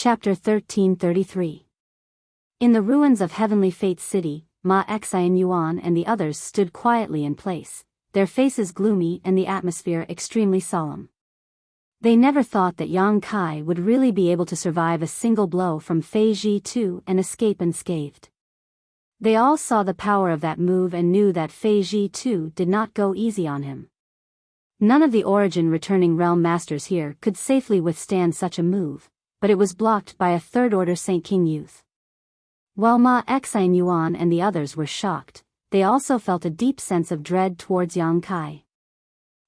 Chapter 1333. In the ruins of Heavenly Fate City, Ma Xian Yuan and the others stood quietly in place, their faces gloomy and the atmosphere extremely solemn. They never thought that Yang Kai would really be able to survive a single blow from Fei Ji Tu and escape unscathed. They all saw the power of that move and knew that Fei Ji Tu did not go easy on him. None of the origin returning realm masters here could safely withstand such a move, but it was blocked by a third-order Saint King youth. While Ma Xian Yuan and the others were shocked, they also felt a deep sense of dread towards Yang Kai.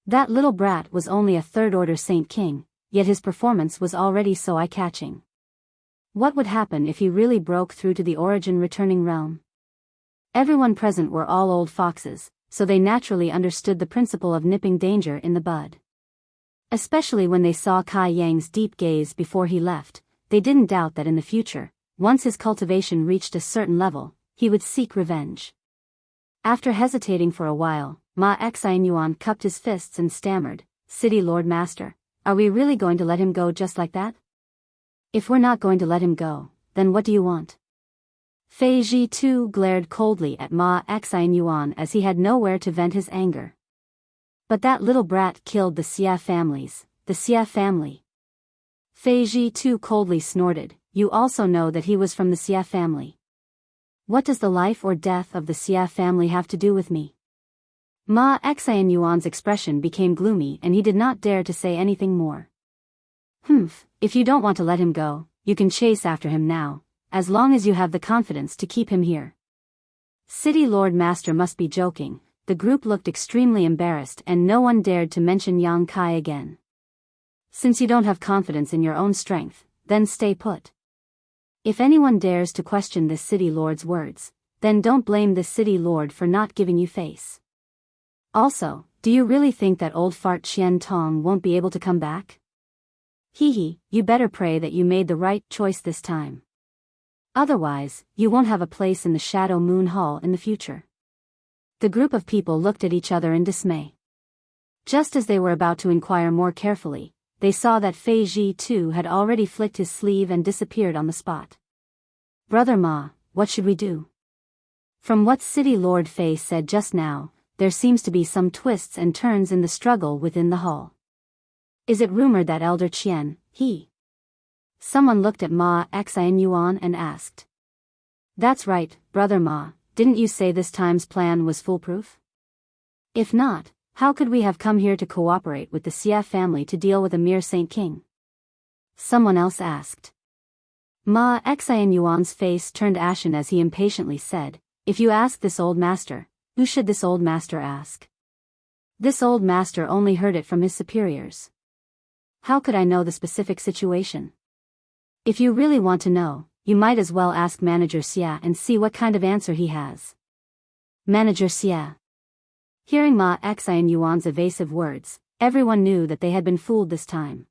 That little brat was only a third-order Saint King, yet his performance was already so eye-catching. What would happen if he really broke through to the origin returning realm? Everyone present were all old foxes, so they naturally understood the principle of nipping danger in the bud. Especially when they saw Kai Yang's deep gaze before he left, they didn't doubt that in the future, once his cultivation reached a certain level, he would seek revenge. After hesitating for a while, Ma Xian Yuan cupped his fists and stammered, "City Lord Master, are we really going to let him go just like that? If we're not going to let him go, then what do you want?" Fei Ji Tu glared coldly at Ma Xian Yuan as he had nowhere to vent his anger. "But that little brat killed the Xia families, the Xia family." Fei Ji Tu coldly snorted, "You also know that he was from the Xia family. What does the life or death of the Xia family have to do with me?" Ma Xian Yuan's expression became gloomy and he did not dare to say anything more. "Humph, if you don't want to let him go, you can chase after him now, as long as you have the confidence to keep him here." City Lord Master must be joking. The group looked extremely embarrassed and no one dared to mention Yang Kai again. "Since you don't have confidence in your own strength, then stay put. If anyone dares to question this city lord's words, then don't blame this city lord for not giving you face. Also, do you really think that old fart Qian Tong won't be able to come back? Hee, you better pray that you made the right choice this time. Otherwise, you won't have a place in the Shadow Moon Hall in the future." The group of people looked at each other in dismay. Just as they were about to inquire more carefully, they saw that Fei Ji Tu had already flicked his sleeve and disappeared on the spot. "Brother Ma, what should we do?" From what City Lord Fei said just now, there seems to be some twists and turns in the struggle within the hall. "Is it rumored that Elder Qian, Someone looked at Ma Xian Yuan and asked. "That's right, Brother Ma, didn't you say this time's plan was foolproof? If not, how could we have come here to cooperate with the Xia family to deal with a mere Saint King?" Someone else asked. Ma Xian Yuan's face turned ashen as he impatiently said, "If you ask this old master, who should this old master ask? This old master only heard it from his superiors. How could I know the specific situation? If you really want to know, you might as well ask Manager Xia and see what kind of answer he has." Manager Xia. Hearing Ma Xian Yuan's evasive words, everyone knew that they had been fooled this time.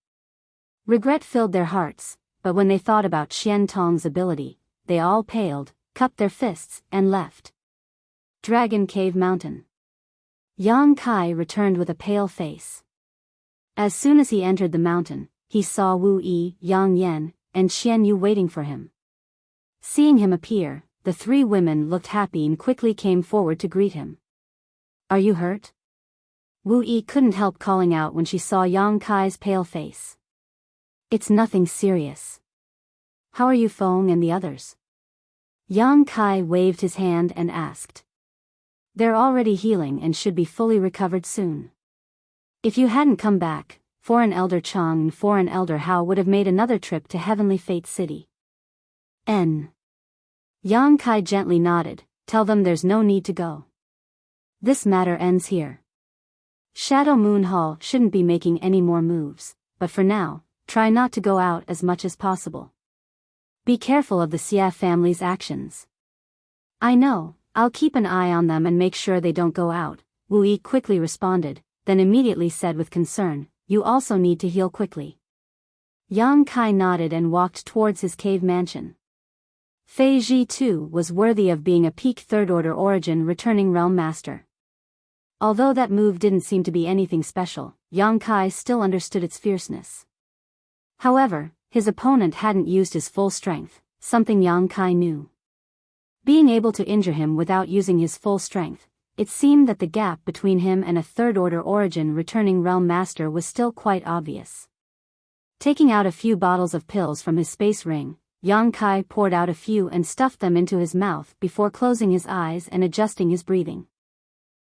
Regret filled their hearts, but when they thought about Qian Tong's ability, they all paled, cupped their fists, and left. Dragon Cave Mountain. Yang Kai returned with a pale face. As soon as he entered the mountain, he saw Wu Yi, Yang Yan, and Qian Yu waiting for him. Seeing him appear, the three women looked happy and quickly came forward to greet him. "Are you hurt?" Wu Yi couldn't help calling out when she saw Yang Kai's pale face. "It's nothing serious. How are you Feng and the others?" Yang Kai waved his hand and asked. "They're already healing and should be fully recovered soon. If you hadn't come back, Foreign Elder Chang and Foreign Elder Hao would have made another trip to Heavenly Fate City." Yang Kai gently nodded, "Tell them there's no need to go. This matter ends here. Shadow Moon Hall shouldn't be making any more moves, but for now, try not to go out as much as possible. Be careful of the Xia family's actions." "I know, I'll keep an eye on them and make sure they don't go out," Wu Yi quickly responded, then immediately said with concern, "You also need to heal quickly." Yang Kai nodded and walked towards his cave mansion. Fei Ji Tu was worthy of being a peak third-order origin returning realm master. Although that move didn't seem to be anything special, Yang Kai still understood its fierceness. However, his opponent hadn't used his full strength, something Yang Kai knew. Being able to injure him without using his full strength, it seemed that the gap between him and a third-order origin returning realm master was still quite obvious. Taking out a few bottles of pills from his space ring, Yang Kai poured out a few and stuffed them into his mouth before closing his eyes and adjusting his breathing.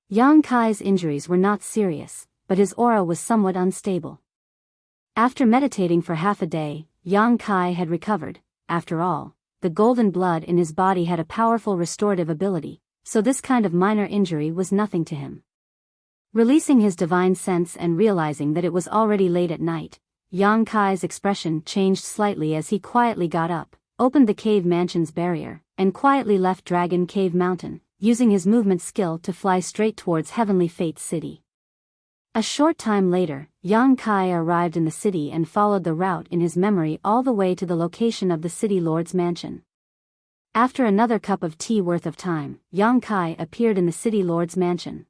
Yang Kai's injuries were not serious, but his aura was somewhat unstable. After meditating for half a day, Yang Kai had recovered. After all, the golden blood in his body had a powerful restorative ability, so this kind of minor injury was nothing to him. Releasing his divine sense and realizing that it was already late at night, Yang Kai's expression changed slightly as he quietly got up, opened the cave mansion's barrier, and quietly left Dragon Cave Mountain, using his movement skill to fly straight towards Heavenly Fate City. A short time later, Yang Kai arrived in the city and followed the route in his memory all the way to the location of the city lord's mansion. After another cup of tea worth of time, Yang Kai appeared in the city lord's mansion.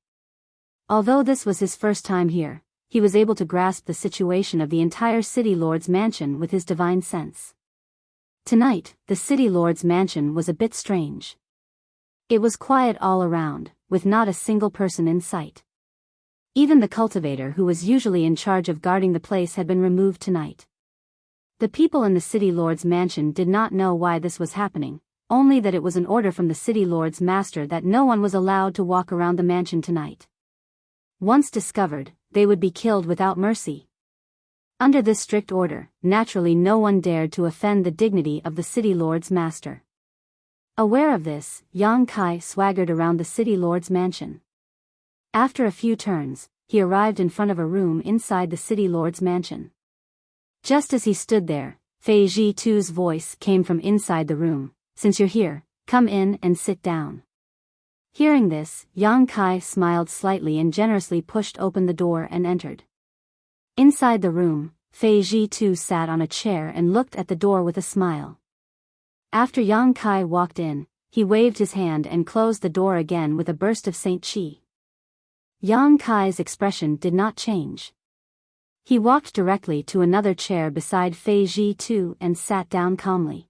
Although this was his first time here, he was able to grasp the situation of the entire city lord's mansion with his divine sense. Tonight, the city lord's mansion was a bit strange. It was quiet all around, with not a single person in sight. Even the cultivator who was usually in charge of guarding the place had been removed tonight. The people in the city lord's mansion did not know why this was happening, only that it was an order from the city lord's master that no one was allowed to walk around the mansion tonight. Once discovered, they would be killed without mercy. Under this strict order, naturally no one dared to offend the dignity of the city lord's master. Aware of this, Yang Kai swaggered around the city lord's mansion. After a few turns, he arrived in front of a room inside the city lord's mansion. Just as he stood there, Fei Ji-tu's voice came from inside the room. "Since you're here, come in and sit down." Hearing this, Yang Kai smiled slightly and generously pushed open the door and entered. Inside the room, Fei Ji-tu sat on a chair and looked at the door with a smile. After Yang Kai walked in, he waved his hand and closed the door again with a burst of Saint Qi. Yang Kai's expression did not change. He walked directly to another chair beside Fei Ji-tu and sat down calmly.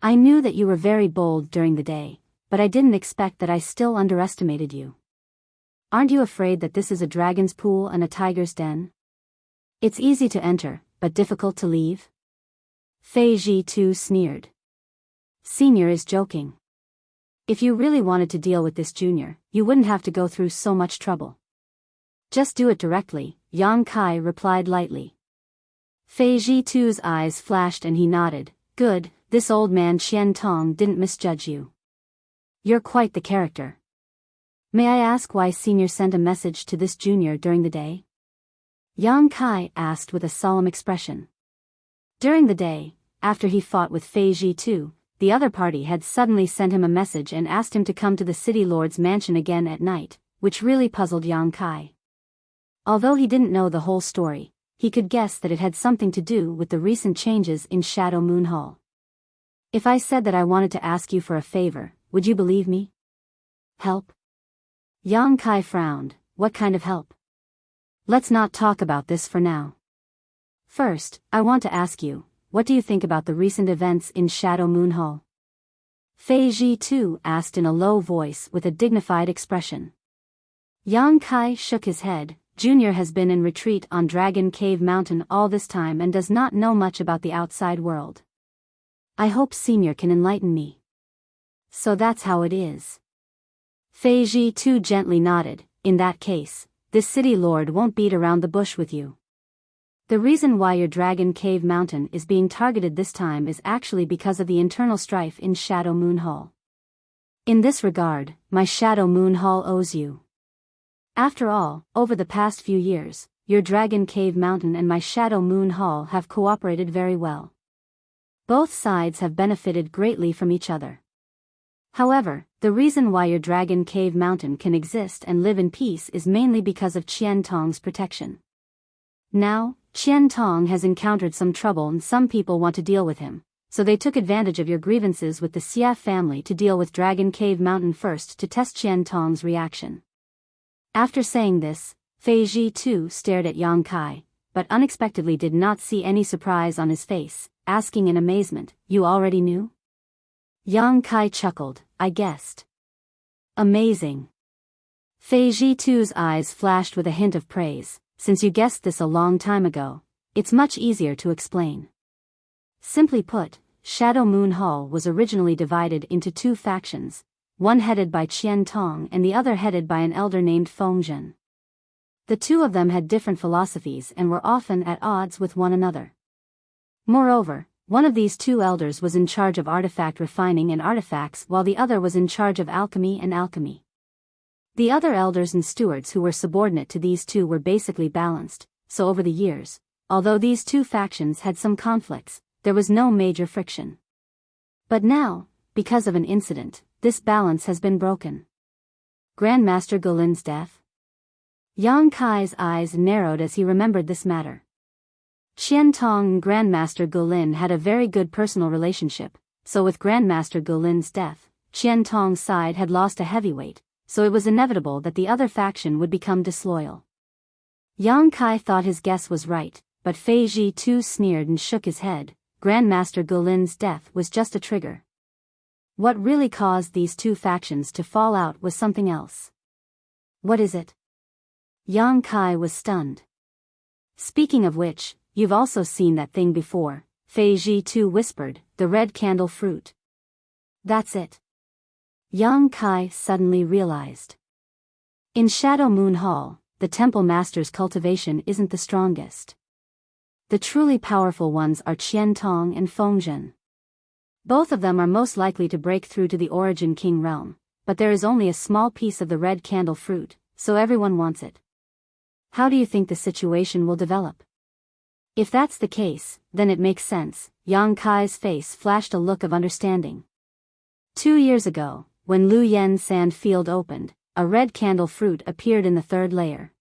"I knew that you were very bold during the day, but I didn't expect that I still underestimated you. Aren't you afraid that this is a dragon's pool and a tiger's den? It's easy to enter, but difficult to leave?" Fei Ji-tu sneered. "Senior is joking. If you really wanted to deal with this junior, you wouldn't have to go through so much trouble. Just do it directly," Yang Kai replied lightly. Fei Ji-tu's eyes flashed and he nodded. "Good, this old man Qian Tong didn't misjudge you. You're quite the character. May I ask why Senior sent a message to this junior during the day?" Yang Kai asked with a solemn expression. During the day, after he fought with Fei Ji-tu, the other party had suddenly sent him a message and asked him to come to the city lord's mansion again at night, which really puzzled Yang Kai. Although he didn't know the whole story, he could guess that it had something to do with the recent changes in Shadow Moon Hall. "If I said that I wanted to ask you for a favor, would you believe me? Help?" Yang Kai frowned. "What kind of help? Let's not talk about this for now. First, I want to ask you, what do you think about the recent events in Shadow Moon Hall?" Fei Ji-tu asked in a low voice with a dignified expression. Yang Kai shook his head. "Junior has been in retreat on Dragon Cave Mountain all this time and does not know much about the outside world. I hope Senior can enlighten me." "So that's how it is." Fei Ji-tu gently nodded. "In that case, this city lord won't beat around the bush with you. The reason why your Dragon Cave Mountain is being targeted this time is actually because of the internal strife in Shadow Moon Hall. In this regard, my Shadow Moon Hall owes you. After all, over the past few years, your Dragon Cave Mountain and my Shadow Moon Hall have cooperated very well. Both sides have benefited greatly from each other. However, the reason why your Dragon Cave Mountain can exist and live in peace is mainly because of Qian Tong's protection. Now, Qian Tong has encountered some trouble and some people want to deal with him, so they took advantage of your grievances with the Xia family to deal with Dragon Cave Mountain first to test Qian Tong's reaction." After saying this, Fei Ji-tu stared at Yang Kai. but unexpectedly did not see any surprise on his face, asking in amazement, "You already knew?" Yang Kai chuckled, "I guessed." "Amazing." Fei Zhitu's eyes flashed with a hint of praise. "Since you guessed this a long time ago, it's much easier to explain." Simply put, Shadow Moon Hall was originally divided into two factions, one headed by Qian Tong and the other headed by an elder named Feng Zhen. The two of them had different philosophies and were often at odds with one another. Moreover, one of these two elders was in charge of artifact refining and artifacts while the other was in charge of alchemy and alchemy. The other elders and stewards who were subordinate to these two were basically balanced, so over the years, although these two factions had some conflicts, there was no major friction. But now, because of an incident, this balance has been broken. Grandmaster Gulin's death? Yang Kai's eyes narrowed as he remembered this matter. Qian Tong and Grandmaster Gulin had a very good personal relationship, so with Grandmaster Gulin's death, Qian Tong's side had lost a heavyweight, so it was inevitable that the other faction would become disloyal. Yang Kai thought his guess was right, but Fei Zhi too sneered and shook his head. Grandmaster Gulin's death was just a trigger. What really caused these two factions to fall out was something else. What is it? Yang Kai was stunned. Speaking of which, you've also seen that thing before, Fei Zhi too whispered, the red candle fruit. That's it. Yang Kai suddenly realized. In Shadow Moon Hall, the temple master's cultivation isn't the strongest. The truly powerful ones are Qian Tong and Feng Zhen. Both of them are most likely to break through to the Origin King realm, but there is only a small piece of the red candle fruit, so everyone wants it. How do you think the situation will develop? If that's the case, then it makes sense. Yang Kai's face flashed a look of understanding. 2 years ago, when Lu Yen's sand field opened, a red candle fruit appeared in the third layer.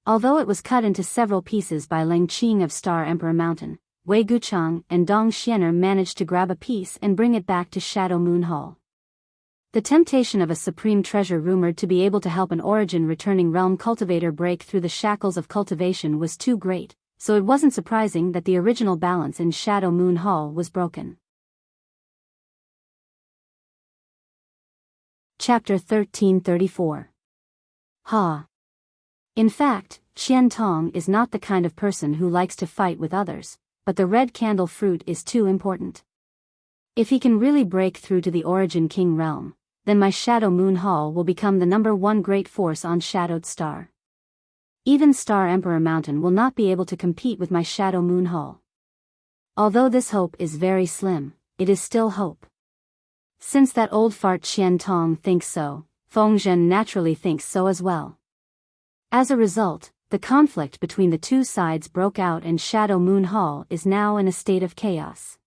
Although it was cut into several pieces by Leng Qing of Star Emperor Mountain, Wei Guchang and Dong Xianer managed to grab a piece and bring it back to Shadow Moon Hall. The temptation of a supreme treasure rumored to be able to help an origin returning realm cultivator break through the shackles of cultivation was too great, so it wasn't surprising that the original balance in Shadow Moon Hall was broken. Chapter 1334. Ha. In fact, Qian Tong is not the kind of person who likes to fight with others, but the red candle fruit is too important. If he can really break through to the Origin King realm, then my Shadow Moon Hall will become the #1 great force on Shadowed Star. Even Star Emperor Mountain will not be able to compete with my Shadow Moon Hall. Although this hope is very slim, it is still hope. Since that old fart Qian Tong thinks so, Feng Zhen naturally thinks so as well. As a result, the conflict between the two sides broke out and Shadow Moon Hall is now in a state of chaos.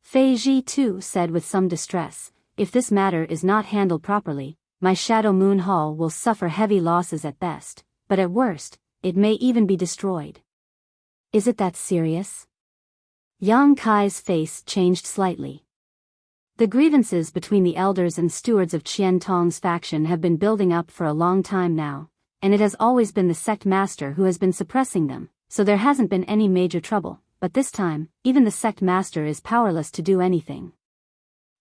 Fei Zhi too said with some distress, if this matter is not handled properly, my Shadow Moon Hall will suffer heavy losses at best, but at worst, it may even be destroyed. Is it that serious? Yang Kai's face changed slightly. The grievances between the elders and stewards of Qian Tong's faction have been building up for a long time now, and it has always been the sect master who has been suppressing them, so there hasn't been any major trouble, but this time, even the sect master is powerless to do anything.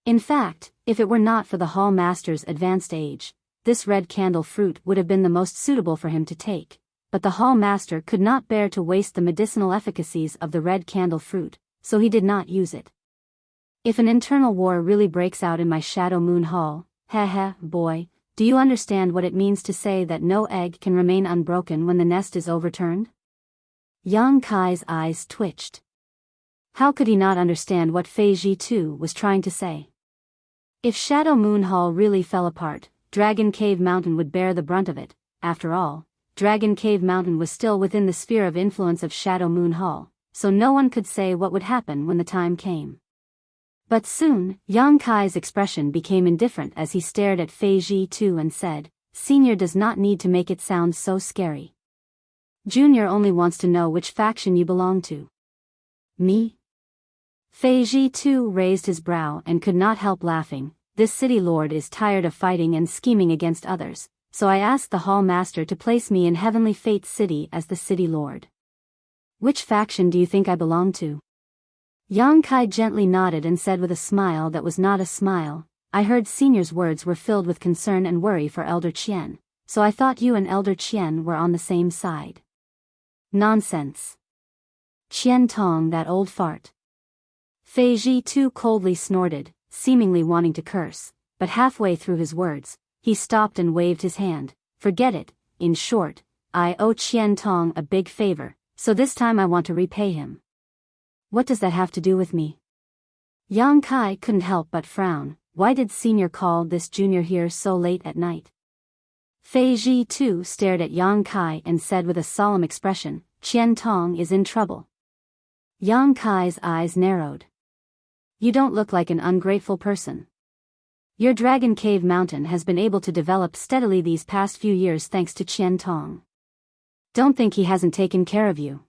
In fact, if it were not for the hall master's advanced age, this red candle fruit would have been the most suitable for him to take, but the hall master could not bear to waste the medicinal efficacies of the red candle fruit, so he did not use it. If an internal war really breaks out in my Shadow Moon Hall, boy, do you understand what it means to say that no egg can remain unbroken when the nest is overturned? Yang Kai's eyes twitched. How could he not understand what Fei Zhi too was trying to say? If Shadow Moon Hall really fell apart, Dragon Cave Mountain would bear the brunt of it. After all, Dragon Cave Mountain was still within the sphere of influence of Shadow Moon Hall, so no one could say what would happen when the time came. But soon, Yang Kai's expression became indifferent as he stared at Fei Zhi too and said, Senior does not need to make it sound so scary. Junior only wants to know which faction you belong to. Me? Fei Zhi too raised his brow and could not help laughing. This city lord is tired of fighting and scheming against others, so I asked the hall master to place me in Heavenly Fate City as the city lord. Which faction do you think I belong to? Yang Kai gently nodded and said with a smile that was not a smile, I heard Senior's words were filled with concern and worry for Elder Qian, so I thought you and Elder Qian were on the same side. Nonsense. Qian Tong, that old fart. Fei Ji too coldly snorted, seemingly wanting to curse, but halfway through his words, he stopped and waved his hand. Forget it. In short, I owe Qian Tong a big favor, so this time I want to repay him. What does that have to do with me? Yang Kai couldn't help but frown. Why did Senior call this junior here so late at night? Fei Ji too stared at Yang Kai and said with a solemn expression, Qian Tong is in trouble. Yang Kai's eyes narrowed. You don't look like an ungrateful person. Your Dragon Cave Mountain has been able to develop steadily these past few years thanks to Qian Tong. Don't think he hasn't taken care of you.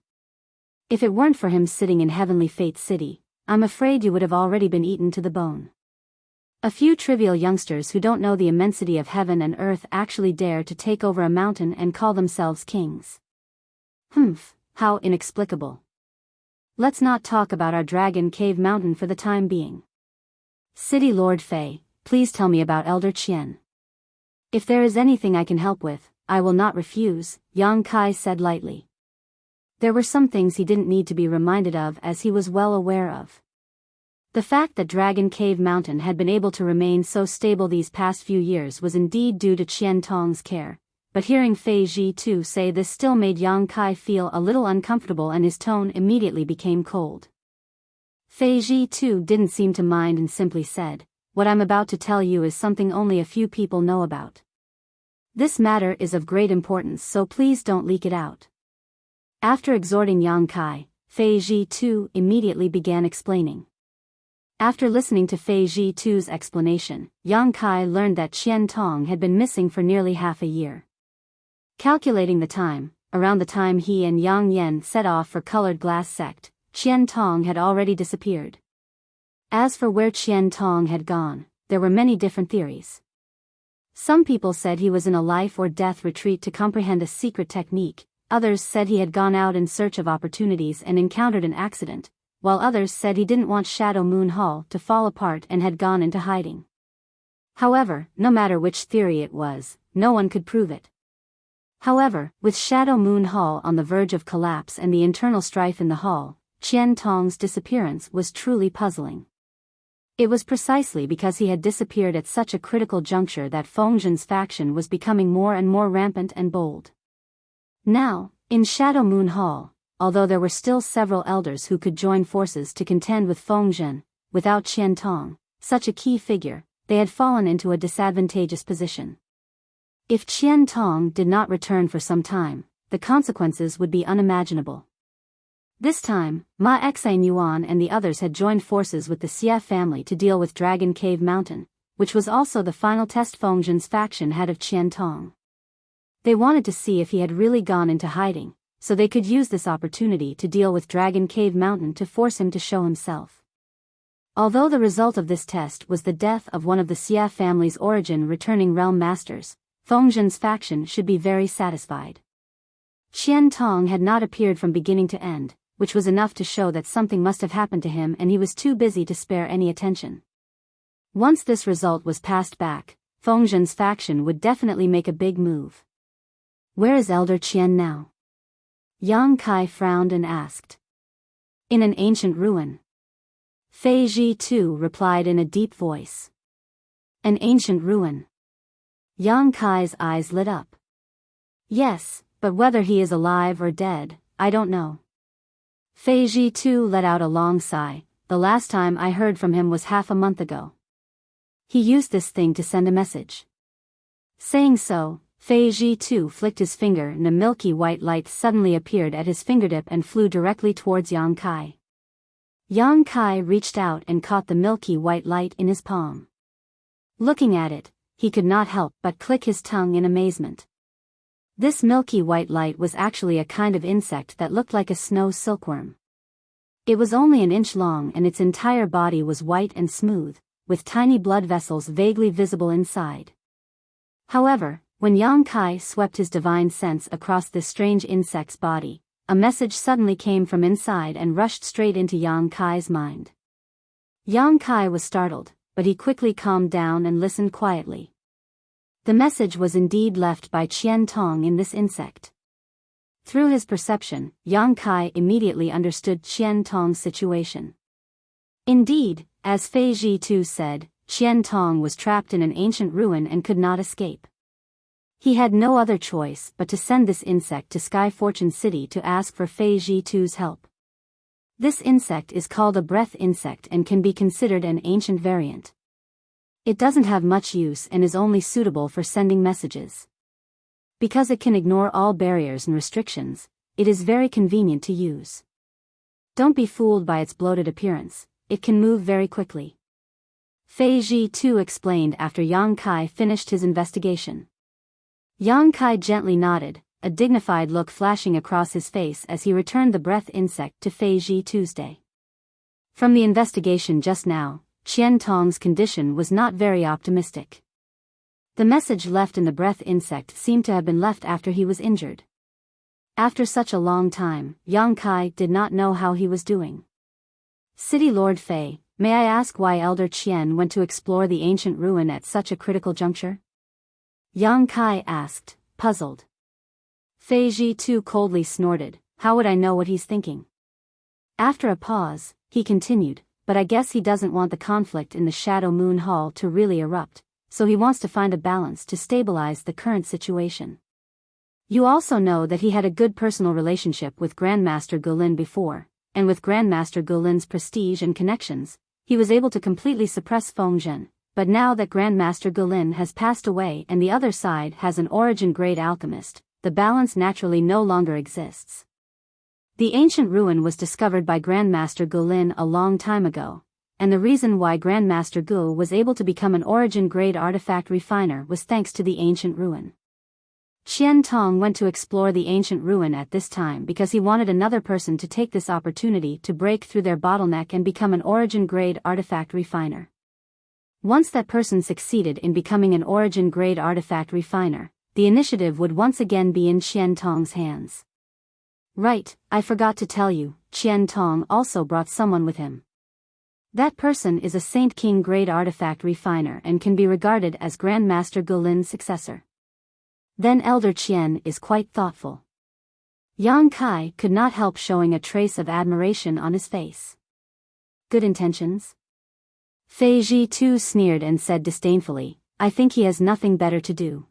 If it weren't for him sitting in Heavenly Fate City, I'm afraid you would have already been eaten to the bone. A few trivial youngsters who don't know the immensity of heaven and earth actually dare to take over a mountain and call themselves kings. Humph, how inexplicable. Let's not talk about our Dragon Cave Mountain for the time being. City Lord Fei, please tell me about Elder Qian. If there is anything I can help with, I will not refuse, Yang Kai said lightly. There were some things he didn't need to be reminded of, as he was well aware of. The fact that Dragon Cave Mountain had been able to remain so stable these past few years was indeed due to Qian Tong's care, but hearing Fei Ji too say this still made Yang Kai feel a little uncomfortable and his tone immediately became cold. Fei Ji too didn't seem to mind and simply said, what I'm about to tell you is something only a few people know about. This matter is of great importance, so please don't leak it out. After exhorting Yang Kai, Fei Ji too immediately began explaining. After listening to Fei Ji too's explanation, Yang Kai learned that Qian Tong had been missing for nearly half a year. Calculating the time, around the time he and Yang Yen set off for Colored Glass Sect, Qian Tong had already disappeared. As for where Qian Tong had gone, there were many different theories. Some people said he was in a life or death retreat to comprehend a secret technique, others said he had gone out in search of opportunities and encountered an accident, while others said he didn't want Shadow Moon Hall to fall apart and had gone into hiding. However, no matter which theory it was, no one could prove it. However, with Shadow Moon Hall on the verge of collapse and the internal strife in the hall, Qian Tong's disappearance was truly puzzling. It was precisely because he had disappeared at such a critical juncture that Fengzhen's faction was becoming more and more rampant and bold. Now, in Shadow Moon Hall, although there were still several elders who could join forces to contend with Fengzhen, without Qian Tong, such a key figure, they had fallen into a disadvantageous position. If Qian Tong did not return for some time, the consequences would be unimaginable. This time, Ma Yuan and the others had joined forces with the Xie family to deal with Dragon Cave Mountain, which was also the final test Fengzhen's faction had of Qian Tong. They wanted to see if he had really gone into hiding, so they could use this opportunity to deal with Dragon Cave Mountain to force him to show himself. Although the result of this test was the death of one of the Xie family's origin returning realm masters, Fengzhen's faction should be very satisfied. Qian Tong had not appeared from beginning to end, which was enough to show that something must have happened to him, and he was too busy to spare any attention. Once this result was passed back, Fengzhen's faction would definitely make a big move. Where is Elder Qian now? Yang Kai frowned and asked. In an ancient ruin. Fei Ji too replied in a deep voice. An ancient ruin. Yang Kai's eyes lit up. Yes, but whether he is alive or dead, I don't know. Fei Ji too let out a long sigh. The last time I heard from him was half a month ago. He used this thing to send a message. Saying so, Fei Ji too flicked his finger and a milky white light suddenly appeared at his fingertip and flew directly towards Yang Kai. Yang Kai reached out and caught the milky white light in his palm. Looking at it, he could not help but click his tongue in amazement. This milky white light was actually a kind of insect that looked like a snow silkworm. It was only an inch long and its entire body was white and smooth, with tiny blood vessels vaguely visible inside. However, when Yang Kai swept his divine sense across this strange insect's body, a message suddenly came from inside and rushed straight into Yang Kai's mind. Yang Kai was startled, but he quickly calmed down and listened quietly. The message was indeed left by Qian Tong in this insect. Through his perception, Yang Kai immediately understood Qian Tong's situation. Indeed, as Fei Ji Tu said, Qian Tong was trapped in an ancient ruin and could not escape. He had no other choice but to send this insect to Sky Fortune City to ask for Fei Ji-Tu's help. This insect is called a breath insect and can be considered an ancient variant. It doesn't have much use and is only suitable for sending messages. Because it can ignore all barriers and restrictions, it is very convenient to use. Don't be fooled by its bloated appearance, it can move very quickly. Fei Ji-Tu explained after Yang Kai finished his investigation. Yang Kai gently nodded, a dignified look flashing across his face as he returned the breath insect to Fei Ji-Tu's. From the investigation just now, Qian Tong's condition was not very optimistic. The message left in the breath insect seemed to have been left after he was injured. After such a long time, Yang Kai did not know how he was doing. City Lord Fei, may I ask why Elder Qian went to explore the ancient ruin at such a critical juncture? Yang Kai asked, puzzled. Fei Ji-Tu coldly snorted, how would I know what he's thinking? After a pause, he continued, but I guess he doesn't want the conflict in the Shadow Moon Hall to really erupt, so he wants to find a balance to stabilize the current situation. You also know that he had a good personal relationship with Grandmaster Gulin before, and with Grandmaster Gulin's prestige and connections, he was able to completely suppress Fengzhen. But now that Grandmaster Gulin has passed away and the other side has an origin-grade alchemist, the balance naturally no longer exists. The ancient ruin was discovered by Grandmaster Gulin a long time ago, and the reason why Grandmaster Gu was able to become an origin-grade artifact refiner was thanks to the ancient ruin. Qian Tong went to explore the ancient ruin at this time because he wanted another person to take this opportunity to break through their bottleneck and become an origin-grade artifact refiner. Once that person succeeded in becoming an origin-grade artifact refiner, the initiative would once again be in Qian Tong's hands. Right, I forgot to tell you, Qian Tong also brought someone with him. That person is a Saint King-grade artifact refiner and can be regarded as Grandmaster Gulin's successor. Then Elder Qian is quite thoughtful. Yang Kai could not help showing a trace of admiration on his face. Good intentions? Fei Ji-Tu sneered and said disdainfully, I think he has nothing better to do.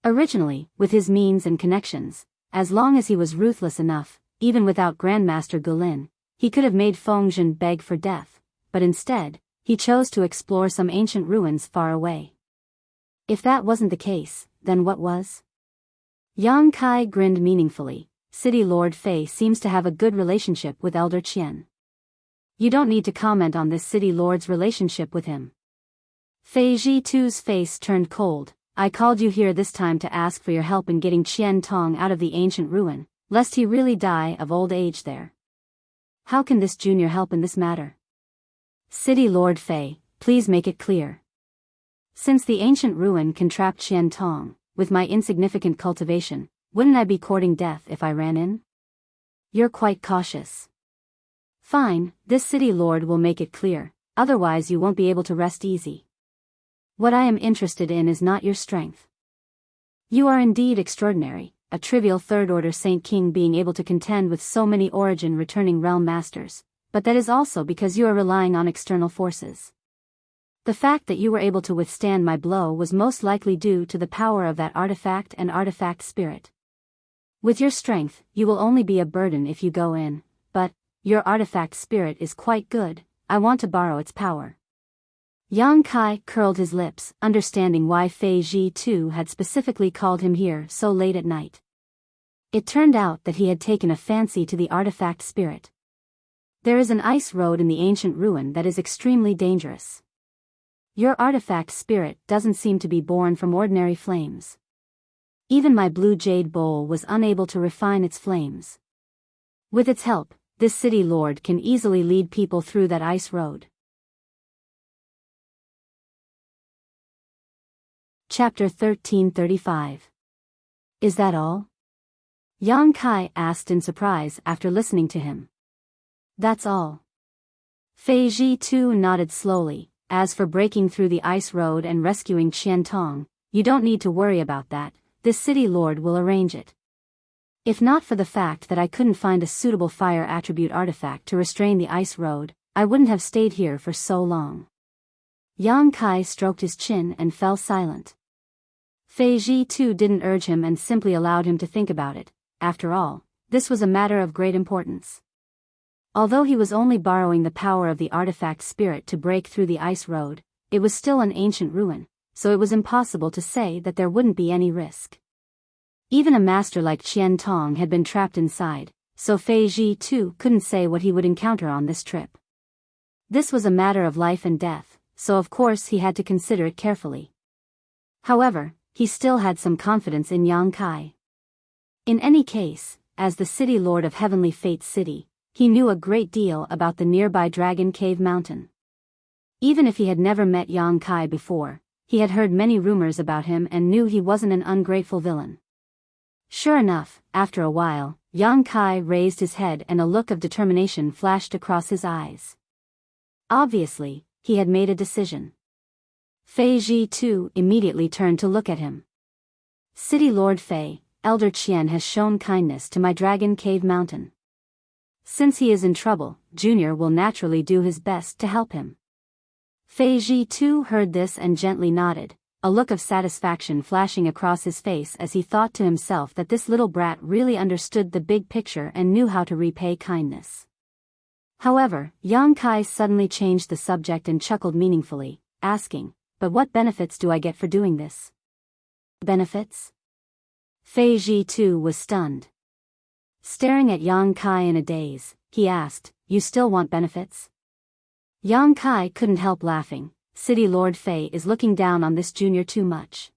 Originally, with his means and connections, as long as he was ruthless enough, even without Grandmaster Gulin, he could have made Fengzhen beg for death, but instead, he chose to explore some ancient ruins far away. If that wasn't the case, then what was? Yang Kai grinned meaningfully. City Lord Fei seems to have a good relationship with Elder Qian. You don't need to comment on this City Lord's relationship with him. Fei Ji-Tu's face turned cold. I called you here this time to ask for your help in getting Qian Tong out of the ancient ruin, lest he really die of old age there. How can this junior help in this matter? City Lord Fei, please make it clear. Since the ancient ruin can trap Qian Tong, with my insignificant cultivation, wouldn't I be courting death if I ran in? You're quite cautious. Fine, this city lord will make it clear, otherwise you won't be able to rest easy. What I am interested in is not your strength. You are indeed extraordinary, a trivial third-order Saint King being able to contend with so many origin-returning realm masters, but that is also because you are relying on external forces. The fact that you were able to withstand my blow was most likely due to the power of that artifact and artifact spirit. With your strength, you will only be a burden if you go in, but your artifact spirit is quite good, I want to borrow its power. Yang Kai curled his lips, understanding why Fei Ji-Tu had specifically called him here so late at night. It turned out that he had taken a fancy to the artifact spirit. There is an ice road in the ancient ruin that is extremely dangerous. Your artifact spirit doesn't seem to be born from ordinary flames. Even my blue jade bowl was unable to refine its flames. With its help, this city lord can easily lead people through that ice road. Chapter 1335. Is that all? Yang Kai asked in surprise after listening to him. That's all. Fei Ji too nodded slowly. As for breaking through the ice road and rescuing Qian Tong, you don't need to worry about that, this city lord will arrange it. If not for the fact that I couldn't find a suitable fire attribute artifact to restrain the ice road, I wouldn't have stayed here for so long. Yang Kai stroked his chin and fell silent. Fei Ji too didn't urge him and simply allowed him to think about it. After all, this was a matter of great importance. Although he was only borrowing the power of the artifact spirit to break through the ice road, it was still an ancient ruin, so it was impossible to say that there wouldn't be any risk. Even a master like Qian Tong had been trapped inside, so Fei Ji too couldn't say what he would encounter on this trip. This was a matter of life and death, so of course he had to consider it carefully. However, he still had some confidence in Yang Kai. In any case, as the city lord of Heavenly Fate's city, he knew a great deal about the nearby Dragon Cave Mountain. Even if he had never met Yang Kai before, he had heard many rumors about him and knew he wasn't an ungrateful villain. Sure enough, after a while, Yang Kai raised his head and a look of determination flashed across his eyes. Obviously, he had made a decision. Fei Ji too immediately turned to look at him. City Lord Fei, Elder Qian has shown kindness to my Dragon Cave Mountain. Since he is in trouble, Junior will naturally do his best to help him. Fei Ji too heard this and gently nodded, a look of satisfaction flashing across his face as he thought to himself that this little brat really understood the big picture and knew how to repay kindness. However, Yang Kai suddenly changed the subject and chuckled meaningfully, asking, "But what benefits do I get for doing this?" Benefits? Fei Ji too was stunned. Staring at Yang Kai in a daze, he asked, "You still want benefits?" Yang Kai couldn't help laughing. City Lord Fei is looking down on this junior too much.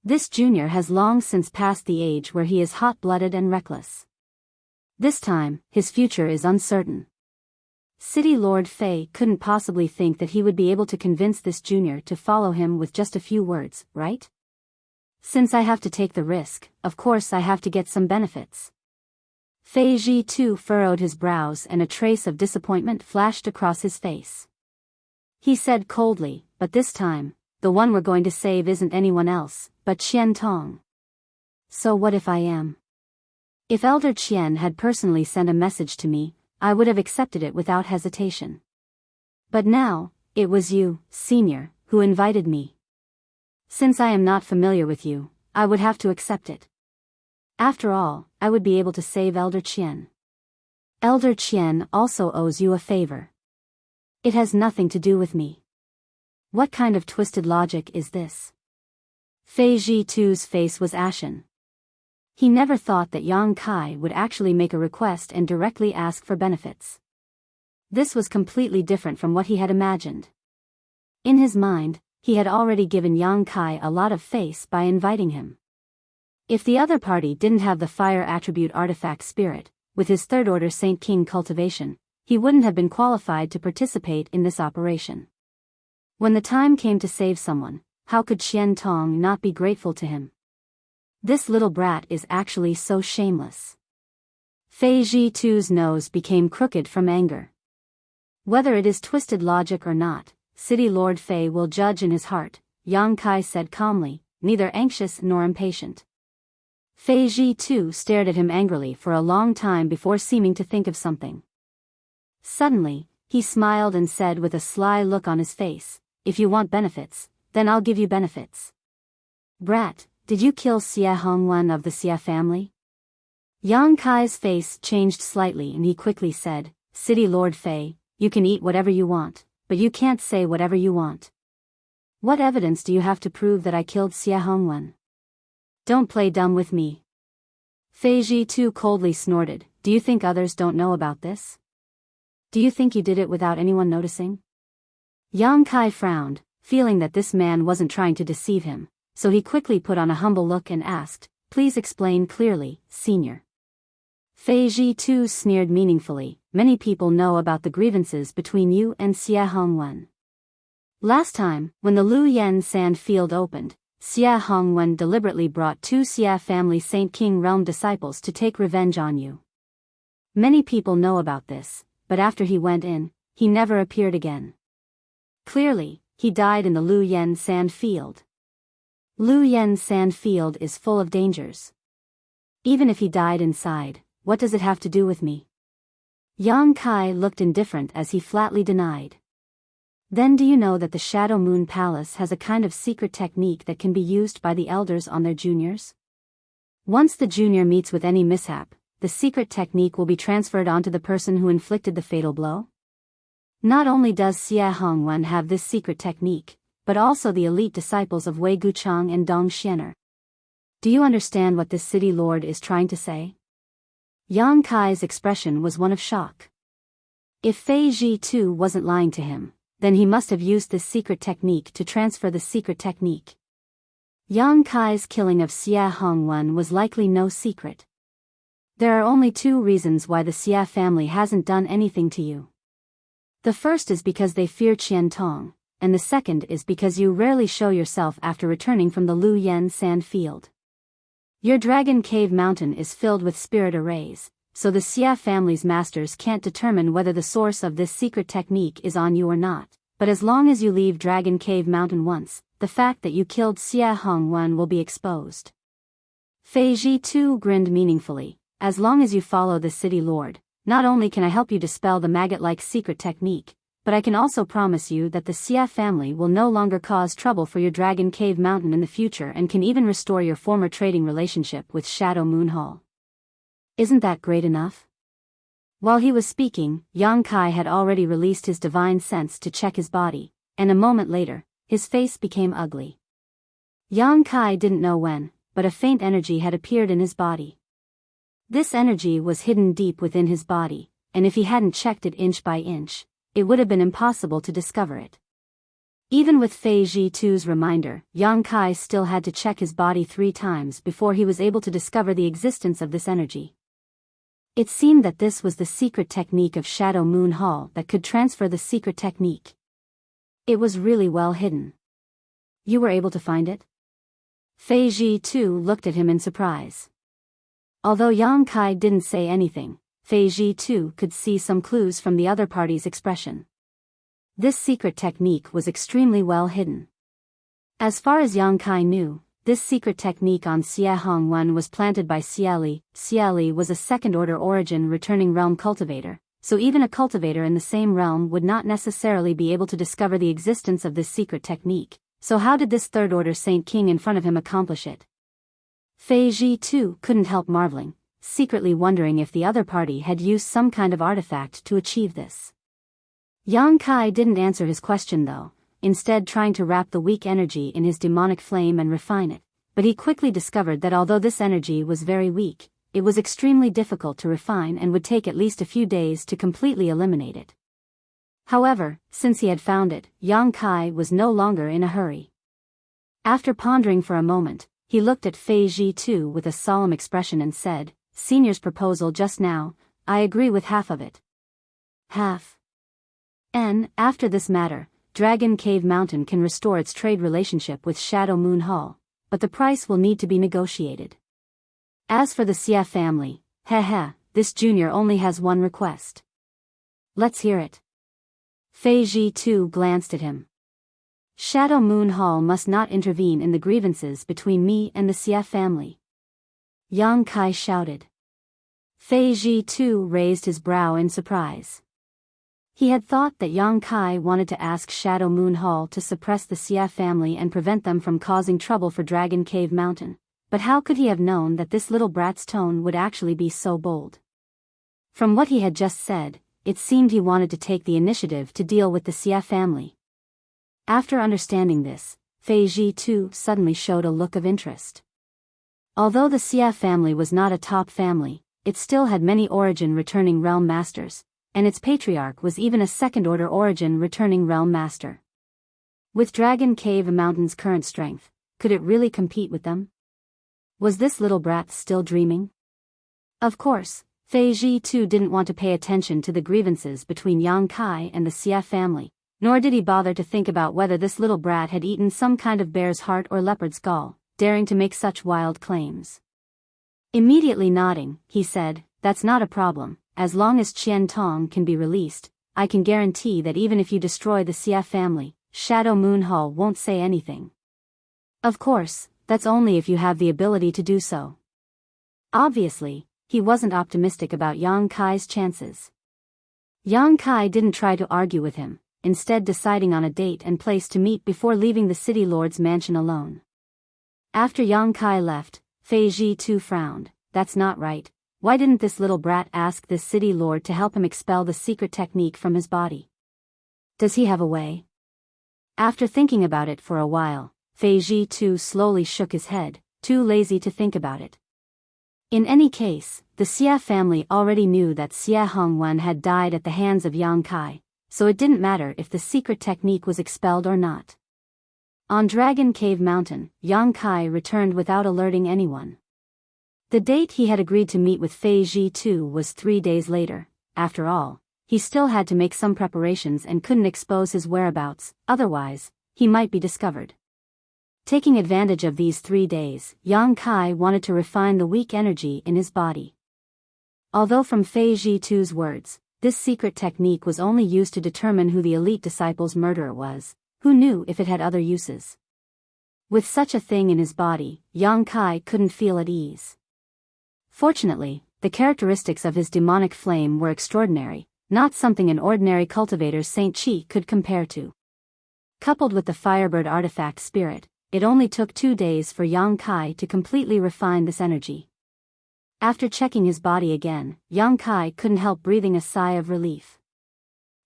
This junior has long since passed the age where he is hot-blooded and reckless. This time, his future is uncertain. City Lord Fei couldn't possibly think that he would be able to convince this junior to follow him with just a few words, right? Since I have to take the risk, of course I have to get some benefits. Fei Ji too furrowed his brows and a trace of disappointment flashed across his face. He said coldly, "But this time, the one we're going to save isn't anyone else, but Qian Tong." So what if I am? If Elder Qian had personally sent a message to me, I would have accepted it without hesitation. But now, it was you, Senior, who invited me. Since I am not familiar with you, I would have to accept it. After all, I would be able to save Elder Qian. Elder Qian also owes you a favor. It has nothing to do with me. What kind of twisted logic is this? Fei Ji too's face was ashen. He never thought that Yang Kai would actually make a request and directly ask for benefits. This was completely different from what he had imagined. In his mind, he had already given Yang Kai a lot of face by inviting him. If the other party didn't have the fire attribute artifact spirit, with his third-order Saint King cultivation, he wouldn't have been qualified to participate in this operation. When the time came to save someone, how could Qian Tong not be grateful to him? This little brat is actually so shameless. Fei Ji too's nose became crooked from anger. Whether it is twisted logic or not, City Lord Fei will judge in his heart, Yang Kai said calmly, neither anxious nor impatient. Fei Ji too stared at him angrily for a long time before seeming to think of something. Suddenly, he smiled and said with a sly look on his face, "If you want benefits, then I'll give you benefits." "Brat, did you kill Xie Hongwen of the Xie family?" Yang Kai's face changed slightly and he quickly said, "City Lord Fei, you can eat whatever you want, but you can't say whatever you want. What evidence do you have to prove that I killed Xie Hongwen? Don't play dumb with me." Fei Ji too coldly snorted, "Do you think others don't know about this? Do you think you did it without anyone noticing?" Yang Kai frowned, feeling that this man wasn't trying to deceive him, so he quickly put on a humble look and asked, "Please explain clearly, Senior." Fei Ji too sneered meaningfully, "Many people know about the grievances between you and Xie Hongwen. Last time, when the Lu Yen sand field opened, Xia Hongwen deliberately brought 2 Xia family Saint King realm disciples to take revenge on you. Many people know about this, but after he went in, he never appeared again. Clearly, he died in the Lu Yen sand field. Lu Yen sand field is full of dangers. Even if he died inside, what does it have to do with me? Yang Kai looked indifferent as he flatly denied. Then do you know that the Shadow Moon Palace has a kind of secret technique that can be used by the elders on their juniors? Once the junior meets with any mishap, the secret technique will be transferred onto the person who inflicted the fatal blow? Not only does Xia Hongwen have this secret technique, but also the elite disciples of Wei Guchang and Dong Xianer. Do you understand what this city lord is trying to say? Yang Kai's expression was one of shock. If Fei Ji too wasn't lying to him, then he must have used this secret technique to transfer the secret technique. Yang Kai's killing of Xia Hongwen was likely no secret. There are only 2 reasons why the Xia family hasn't done anything to you. The first is because they fear Qian Tong, and the second is because you rarely show yourself after returning from the Lu Yen sand field. Your Dragon Cave Mountain is filled with spirit arrays, so the Xia family's masters can't determine whether the source of this secret technique is on you or not, but as long as you leave Dragon Cave Mountain once, the fact that you killed Xia Hongwen will be exposed. Fei Ji too grinned meaningfully. As long as you follow the city lord, not only can I help you dispel the maggot-like secret technique, but I can also promise you that the Xia family will no longer cause trouble for your Dragon Cave Mountain in the future and can even restore your former trading relationship with Shadow Moon Hall. Isn't that great enough? While he was speaking, Yang Kai had already released his divine sense to check his body, and a moment later, his face became ugly. Yang Kai didn't know when, but a faint energy had appeared in his body. This energy was hidden deep within his body, and if he hadn't checked it inch by inch, it would have been impossible to discover it. Even with Fei Ji Tu's reminder, Yang Kai still had to check his body 3 times before he was able to discover the existence of this energy. It seemed that this was the secret technique of Shadow Moon Hall that could transfer the secret technique. It was really well hidden. You were able to find it? Fei Ji Tu looked at him in surprise. Although Yang Kai didn't say anything, Fei Ji too could see some clues from the other party's expression. This secret technique was extremely well hidden. As far as Yang Kai knew, this secret technique on Xia Hongwen was planted by Xia Li. Xia Li was a second-order origin returning realm cultivator, so even a cultivator in the same realm would not necessarily be able to discover the existence of this secret technique, so how did this third-order Saint King in front of him accomplish it? Fei Ji too couldn't help marveling, secretly wondering if the other party had used some kind of artifact to achieve this. Yang Kai didn't answer his question though, instead trying to wrap the weak energy in his demonic flame and refine it, but he quickly discovered that although this energy was very weak, it was extremely difficult to refine and would take at least a few days to completely eliminate it. However, since he had found it, Yang Kai was no longer in a hurry. After pondering for a moment, he looked at Fei Ji too with a solemn expression and said, "Senior's proposal just now, I agree with half of it." Half. After this matter, Dragon Cave Mountain can restore its trade relationship with Shadow Moon Hall, but the price will need to be negotiated. As for the Xia family, this junior only has one request. Let's hear it. Fei Ji too glanced at him. Shadow Moon Hall must not intervene in the grievances between me and the Xia family. Yang Kai shouted. Fei Ji too raised his brow in surprise. He had thought that Yang Kai wanted to ask Shadow Moon Hall to suppress the Xia family and prevent them from causing trouble for Dragon Cave Mountain, but how could he have known that this little brat's tone would actually be so bold? From what he had just said, it seemed he wanted to take the initiative to deal with the Xia family. After understanding this, Fei Ji too suddenly showed a look of interest. Although the Xia family was not a top family, it still had many origin returning realm masters, and its patriarch was even a second-order origin returning realm master. With Dragon Cave Mountain's current strength, could it really compete with them? Was this little brat still dreaming? Of course, Fei Ji too didn't want to pay attention to the grievances between Yang Kai and the Xia family, Nor did he bother to think about whether this little brat had eaten some kind of bear's heart or leopard's gall, daring to make such wild claims. Immediately nodding, he said, "That's not a problem. As long as Qian Tong can be released, I can guarantee that even if you destroy the Xia family, Shadow Moon Hall won't say anything. Of course, that's only if you have the ability to do so." Obviously, he wasn't optimistic about Yang Kai's chances. Yang Kai didn't try to argue with him, instead deciding on a date and place to meet before leaving the city lord's mansion alone. After Yang Kai left, Fei Ji too frowned. "That's not right. Why didn't this little brat ask this city lord to help him expel the secret technique from his body? Does he have a way?" After thinking about it for a while, Fei Ji too slowly shook his head, too lazy to think about it. In any case, the Xia family already knew that Xia Hongwen had died at the hands of Yang Kai, so it didn't matter if the secret technique was expelled or not. On Dragon Cave Mountain, Yang Kai returned without alerting anyone. The date he had agreed to meet with Fei Ji too was 3 days later. After all, he still had to make some preparations and couldn't expose his whereabouts, otherwise, he might be discovered. Taking advantage of these 3 days, Yang Kai wanted to refine the weak energy in his body. Although from Fei Ji too's words, this secret technique was only used to determine who the elite disciple's murderer was, who knew if it had other uses? With such a thing in his body, Yang Kai couldn't feel at ease. Fortunately, the characteristics of his demonic flame were extraordinary, not something an ordinary cultivator's Saint Chi could compare to. Coupled with the Firebird artifact spirit, it only took 2 days for Yang Kai to completely refine this energy. After checking his body again, Yang Kai couldn't help breathing a sigh of relief.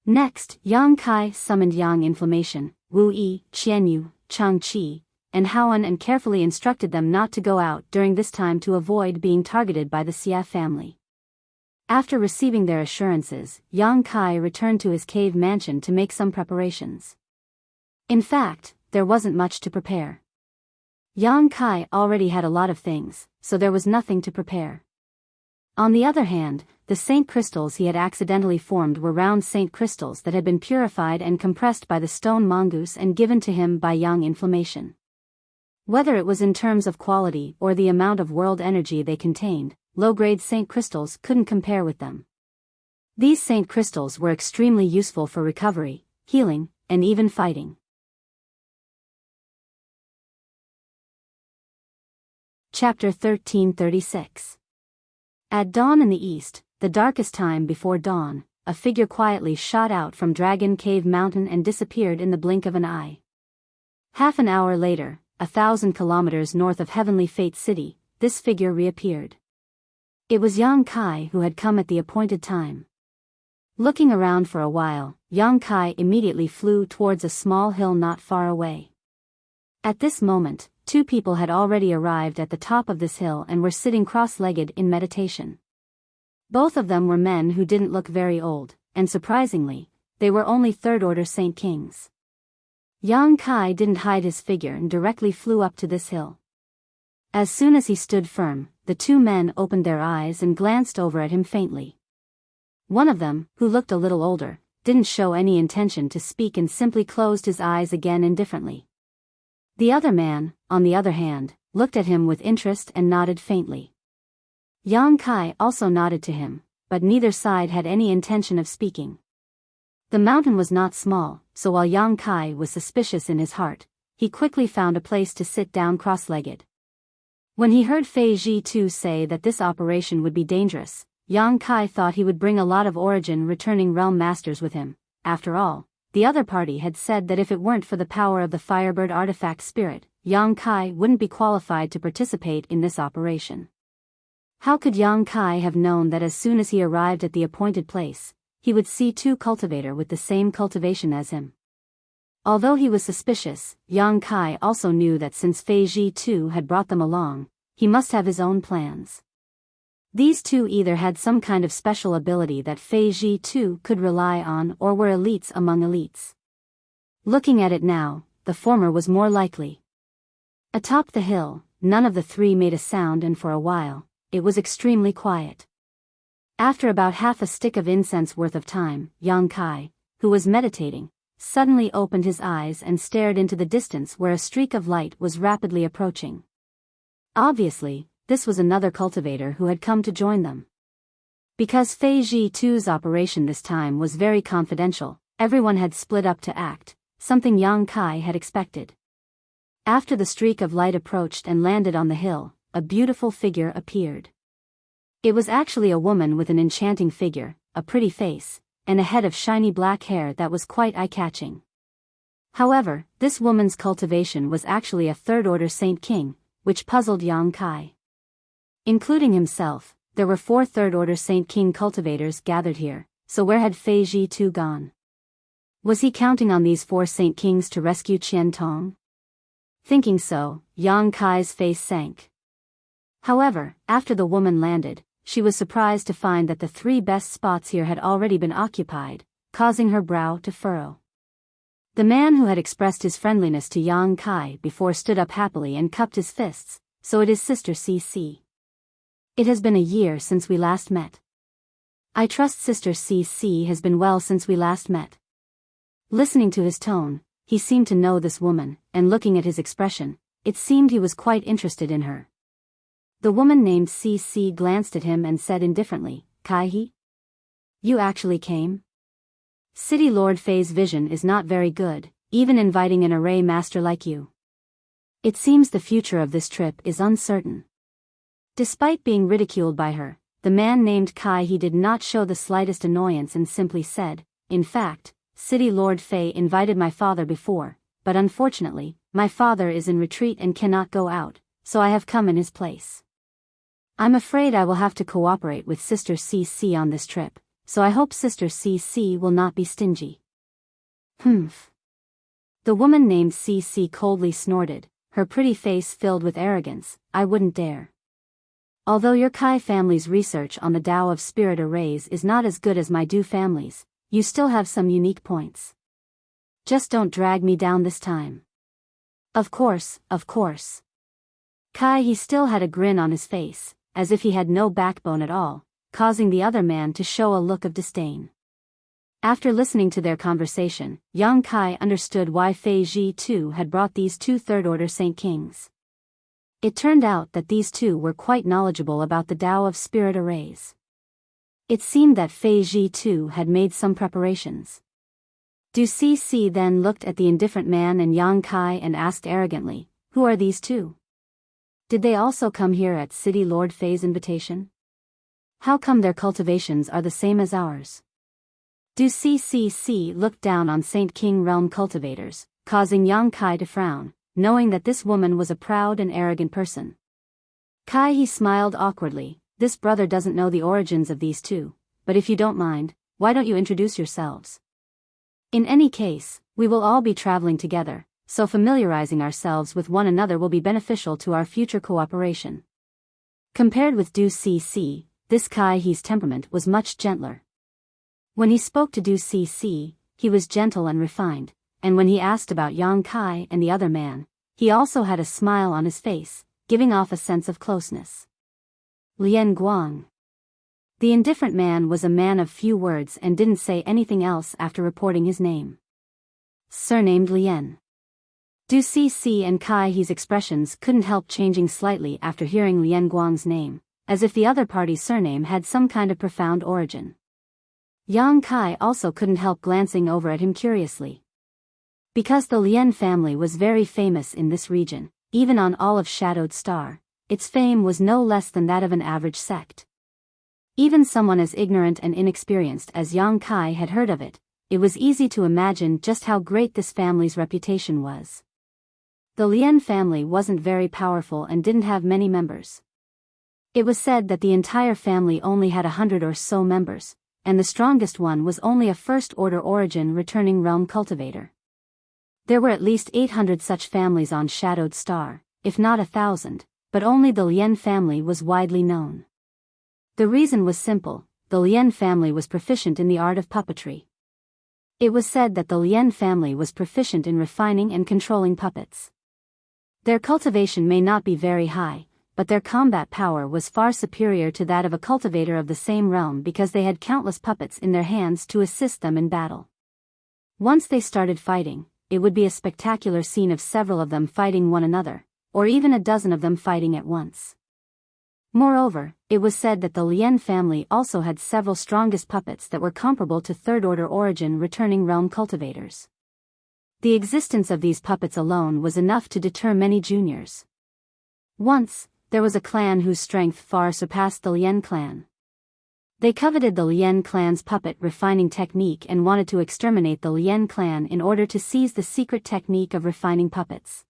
Next, Yang Kai summoned Yang Inflammation, Wu Yi, Qianyu, Chang Qi, and Haoan and carefully instructed them not to go out during this time to avoid being targeted by the Xia family. After receiving their assurances, Yang Kai returned to his cave mansion to make some preparations. In fact, there wasn't much to prepare. Yang Kai already had a lot of things, so there was nothing to prepare. On the other hand, the saint crystals he had accidentally formed were round saint crystals that had been purified and compressed by the stone mongoose and given to him by Yang Inflammation. Whether it was in terms of quality or the amount of world energy they contained, low-grade saint crystals couldn't compare with them. These saint crystals were extremely useful for recovery, healing, and even fighting. Chapter 1336. At dawn in the east, the darkest time before dawn, a figure quietly shot out from Dragon Cave Mountain and disappeared in the blink of an eye. Half an hour later, 1,000 kilometers north of Heavenly Fate City, this figure reappeared. It was Yang Kai who had come at the appointed time. Looking around for a while, Yang Kai immediately flew towards a small hill not far away. At this moment, 2 people had already arrived at the top of this hill and were sitting cross-legged in meditation. Both of them were men who didn't look very old, and surprisingly, they were only third-order Saint Kings. Yang Kai didn't hide his figure and directly flew up to this hill. As soon as he stood firm, the 2 men opened their eyes and glanced over at him faintly. One of them, who looked a little older, didn't show any intention to speak and simply closed his eyes again indifferently. The other man, on the other hand, looked at him with interest and nodded faintly. Yang Kai also nodded to him, but neither side had any intention of speaking. The mountain was not small, so while Yang Kai was suspicious in his heart, he quickly found a place to sit down cross-legged. When he heard Fei Ji too say that this operation would be dangerous, Yang Kai thought he would bring a lot of origin returning realm masters with him. After all, the other party had said that if it weren't for the power of the Firebird artifact spirit, Yang Kai wouldn't be qualified to participate in this operation. How could Yang Kai have known that as soon as he arrived at the appointed place, he would see 2 cultivators with the same cultivation as him? Although he was suspicious, Yang Kai also knew that since Fei Ji too had brought them along, he must have his own plans. These 2 either had some kind of special ability that Fei Ji too could rely on or were elites among elites. Looking at it now, the former was more likely. Atop the hill, none of the 3 made a sound and for a while, it was extremely quiet. After about half a stick of incense worth of time, Yang Kai, who was meditating, suddenly opened his eyes and stared into the distance where a streak of light was rapidly approaching. Obviously, this was another cultivator who had come to join them. Because Fei Ji-2's operation this time was very confidential, everyone had split up to act, something Yang Kai had expected. After the streak of light approached and landed on the hill, a beautiful figure appeared. It was actually a woman with an enchanting figure, a pretty face, and a head of shiny black hair that was quite eye-catching. However, this woman's cultivation was actually a third-order Saint King, which puzzled Yang Kai. Including himself, there were 4 third-order Saint King cultivators gathered here, so where had Fei Ji-2 gone? Was he counting on these 4 Saint Kings to rescue Qian Tong? Thinking so, Yang Kai's face sank. However, after the woman landed, she was surprised to find that the 3 best spots here had already been occupied, causing her brow to furrow. The man who had expressed his friendliness to Yang Kai before stood up happily and cupped his fists. So it is Sister CC. It has been a year since we last met. I trust Sister CC has been well since we last met. Listening to his tone, he seemed to know this woman, and looking at his expression, it seemed he was quite interested in her. The woman named CC glanced at him and said indifferently, Kai-he? You actually came? City Lord Fei's vision is not very good, even inviting an array master like you. It seems the future of this trip is uncertain. Despite being ridiculed by her, the man named Kai-he did not show the slightest annoyance and simply said, in fact, City Lord Fei invited my father before, but unfortunately, my father is in retreat and cannot go out, so I have come in his place. I'm afraid I will have to cooperate with Sister CC on this trip, so I hope Sister CC will not be stingy. Humph. The woman named CC coldly snorted, her pretty face filled with arrogance. I wouldn't dare. Although your Kai family's research on the Tao of spirit arrays is not as good as my Du family's, you still have some unique points. Just don't drag me down this time. Of course, of course. Kai-he still had a grin on his face, as if he had no backbone at all, causing the other man to show a look of disdain. After listening to their conversation, Yang Kai understood why Fei Ji-2 had brought these 2 third-order Saint Kings. It turned out that these 2 were quite knowledgeable about the Tao of spirit arrays. It seemed that Fei Ji-2 had made some preparations. Du Cc then looked at the indifferent man and Yang Kai and asked arrogantly, who are these 2? Did they also come here at City Lord Fei's invitation? How come their cultivations are the same as ours? Du Cc looked down on Saint King realm cultivators, causing Yang Kai to frown, knowing that this woman was a proud and arrogant person. Kai-he smiled awkwardly. This brother doesn't know the origins of these 2, but if you don't mind, why don't you introduce yourselves? In any case, we will all be traveling together, so familiarizing ourselves with one another will be beneficial to our future cooperation. Compared with Du Cc, this Kai-he's temperament was much gentler. When he spoke to Du Cc, he was gentle and refined, and when he asked about Yang Kai and the other man, he also had a smile on his face, giving off a sense of closeness. Lian Guang. The indifferent man was a man of few words and didn't say anything else after reporting his name. Surnamed Lian. Du Cc and Kai-he's expressions couldn't help changing slightly after hearing Lian Guang's name, as if the other party's surname had some kind of profound origin. Yang Kai also couldn't help glancing over at him curiously. Because the Lian family was very famous in this region, even on all of Shadowed Star, its fame was no less than that of an average sect. Even someone as ignorant and inexperienced as Yang Kai had heard of it. It was easy to imagine just how great this family's reputation was. The Lian family wasn't very powerful and didn't have many members. It was said that the entire family only had 100 or so members, and the strongest one was only a first-order origin returning realm cultivator. There were at least 800 such families on Shadowed Star, if not 1,000, but only the Lian family was widely known. The reason was simple: the Lian family was proficient in the art of puppetry. It was said that the Lian family was proficient in refining and controlling puppets. Their cultivation may not be very high, but their combat power was far superior to that of a cultivator of the same realm because they had countless puppets in their hands to assist them in battle. Once they started fighting, it would be a spectacular scene of several of them fighting one another, or even a dozen of them fighting at once. Moreover, it was said that the Lien family also had several strongest puppets that were comparable to third-order origin returning realm cultivators. The existence of these puppets alone was enough to deter many juniors. Once, there was a clan whose strength far surpassed the Lien clan. They coveted the Lien clan's puppet refining technique and wanted to exterminate the Lien clan in order to seize the secret technique of refining puppets.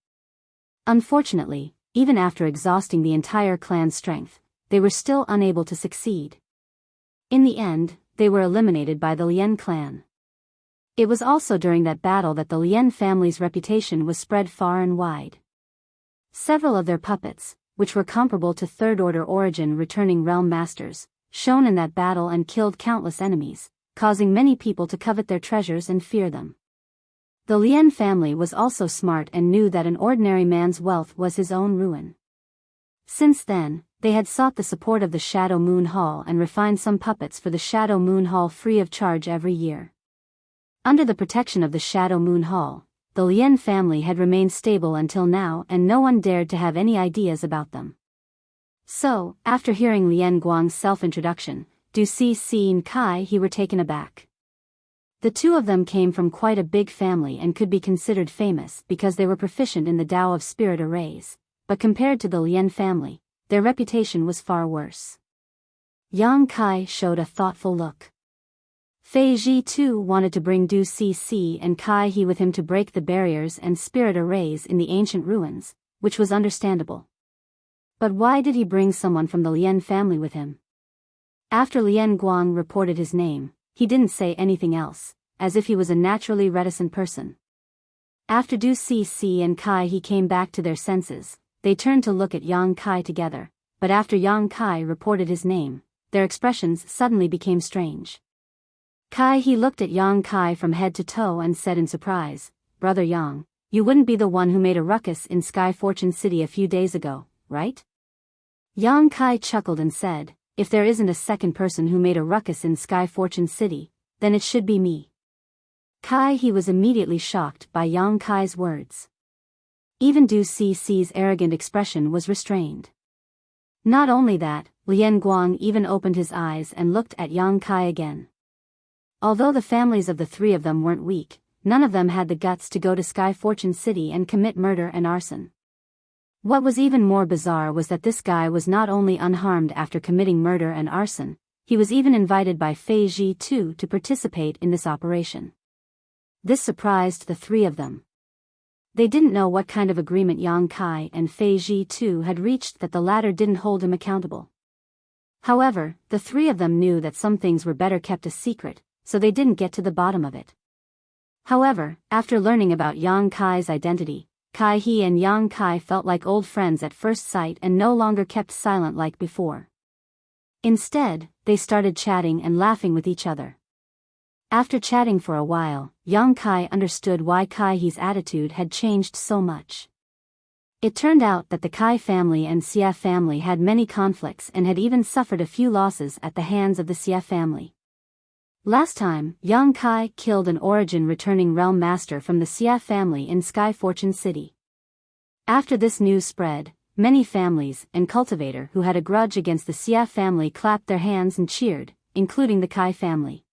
Unfortunately, even after exhausting the entire clan's strength, they were still unable to succeed. In the end, they were eliminated by the Lien clan. It was also during that battle that the Lien family's reputation was spread far and wide. Several of their puppets, which were comparable to third-order origin returning realm masters, shone in that battle and killed countless enemies, causing many people to covet their treasures and fear them. The Lien family was also smart and knew that an ordinary man's wealth was his own ruin. Since then, they had sought the support of the Shadow Moon Hall and refined some puppets for the Shadow Moon Hall free of charge every year. Under the protection of the Shadow Moon Hall, the Lien family had remained stable until now and no one dared to have any ideas about them. So, after hearing Lien Guang's self-introduction, Du Si and Kai He were taken aback. The two of them came from quite a big family and could be considered famous because they were proficient in the Tao of spirit arrays, but compared to the Lien family, their reputation was far worse. Yang Kai showed a thoughtful look. Fei Ji too wanted to bring Du Si and Kai He with him to break the barriers and spirit arrays in the ancient ruins, which was understandable. But why did he bring someone from the Lien family with him? After Lien Guang reported his name, he didn't say anything else, as if he was a naturally reticent person. After Du Si and Kai He came back to their senses, they turned to look at Yang Kai together, but after Yang Kai reported his name, their expressions suddenly became strange. Kai He looked at Yang Kai from head to toe and said in surprise, "Brother Yang, you wouldn't be the one who made a ruckus in Sky Fortune City a few days ago, right?" Yang Kai chuckled and said, "If there isn't a second person who made a ruckus in Sky Fortune City, then it should be me." Kai He was immediately shocked by Yang Kai's words. Even Du Si's arrogant expression was restrained. Not only that, Lien Guang even opened his eyes and looked at Yang Kai again. Although the families of the three of them weren't weak, none of them had the guts to go to Sky Fortune City and commit murder and arson. What was even more bizarre was that this guy was not only unharmed after committing murder and arson, he was even invited by Fei Ji too to participate in this operation. This surprised the three of them. They didn't know what kind of agreement Yang Kai and Fei Ji too had reached that the latter didn't hold him accountable. However, the three of them knew that some things were better kept a secret, so they didn't get to the bottom of it. However, after learning about Yang Kai's identity, Kai He and Yang Kai felt like old friends at first sight and no longer kept silent like before. Instead, they started chatting and laughing with each other. After chatting for a while, Yang Kai understood why Kai He's attitude had changed so much. It turned out that the Kai family and Xia family had many conflicts and had even suffered a few losses at the hands of the Xia family. Last time, Yang Kai killed an origin returning realm master from the Xia family in Sky Fortune City. After this news spread, many families and cultivator who had a grudge against the Xia family clapped their hands and cheered, including the Kai family.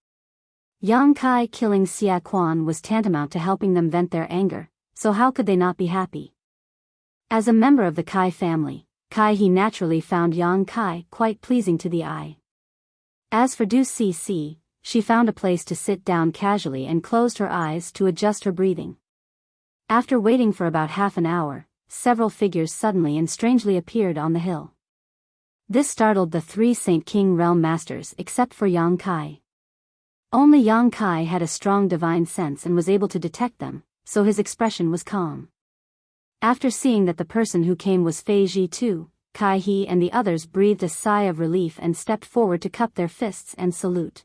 Yang Kai killing Xia Quan was tantamount to helping them vent their anger, so how could they not be happy? As a member of the Kai family, Kai He naturally found Yang Kai quite pleasing to the eye. As for Du Si, she found a place to sit down casually and closed her eyes to adjust her breathing. After waiting for about half an hour, several figures suddenly and strangely appeared on the hill. This startled the three Saint King realm masters except for Yang Kai. Only Yang Kai had a strong divine sense and was able to detect them, so his expression was calm. After seeing that the person who came was Fei Ji too, Kai He and the others breathed a sigh of relief and stepped forward to cup their fists and salute.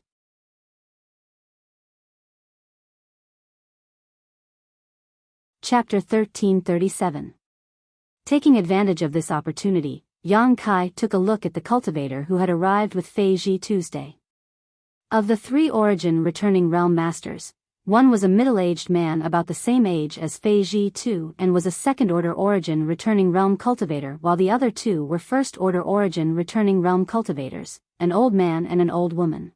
Chapter 1337. Taking advantage of this opportunity, Yang Kai took a look at the cultivator who had arrived with Fei Ji Tuesday. Of the three origin returning realm masters, One was a middle-aged man about the same age as Fei Ji Tu and was a second-order origin returning realm cultivator, while the other two were first-order origin returning realm cultivators, an old man and an old woman.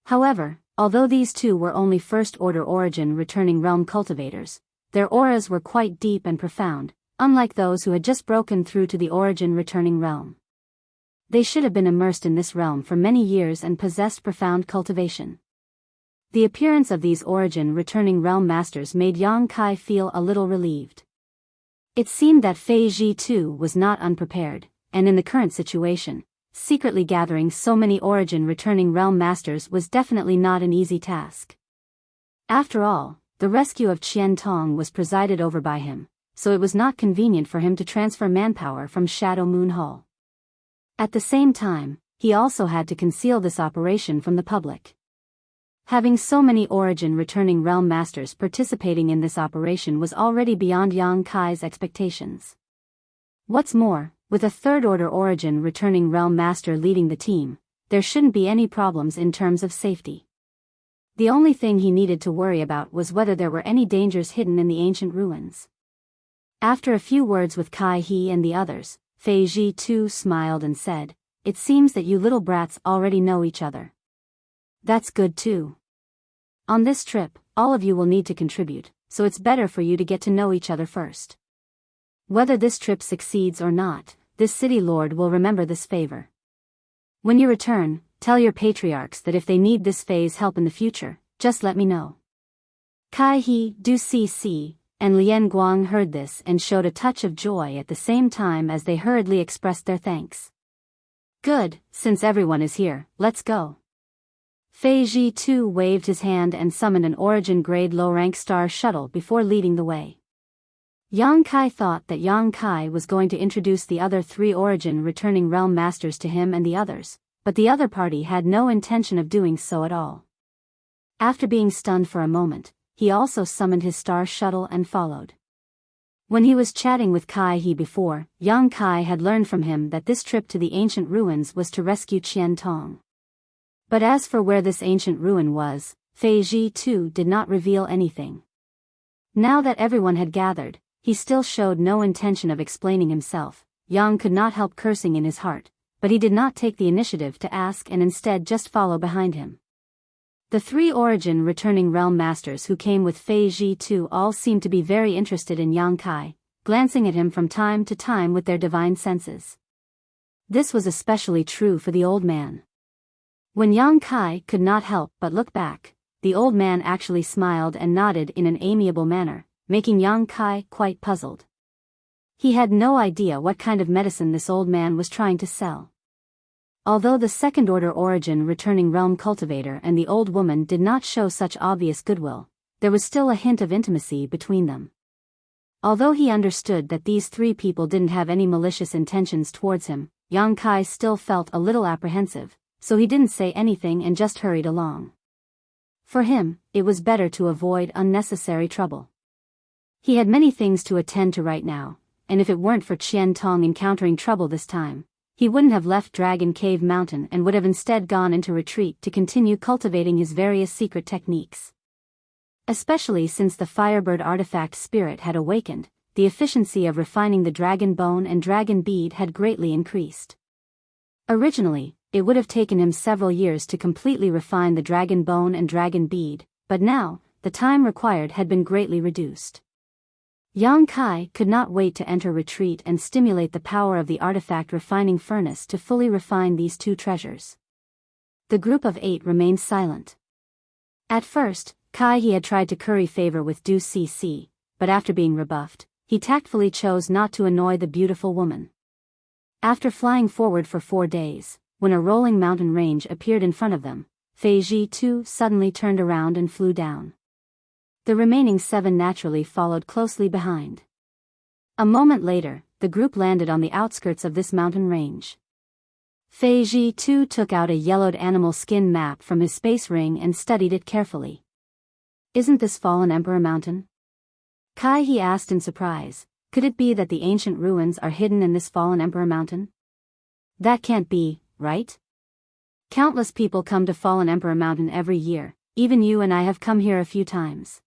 However, although these two were only first-order origin returning realm cultivators, their auras were quite deep and profound, unlike those who had just broken through to the origin returning realm. They should have been immersed in this realm for many years and possessed profound cultivation. The appearance of these origin returning realm masters made Yang Kai feel a little relieved. It seemed that Fei Ji too was not unprepared, and in the current situation, secretly gathering so many origin returning realm masters was definitely not an easy task. After all, the rescue of Qian Tong was presided over by him, so it was not convenient for him to transfer manpower from Shadow Moon Hall. At the same time, he also had to conceal this operation from the public. Having so many origin returning realm masters participating in this operation was already beyond Yang Kai's expectations. What's more, with a third-order origin returning realm master leading the team, there shouldn't be any problems in terms of safety. The only thing he needed to worry about was whether there were any dangers hidden in the ancient ruins. After a few words with Kai He and the others, Fei Ji too smiled and said, "It seems that you little brats already know each other. That's good too. On this trip, all of you will need to contribute, so it's better for you to get to know each other first. Whether this trip succeeds or not, this city lord will remember this favor. When you return, tell your patriarchs that if they need this Fei's help in the future, just let me know." Kai He, Du Cc, and Lien Guang heard this and showed a touch of joy at the same time as they hurriedly expressed their thanks. "Good, since everyone is here, let's go." Fei Ji too waved his hand and summoned an origin-grade low-rank star shuttle before leading the way. Yang Kai thought that Yang Kai was going to introduce the other three origin returning realm masters to him and the others, but the other party had no intention of doing so at all. After being stunned for a moment, he also summoned his star shuttle and followed. When he was chatting with Kai He before, Yang Kai had learned from him that this trip to the ancient ruins was to rescue Qian Tong. But as for where this ancient ruin was, Fei Ji too did not reveal anything. Now that everyone had gathered, he still showed no intention of explaining himself. Yang could not help cursing in his heart, but he did not take the initiative to ask and instead just follow behind him. The three origin returning realm masters who came with Fei Ji too all seemed to be very interested in Yang Kai, glancing at him from time to time with their divine senses. This was especially true for the old man. When Yang Kai could not help but look back, the old man actually smiled and nodded in an amiable manner, making Yang Kai quite puzzled. He had no idea what kind of medicine this old man was trying to sell. Although the second-order origin returning realm cultivator and the old woman did not show such obvious goodwill, there was still a hint of intimacy between them. Although he understood that these three people didn't have any malicious intentions towards him, Yang Kai still felt a little apprehensive, so he didn't say anything and just hurried along. For him, it was better to avoid unnecessary trouble. He had many things to attend to right now, and if it weren't for Qian Tong encountering trouble this time, he wouldn't have left Dragon Cave Mountain and would have instead gone into retreat to continue cultivating his various secret techniques. Especially since the Firebird artifact spirit had awakened, the efficiency of refining the dragon bone and dragon bead had greatly increased. Originally, it would have taken him several years to completely refine the dragon bone and dragon bead, but now, the time required had been greatly reduced. Yang Kai could not wait to enter retreat and stimulate the power of the artifact refining furnace to fully refine these two treasures. The group of 8 remained silent. At first, Kai He had tried to curry favor with Du Cc, but after being rebuffed, he tactfully chose not to annoy the beautiful woman. After flying forward for 4 days, when a rolling mountain range appeared in front of them, Fei Ji too suddenly turned around and flew down. The remaining 7 naturally followed closely behind. A moment later, the group landed on the outskirts of this mountain range. Fei Ji too took out a yellowed animal skin map from his space ring and studied it carefully. "Isn't this Fallen Emperor Mountain?" Kai He asked in surprise. Could it be that the ancient ruins are hidden in this Fallen Emperor Mountain? That can't be, right? Countless people come to Fallen Emperor Mountain every year, even you and I have come here a few times.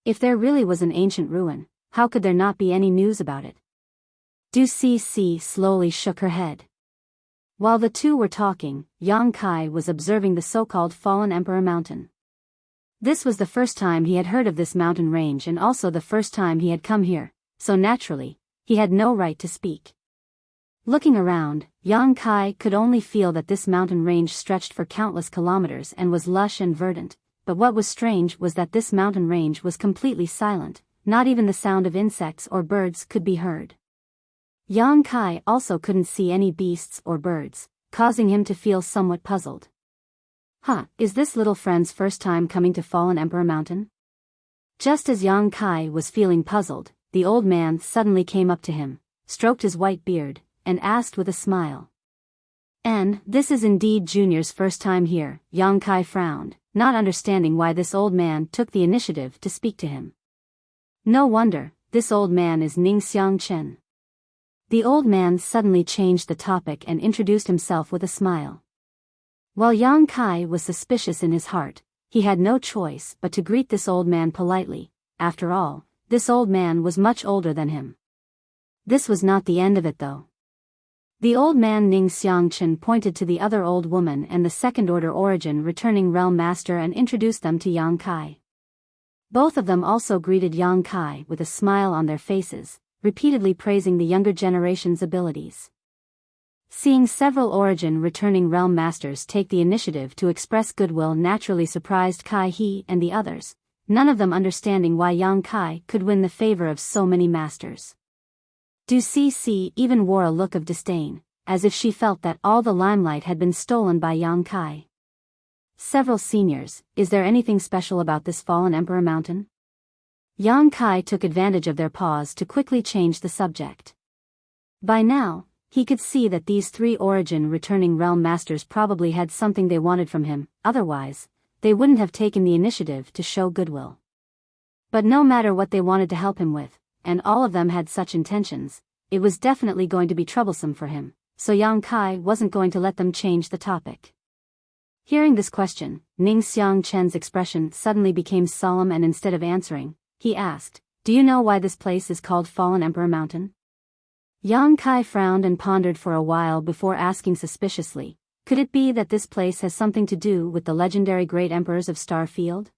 If there really was an ancient ruin, how could there not be any news about it? Du Cc slowly shook her head. While the two were talking, Yang Kai was observing the so-called Fallen Emperor Mountain. This was the first time he had heard of this mountain range and also the first time he had come here, so naturally, he had no right to speak. Looking around, Yang Kai could only feel that this mountain range stretched for countless kilometers and was lush and verdant, but what was strange was that this mountain range was completely silent, not even the sound of insects or birds could be heard. Yang Kai also couldn't see any beasts or birds, causing him to feel somewhat puzzled. Is this little friend's first time coming to Fallen Emperor Mountain? Just as Yang Kai was feeling puzzled, the old man suddenly came up to him, stroked his white beard, and asked with a smile. "And this is indeed Junior's first time here." Yang Kai frowned, not understanding why this old man took the initiative to speak to him. No wonder, this old man is Ning Xiangchen. The old man suddenly changed the topic and introduced himself with a smile. While Yang Kai was suspicious in his heart, he had no choice but to greet this old man politely. After all, this old man was much older than him. This was not the end of it though. The old man Ning Xiangchen pointed to the other old woman and the second-order origin returning realm master and introduced them to Yang Kai. Both of them also greeted Yang Kai with a smile on their faces, repeatedly praising the younger generation's abilities. Seeing several origin returning realm masters take the initiative to express goodwill naturally surprised Kai He and the others, none of them understanding why Yang Kai could win the favor of so many masters. Du Cc even wore a look of disdain, as if she felt that all the limelight had been stolen by Yang Kai. Several seniors, is there anything special about this Fallen Emperor Mountain? Yang Kai took advantage of their pause to quickly change the subject. By now, he could see that these three origin returning realm masters probably had something they wanted from him, otherwise, they wouldn't have taken the initiative to show goodwill. But no matter what they wanted to help him with, and all of them had such intentions, it was definitely going to be troublesome for him, so Yang Kai wasn't going to let them change the topic. Hearing this question, Ning Xiangchen's expression suddenly became solemn and instead of answering, he asked, "Do you know why this place is called Fallen Emperor Mountain?" Yang Kai frowned and pondered for a while before asking suspiciously, "Could it be that this place has something to do with the legendary great emperors of Star Field?"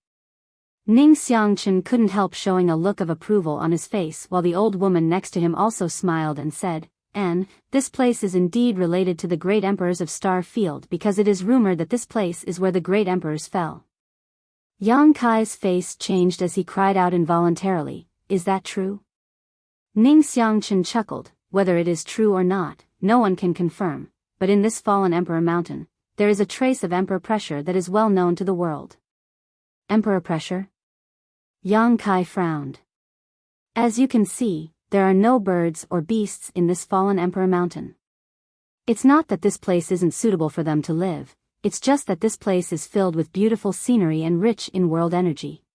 Ning Xiangchen couldn't help showing a look of approval on his face while the old woman next to him also smiled and said, "And, this place is indeed related to the great emperors of Star Field because it is rumored that this place is where the great emperors fell." Yang Kai's face changed as he cried out involuntarily, "Is that true?" Ning Xiangchen chuckled, "Whether it is true or not, no one can confirm, but in this Fallen Emperor Mountain, there is a trace of emperor pressure that is well known to the world." Emperor pressure? Yang Kai frowned. "As you can see, there are no birds or beasts in this Fallen Emperor Mountain. It's not that this place isn't suitable for them to live, it's just that this place is filled with beautiful scenery and rich in world energy.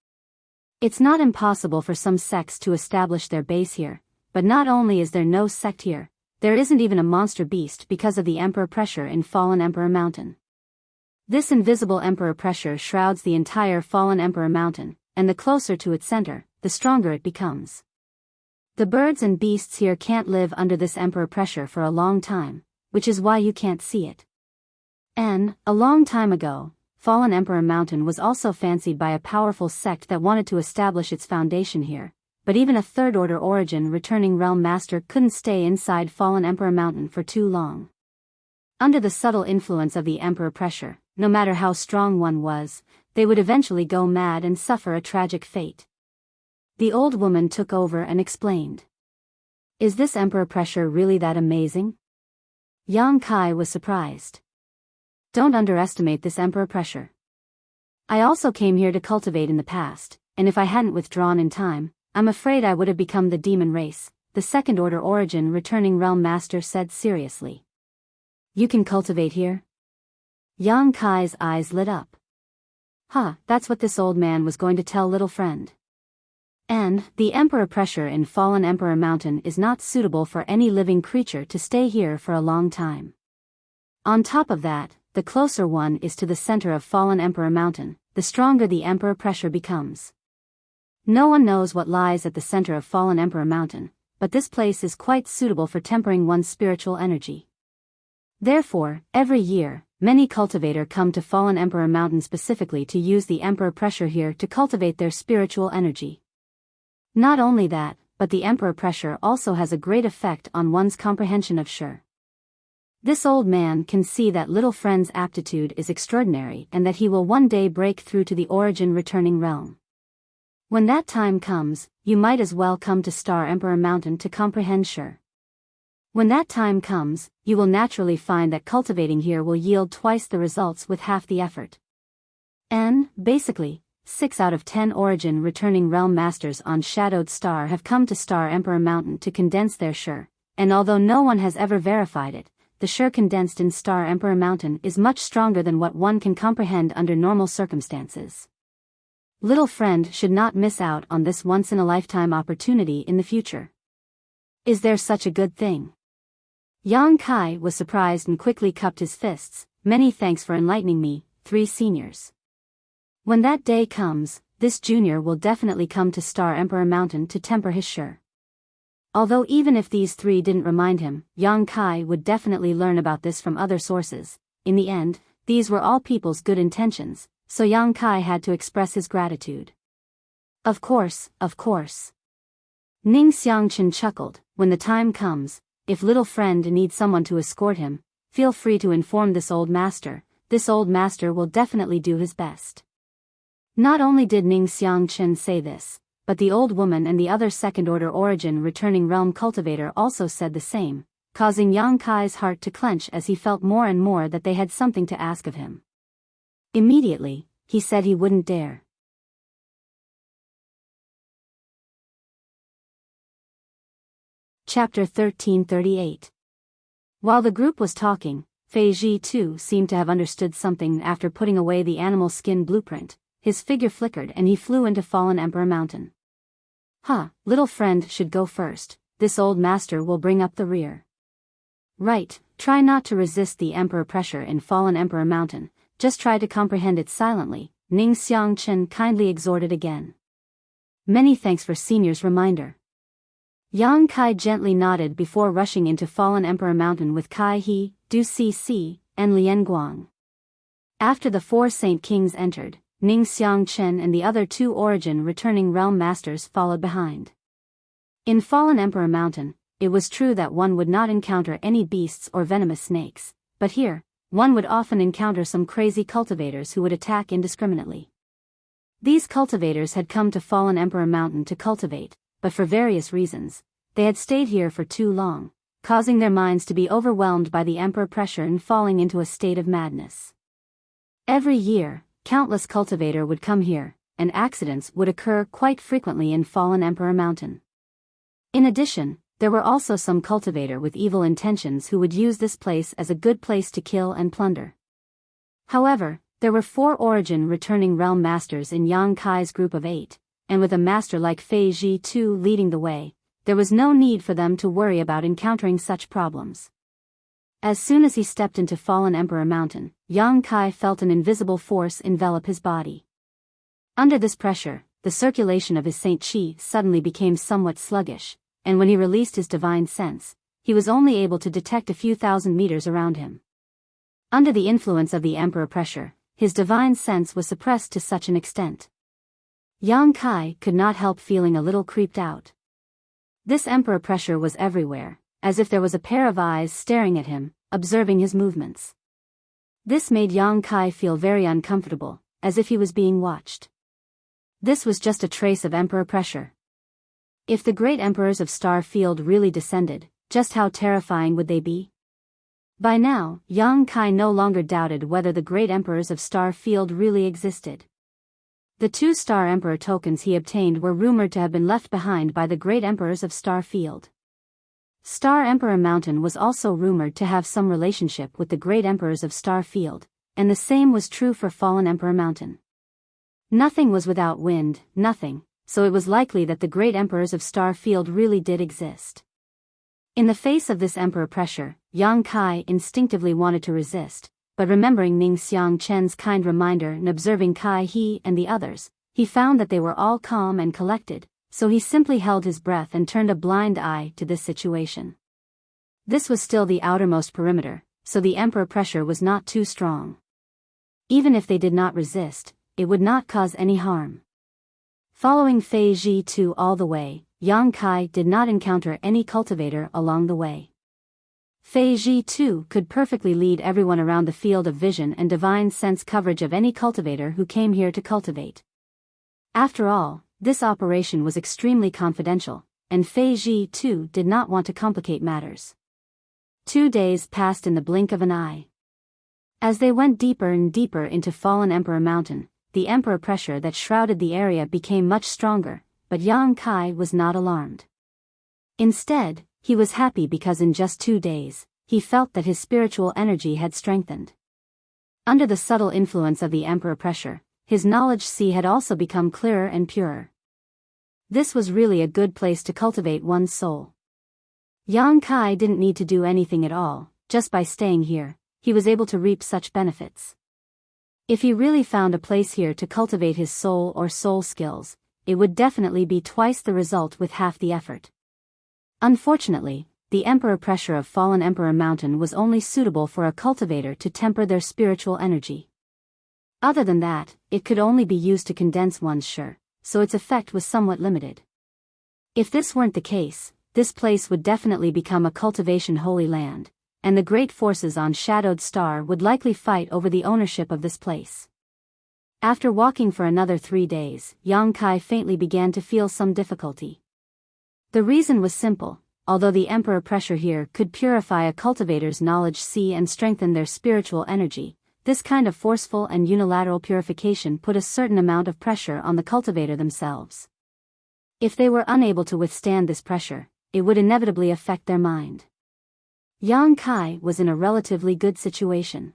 It's not impossible for some sects to establish their base here, but not only is there no sect here, there isn't even a monster beast because of the emperor pressure in Fallen Emperor Mountain. This invisible emperor pressure shrouds the entire Fallen Emperor Mountain, and the closer to its center, the stronger it becomes. The birds and beasts here can't live under this emperor pressure for a long time, which is why you can't see it. And, a long time ago, Fallen Emperor Mountain was also fancied by a powerful sect that wanted to establish its foundation here, but even a third-order origin returning realm master couldn't stay inside Fallen Emperor Mountain for too long. Under the subtle influence of the emperor pressure, no matter how strong one was, they would eventually go mad and suffer a tragic fate. The old woman took over and explained. "Is this emperor pressure really that amazing?" Yang Kai was surprised. "Don't underestimate this emperor pressure. I also came here to cultivate in the past, and if I hadn't withdrawn in time, I'm afraid I would have become the demon race," the second-order origin returning realm master said seriously. "You can cultivate here?" Yang Kai's eyes lit up. That's what this old man was going to tell little friend. And, the emperor pressure in Fallen Emperor Mountain is not suitable for any living creature to stay here for a long time. On top of that, the closer one is to the center of Fallen Emperor Mountain, the stronger the emperor pressure becomes. No one knows what lies at the center of Fallen Emperor Mountain, but this place is quite suitable for tempering one's spiritual energy. Therefore, every year, many cultivators come to Fallen Emperor Mountain specifically to use the emperor pressure here to cultivate their spiritual energy. Not only that, but the emperor pressure also has a great effect on one's comprehension of Shi. This old man can see that little friend's aptitude is extraordinary and that he will one day break through to the origin returning realm. When that time comes, you might as well come to Star Emperor Mountain to comprehend Shi. When that time comes, you will naturally find that cultivating here will yield twice the results with half the effort. And, basically, 6 out of 10 origin returning realm masters on Shadowed Star have come to Star Emperor Mountain to condense their Shi, and although no one has ever verified it, the Shi condensed in Star Emperor Mountain is much stronger than what one can comprehend under normal circumstances. Little friend should not miss out on this once-in-a-lifetime opportunity in the future. Is there such a good thing? Yang Kai was surprised and quickly cupped his fists. Many thanks for enlightening me, 3 seniors. When that day comes, this junior will definitely come to Star Emperor Mountain to temper his Shi. Although even if these 3 didn't remind him, Yang Kai would definitely learn about this from other sources. In the end, these were all people's good intentions, so Yang Kai had to express his gratitude. Of course, of course. Ning Xiangchen chuckled. When the time comes, if little friend needs someone to escort him, feel free to inform this old master. This old master will definitely do his best. Not only did Ning Xiangchen say this, but the old woman and the other second-order origin returning realm cultivator also said the same, causing Yang Kai's heart to clench as he felt more and more that they had something to ask of him. Immediately, he said he wouldn't dare. Chapter 1338. While the group was talking, Fei Ji too seemed to have understood something. After putting away the animal skin blueprint, his figure flickered and he flew into Fallen Emperor Mountain. Little friend should go first, this old master will bring up the rear. Right, try not to resist the emperor pressure in Fallen Emperor Mountain, just try to comprehend it silently, Ning Xiangchen kindly exhorted again. Many thanks for senior's reminder. Yang Kai gently nodded before rushing into Fallen Emperor Mountain with Kai He, Du Cc, and Lian Guang. After the 4 Saint Kings entered, Ning Xiangchen and the other 2 origin returning realm masters followed behind. In Fallen Emperor Mountain, it was true that one would not encounter any beasts or venomous snakes, but here, one would often encounter some crazy cultivators who would attack indiscriminately. These cultivators had come to Fallen Emperor Mountain to cultivate, but for various reasons, they had stayed here for too long, causing their minds to be overwhelmed by the emperor pressure and falling into a state of madness. Every year, countless cultivators would come here, and accidents would occur quite frequently in Fallen Emperor Mountain. In addition, there were also some cultivators with evil intentions who would use this place as a good place to kill and plunder. However, there were 4 origin returning realm masters in Yang Kai's group of 8, and with a master like Fei Ji too leading the way, there was no need for them to worry about encountering such problems. As soon as he stepped into Fallen Emperor Mountain, Yang Kai felt an invisible force envelop his body. Under this pressure, the circulation of his Saint Qi suddenly became somewhat sluggish, and when he released his divine sense, he was only able to detect a few thousand meters around him. Under the influence of the emperor pressure, his divine sense was suppressed to such an extent. Yang Kai could not help feeling a little creeped out. This emperor pressure was everywhere, as if there was a pair of eyes staring at him, observing his movements. This made Yang Kai feel very uncomfortable, as if he was being watched. This was just a trace of emperor pressure. If the great emperors of Star Field really descended, just how terrifying would they be? By now, Yang Kai no longer doubted whether the great emperors of Star Field really existed. The 2 Star Emperor tokens he obtained were rumored to have been left behind by the great emperors of Star Field. Star Emperor Mountain was also rumored to have some relationship with the great emperors of Star Field, and the same was true for Fallen Emperor Mountain. Nothing was without wind, nothing, so it was likely that the great emperors of Star Field really did exist. In the face of this emperor pressure, Yang Kai instinctively wanted to resist, but remembering Ning Xiangchen's kind reminder and observing Kai He and the others, he found that they were all calm and collected, so he simply held his breath and turned a blind eye to this situation. This was still the outermost perimeter, so the emperor pressure was not too strong. Even if they did not resist, it would not cause any harm. Following Fei Ji 2 all the way, Yang Kai did not encounter any cultivator along the way. Fei Ji 2 could perfectly lead everyone around the field of vision and divine sense coverage of any cultivator who came here to cultivate. After all, this operation was extremely confidential, and Fei Ji 2 did not want to complicate matters. 2 days passed in the blink of an eye. As they went deeper and deeper into Fallen Emperor Mountain, the emperor pressure that shrouded the area became much stronger, but Yang Kai was not alarmed. Instead, he was happy because in just 2 days, he felt that his spiritual energy had strengthened. Under the subtle influence of the emperor pressure, his knowledge sea had also become clearer and purer. This was really a good place to cultivate one's soul. Yang Kai didn't need to do anything at all, just by staying here, he was able to reap such benefits. If he really found a place here to cultivate his soul or soul skills, it would definitely be twice the result with half the effort. Unfortunately, the emperor pressure of Fallen Emperor Mountain was only suitable for a cultivator to temper their spiritual energy. Other than that, it could only be used to condense one's shi, so its effect was somewhat limited. If this weren't the case, this place would definitely become a cultivation holy land, and the great forces on Shadowed Star would likely fight over the ownership of this place. After walking for another 3 days, Yang Kai faintly began to feel some difficulty. The reason was simple: although the emperor pressure here could purify a cultivator's knowledge sea and strengthen their spiritual energy, this kind of forceful and unilateral purification put a certain amount of pressure on the cultivator themselves. If they were unable to withstand this pressure, it would inevitably affect their mind. Yang Kai was in a relatively good situation.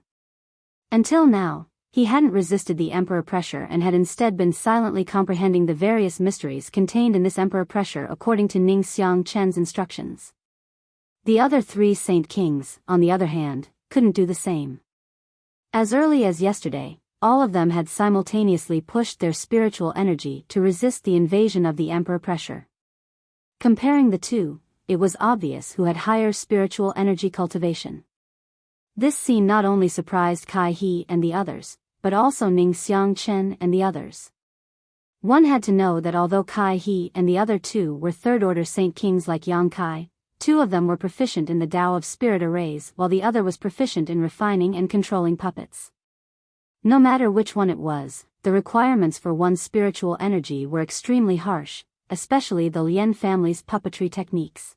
Until now, he hadn't resisted the emperor pressure and had instead been silently comprehending the various mysteries contained in this emperor pressure according to Ning Xiangchen's instructions. The other 3 saint kings, on the other hand, couldn't do the same. As early as yesterday, all of them had simultaneously pushed their spiritual energy to resist the invasion of the emperor pressure. Comparing the two, it was obvious who had higher spiritual energy cultivation. This scene not only surprised Kai He and the others, but also Ning Xiangchen and the others. One had to know that although Kai He and the other 2 were third-order saint kings like Yang Kai, 2 of them were proficient in the Tao of spirit arrays while the other was proficient in refining and controlling puppets. No matter which one it was, the requirements for one's spiritual energy were extremely harsh, especially the Lian family's puppetry techniques.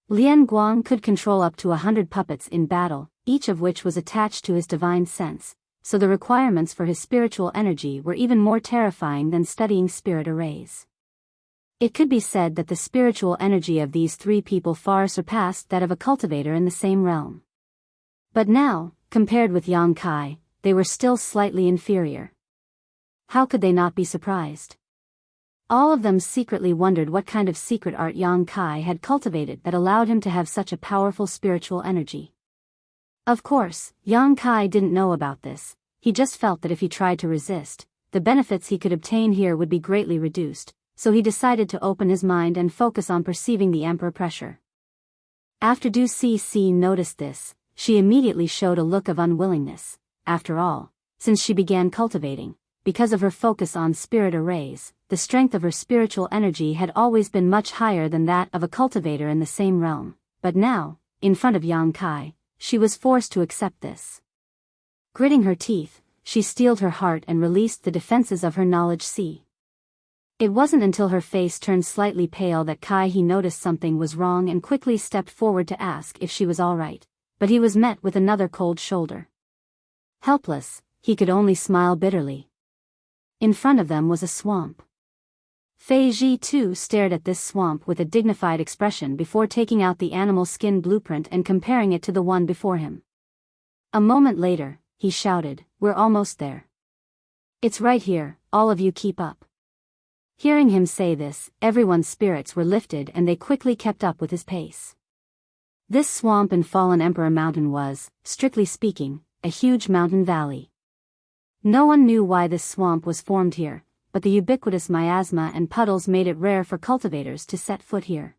Lian Guang could control up to 100 puppets in battle, each of which was attached to his divine sense, so the requirements for his spiritual energy were even more terrifying than studying spirit arrays. It could be said that the spiritual energy of these 3 people far surpassed that of a cultivator in the same realm. But now, compared with Yang Kai, they were still slightly inferior. How could they not be surprised? All of them secretly wondered what kind of secret art Yang Kai had cultivated that allowed him to have such a powerful spiritual energy. Of course, Yang Kai didn't know about this. He just felt that if he tried to resist, the benefits he could obtain here would be greatly reduced, so he decided to open his mind and focus on perceiving the emperor pressure. After Du Cixi noticed this, she immediately showed a look of unwillingness. After all, since she began cultivating, because of her focus on spirit arrays, the strength of her spiritual energy had always been much higher than that of a cultivator in the same realm, but now, in front of Yang Kai, she was forced to accept this. Gritting her teeth, she steeled her heart and released the defenses of her knowledge sea. It wasn't until her face turned slightly pale that Kai He noticed something was wrong and quickly stepped forward to ask if she was all right, but he was met with another cold shoulder. Helpless, he could only smile bitterly. In front of them was a swamp. Fei Ji too stared at this swamp with a dignified expression before taking out the animal skin blueprint and comparing it to the one before him. A moment later, he shouted, "We're almost there. It's right here, all of you keep up." Hearing him say this, everyone's spirits were lifted and they quickly kept up with his pace. This swamp in Fallen Emperor Mountain was, strictly speaking, a huge mountain valley. No one knew why this swamp was formed here, but the ubiquitous miasma and puddles made it rare for cultivators to set foot here.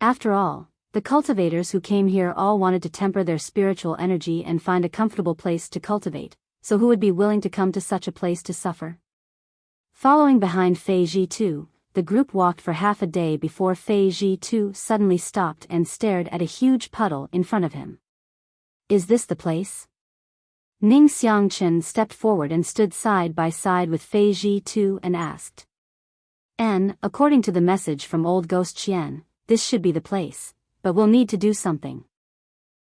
After all, the cultivators who came here all wanted to temper their spiritual energy and find a comfortable place to cultivate, so who would be willing to come to such a place to suffer? Following behind Fei Zhi, the group walked for half a day before Fei Zhi suddenly stopped and stared at a huge puddle in front of him. Is this the place? Ning Xiangchen stepped forward and stood side by side with Fei Zhi and asked. According to the message from old Ghost Qian, this should be the place, but we'll need to do something.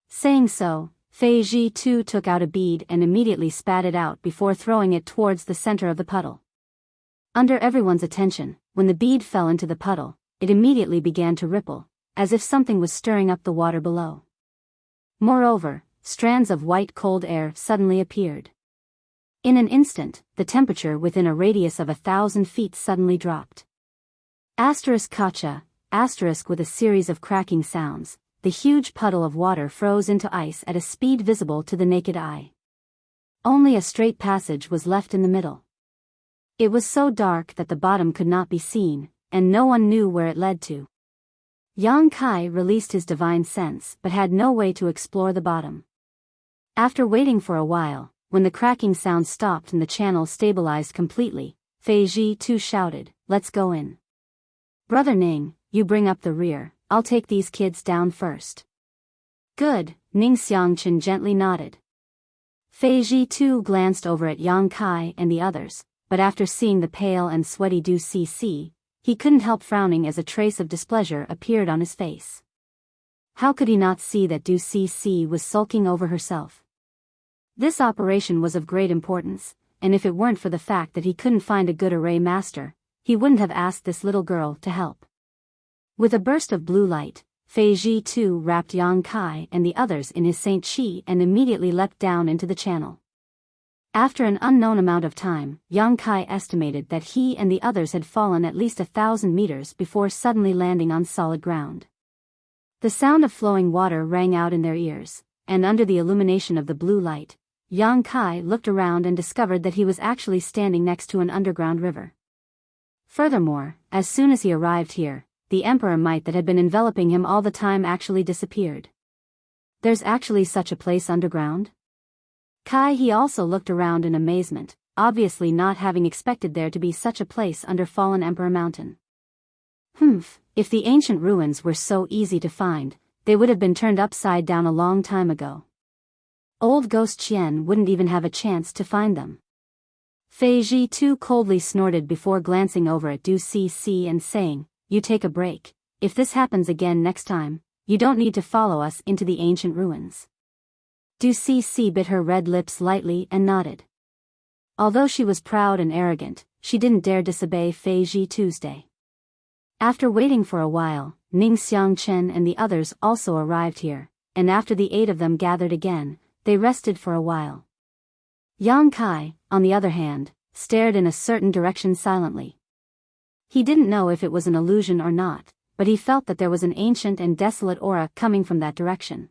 Saying so, Fei Zhi took out a bead and immediately spat it out before throwing it towards the center of the puddle. Under everyone's attention, when the bead fell into the puddle, it immediately began to ripple, as if something was stirring up the water below. Moreover, strands of white cold air suddenly appeared. In an instant, the temperature within a radius of 1,000 feet suddenly dropped. Kacha, with a series of cracking sounds, the huge puddle of water froze into ice at a speed visible to the naked eye. Only a straight passage was left in the middle. It was so dark that the bottom could not be seen, and no one knew where it led to. Yang Kai released his divine sense but had no way to explore the bottom. After waiting for a while, when the cracking sound stopped and the channel stabilized completely, Fei Zhi shouted, "Let's go in. Brother Ning, you bring up the rear, I'll take these kids down first." "Good," Ning Xiangchen gently nodded. Fei Zhi glanced over at Yang Kai and the others, but after seeing the pale and sweaty Du Cc, he couldn't help frowning as a trace of displeasure appeared on his face. How could he not see that Du Cc was sulking over herself? This operation was of great importance, and if it weren't for the fact that he couldn't find a good array master, he wouldn't have asked this little girl to help. With a burst of blue light, Fei Zhi wrapped Yang Kai and the others in his Saint Chi and immediately leapt down into the channel. After an unknown amount of time, Yang Kai estimated that he and the others had fallen at least 1,000 meters before suddenly landing on solid ground. The sound of flowing water rang out in their ears, and under the illumination of the blue light, Yang Kai looked around and discovered that he was actually standing next to an underground river. Furthermore, as soon as he arrived here, the emperor might that had been enveloping him all the time actually disappeared. There's actually such a place underground? He also looked around in amazement, obviously not having expected there to be such a place under fallen Emperor Mountain. If the ancient ruins were so easy to find, they would have been turned upside down a long time ago. Old Ghost Qian wouldn't even have a chance to find them. Fei Zhi coldly snorted before glancing over at Du Cc and saying, "You take a break. If this happens again next time, you don't need to follow us into the ancient ruins." Du Cc bit her red lips lightly and nodded. Although she was proud and arrogant, she didn't dare disobey Fei Zhi Tuesday. After waiting for a while, Ning Xiangchen and the others also arrived here, and after the 8 of them gathered again, they rested for a while. Yang Kai, on the other hand, stared in a certain direction silently. He didn't know if it was an illusion or not, but he felt that there was an ancient and desolate aura coming from that direction.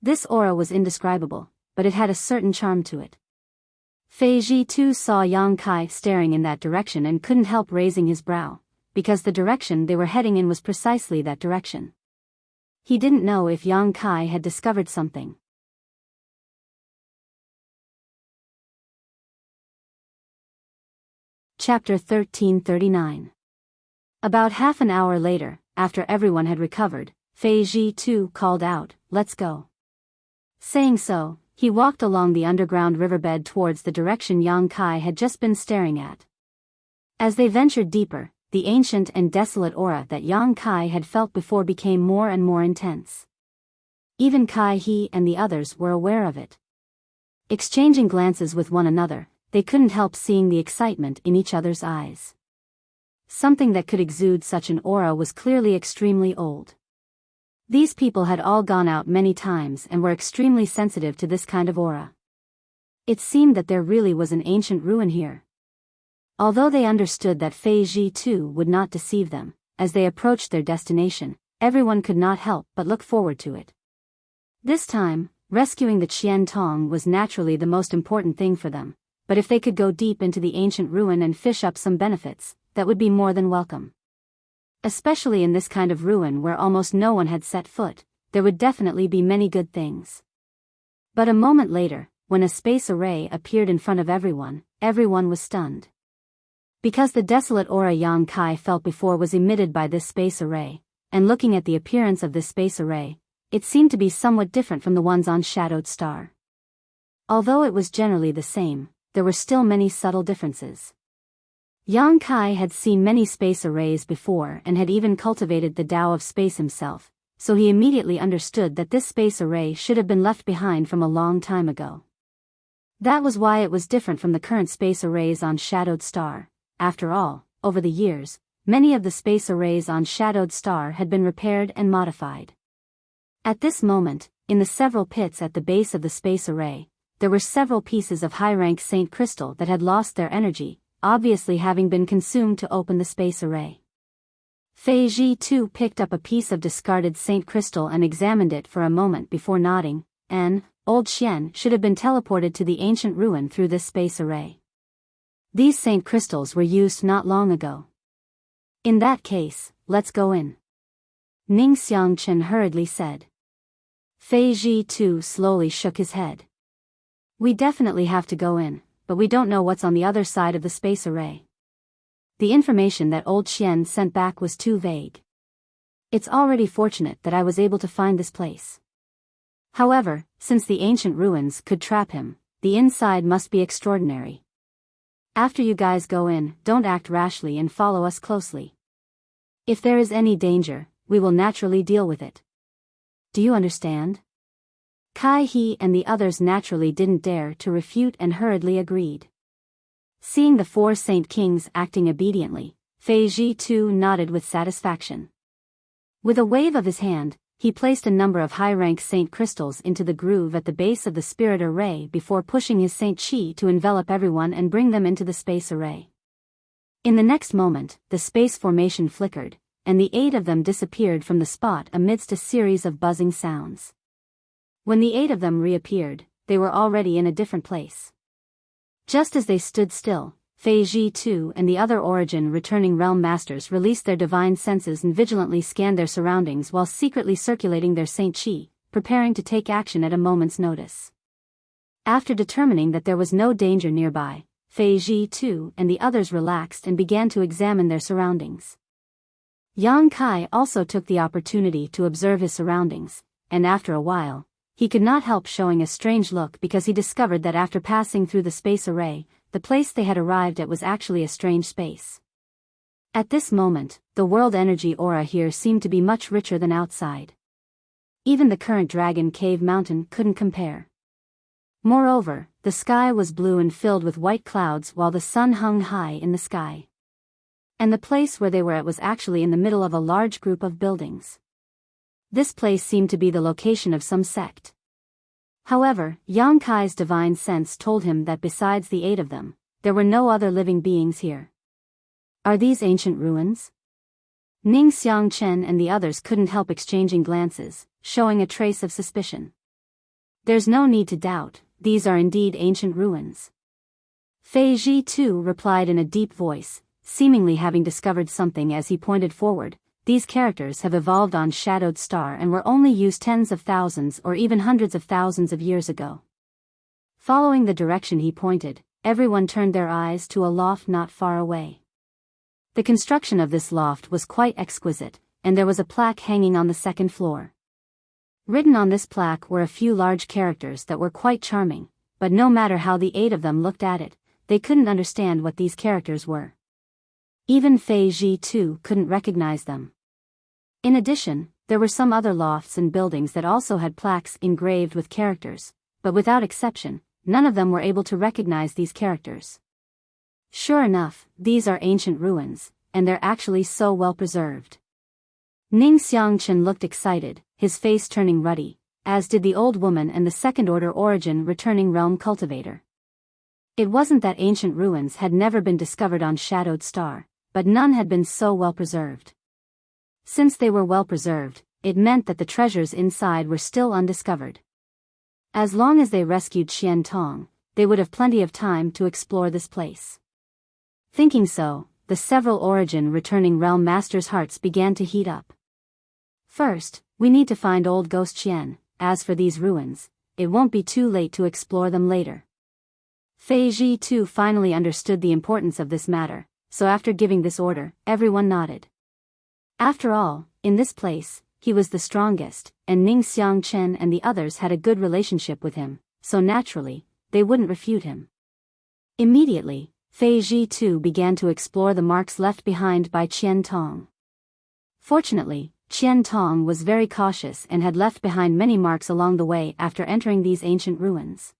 This aura was indescribable, but it had a certain charm to it. Fei Zhi saw Yang Kai staring in that direction and couldn't help raising his brow, because the direction they were heading in was precisely that direction. He didn't know if Yang Kai had discovered something. Chapter 1339. About half an hour later, after everyone had recovered, Fei Zhi called out, "Let's go." Saying so, he walked along the underground riverbed towards the direction Yang Kai had just been staring at. As they ventured deeper, the ancient and desolate aura that Yang Kai had felt before became more and more intense. Even He and the others were aware of it. Exchanging glances with one another, they couldn't help seeing the excitement in each other's eyes. Something that could exude such an aura was clearly extremely old. These people had all gone out many times and were extremely sensitive to this kind of aura. It seemed that there really was an ancient ruin here. Although they understood that Fei Zhi would not deceive them, as they approached their destination, everyone could not help but look forward to it. This time, Rescuing the Qian Tong was naturally the most important thing for them, but if they could go deep into the ancient ruin and fish up some benefits, that would be more than welcome. Especially in this kind of ruin where almost no one had set foot, there would definitely be many good things. But a moment later, when a space array appeared in front of everyone, everyone was stunned. Because the desolate aura Yang Kai felt before was emitted by this space array, and looking at the appearance of this space array, it seemed to be somewhat different from the ones on Shadowed Star. Although it was generally the same, there were still many subtle differences. Yang Kai had seen many space arrays before and had even cultivated the Tao of space himself, so he immediately understood that this space array should have been left behind from a long time ago. That was why it was different from the current space arrays on Shadowed Star. After all, over the years, many of the space arrays on Shadowed Star had been repaired and modified. At this moment, in the several pits at the base of the space array, there were several pieces of high-rank Saint Crystal that had lost their energy, obviously having been consumed to open the space array. Fei Ji too picked up a piece of discarded Saint Crystal and examined it for a moment before nodding, and, old Xian should have been teleported to the ancient ruin through this space array. These Saint Crystals were used not long ago. In that case, let's go in. Ning Xiangchen hurriedly said. Fei Ji too slowly shook his head. We definitely have to go in, but we don't know what's on the other side of the space array. The information that old Xian sent back was too vague. It's already fortunate that I was able to find this place. However, since the ancient ruins could trap him, the inside must be extraordinary. After you guys go in, don't act rashly and follow us closely. If there is any danger, we will naturally deal with it. Do you understand? Kai He and the others naturally didn't dare to refute and hurriedly agreed. Seeing the four Saint Kings acting obediently, Fei Ji too nodded with satisfaction. With a wave of his hand, he placed a number of high-rank Saint Crystals into the groove at the base of the spirit array before pushing his Saint Chi to envelop everyone and bring them into the space array. In the next moment, the space formation flickered, and the 8 of them disappeared from the spot amidst a series of buzzing sounds. When the 8 of them reappeared, they were already in a different place. Just as they stood still, Fei Ji too and the other Origin returning realm masters released their divine senses and vigilantly scanned their surroundings while secretly circulating their Saint Chi, preparing to take action at a moment's notice. After determining that there was no danger nearby, Fei Ji too and the others relaxed and began to examine their surroundings. Yang Kai also took the opportunity to observe his surroundings, and after a while, he could not help showing a strange look because he discovered that after passing through the space array, the place they had arrived at was actually a strange space. At this moment, the world energy aura here seemed to be much richer than outside. Even the current Dragon Cave Mountain couldn't compare. Moreover, the sky was blue and filled with white clouds while the sun hung high in the sky. And the place where they were at was actually in the middle of a large group of buildings. This place seemed to be the location of some sect. However, Yang Kai's divine sense told him that besides the 8 of them, there were no other living beings here. Are these ancient ruins? Ning Xiangchen and the others couldn't help exchanging glances, showing a trace of suspicion. There's no need to doubt, these are indeed ancient ruins. Fei Ji too replied in a deep voice, seemingly having discovered something as he pointed forward. These characters have evolved on Shadowed Star and were only used tens of thousands or even hundreds of thousands of years ago. Following the direction he pointed, everyone turned their eyes to a loft not far away. The construction of this loft was quite exquisite, and there was a plaque hanging on the second floor. Written on this plaque were a few large characters that were quite charming, but no matter how the 8 of them looked at it, they couldn't understand what these characters were. Even Fei Ji too couldn't recognize them. In addition, there were some other lofts and buildings that also had plaques engraved with characters, but without exception, none of them were able to recognize these characters. Sure enough, these are ancient ruins, and they're actually so well preserved. Ning Xiangchen looked excited, his face turning ruddy, as did the old woman and the second-order Origin returning realm cultivator. It wasn't that ancient ruins had never been discovered on Shadowed Star, but none had been so well preserved. Since they were well preserved, it meant that the treasures inside were still undiscovered. As long as they rescued Qian Tong, they would have plenty of time to explore this place. Thinking so, the several origin returning realm masters' hearts began to heat up. First, we need to find old Ghost Qian. As for these ruins, it won't be too late to explore them later. Fei Zhi too finally understood the importance of this matter, so after giving this order, everyone nodded. After all, in this place, he was the strongest, and Ning Xiangchen and the others had a good relationship with him, so naturally, they wouldn't refute him. Immediately, Fei Zhi too began to explore the marks left behind by Qian Tong. Fortunately, Qian Tong was very cautious and had left behind many marks along the way after entering these ancient ruins.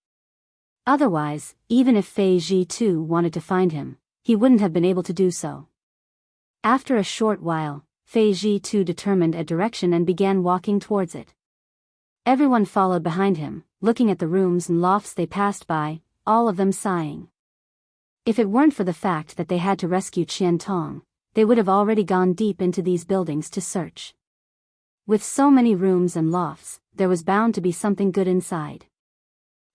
Otherwise, even if Fei Zhi too wanted to find him, he wouldn't have been able to do so. After a short while, Fei Zhi too determined a direction and began walking towards it. Everyone followed behind him, looking at the rooms and lofts they passed by, all of them sighing. If it weren't for the fact that they had to rescue Qian Tong, they would have already gone deep into these buildings to search. With so many rooms and lofts, there was bound to be something good inside.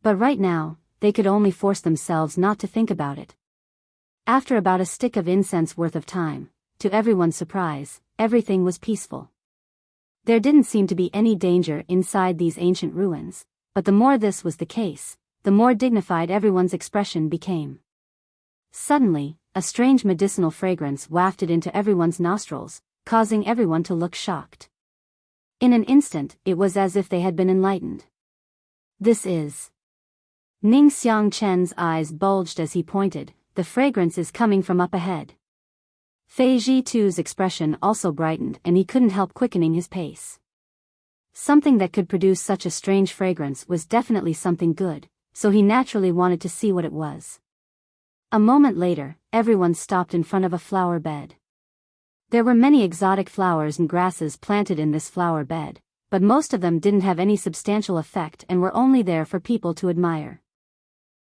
But right now, they could only force themselves not to think about it. After about a stick of incense worth of time, to everyone's surprise, everything was peaceful. There didn't seem to be any danger inside these ancient ruins, but the more this was the case, the more dignified everyone's expression became. Suddenly, a strange medicinal fragrance wafted into everyone's nostrils, causing everyone to look shocked. In an instant, it was as if they had been enlightened. This is... Ning Xiangchen's eyes bulged as he pointed. The fragrance is coming from up ahead. Fei Zhi too's expression also brightened and he couldn't help quickening his pace. Something that could produce such a strange fragrance was definitely something good, so he naturally wanted to see what it was. A moment later, everyone stopped in front of a flower bed. There were many exotic flowers and grasses planted in this flower bed, but most of them didn't have any substantial effect and were only there for people to admire.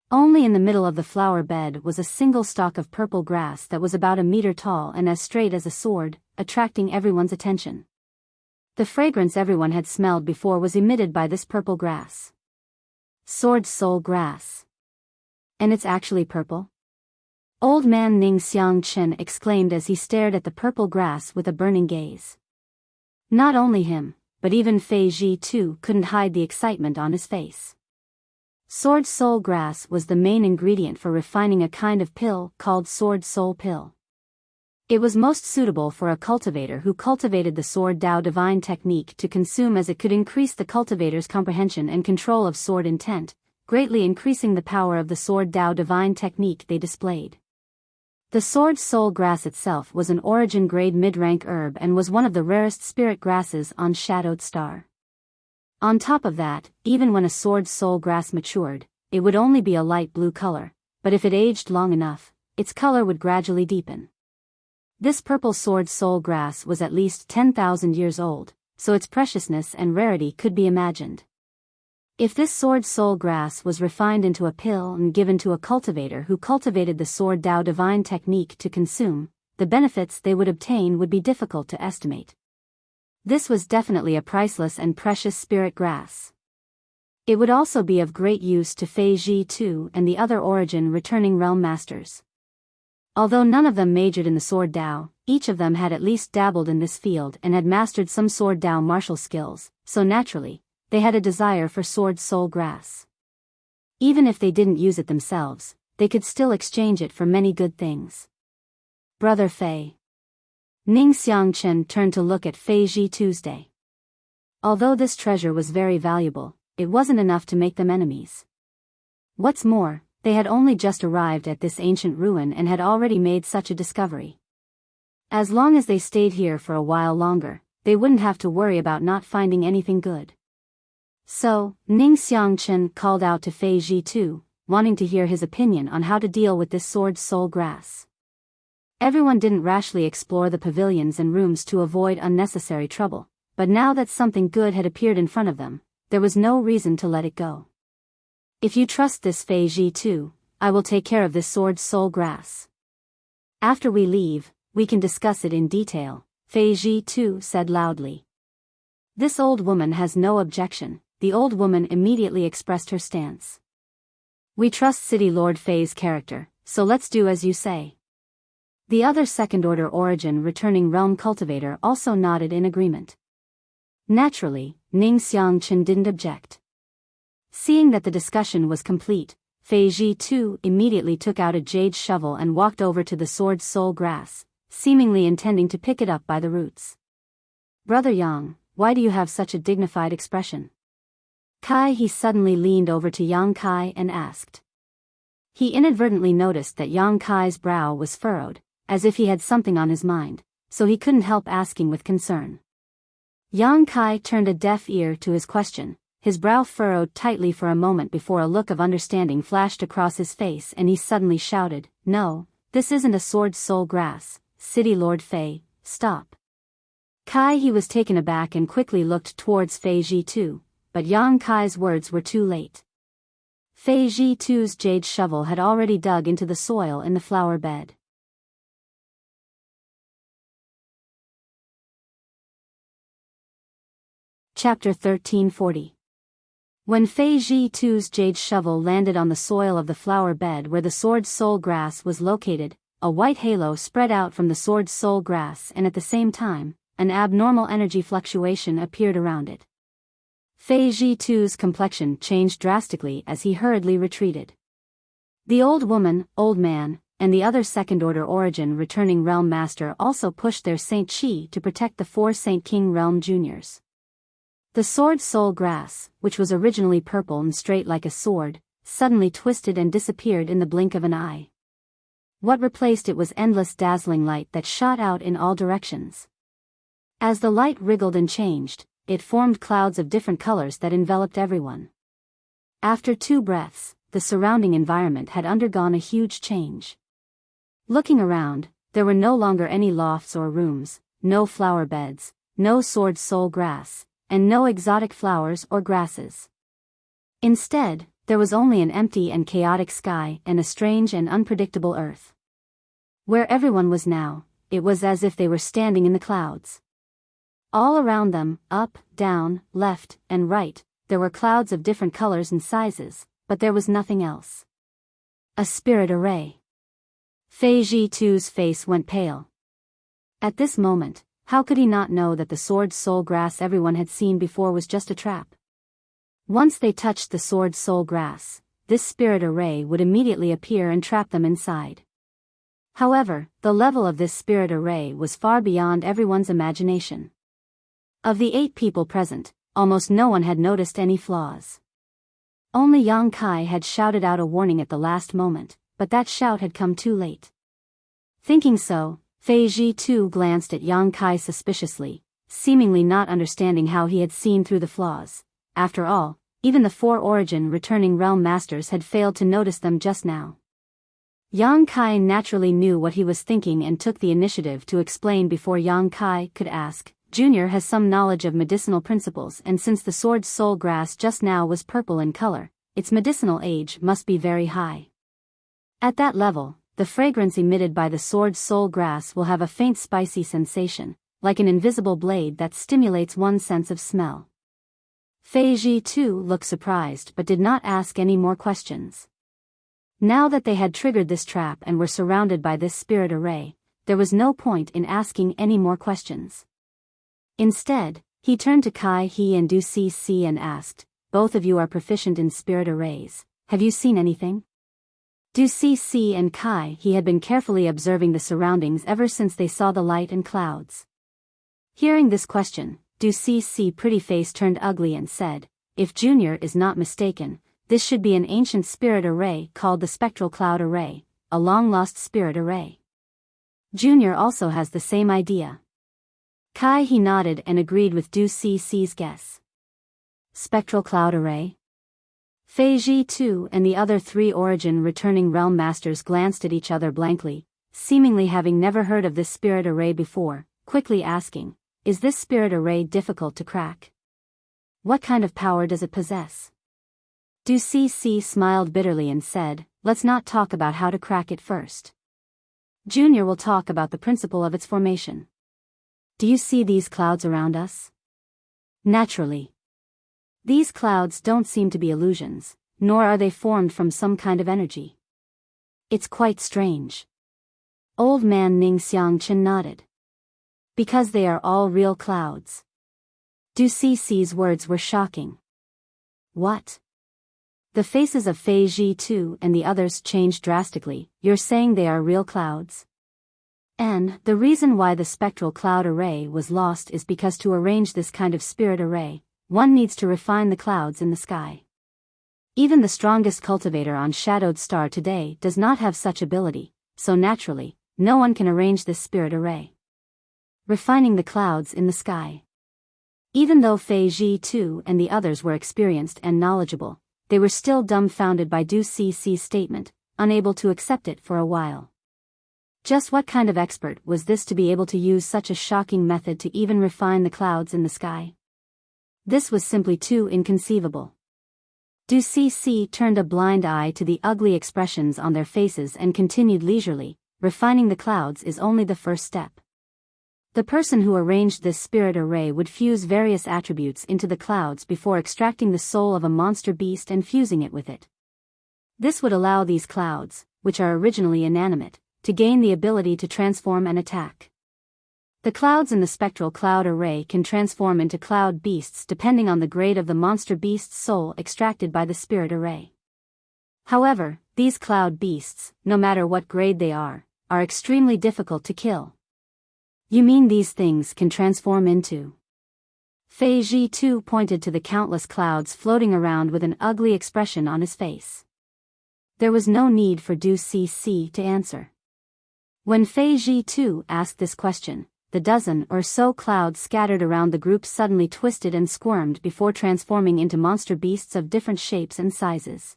Only in the middle of the flower bed was a single stalk of purple grass that was about a meter tall and as straight as a sword, attracting everyone's attention. The fragrance everyone had smelled before was emitted by this purple grass. Sword soul grass. And it's actually purple? Old man Ning Xiangchen exclaimed as he stared at the purple grass with a burning gaze. Not only him, but even Fei Zhi too couldn't hide the excitement on his face. Sword soul grass was the main ingredient for refining a kind of pill called sword soul pill. It was most suitable for a cultivator who cultivated the sword Dao divine technique to consume, as it could increase the cultivator's comprehension and control of sword intent, greatly increasing the power of the sword Dao divine technique they displayed. The sword soul grass itself was an origin grade mid-rank herb and was one of the rarest spirit grasses on Shadowed Star. On top of that, even when a sword soul grass matured, it would only be a light blue color, but if it aged long enough, its color would gradually deepen. This purple sword soul grass was at least 10,000 years old, so its preciousness and rarity could be imagined. If this sword soul grass was refined into a pill and given to a cultivator who cultivated the sword Dao divine technique to consume, the benefits they would obtain would be difficult to estimate. This was definitely a priceless and precious spirit grass. It would also be of great use to Fei Zhi too and the other origin returning realm masters. Although none of them majored in the sword Dao, each of them had at least dabbled in this field and had mastered some sword Dao martial skills, so naturally, they had a desire for sword soul grass. Even if they didn't use it themselves, they could still exchange it for many good things. Brother Fei. Ning Xiangchen turned to look at Fei Zhi Tuesday. Although this treasure was very valuable, it wasn't enough to make them enemies. What's more, they had only just arrived at this ancient ruin and had already made such a discovery. As long as they stayed here for a while longer, they wouldn't have to worry about not finding anything good. So, Ning Xiangchen called out to Fei Zhi too, wanting to hear his opinion on how to deal with this sword soul grass. Everyone didn't rashly explore the pavilions and rooms to avoid unnecessary trouble, but now that something good had appeared in front of them, there was no reason to let it go. If you trust this Fei Zhi too, I will take care of this sword soul grass. After we leave, we can discuss it in detail, Fei Zhi too said loudly. This old woman has no objection, the old woman immediately expressed her stance. We trust City Lord Fei's character, so let's do as you say. The other second-order origin returning realm cultivator also nodded in agreement. Naturally, Ning Xiangchen didn't object. Seeing that the discussion was complete, Fei Ji too immediately took out a jade shovel and walked over to the sword soul grass, seemingly intending to pick it up by the roots. Brother Yang, why do you have such a dignified expression? He suddenly leaned over to Yang Kai and asked. He inadvertently noticed that Yang Kai's brow was furrowed, as if he had something on his mind, so he couldn't help asking with concern. Yang Kai turned a deaf ear to his question, his brow furrowed tightly for a moment before a look of understanding flashed across his face and he suddenly shouted, No, this isn't a sword soul grass, City Lord Fei, stop. He was taken aback and quickly looked towards Fei Ji too, but Yang Kai's words were too late. Fei Ji too's jade shovel had already dug into the soil in the flower bed. Chapter 1340. When Fei Ji too's jade shovel landed on the soil of the flower bed where the sword soul grass was located, a white halo spread out from the sword soul grass and at the same time, an abnormal energy fluctuation appeared around it. Fei Ji too's complexion changed drastically as he hurriedly retreated. The old woman, old man, and the other second-order origin returning realm master also pushed their Saint Chi to protect the 4 Saint King realm juniors. The sword soul grass, which was originally purple and straight like a sword, suddenly twisted and disappeared in the blink of an eye. What replaced it was endless dazzling light that shot out in all directions. As the light wriggled and changed, it formed clouds of different colors that enveloped everyone. After 2 breaths, the surrounding environment had undergone a huge change. Looking around, there were no longer any lofts or rooms, no flower beds, no sword soul grass, and no exotic flowers or grasses. Instead, there was only an empty and chaotic sky and a strange and unpredictable earth. Where everyone was now, it was as if they were standing in the clouds. All around them, up, down, left, and right, there were clouds of different colors and sizes, but there was nothing else. A spirit array. Fei Ji too's face went pale. At this moment, how could he not know that the sword soul grass everyone had seen before was just a trap? Once they touched the sword soul grass, this spirit array would immediately appear and trap them inside. However, the level of this spirit array was far beyond everyone's imagination. Of the 8 people present, almost no one had noticed any flaws. Only Yang Kai had shouted out a warning at the last moment, but that shout had come too late. Thinking so, Fei Ji too glanced at Yang Kai suspiciously, seemingly not understanding how he had seen through the flaws. After all, even the 4 origin returning realm masters had failed to notice them just now. Yang Kai naturally knew what he was thinking and took the initiative to explain before Yang Kai could ask. Junior has some knowledge of medicinal principles, and since the sword soul grass just now was purple in color, its medicinal age must be very high. At that level, the fragrance emitted by the sword soul grass will have a faint spicy sensation, like an invisible blade that stimulates one's sense of smell. Fei Ji too looked surprised but did not ask any more questions. Now that they had triggered this trap and were surrounded by this spirit array, there was no point in asking any more questions. Instead, he turned to Kai He and Du Cc and asked, "Both of you are proficient in spirit arrays, have you seen anything?" Du Cc and Kai He had been carefully observing the surroundings ever since they saw the light and clouds. Hearing this question, Du Cc pretty face turned ugly and said, "If Junior is not mistaken, this should be an ancient spirit array called the Spectral Cloud Array, a long-lost spirit array." Junior also has the same idea. Kai He nodded and agreed with Du Cc's guess. Spectral Cloud Array? Fei Ji too and the other 3 origin returning realm masters glanced at each other blankly, seemingly having never heard of this spirit array before, quickly asking, "Is this spirit array difficult to crack? What kind of power does it possess?" Du Cc smiled bitterly and said, "Let's not talk about how to crack it first. Junior will talk about the principle of its formation. Do you see these clouds around us? Naturally. These clouds don't seem to be illusions, nor are they formed from some kind of energy. It's quite strange. Old man Ning Xiangchen nodded. Because they are all real clouds. Du Cici's words were shocking. What? The faces of Fei Ji too and the others changed drastically. You're saying they are real clouds? And the reason why the spectral cloud array was lost is because to arrange this kind of spirit array, one needs to refine the clouds in the sky. Even the strongest cultivator on Shadowed Star today does not have such ability, so naturally, no one can arrange this spirit array. Refining the clouds in the sky. Even though Fei Ji too and the others were experienced and knowledgeable, they were still dumbfounded by Du Cici's statement, unable to accept it for a while. Just what kind of expert was this to be able to use such a shocking method to even refine the clouds in the sky? This was simply too inconceivable. Du Cici turned a blind eye to the ugly expressions on their faces and continued leisurely, refining the clouds is only the first step. The person who arranged this spirit array would fuse various attributes into the clouds before extracting the soul of a monster beast and fusing it with it. This would allow these clouds, which are originally inanimate, to gain the ability to transform and attack. The clouds in the spectral cloud array can transform into cloud beasts depending on the grade of the monster beast's soul extracted by the spirit array. However, these cloud beasts, no matter what grade they are extremely difficult to kill. You mean these things can transform into? Fei Ji too pointed to the countless clouds floating around with an ugly expression on his face. There was no need for Du Cici to answer. When Fei Ji too asked this question, the dozen or so clouds scattered around the group suddenly twisted and squirmed before transforming into monster beasts of different shapes and sizes.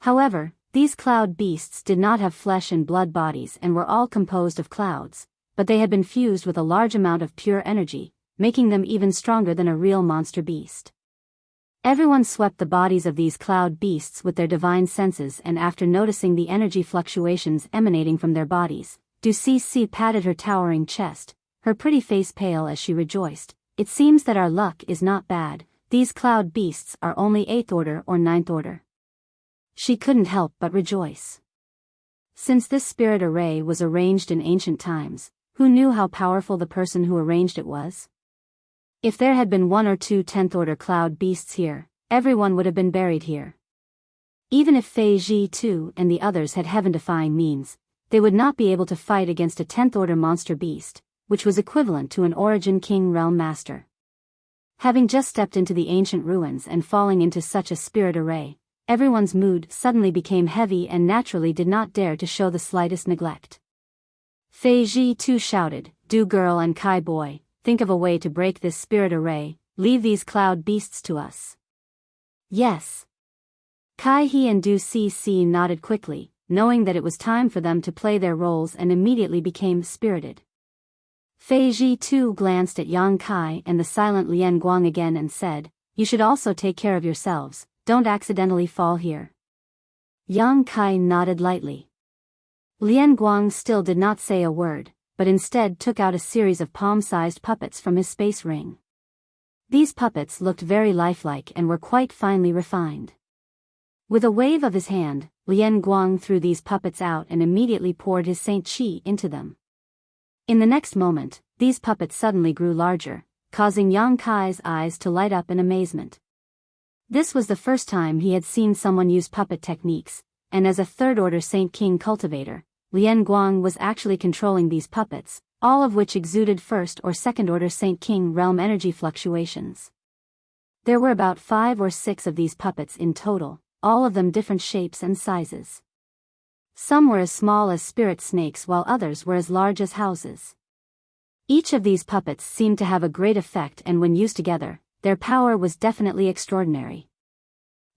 However, these cloud beasts did not have flesh and blood bodies and were all composed of clouds, but they had been fused with a large amount of pure energy, making them even stronger than a real monster beast. Everyone swept the bodies of these cloud beasts with their divine senses, and after noticing the energy fluctuations emanating from their bodies, Du Cici patted her towering chest, her pretty face pale as she rejoiced. It seems that our luck is not bad, these cloud beasts are only 8th order or 9th order. She couldn't help but rejoice. Since this spirit array was arranged in ancient times, who knew how powerful the person who arranged it was? If there had been 1 or 2 10th order cloud beasts here, everyone would have been buried here. Even if Fei Ji too and the others had heaven-defying means, they would not be able to fight against a 10th order monster beast, which was equivalent to an Origin King Realm Master. Having just stepped into the ancient ruins and falling into such a spirit array, everyone's mood suddenly became heavy and naturally did not dare to show the slightest neglect. Fei Ji too shouted, "Du girl and Kai boy, think of a way to break this spirit array, leave these cloud beasts to us." Yes. Kai He and Du Cici nodded quickly, knowing that it was time for them to play their roles, and immediately became spirited. Fei Ji too glanced at Yang Kai and the silent Lian Guang again and said, "You should also take care of yourselves, don't accidentally fall here." Yang Kai nodded lightly. Lian Guang still did not say a word, but instead took out a series of palm-sized puppets from his space ring. These puppets looked very lifelike and were quite finely refined. With a wave of his hand, Lian Guang threw these puppets out and immediately poured his Saint Qi into them. In the next moment, these puppets suddenly grew larger, causing Yang Kai's eyes to light up in amazement. This was the first time he had seen someone use puppet techniques, and as a third-order Saint King cultivator, Lian Guang was actually controlling these puppets, all of which exuded first or second-order Saint King realm energy fluctuations. There were about 5 or 6 of these puppets in total, all of them different shapes and sizes. Some were as small as spirit snakes while others were as large as houses. Each of these puppets seemed to have a great effect, and when used together, their power was definitely extraordinary.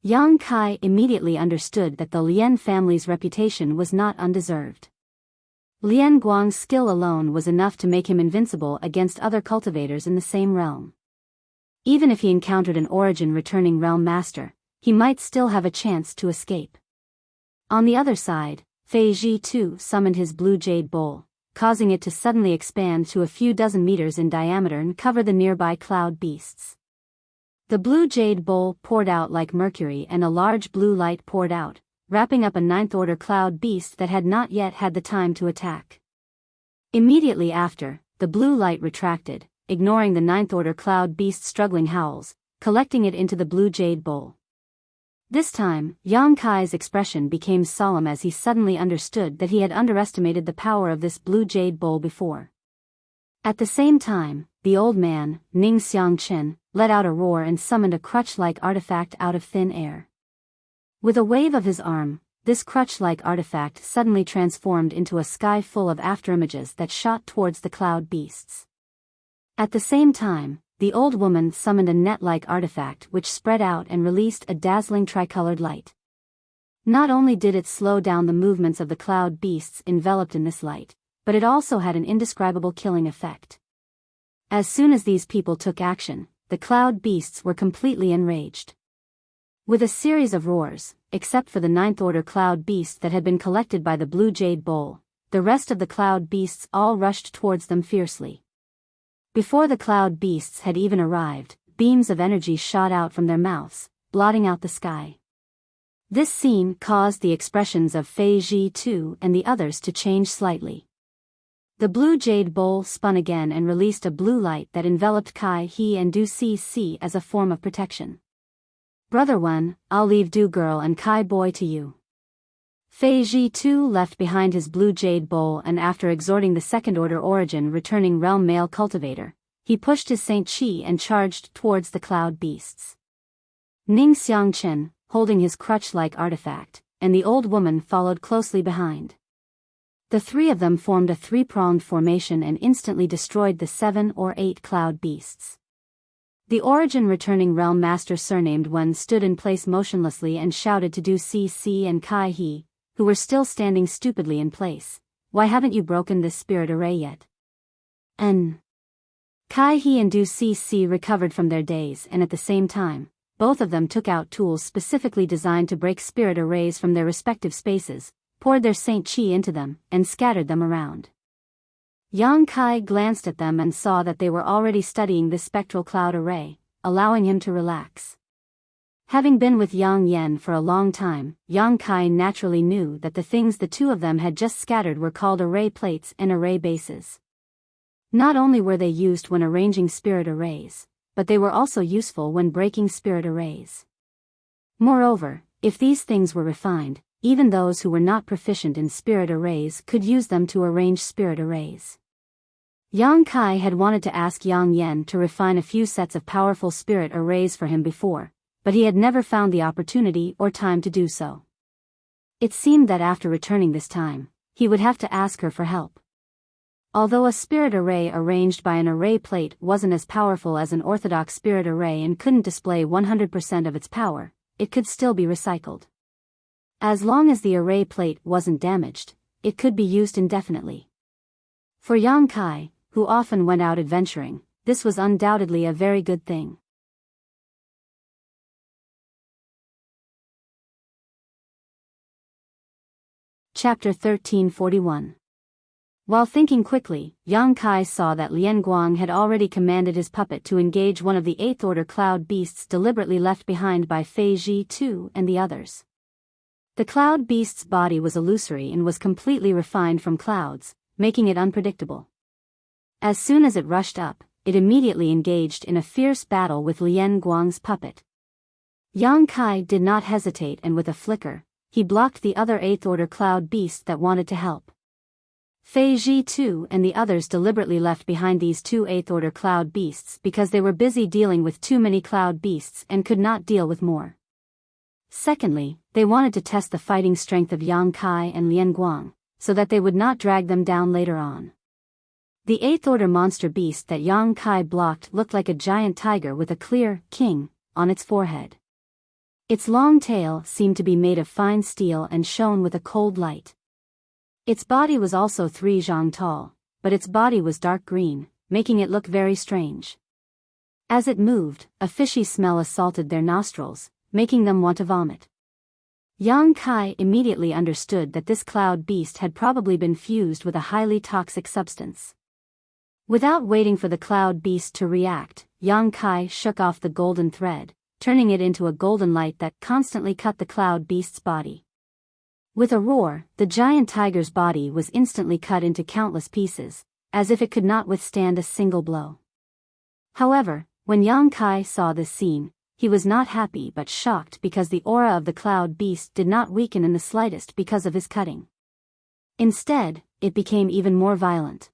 Yang Kai immediately understood that the Lian family's reputation was not undeserved. Lian Guang's skill alone was enough to make him invincible against other cultivators in the same realm. Even if he encountered an origin returning realm master, he might still have a chance to escape. On the other side, Fei Ji too summoned his blue jade bowl, causing it to suddenly expand to a few dozen meters in diameter and cover the nearby cloud beasts. The blue jade bowl poured out like mercury and a large blue light poured out, wrapping up a ninth-order cloud beast that had not yet had the time to attack. Immediately after, the blue light retracted, ignoring the ninth-order cloud beast's struggling howls, collecting it into the blue jade bowl. This time, Yang Kai's expression became solemn as he suddenly understood that he had underestimated the power of this blue jade bowl before. At the same time, the old man, Ning Xiangchen, let out a roar and summoned a crutch-like artifact out of thin air. With a wave of his arm, this crutch-like artifact suddenly transformed into a sky full of afterimages that shot towards the cloud beasts. At the same time, the old woman summoned a net-like artifact which spread out and released a dazzling tricolored light. Not only did it slow down the movements of the cloud beasts enveloped in this light, but it also had an indescribable killing effect. As soon as these people took action, the cloud beasts were completely enraged. With a series of roars, except for the ninth-order cloud beast that had been collected by the blue jade bowl, the rest of the cloud beasts all rushed towards them fiercely. Before the cloud beasts had even arrived, beams of energy shot out from their mouths, blotting out the sky. This scene caused the expressions of Fei Ji Tu and the others to change slightly. The blue jade bowl spun again and released a blue light that enveloped Kai He and Du Si as a form of protection. Brother One, I'll leave Du Girl and Kai Boy to you. Fei Ji Tu left behind his blue jade bowl and after exhorting the second-order origin returning realm male cultivator, he pushed his Saint Chi and charged towards the cloud beasts. Ning Xiangchen, holding his crutch-like artifact, and the old woman followed closely behind. The three of them formed a three-pronged formation and instantly destroyed the 7 or 8 cloud beasts. The origin returning realm master surnamed One stood in place motionlessly and shouted to Du Si and Kai He, who were still standing stupidly in place, "Why haven't you broken this spirit array yet?" Kai He and Du Si recovered from their daze and at the same time, both of them took out tools specifically designed to break spirit arrays from their respective spaces, poured their Saint Chi into them, and scattered them around. Yang Kai glanced at them and saw that they were already studying this spectral cloud array, allowing him to relax. Having been with Yang Yen for a long time, Yang Kai naturally knew that the things the two of them had just scattered were called array plates and array bases. Not only were they used when arranging spirit arrays, but they were also useful when breaking spirit arrays. Moreover, if these things were refined, even those who were not proficient in spirit arrays could use them to arrange spirit arrays. Yang Kai had wanted to ask Yang Yen to refine a few sets of powerful spirit arrays for him before, but he had never found the opportunity or time to do so. It seemed that after returning this time, he would have to ask her for help. Although a spirit array arranged by an array plate wasn't as powerful as an orthodox spirit array and couldn't display 100% of its power, it could still be recycled. As long as the array plate wasn't damaged, it could be used indefinitely. For Yang Kai, who often went out adventuring, this was undoubtedly a very good thing. Chapter 1341. While thinking quickly, Yang Kai saw that Lian Guang had already commanded his puppet to engage one of the 8th-order cloud beasts deliberately left behind by Fei Ji Tu and the others. The cloud beast's body was illusory and was completely refined from clouds, making it unpredictable. As soon as it rushed up, it immediately engaged in a fierce battle with Lian Guang's puppet. Yang Kai did not hesitate and with a flicker, he blocked the other 8th-order cloud beast that wanted to help. Fei Ji Tu and the others deliberately left behind these 2 8th-order cloud beasts because they were busy dealing with too many cloud beasts and could not deal with more. Secondly, they wanted to test the fighting strength of Yang Kai and Lian Guang, so that they would not drag them down later on. The 8th-order monster beast that Yang Kai blocked looked like a giant tiger with a clear king on its forehead. Its long tail seemed to be made of fine steel and shone with a cold light. Its body was also 3 zhang tall, but its body was dark green, making it look very strange. As it moved, a fishy smell assaulted their nostrils, making them want to vomit. Yang Kai immediately understood that this cloud beast had probably been fused with a highly toxic substance. Without waiting for the cloud beast to react, Yang Kai shook off the golden thread, turning it into a golden light that constantly cut the cloud beast's body. With a roar, the giant tiger's body was instantly cut into countless pieces, as if it could not withstand a single blow. However, when Yang Kai saw this scene, he was not happy but shocked because the aura of the cloud beast did not weaken in the slightest because of his cutting. Instead, it became even more violent.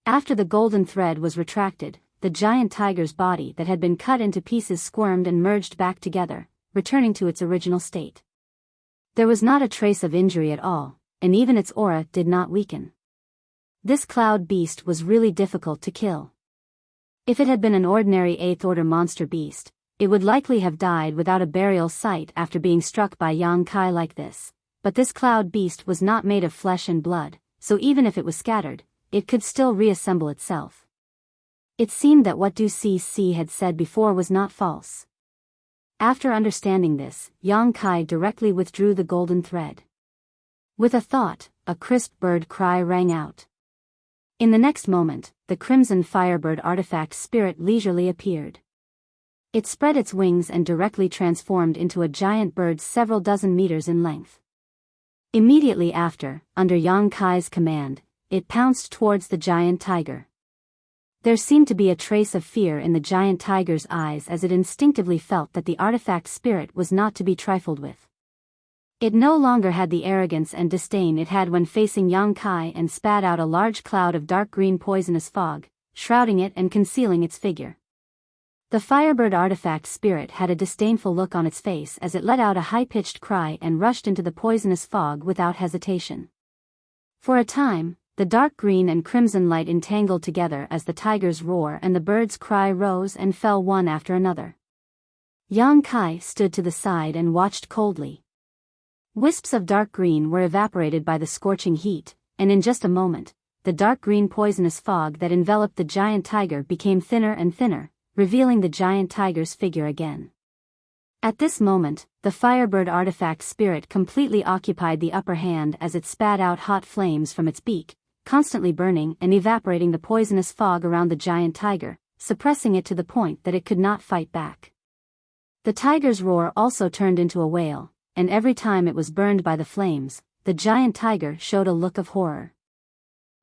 After the golden thread was retracted, the giant tiger's body that had been cut into pieces squirmed and merged back together, returning to its original state. There was not a trace of injury at all, and even its aura did not weaken. This cloud beast was really difficult to kill. If it had been an ordinary 8th-order monster beast, it would likely have died without a burial site after being struck by Yang Kai like this, but this cloud beast was not made of flesh and blood, so even if it was scattered, it could still reassemble itself. It seemed that what Du Cc had said before was not false. After understanding this, Yang Kai directly withdrew the golden thread. With a thought, a crisp bird cry rang out. In the next moment, the crimson firebird artifact spirit leisurely appeared. It spread its wings and directly transformed into a giant bird several dozen meters in length. Immediately after, under Yang Kai's command, it pounced towards the giant tiger. There seemed to be a trace of fear in the giant tiger's eyes as it instinctively felt that the artifact spirit was not to be trifled with. It no longer had the arrogance and disdain it had when facing Yang Kai and spat out a large cloud of dark green poisonous fog, shrouding it and concealing its figure. The firebird artifact spirit had a disdainful look on its face as it let out a high-pitched cry and rushed into the poisonous fog without hesitation. For a time, the dark green and crimson light entangled together as the tiger's roar and the bird's cry rose and fell one after another. Yang Kai stood to the side and watched coldly. Wisps of dark green were evaporated by the scorching heat, and in just a moment, the dark green poisonous fog that enveloped the giant tiger became thinner and thinner, revealing the giant tiger's figure again. At this moment, the firebird artifact spirit completely occupied the upper hand as it spat out hot flames from its beak, constantly burning and evaporating the poisonous fog around the giant tiger, suppressing it to the point that it could not fight back. The tiger's roar also turned into a wail, and every time it was burned by the flames, the giant tiger showed a look of horror.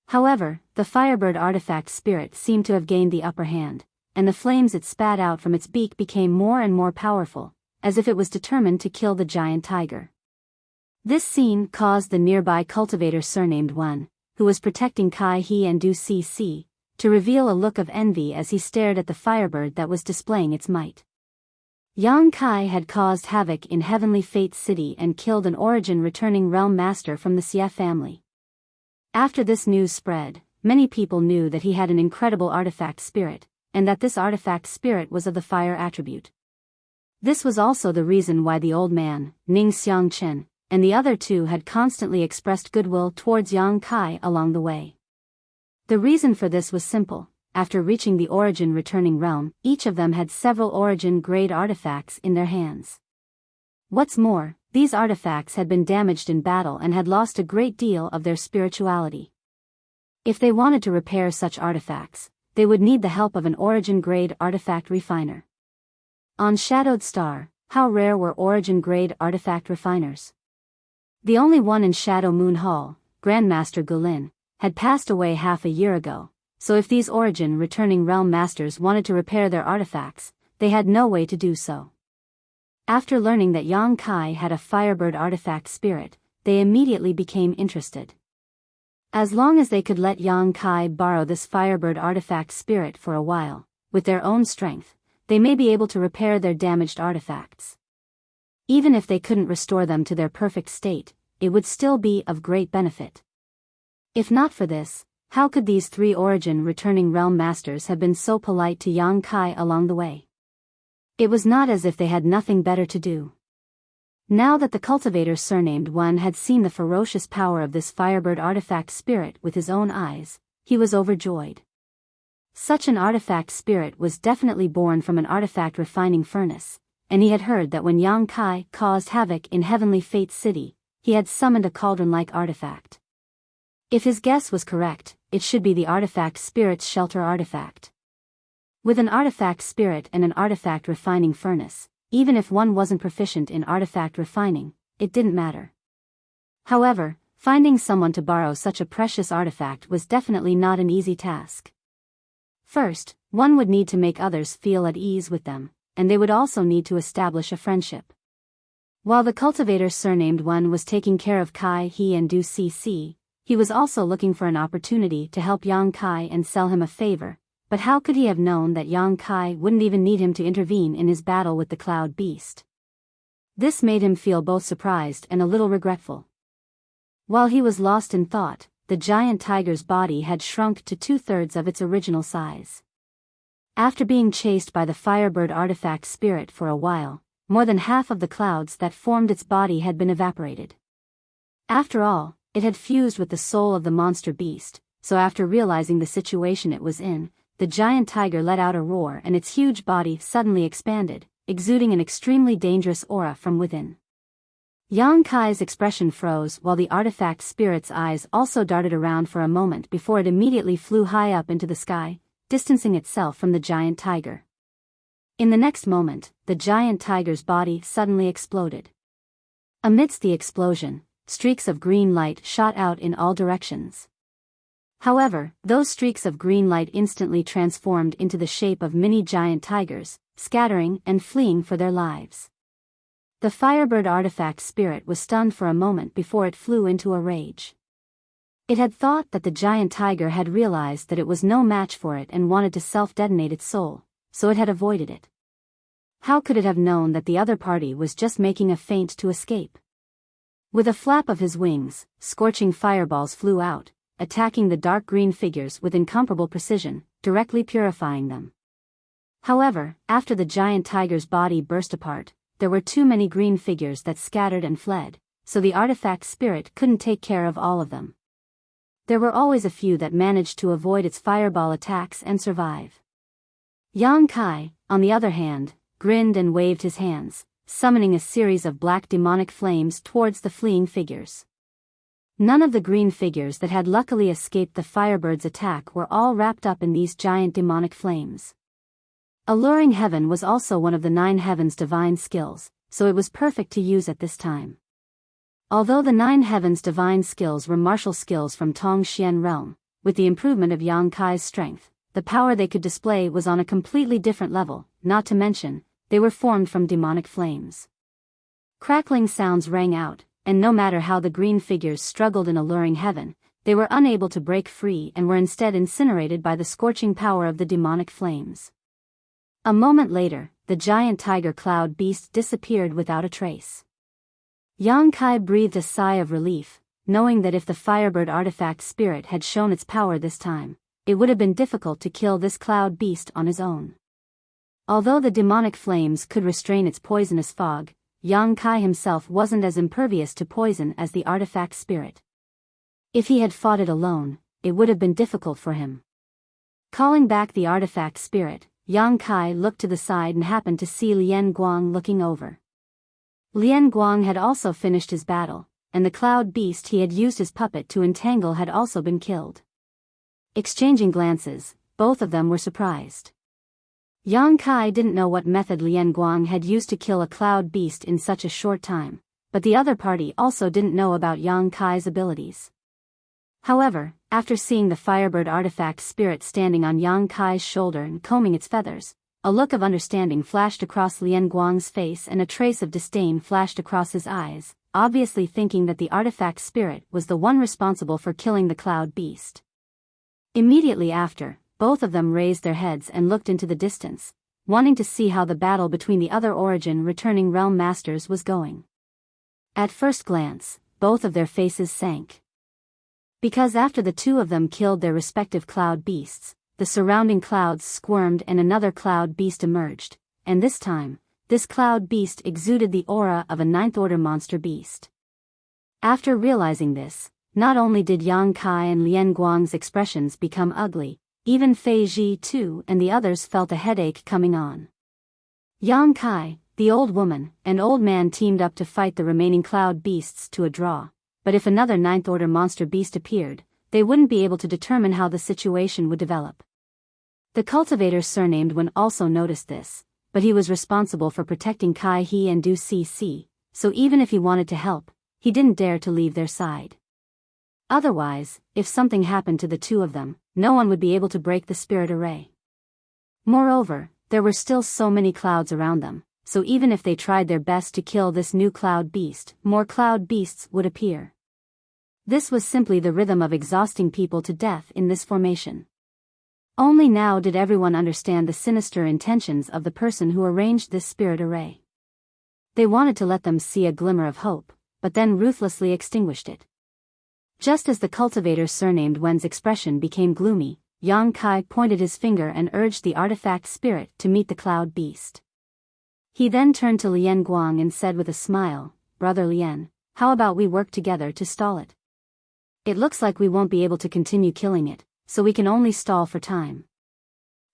However, the firebird artifact spirit seemed to have gained the upper hand, and the flames it spat out from its beak became more and more powerful, as if it was determined to kill the giant tiger. This scene caused the nearby cultivator surnamed One, who was protecting Kai He and Du Cc, to reveal a look of envy as he stared at the firebird that was displaying its might. Yang Kai had caused havoc in Heavenly Fate City and killed an origin-returning realm master from the Xie family. After this news spread, many people knew that he had an incredible artifact spirit, and that this artifact spirit was of the fire attribute. This was also the reason why the old man, Ning Xiangchen, and the other two had constantly expressed goodwill towards Yang Kai along the way. The reason for this was simple. After reaching the origin-returning realm, each of them had several origin-grade artifacts in their hands. What's more, these artifacts had been damaged in battle and had lost a great deal of their spirituality. If they wanted to repair such artifacts, they would need the help of an origin-grade artifact refiner. On Shadowed Star, how rare were origin-grade artifact refiners? The only one in Shadow Moon Hall, Grandmaster Gulin, had passed away half a year ago. So if these origin-returning realm masters wanted to repair their artifacts, they had no way to do so. After learning that Yang Kai had a firebird artifact spirit, they immediately became interested. As long as they could let Yang Kai borrow this firebird artifact spirit for a while, with their own strength, they may be able to repair their damaged artifacts. Even if they couldn't restore them to their perfect state, it would still be of great benefit. If not for this, how could these three origin-returning realm masters have been so polite to Yang Kai along the way? It was not as if they had nothing better to do. Now that the cultivator surnamed One had seen the ferocious power of this firebird artifact spirit with his own eyes, he was overjoyed. Such an artifact spirit was definitely born from an artifact refining furnace, and he had heard that when Yang Kai caused havoc in Heavenly Fate City, he had summoned a cauldron-like artifact. If his guess was correct, it should be the artifact spirit's shelter artifact. With an artifact spirit and an artifact refining furnace, even if one wasn't proficient in artifact refining, it didn't matter. However, finding someone to borrow such a precious artifact was definitely not an easy task. First, one would need to make others feel at ease with them, and they would also need to establish a friendship. While the cultivator surnamed Wen was taking care of Kai He and Du Cc, he was also looking for an opportunity to help Yang Kai and sell him a favor, but how could he have known that Yang Kai wouldn't even need him to intervene in his battle with the Cloud Beast? This made him feel both surprised and a little regretful. While he was lost in thought, the giant tiger's body had shrunk to 2/3 of its original size. After being chased by the Firebird artifact spirit for a while, more than half of the clouds that formed its body had been evaporated. After all, it had fused with the soul of the monster beast, so after realizing the situation it was in, the giant tiger let out a roar and its huge body suddenly expanded, exuding an extremely dangerous aura from within. Yang Kai's expression froze while the artifact spirit's eyes also darted around for a moment before it immediately flew high up into the sky, distancing itself from the giant tiger. In the next moment, the giant tiger's body suddenly exploded. Amidst the explosion, streaks of green light shot out in all directions. However, those streaks of green light instantly transformed into the shape of mini giant tigers, scattering and fleeing for their lives. The Firebird artifact spirit was stunned for a moment before it flew into a rage. It had thought that the giant tiger had realized that it was no match for it and wanted to self-detonate its soul, so it had avoided it. How could it have known that the other party was just making a feint to escape? With a flap of his wings, scorching fireballs flew out, attacking the dark green figures with incomparable precision, directly purifying them. However, after the giant tiger's body burst apart, there were too many green figures that scattered and fled, so the artifact spirit couldn't take care of all of them. There were always a few that managed to avoid its fireball attacks and survive. Yang Kai, on the other hand, grinned and waved his hands, summoning a series of black demonic flames towards the fleeing figures. None of the green figures that had luckily escaped the Firebird's attack were all wrapped up in these giant demonic flames. Alluring Heaven was also one of the 9 Heavens' divine skills, so it was perfect to use at this time. Although the 9 Heavens' divine skills were martial skills from Tong Xian realm, with the improvement of Yang Kai's strength, the power they could display was on a completely different level, not to mention, they were formed from demonic flames. Crackling sounds rang out, and no matter how the green figures struggled in Alluring Heaven, they were unable to break free and were instead incinerated by the scorching power of the demonic flames. A moment later, the giant tiger cloud beast disappeared without a trace. Yang Kai breathed a sigh of relief, knowing that if the Firebird artifact spirit had shown its power this time, it would have been difficult to kill this cloud beast on his own. Although the demonic flames could restrain its poisonous fog, Yang Kai himself wasn't as impervious to poison as the artifact spirit. If he had fought it alone, it would have been difficult for him. Calling back the artifact spirit, Yang Kai looked to the side and happened to see Lian Guang looking over. Lian Guang had also finished his battle, and the cloud beast he had used his puppet to entangle had also been killed. Exchanging glances, both of them were surprised. Yang Kai didn't know what method Lian Guang had used to kill a cloud beast in such a short time, but the other party also didn't know about Yang Kai's abilities. However, after seeing the Firebird artifact spirit standing on Yang Kai's shoulder and combing its feathers, a look of understanding flashed across Lian Guang's face and a trace of disdain flashed across his eyes, obviously thinking that the artifact spirit was the one responsible for killing the cloud beast. Immediately after, both of them raised their heads and looked into the distance, wanting to see how the battle between the other origin returning realm masters was going. At first glance, both of their faces sank. Because after the two of them killed their respective cloud beasts, the surrounding clouds squirmed and another cloud beast emerged, and this time, this cloud beast exuded the aura of a 9th-order monster beast. After realizing this, not only did Yang Kai and Lian Guang's expressions become ugly, even Fei Ji too and the others felt a headache coming on. Yang Kai, the old woman, and old man teamed up to fight the remaining cloud beasts to a draw. But if another 9th-order monster beast appeared, they wouldn't be able to determine how the situation would develop. The cultivator surnamed Wen also noticed this, but he was responsible for protecting Kai He and Du Cc, so even if he wanted to help, he didn't dare to leave their side. Otherwise, if something happened to the two of them, no one would be able to break the spirit array. Moreover, there were still so many clouds around them, so even if they tried their best to kill this new cloud beast, more cloud beasts would appear. This was simply the rhythm of exhausting people to death in this formation. Only now did everyone understand the sinister intentions of the person who arranged this spirit array. They wanted to let them see a glimmer of hope, but then ruthlessly extinguished it. Just as the cultivator surnamed Wen's expression became gloomy, Yang Kai pointed his finger and urged the artifact spirit to meet the cloud beast. He then turned to Lian Guang and said with a smile, "Brother Lian, how about we work together to stall it? It looks like we won't be able to continue killing it, so we can only stall for time.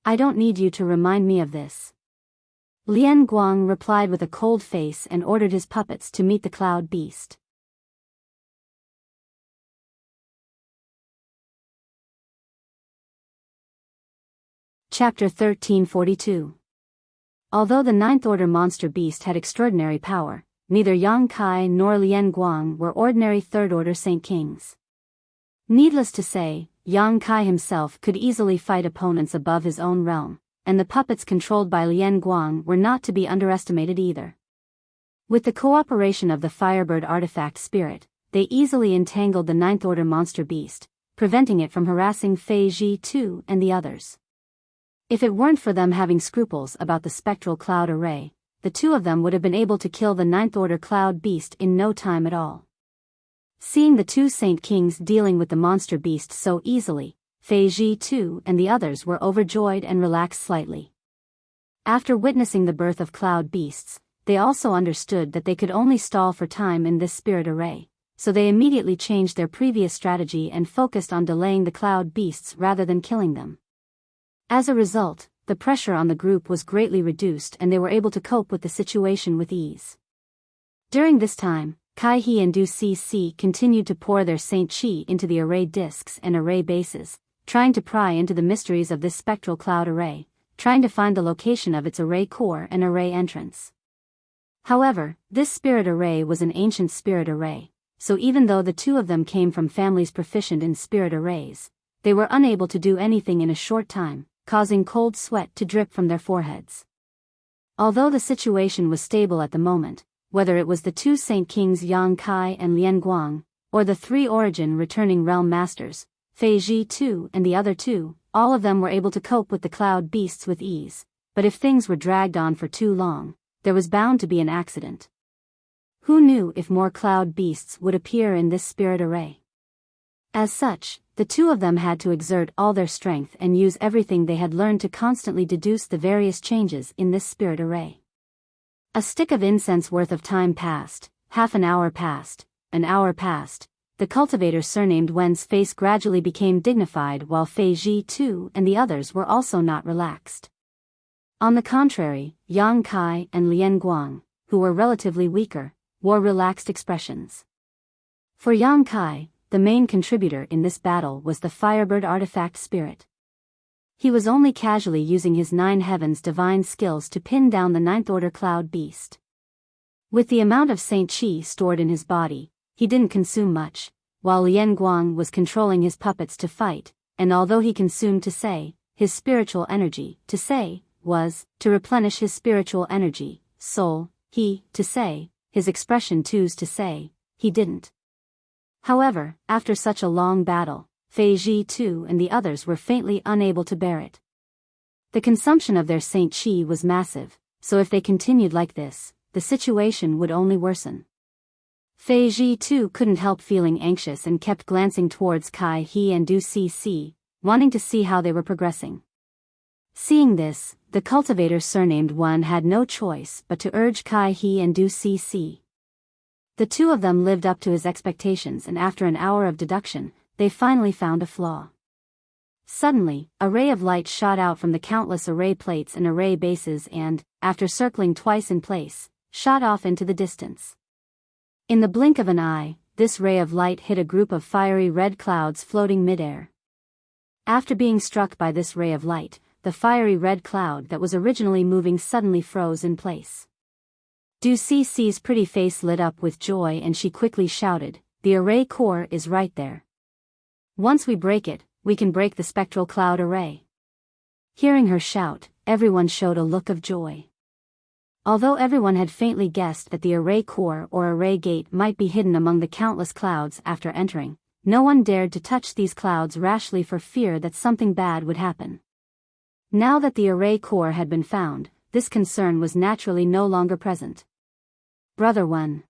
I don't need you to remind me of this." Lian Guang replied with a cold face and ordered his puppets to meet the cloud beast. Chapter 1342. Although the Ninth Order monster beast had extraordinary power, neither Yang Kai nor Lian Guang were ordinary Third Order Saint Kings. Needless to say, Yang Kai himself could easily fight opponents above his own realm, and the puppets controlled by Lian Guang were not to be underestimated either. With the cooperation of the Firebird artifact spirit, they easily entangled the Ninth Order monster beast, preventing it from harassing Fei Ji Tu and the others. If it weren't for them having scruples about the spectral cloud array, the two of them would have been able to kill the Ninth Order cloud beast in no time at all. Seeing the two Saint Kings dealing with the monster beast so easily, Fei Ji Tu and the others were overjoyed and relaxed slightly. After witnessing the birth of cloud beasts, they also understood that they could only stall for time in this spirit array, so they immediately changed their previous strategy and focused on delaying the cloud beasts rather than killing them. As a result, the pressure on the group was greatly reduced and they were able to cope with the situation with ease. During this time, Kai He and Du Cc continued to pour their Saint Chi into the array discs and array bases, trying to pry into the mysteries of this spectral cloud array, trying to find the location of its array core and array entrance. However, this spirit array was an ancient spirit array, so even though the two of them came from families proficient in spirit arrays, they were unable to do anything in a short time, causing cold sweat to drip from their foreheads. Although the situation was stable at the moment, whether it was the two Saint Kings Yang Kai and Lian Guang, or the three Origin returning realm masters, Fei Ji Tu and the other two, all of them were able to cope with the cloud beasts with ease, but if things were dragged on for too long, there was bound to be an accident. Who knew if more cloud beasts would appear in this spirit array? As such, the two of them had to exert all their strength and use everything they had learned to constantly deduce the various changes in this spirit array. A stick of incense worth of time passed, half an hour passed, an hour passed. The cultivator surnamed Wen's face gradually became dignified while Fei Ji Tu and the others were also not relaxed. On the contrary, Yang Kai and Lian Guang, who were relatively weaker, wore relaxed expressions. For Yang Kai, the main contributor in this battle was the Firebird artifact spirit. He was only casually using his Nine Heavens divine skills to pin down the Ninth Order cloud beast. With the amount of Saint Chi stored in his body, he didn't consume much, while Lian Guang was controlling his puppets to fight, and although he consumed to say, his spiritual energy, to say, was, to replenish his spiritual energy, soul, he, to say, his expression twos to say, he didn't. However, after such a long battle, Fei Ji Tu and the others were faintly unable to bear it. The consumption of their Saint Chi was massive, so if they continued like this, the situation would only worsen. Fei Ji Tu couldn't help feeling anxious and kept glancing towards Kai He and Du Cc, wanting to see how they were progressing. Seeing this, the cultivator surnamed Wen had no choice but to urge Kai He and Du Cc. The two of them lived up to his expectations, and after an hour of deduction, they finally found a flaw. Suddenly, a ray of light shot out from the countless array plates and array bases and, after circling twice in place, shot off into the distance. In the blink of an eye, this ray of light hit a group of fiery red clouds floating mid-air. After being struck by this ray of light, the fiery red cloud that was originally moving suddenly froze in place. Du Cici's pretty face lit up with joy and she quickly shouted, "The array core is right there. Once we break it, we can break the spectral cloud array." Hearing her shout, everyone showed a look of joy. Although everyone had faintly guessed that the array core or array gate might be hidden among the countless clouds after entering, no one dared to touch these clouds rashly for fear that something bad would happen. Now that the array core had been found, this concern was naturally no longer present. "Brother Wen,"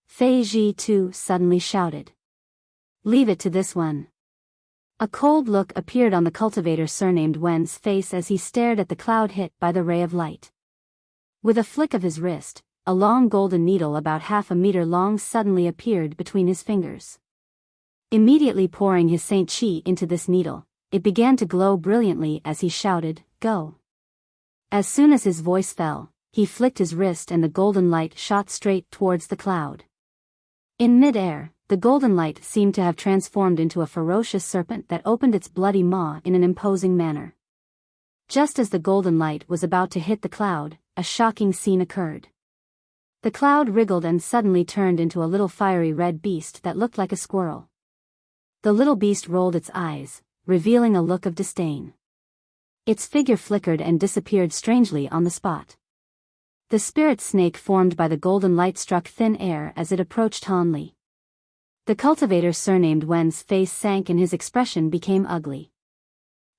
Fei Ji too suddenly shouted. "Leave it to this one." A cold look appeared on the cultivator surnamed Wen's face as he stared at the cloud hit by the ray of light. With a flick of his wrist, a long golden needle about half a meter long suddenly appeared between his fingers. Immediately pouring his Saint Chi into this needle, it began to glow brilliantly as he shouted, "Go." As soon as his voice fell, he flicked his wrist and the golden light shot straight towards the cloud. In mid-air, the golden light seemed to have transformed into a ferocious serpent that opened its bloody maw in an imposing manner. Just as the golden light was about to hit the cloud, a shocking scene occurred. The cloud wriggled and suddenly turned into a little fiery red beast that looked like a squirrel. The little beast rolled its eyes, revealing a look of disdain. Its figure flickered and disappeared strangely on the spot. The spirit snake formed by the golden light struck thin air as it approached Han Li. The cultivator surnamed Wen's face sank and his expression became ugly.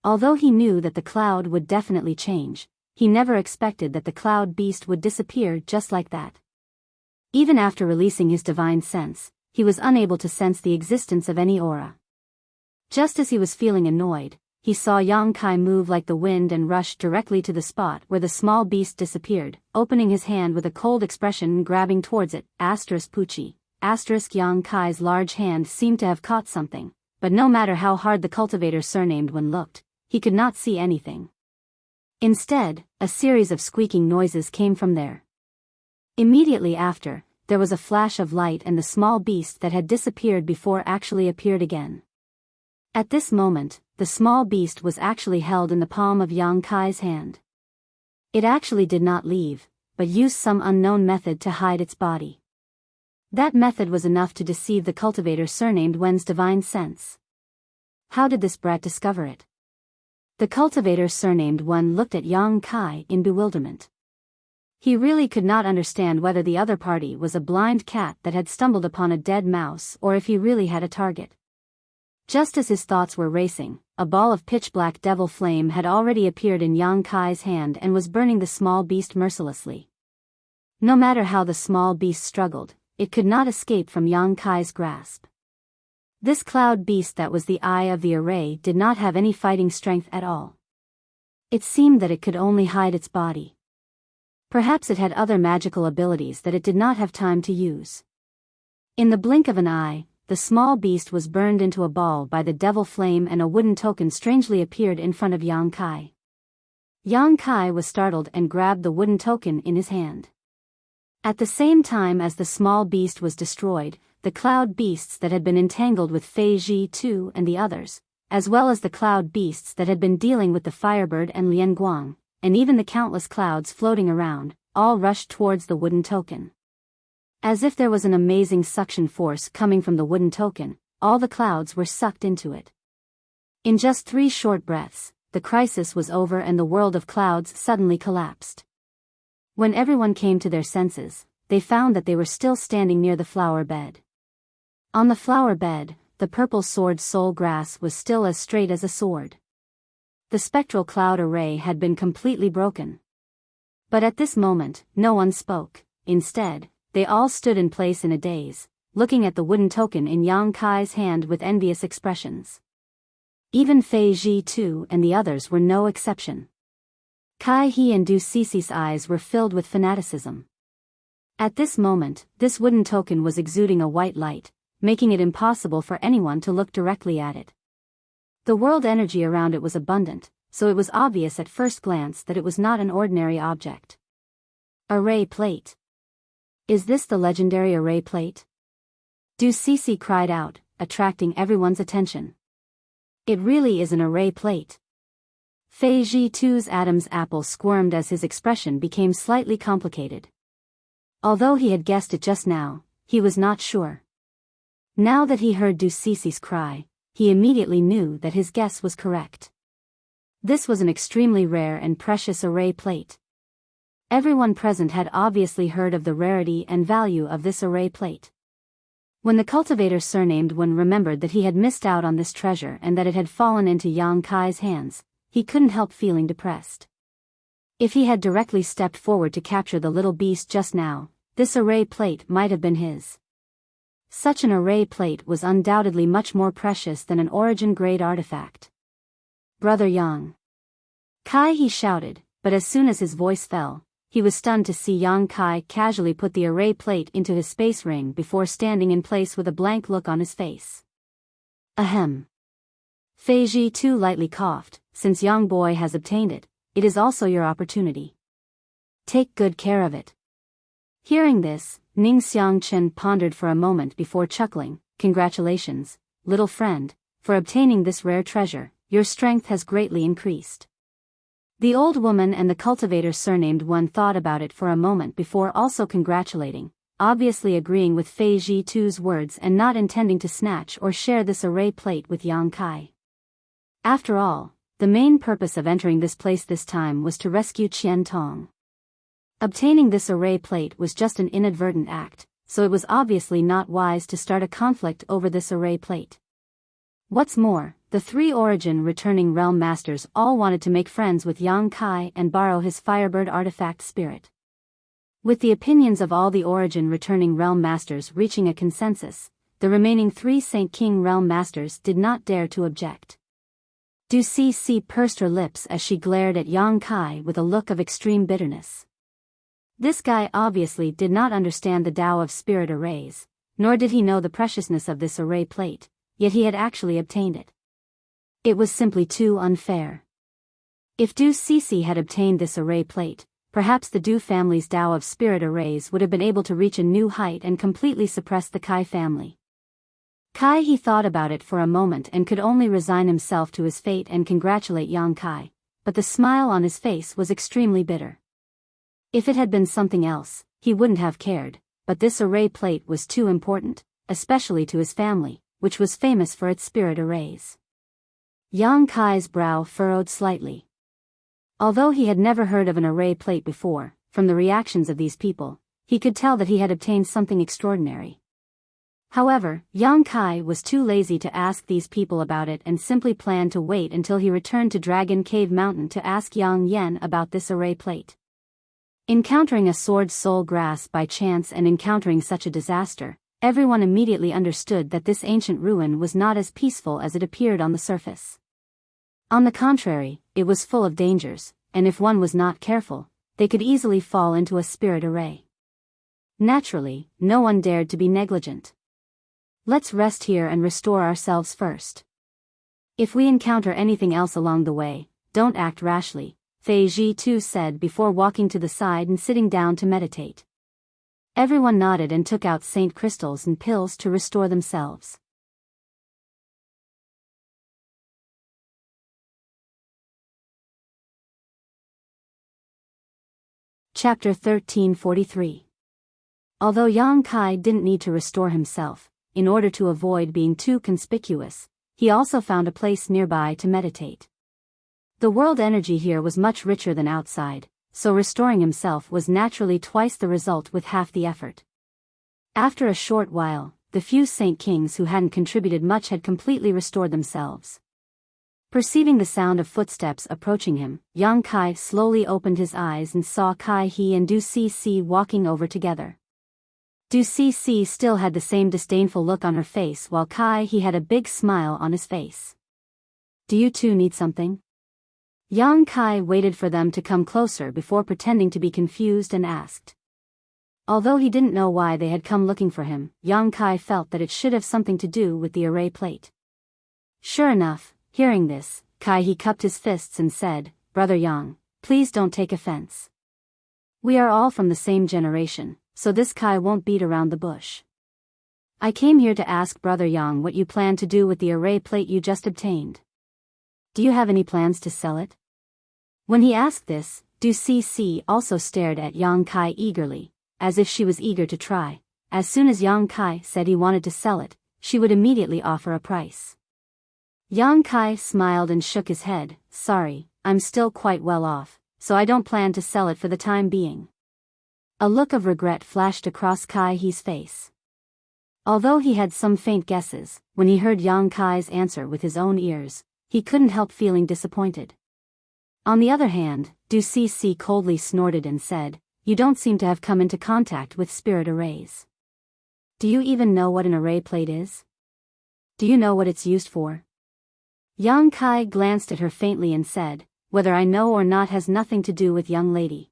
Although he knew that the cloud would definitely change, he never expected that the cloud beast would disappear just like that. Even after releasing his divine sense, he was unable to sense the existence of any aura. Just as he was feeling annoyed, he saw Yang Kai move like the wind and rush directly to the spot where the small beast disappeared, opening his hand with a cold expression and grabbing towards it, Pucci. Yang Kai's large hand seemed to have caught something, but no matter how hard the cultivator surnamed Wen looked, he could not see anything. Instead, a series of squeaking noises came from there. Immediately after, there was a flash of light and the small beast that had disappeared before actually appeared again. At this moment, the small beast was actually held in the palm of Yang Kai's hand. It actually did not leave, but used some unknown method to hide its body. That method was enough to deceive the cultivator surnamed Wen's divine sense. How did this brat discover it? The cultivator surnamed Wen looked at Yang Kai in bewilderment. He really could not understand whether the other party was a blind cat that had stumbled upon a dead mouse or if he really had a target. Just as his thoughts were racing, a ball of pitch-black devil flame had already appeared in Yang Kai's hand and was burning the small beast mercilessly. No matter how the small beast struggled, it could not escape from Yang Kai's grasp. This cloud beast that was the eye of the array did not have any fighting strength at all. It seemed that it could only hide its body. Perhaps it had other magical abilities that it did not have time to use. In the blink of an eye, the small beast was burned into a ball by the devil flame and a wooden token strangely appeared in front of Yang Kai. Yang Kai was startled and grabbed the wooden token in his hand. At the same time as the small beast was destroyed, the cloud beasts that had been entangled with Fei Ji Tu and the others, as well as the cloud beasts that had been dealing with the Firebird and Lian Guang, and even the countless clouds floating around, all rushed towards the wooden token. As if there was an amazing suction force coming from the wooden token, all the clouds were sucked into it. In just 3 short breaths, the crisis was over and the world of clouds suddenly collapsed. When everyone came to their senses, they found that they were still standing near the flower bed. On the flower bed, the purple sword soul grass was still as straight as a sword. The spectral cloud array had been completely broken. But at this moment, no one spoke. Instead, they all stood in place in a daze, looking at the wooden token in Yang Kai's hand with envious expressions. Even Fei Ji Tu and the others were no exception. Kai He and Du Cici's eyes were filled with fanaticism. At this moment, this wooden token was exuding a white light, making it impossible for anyone to look directly at it. The world energy around it was abundant, so it was obvious at first glance that it was not an ordinary object. Array plate. Is this the legendary array plate? Du Cece cried out, attracting everyone's attention. It really is an array plate. Fei Ji2's Adam's apple squirmed as his expression became slightly complicated. Although he had guessed it just now, he was not sure. Now that he heard Du Cece's cry, he immediately knew that his guess was correct. This was an extremely rare and precious array plate. Everyone present had obviously heard of the rarity and value of this array plate. When the cultivator surnamed Wen remembered that he had missed out on this treasure and that it had fallen into Yang Kai's hands, he couldn't help feeling depressed. If he had directly stepped forward to capture the little beast just now, this array plate might have been his. Such an array plate was undoubtedly much more precious than an origin-grade artifact. Brother Yang. Kai, he shouted, but as soon as his voice fell, he was stunned to see Yang Kai casually put the array plate into his space ring before standing in place with a blank look on his face. Ahem. Fei Ji2 lightly coughed. Since young boy has obtained it, it is also your opportunity. Take good care of it. Hearing this, Ning Xiangchen pondered for a moment before chuckling. Congratulations, little friend, for obtaining this rare treasure. Your strength has greatly increased. The old woman and the cultivator surnamed Wen thought about it for a moment before also congratulating, obviously agreeing with Fei Ji2's words and not intending to snatch or share this array plate with Yang Kai. After all, the main purpose of entering this place this time was to rescue Qian Tong. Obtaining this array plate was just an inadvertent act, so it was obviously not wise to start a conflict over this array plate. What's more, the three origin returning realm masters all wanted to make friends with Yang Kai and borrow his Firebird artifact spirit. With the opinions of all the origin returning realm masters reaching a consensus, the remaining three Saint King realm masters did not dare to object. Du Cece pursed her lips as she glared at Yang Kai with a look of extreme bitterness. This guy obviously did not understand the Tao of spirit arrays, nor did he know the preciousness of this array plate, yet he had actually obtained it. It was simply too unfair. If Du Cece had obtained this array plate, perhaps the Du family's Tao of spirit arrays would have been able to reach a new height and completely suppress the Kai family. Kai, he thought about it for a moment and could only resign himself to his fate and congratulate Yang Kai, but the smile on his face was extremely bitter. If it had been something else, he wouldn't have cared, but this array plate was too important, especially to his family, which was famous for its spirit arrays. Yang Kai's brow furrowed slightly. Although he had never heard of an array plate before, from the reactions of these people, he could tell that he had obtained something extraordinary. However, Yang Kai was too lazy to ask these people about it and simply planned to wait until he returned to Dragon Cave Mountain to ask Yang Yen about this array plate. Encountering a sword soul grass by chance and encountering such a disaster, everyone immediately understood that this ancient ruin was not as peaceful as it appeared on the surface. On the contrary, it was full of dangers, and if one was not careful, they could easily fall into a spirit array. Naturally, no one dared to be negligent. Let's rest here and restore ourselves first. If we encounter anything else along the way, don't act rashly, Fei Ji2 said before walking to the side and sitting down to meditate. Everyone nodded and took out saint crystals and pills to restore themselves. Chapter 1343. Although Yang Kai didn't need to restore himself, in order to avoid being too conspicuous, he also found a place nearby to meditate. The world energy here was much richer than outside, so restoring himself was naturally twice the result with half the effort. After a short while, the few Saint Kings who hadn't contributed much had completely restored themselves. Perceiving the sound of footsteps approaching him, Yang Kai slowly opened his eyes and saw Kai He and Du Cece walking over together. Du Cece still had the same disdainful look on her face while Kai He had a big smile on his face. Do you two need something? Yang Kai waited for them to come closer before pretending to be confused and asked. Although he didn't know why they had come looking for him, Yang Kai felt that it should have something to do with the array plate. Sure enough, hearing this, Kai He cupped his fists and said, Brother Yang, please don't take offense. We are all from the same generation, so this Kai won't beat around the bush. I came here to ask Brother Yang what you plan to do with the array plate you just obtained. Do you have any plans to sell it? When he asked this, Du Cc also stared at Yang Kai eagerly, as if she was eager to try. As soon as Yang Kai said he wanted to sell it, she would immediately offer a price. Yang Kai smiled and shook his head. Sorry, I'm still quite well off, so I don't plan to sell it for the time being. A look of regret flashed across Kai He's face. Although he had some faint guesses, when he heard Yang Kai's answer with his own ears, he couldn't help feeling disappointed. On the other hand, Du Cc coldly snorted and said, You don't seem to have come into contact with spirit arrays. Do you even know what an array plate is? Do you know what it's used for? Yang Kai glanced at her faintly and said, Whether I know or not has nothing to do with young lady.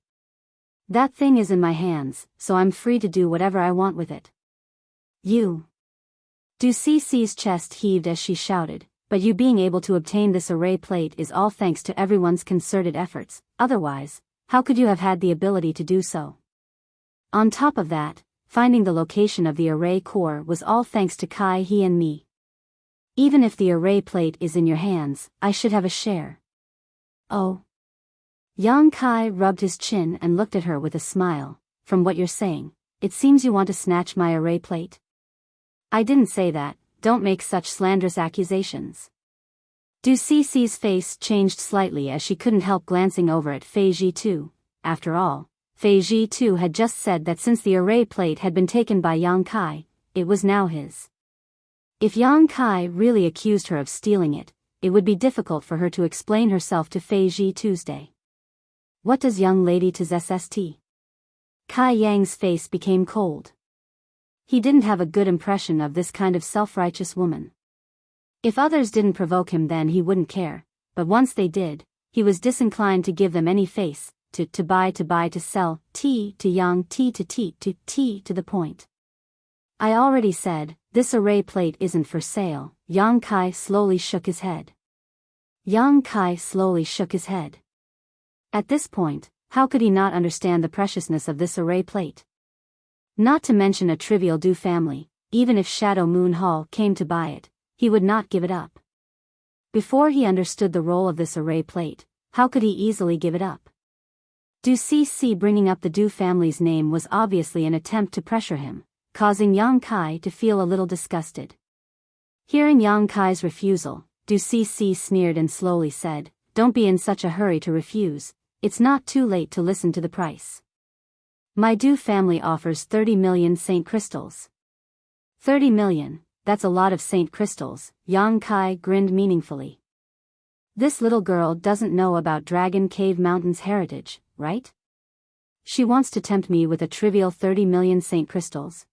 That thing is in my hands, so I'm free to do whatever I want with it. You. Du Cc's chest heaved as she shouted, But you being able to obtain this array plate is all thanks to everyone's concerted efforts, otherwise, how could you have had the ability to do so? On top of that, finding the location of the array core was all thanks to Kai He and me. Even if the array plate is in your hands, I should have a share. Oh. Yang Kai rubbed his chin and looked at her with a smile. From what you're saying, it seems you want to snatch my array plate. I didn't say that, don't make such slanderous accusations. Du Cc's face changed slightly as she couldn't help glancing over at Fei Ji too. After all, Fei Ji too had just said that since the array plate had been taken by Yang Kai, it was now his. If Yang Kai really accused her of stealing it, it would be difficult for her to explain herself to Fei Ji Tuesday. What does young lady to SST? Kai Yang's face became cold. He didn't have a good impression of this kind of self-righteous woman. If others didn't provoke him then he wouldn't care, but once they did, he was disinclined to give them any face, to buy, to sell, to yang, to the point. I already said, this array plate isn't for sale. Yang Kai slowly shook his head. Yang Kai slowly shook his head. At this point, how could he not understand the preciousness of this array plate? Not to mention a trivial Du family, even if Shadow Moon Hall came to buy it, he would not give it up. Before he understood the role of this array plate, how could he easily give it up? Du Cc bringing up the Du family's name was obviously an attempt to pressure him, causing Yang Kai to feel a little disgusted. Hearing Yang Kai's refusal, Du Cc sneered and slowly said, Don't be in such a hurry to refuse, it's not too late to listen to the price. My Du family offers 30 million Saint Crystals. 30 million, that's a lot of Saint Crystals, Yang Kai grinned meaningfully. This little girl doesn't know about Dragon Cave Mountain's heritage, right? She wants to tempt me with a trivial 30 million Saint Crystals.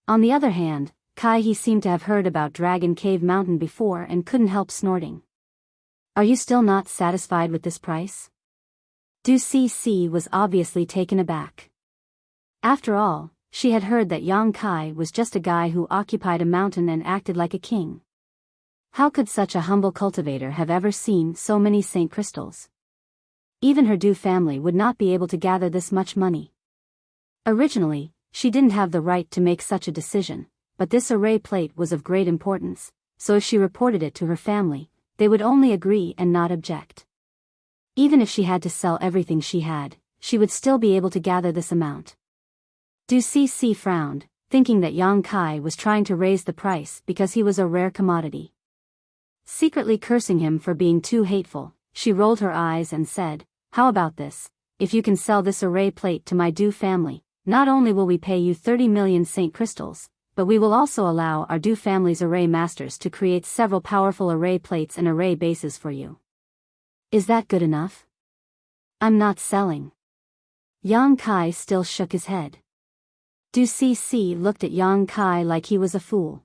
On the other hand, Kai He seemed to have heard about Dragon Cave Mountain before and couldn't help snorting. Are you still not satisfied with this price? Du Cc was obviously taken aback. After all, she had heard that Yang Kai was just a guy who occupied a mountain and acted like a king. How could such a humble cultivator have ever seen so many Saint Crystals? Even her Du family would not be able to gather this much money. Originally, she didn't have the right to make such a decision, but this array plate was of great importance, so if she reported it to her family, they would only agree and not object. Even if she had to sell everything she had, she would still be able to gather this amount. Du Cc frowned, thinking that Yang Kai was trying to raise the price because he was a rare commodity. Secretly cursing him for being too hateful, she rolled her eyes and said, How about this? If you can sell this array plate to my Du family, not only will we pay you 30 million Saint Crystals, but we will also allow our Du family's array masters to create several powerful array plates and array bases for you. Is that good enough? I'm not selling. Yang Kai still shook his head. Du Cc looked at Yang Kai like he was a fool.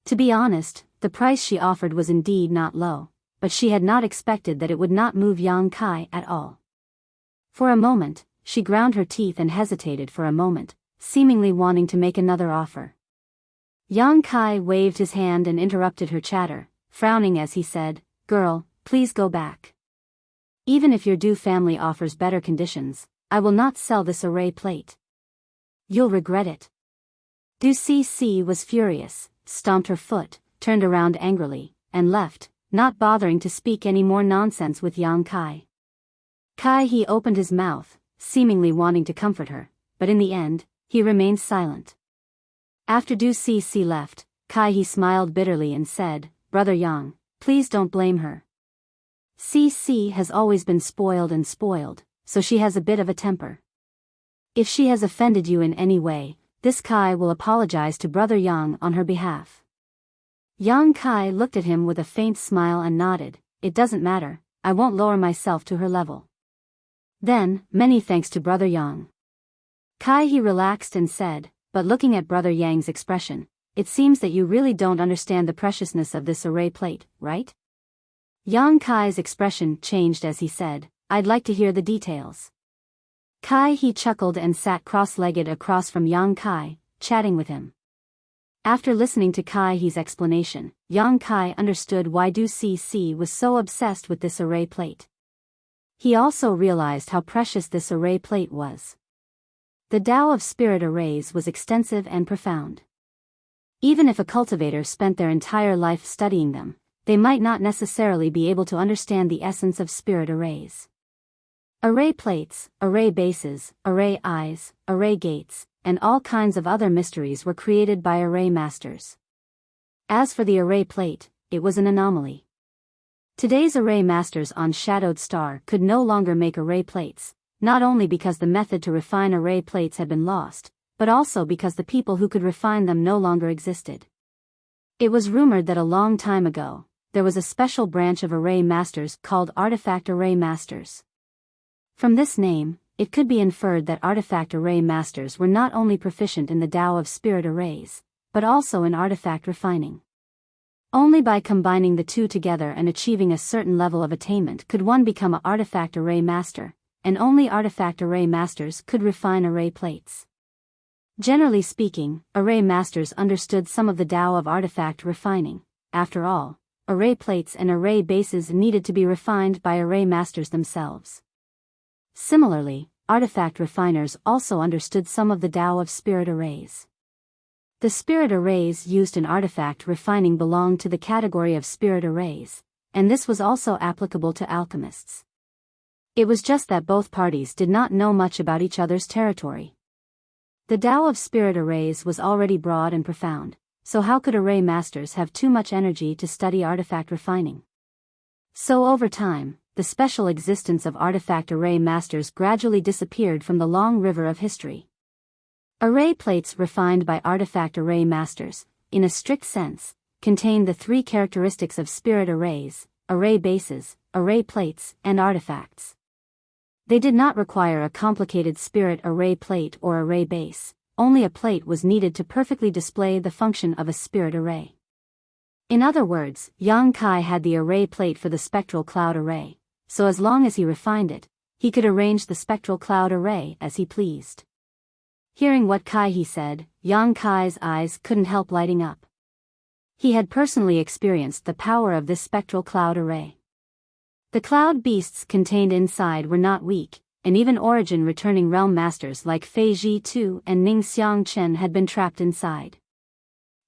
To be honest, the price she offered was indeed not low, but she had not expected that it would not move Yang Kai at all. For a moment, she ground her teeth and hesitated for a moment, seemingly wanting to make another offer. Yang Kai waved his hand and interrupted her chatter, frowning as he said, Girl, please go back. Even if your Du family offers better conditions, I will not sell this array plate. You'll regret it. Du Cc was furious, stomped her foot, turned around angrily, and left, not bothering to speak any more nonsense with Yang Kai. Kai he opened his mouth, seemingly wanting to comfort her, but in the end, he remained silent. After Du Cc left, Kai he smiled bitterly and said, "Brother Yang, please don't blame her. Cc has always been spoiled and spoiled, so she has a bit of a temper. If she has offended you in any way, this Kai will apologize to Brother Yang on her behalf." Yang Kai looked at him with a faint smile and nodded, "It doesn't matter, I won't lower myself to her level." Then, "Many thanks to Brother Yang." Kai he relaxed and said, "But looking at Brother Yang's expression, it seems that you really don't understand the preciousness of this array plate, right?" Yang Kai's expression changed as he said, "I'd like to hear the details." Kai he chuckled and sat cross-legged across from Yang Kai, chatting with him. After listening to Kai he's explanation, Yang Kai understood why Du Cc was so obsessed with this array plate. He also realized how precious this array plate was. The Tao of Spirit arrays was extensive and profound. Even if a cultivator spent their entire life studying them, they might not necessarily be able to understand the essence of spirit arrays. Array plates, array bases, array eyes, array gates, and all kinds of other mysteries were created by array masters. As for the array plate, it was an anomaly. Today's array masters on Shadowed Star could no longer make array plates, not only because the method to refine array plates had been lost, but also because the people who could refine them no longer existed. It was rumored that a long time ago, there was a special branch of array masters called artifact array masters. From this name, it could be inferred that artifact array masters were not only proficient in the Tao of Spirit arrays, but also in artifact refining. Only by combining the two together and achieving a certain level of attainment could one become an artifact array master, and only artifact array masters could refine array plates. Generally speaking, array masters understood some of the Tao of artifact refining. After all, array plates and array bases needed to be refined by array masters themselves. Similarly, artifact refiners also understood some of the Tao of Spirit arrays. The spirit arrays used in artifact refining belonged to the category of spirit arrays, and this was also applicable to alchemists. It was just that both parties did not know much about each other's territory. The Tao of Spirit arrays was already broad and profound, so how could array masters have too much energy to study artifact refining? So over time, the special existence of artifact array masters gradually disappeared from the long river of history. Array plates refined by artifact array masters, in a strict sense, contain the three characteristics of spirit arrays: array bases, array plates, and artifacts. They did not require a complicated spirit array plate or array base, only a plate was needed to perfectly display the function of a spirit array. In other words, Yang Kai had the array plate for the spectral cloud array, so as long as he refined it, he could arrange the spectral cloud array as he pleased. Hearing what Kai he said, Yang Kai's eyes couldn't help lighting up. He had personally experienced the power of this spectral cloud array. The cloud beasts contained inside were not weak, and even origin returning realm masters like Fei Ji Tu and Ning Xiang Chen had been trapped inside.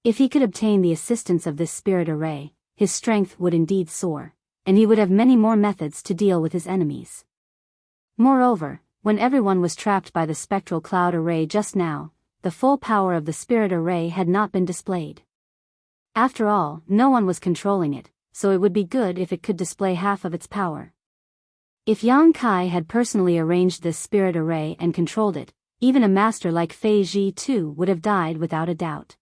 If he could obtain the assistance of this spirit array, his strength would indeed soar, and he would have many more methods to deal with his enemies. Moreover, when everyone was trapped by the spectral cloud array just now, the full power of the spirit array had not been displayed. After all, no one was controlling it, so it would be good if it could display half of its power. If Yang Kai had personally arranged this spirit array and controlled it, even a master like Fei Ji Tu would have died without a doubt.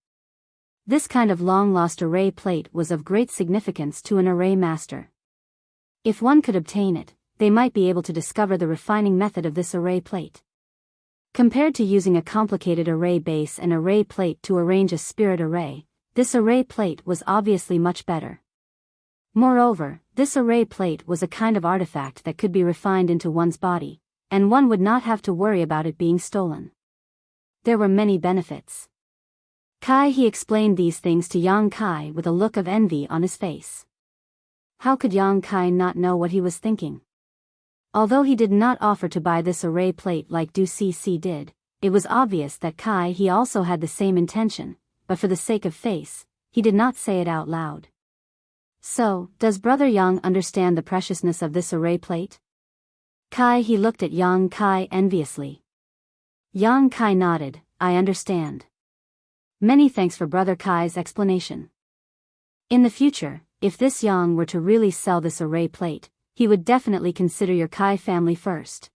This kind of long-lost array plate was of great significance to an array master. If one could obtain it, they might be able to discover the refining method of this array plate. Compared to using a complicated array base and array plate to arrange a spirit array, this array plate was obviously much better. Moreover, this array plate was a kind of artifact that could be refined into one's body, and one would not have to worry about it being stolen. There were many benefits. Kai he explained these things to Yang Kai with a look of envy on his face. How could Yang Kai not know what he was thinking? Although he did not offer to buy this array plate like Du Cc did, It was obvious that Kai he also had the same intention, but for the sake of face, he did not say it out loud. So, does Brother Yang understand the preciousness of this array plate? Kai he looked at Yang Kai enviously. Yang Kai nodded, I understand. Many thanks for Brother Kai's explanation. In the future, if this Yang were to really sell this array plate, he would definitely consider your Kai family first.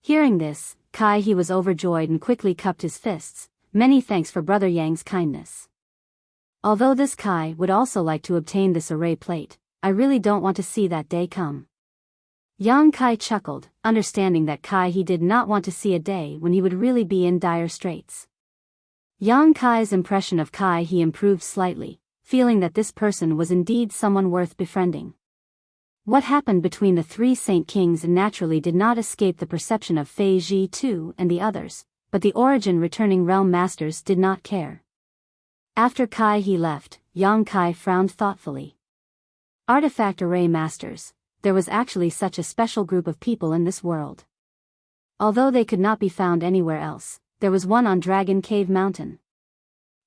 Hearing this, Kai he was overjoyed and quickly cupped his fists. Many thanks for Brother Yang's kindness. Although this Kai would also like to obtain this array plate, I really don't want to see that day come. Yang Kai chuckled, understanding that Kai he did not want to see a day when he would really be in dire straits. Yang Kai's impression of Kai he improved slightly, feeling that this person was indeed someone worth befriending. What happened between the three Saint Kings naturally did not escape the perception of Fei Ji Tu and the others, but the origin returning realm masters did not care. After Kai he left, Yang Kai frowned thoughtfully. Artifact array masters, there was actually such a special group of people in this world. Although they could not be found anywhere else, there was one on Dragon Cave Mountain.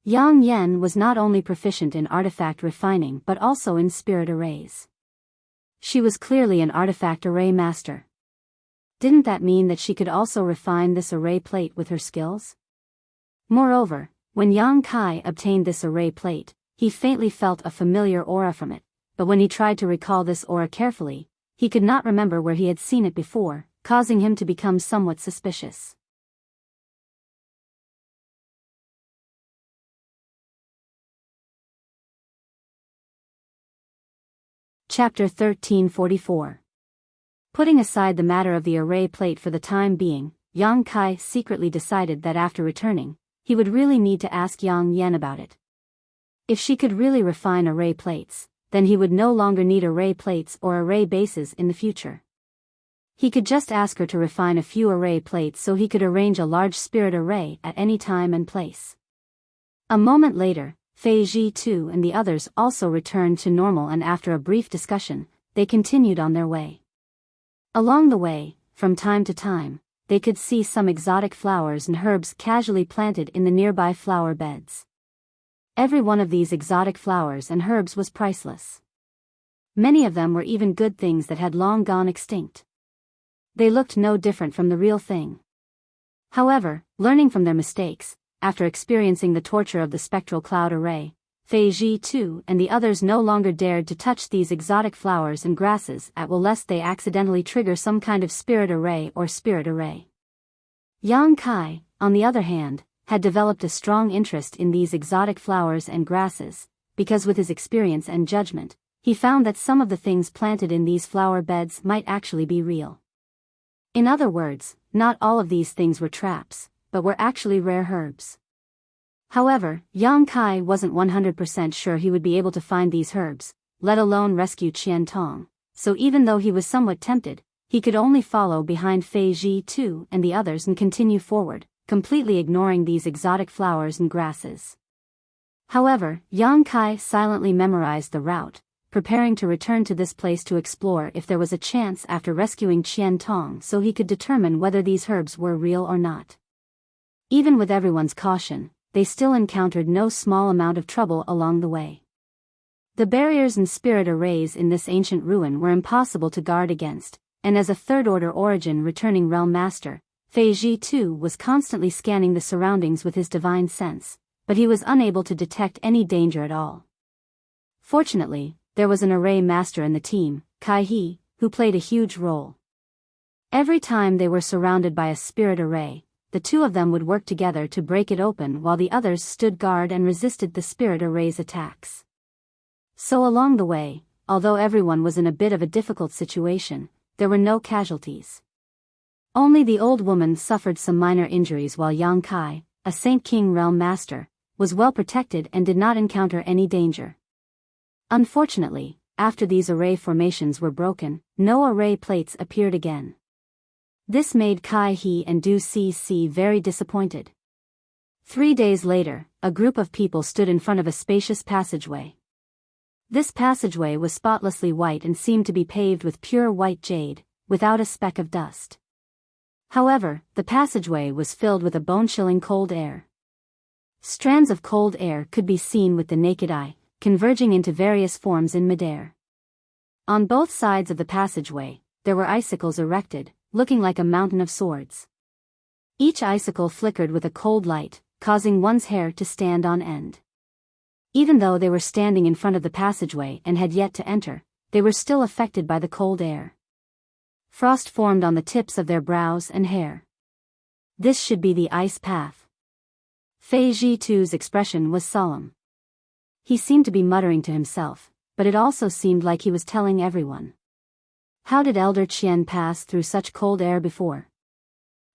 Yang Yen was not only proficient in artifact refining but also in spirit arrays. She was clearly an artifact array master. Didn't that mean that she could also refine this array plate with her skills? Moreover, when Yang Kai obtained this array plate, he faintly felt a familiar aura from it, but when he tried to recall this aura carefully, he could not remember where he had seen it before, causing him to become somewhat suspicious. Chapter 1344. Putting aside the matter of the array plate for the time being, Yang Kai secretly decided that after returning, he would really need to ask Yang Yen about it. If she could really refine array plates, then he would no longer need array plates or array bases in the future. He could just ask her to refine a few array plates so he could arrange a large spirit array at any time and place. A moment later, Fei Ji Tu and the others also returned to normal, and after a brief discussion, they continued on their way. Along the way, from time to time, they could see some exotic flowers and herbs casually planted in the nearby flower beds. Every one of these exotic flowers and herbs was priceless. Many of them were even good things that had long gone extinct. They looked no different from the real thing. However, learning from their mistakes, after experiencing the torture of the spectral cloud array, Fei Ji Tu and the others no longer dared to touch these exotic flowers and grasses at will lest they accidentally trigger some kind of spirit array or spirit array. Yang Kai, on the other hand, had developed a strong interest in these exotic flowers and grasses, because with his experience and judgment, he found that some of the things planted in these flower beds might actually be real. In other words, not all of these things were traps, but were actually rare herbs. However, Yang Kai wasn't 100% sure he would be able to find these herbs, let alone rescue Qian Tong, so even though he was somewhat tempted, he could only follow behind Fei Ji Tu and the others and continue forward, completely ignoring these exotic flowers and grasses. However, Yang Kai silently memorized the route, preparing to return to this place to explore if there was a chance after rescuing Qian Tong so he could determine whether these herbs were real or not. Even with everyone's caution, they still encountered no small amount of trouble along the way. The barriers and spirit arrays in this ancient ruin were impossible to guard against, and as a third-order origin returning realm master, Fei Ji Tu was constantly scanning the surroundings with his divine sense, but he was unable to detect any danger at all. Fortunately, there was an array master in the team, Kai He, who played a huge role. Every time they were surrounded by a spirit array, the two of them would work together to break it open while the others stood guard and resisted the spirit array's attacks. So along the way, although everyone was in a bit of a difficult situation, there were no casualties. Only the old woman suffered some minor injuries while Yang Kai, a Saint King realm master, was well protected and did not encounter any danger. Unfortunately, after these array formations were broken, no array plates appeared again. This made Kai He and Du Si very disappointed. 3 days later, a group of people stood in front of a spacious passageway. This passageway was spotlessly white and seemed to be paved with pure white jade, without a speck of dust. However, the passageway was filled with a bone-chilling cold air. Strands of cold air could be seen with the naked eye, converging into various forms in midair. On both sides of the passageway, there were icicles erected, looking like a mountain of swords. Each icicle flickered with a cold light, causing one's hair to stand on end. Even though they were standing in front of the passageway and had yet to enter, they were still affected by the cold air. Frost formed on the tips of their brows and hair. This should be the ice path. Fei Zhitu's expression was solemn. He seemed to be muttering to himself, but it also seemed like he was telling everyone. How did Elder Qian pass through such cold air before?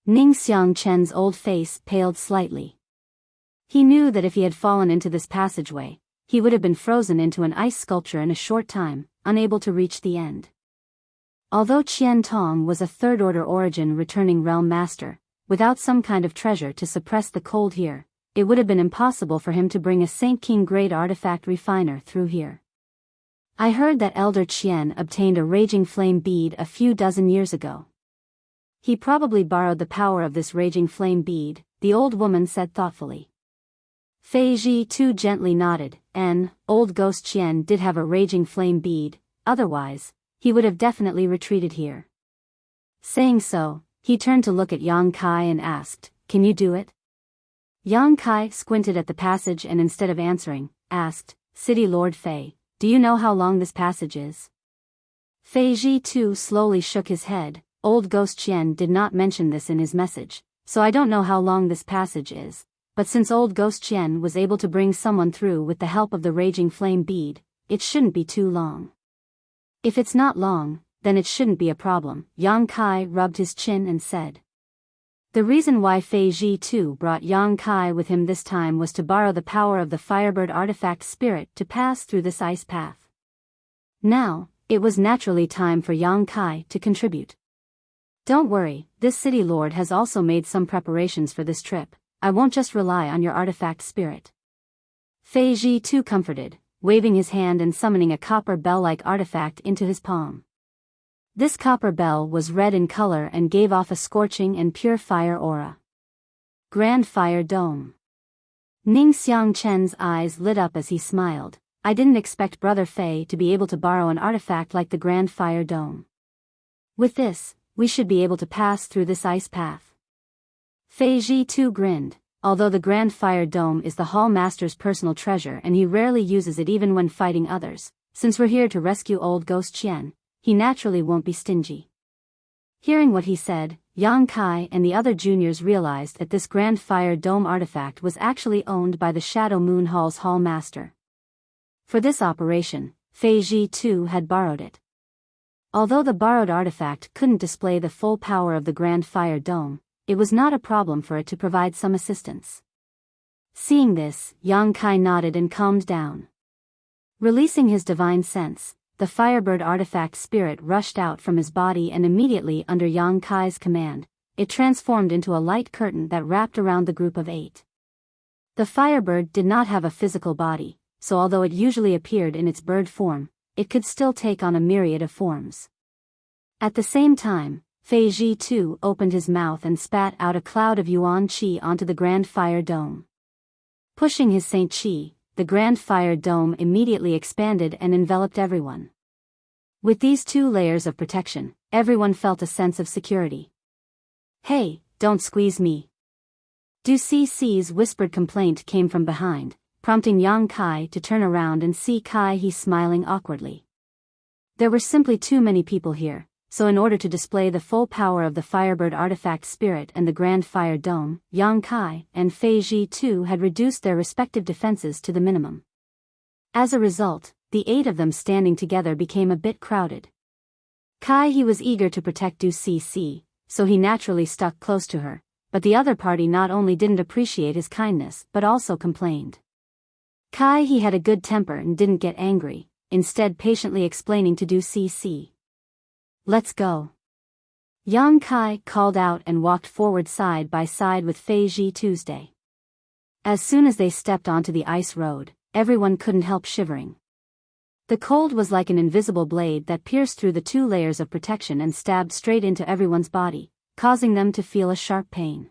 Ning Xiangchen's old face paled slightly. He knew that if he had fallen into this passageway, he would have been frozen into an ice sculpture in a short time, unable to reach the end. Although Qian Tong was a third-order origin returning realm master, without some kind of treasure to suppress the cold here, it would have been impossible for him to bring a Saint King-grade artifact refiner through here. I heard that Elder Qian obtained a raging flame bead a few dozen years ago. He probably borrowed the power of this raging flame bead, the old woman said thoughtfully. Fei Zhitu gently nodded, old ghost Qian did have a raging flame bead, otherwise, he would have definitely retreated here. Saying so, he turned to look at Yang Kai and asked, "Can you do it?" Yang Kai squinted at the passage and instead of answering, asked, "City Lord Fei, do you know how long this passage is?" Fei Zhitu slowly shook his head. Old ghost Qian did not mention this in his message, so I don't know how long this passage is, but since old ghost Qian was able to bring someone through with the help of the raging flame bead, it shouldn't be too long. If it's not long, then it shouldn't be a problem, Yang Kai rubbed his chin and said. The reason why Fei Zhitu brought Yang Kai with him this time was to borrow the power of the Firebird artifact spirit to pass through this ice path. Now, it was naturally time for Yang Kai to contribute. Don't worry, this city lord has also made some preparations for this trip. I won't just rely on your artifact spirit. Fei Zhitu comforted, waving his hand and summoning a copper bell-like artifact into his palm. This copper bell was red in color and gave off a scorching and pure fire aura. Grand Fire Dome. Ning Xiangchen's eyes lit up as he smiled. I didn't expect Brother Fei to be able to borrow an artifact like the Grand Fire Dome. With this, we should be able to pass through this ice path. Fei Zhitu grinned. Although the Grand Fire Dome is the Hall Master's personal treasure and he rarely uses it even when fighting others, since we're here to rescue old ghost Qian, he naturally won't be stingy. Hearing what he said, Yang Kai and the other juniors realized that this Grand Fire Dome artifact was actually owned by the Shadow Moon Hall's Hall Master. For this operation, Fei Zhitu had borrowed it. Although the borrowed artifact couldn't display the full power of the Grand Fire Dome, it was not a problem for it to provide some assistance. Seeing this, Yang Kai nodded and calmed down. Releasing his divine sense, the Firebird artifact spirit rushed out from his body and immediately under Yang Kai's command, it transformed into a light curtain that wrapped around the group of 8. The Firebird did not have a physical body, so although it usually appeared in its bird form, it could still take on a myriad of forms. At the same time, Fei Zhitu opened his mouth and spat out a cloud of yuan qi onto the Grand Fire Dome. Pushing his Saint Qi, the Grand Fire Dome immediately expanded and enveloped everyone. With these 2 layers of protection, everyone felt a sense of security. Hey, don't squeeze me. Du Ci's whispered complaint came from behind, prompting Yang Kai to turn around and see Kai He smiling awkwardly. There were simply too many people here. So in order to display the full power of the Firebird artifact spirit and the Grand Fire Dome, Yang Kai and Fei Zhitu had reduced their respective defenses to the minimum. As a result, the 8 of them standing together became a bit crowded. Kai He was eager to protect Du Cici, so he naturally stuck close to her, but the other party not only didn't appreciate his kindness but also complained. Kai He had a good temper and didn't get angry, instead patiently explaining to Du Cici. Let's go. Yang Kai called out and walked forward side by side with Fei Zhitu's. As soon as they stepped onto the ice road, everyone couldn't help shivering. The cold was like an invisible blade that pierced through the 2 layers of protection and stabbed straight into everyone's body, causing them to feel a sharp pain.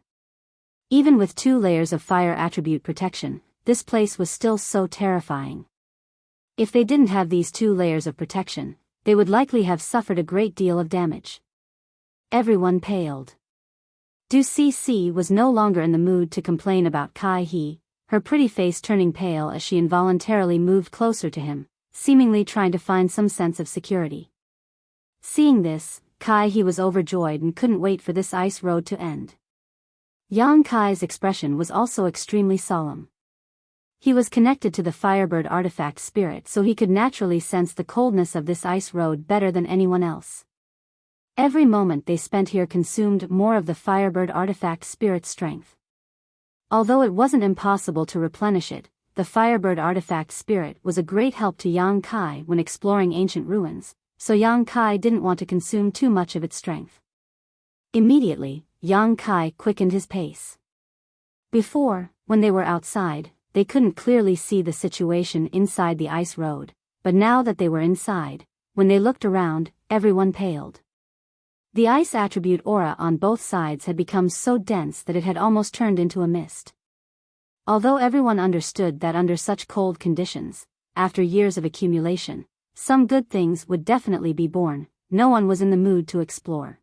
Even with 2 layers of fire attribute protection, this place was still so terrifying. If they didn't have these 2 layers of protection, they would likely have suffered a great deal of damage. Everyone paled. Du Cece was no longer in the mood to complain about Kai He, her pretty face turning pale as she involuntarily moved closer to him, seemingly trying to find some sense of security. Seeing this, Kai He was overjoyed and couldn't wait for this ice road to end. Yang Kai's expression was also extremely solemn. He was connected to the Firebird artifact spirit, so he could naturally sense the coldness of this ice road better than anyone else. Every moment they spent here consumed more of the Firebird artifact spirit's strength. Although it wasn't impossible to replenish it, the Firebird artifact spirit was a great help to Yang Kai when exploring ancient ruins, so Yang Kai didn't want to consume too much of its strength. Immediately, Yang Kai quickened his pace. Before, when they were outside, they couldn't clearly see the situation inside the ice road, but now that they were inside, when they looked around, everyone paled. The ice attribute aura on both sides had become so dense that it had almost turned into a mist. Although everyone understood that under such cold conditions, after years of accumulation, some good things would definitely be born, no one was in the mood to explore.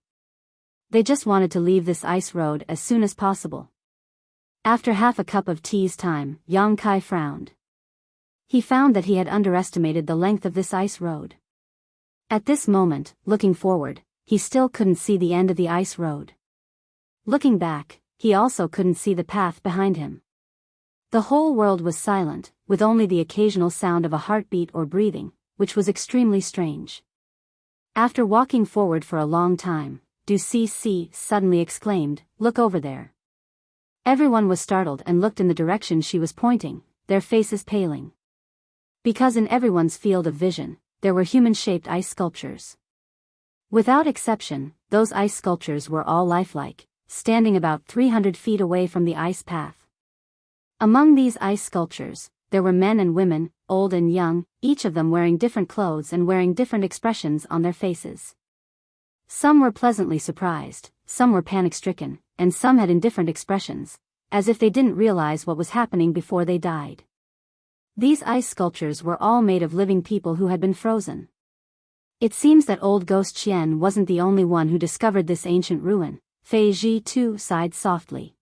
They just wanted to leave this ice road as soon as possible. After half a cup of tea's time, Yang Kai frowned. He found that he had underestimated the length of this ice road. At this moment, looking forward, he still couldn't see the end of the ice road. Looking back, he also couldn't see the path behind him. The whole world was silent, with only the occasional sound of a heartbeat or breathing, which was extremely strange. After walking forward for a long time, Du Cece suddenly exclaimed, "Look over there." Everyone was startled and looked in the direction she was pointing, their faces paling. Because in everyone's field of vision, there were human-shaped ice sculptures. Without exception, those ice sculptures were all lifelike, standing about 300 feet away from the ice path. Among these ice sculptures, there were men and women, old and young, each of them wearing different clothes and wearing different expressions on their faces. Some were pleasantly surprised, some were panic-stricken, and some had indifferent expressions, as if they didn't realize what was happening before they died. These ice sculptures were all made of living people who had been frozen. It seems that old Ghost Qian wasn't the only one who discovered this ancient ruin, Fei Ji too sighed softly.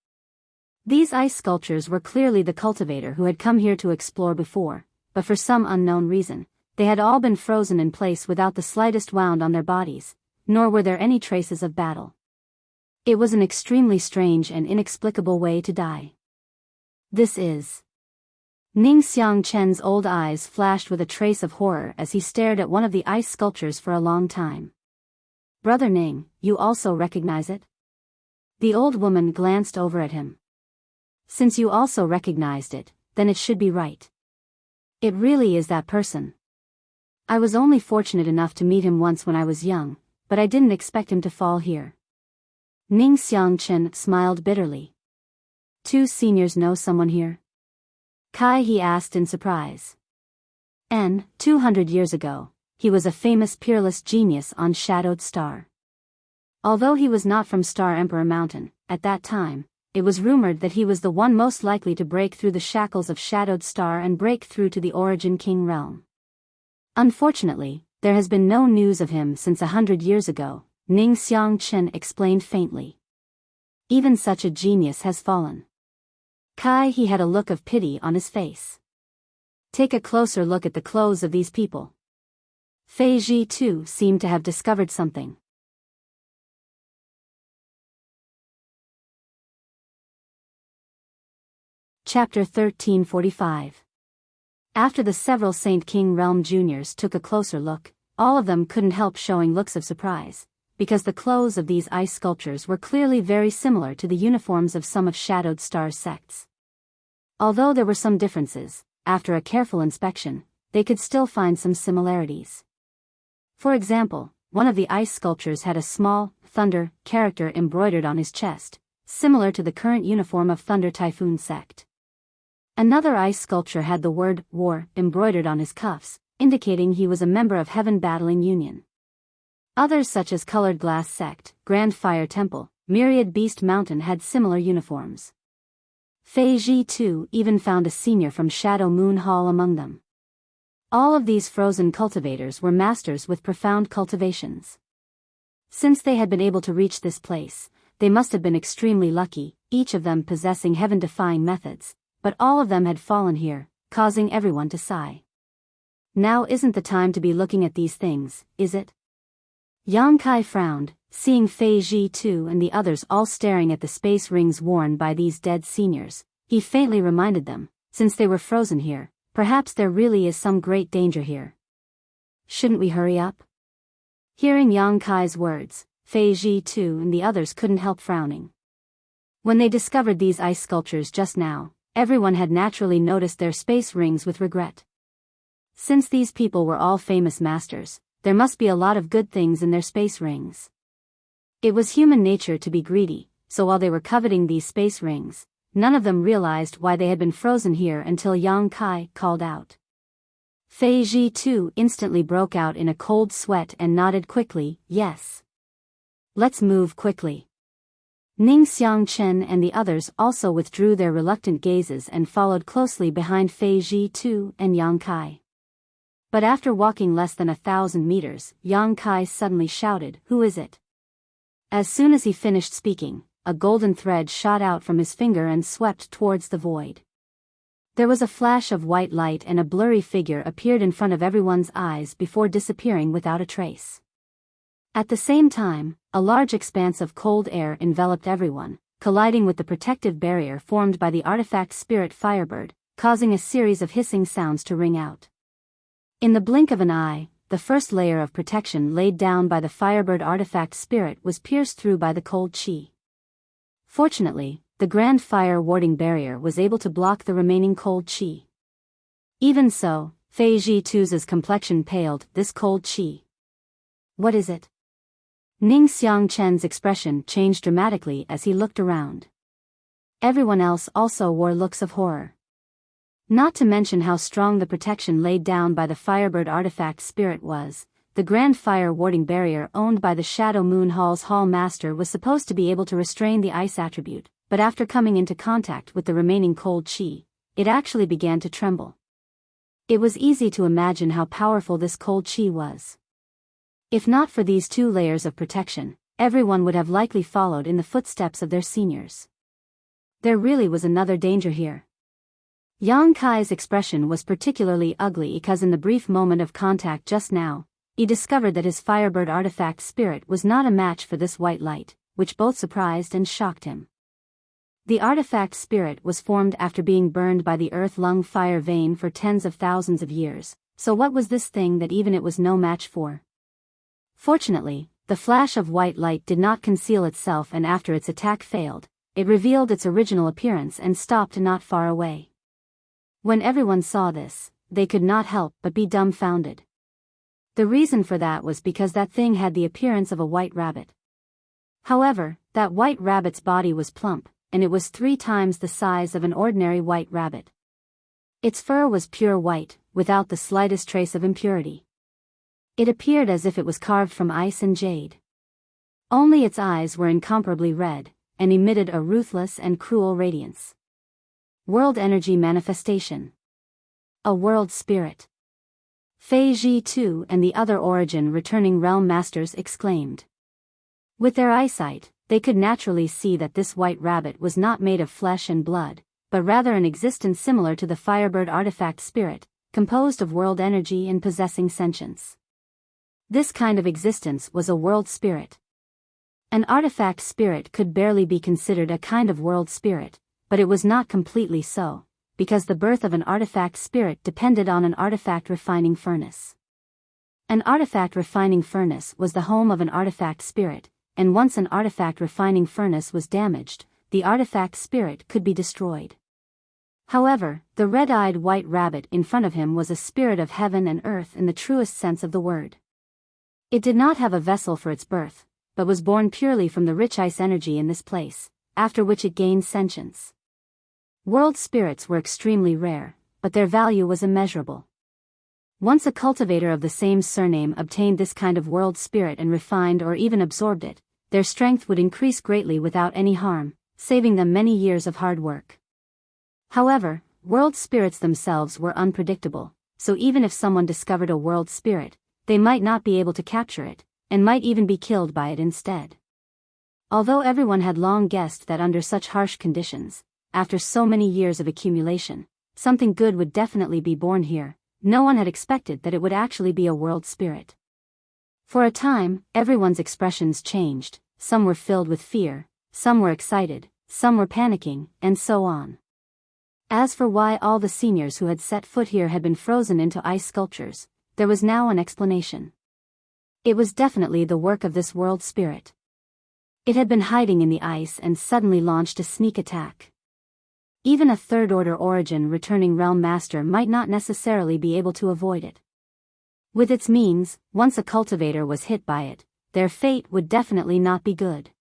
These ice sculptures were clearly the cultivator who had come here to explore before, but for some unknown reason, they had all been frozen in place without the slightest wound on their bodies, nor were there any traces of battle. It was an extremely strange and inexplicable way to die. This is... Ning Xiangchen's old eyes flashed with a trace of horror as he stared at one of the ice sculptures for a long time. "Brother Ning, you also recognize it?" The old woman glanced over at him. "Since you also recognized it, then it should be right. It really is that person. I was only fortunate enough to meet him once when I was young, but I didn't expect him to fall here." Ning Xiangchen smiled bitterly. "Two seniors know someone here?" Kai he asked in surprise. 200 years ago, he was a famous peerless genius on Shadowed Star. Although he was not from Star Emperor Mountain, at that time, it was rumored that he was the one most likely to break through the shackles of Shadowed Star and break through to the Origin King realm. Unfortunately, there has been no news of him since 100 years ago, Ning Xiangchen explained faintly. Even such a genius has fallen. Kai he had a look of pity on his face. Take a closer look at the clothes of these people. Fei Ji too seemed to have discovered something. Chapter 1345. After the several Saint King Realm juniors took a closer look, all of them couldn't help showing looks of surprise, because the clothes of these ice sculptures were clearly very similar to the uniforms of some of Shadowed Star's sects. Although there were some differences, after a careful inspection, they could still find some similarities. For example, one of the ice sculptures had a small, Thunder, character embroidered on his chest, similar to the current uniform of Thunder Typhoon sect. Another ice sculpture had the word, War, embroidered on his cuffs, indicating he was a member of Heaven Battling Union. Others such as Colored Glass Sect, Grand Fire Temple, myriad Beast Mountain had similar uniforms. Fei Ji too even found a senior from Shadow Moon Hall among them. All of these frozen cultivators were masters with profound cultivations. Since they had been able to reach this place, they must have been extremely lucky, each of them possessing heaven-defying methods, but all of them had fallen here, causing everyone to sigh. Now isn't the time to be looking at these things, is it? Yang Kai frowned, seeing Fei Ji too and the others all staring at the space rings worn by these dead seniors. He faintly reminded them, since they were frozen here, perhaps there really is some great danger here. Shouldn't we hurry up? Hearing Yang Kai's words, Fei Ji too and the others couldn't help frowning. When they discovered these ice sculptures just now, everyone had naturally noticed their space rings with regret. Since these people were all famous masters, there must be a lot of good things in their space rings. It was human nature to be greedy, so while they were coveting these space rings, none of them realized why they had been frozen here until Yang Kai called out. Fei Ji too instantly broke out in a cold sweat and nodded quickly, yes. Let's move quickly. Ning Xiangchen and the others also withdrew their reluctant gazes and followed closely behind Fei Ji too and Yang Kai. But after walking less than 1,000 meters, Yang Kai suddenly shouted, "Who is it?" As soon as he finished speaking, a golden thread shot out from his finger and swept towards the void. There was a flash of white light and a blurry figure appeared in front of everyone's eyes before disappearing without a trace. At the same time, a large expanse of cold air enveloped everyone, colliding with the protective barrier formed by the artifact spirit Firebird, causing a series of hissing sounds to ring out. In the blink of an eye, the first layer of protection laid down by the Firebird artifact spirit was pierced through by the cold chi. Fortunately, the grand fire warding barrier was able to block the remaining cold chi. Even so, Fei Ji too's complexion paled this cold chi. What is it? Ning Xiangchen's expression changed dramatically as he looked around. Everyone else also wore looks of horror. Not to mention how strong the protection laid down by the Firebird artifact spirit was, the grand fire warding barrier owned by the Shadow Moon Hall's Hall Master was supposed to be able to restrain the ice attribute, but after coming into contact with the remaining cold chi, it actually began to tremble. It was easy to imagine how powerful this cold chi was. If not for these two layers of protection, everyone would have likely followed in the footsteps of their seniors. There really was another danger here. Yang Kai's expression was particularly ugly because in the brief moment of contact just now, he discovered that his Firebird artifact spirit was not a match for this white light, which both surprised and shocked him. The artifact spirit was formed after being burned by the earth-lung fire vein for tens of thousands of years, so what was this thing that even it was no match for? Fortunately, the flash of white light did not conceal itself and after its attack failed, it revealed its original appearance and stopped not far away. When everyone saw this, they could not help but be dumbfounded. The reason for that was because that thing had the appearance of a white rabbit. However, that white rabbit's body was plump, and it was 3 times the size of an ordinary white rabbit. Its fur was pure white, without the slightest trace of impurity. It appeared as if it was carved from ice and jade. Only its eyes were incomparably red, and emitted a ruthless and cruel radiance. World energy manifestation. A world spirit. Fei Ji too and the other origin returning realm masters exclaimed. With their eyesight, they could naturally see that this white rabbit was not made of flesh and blood, but rather an existence similar to the Firebird artifact spirit, composed of world energy and possessing sentience. This kind of existence was a world spirit. An artifact spirit could barely be considered a kind of world spirit, but it was not completely so, because the birth of an artifact spirit depended on an artifact refining furnace. An artifact refining furnace was the home of an artifact spirit, and once an artifact refining furnace was damaged, the artifact spirit could be destroyed. However, the red-eyed white rabbit in front of him was a spirit of heaven and earth in the truest sense of the word. It did not have a vessel for its birth, but was born purely from the rich ice energy in this place, after which it gained sentience. World spirits were extremely rare, but their value was immeasurable. Once a cultivator of the same surname obtained this kind of world spirit and refined or even absorbed it, their strength would increase greatly without any harm, saving them many years of hard work. However, world spirits themselves were unpredictable, so even if someone discovered a world spirit, they might not be able to capture it, and might even be killed by it instead. Although everyone had long guessed that under such harsh conditions, after so many years of accumulation, something good would definitely be born here, no one had expected that it would actually be a world spirit. For a time, everyone's expressions changed, some were filled with fear, some were excited, some were panicking, and so on. As for why all the seniors who had set foot here had been frozen into ice sculptures, there was now an explanation. It was definitely the work of this world spirit. It had been hiding in the ice and suddenly launched a sneak attack. Even a third-order origin returning realm master might not necessarily be able to avoid it. With its means, once a cultivator was hit by it, their fate would definitely not be good.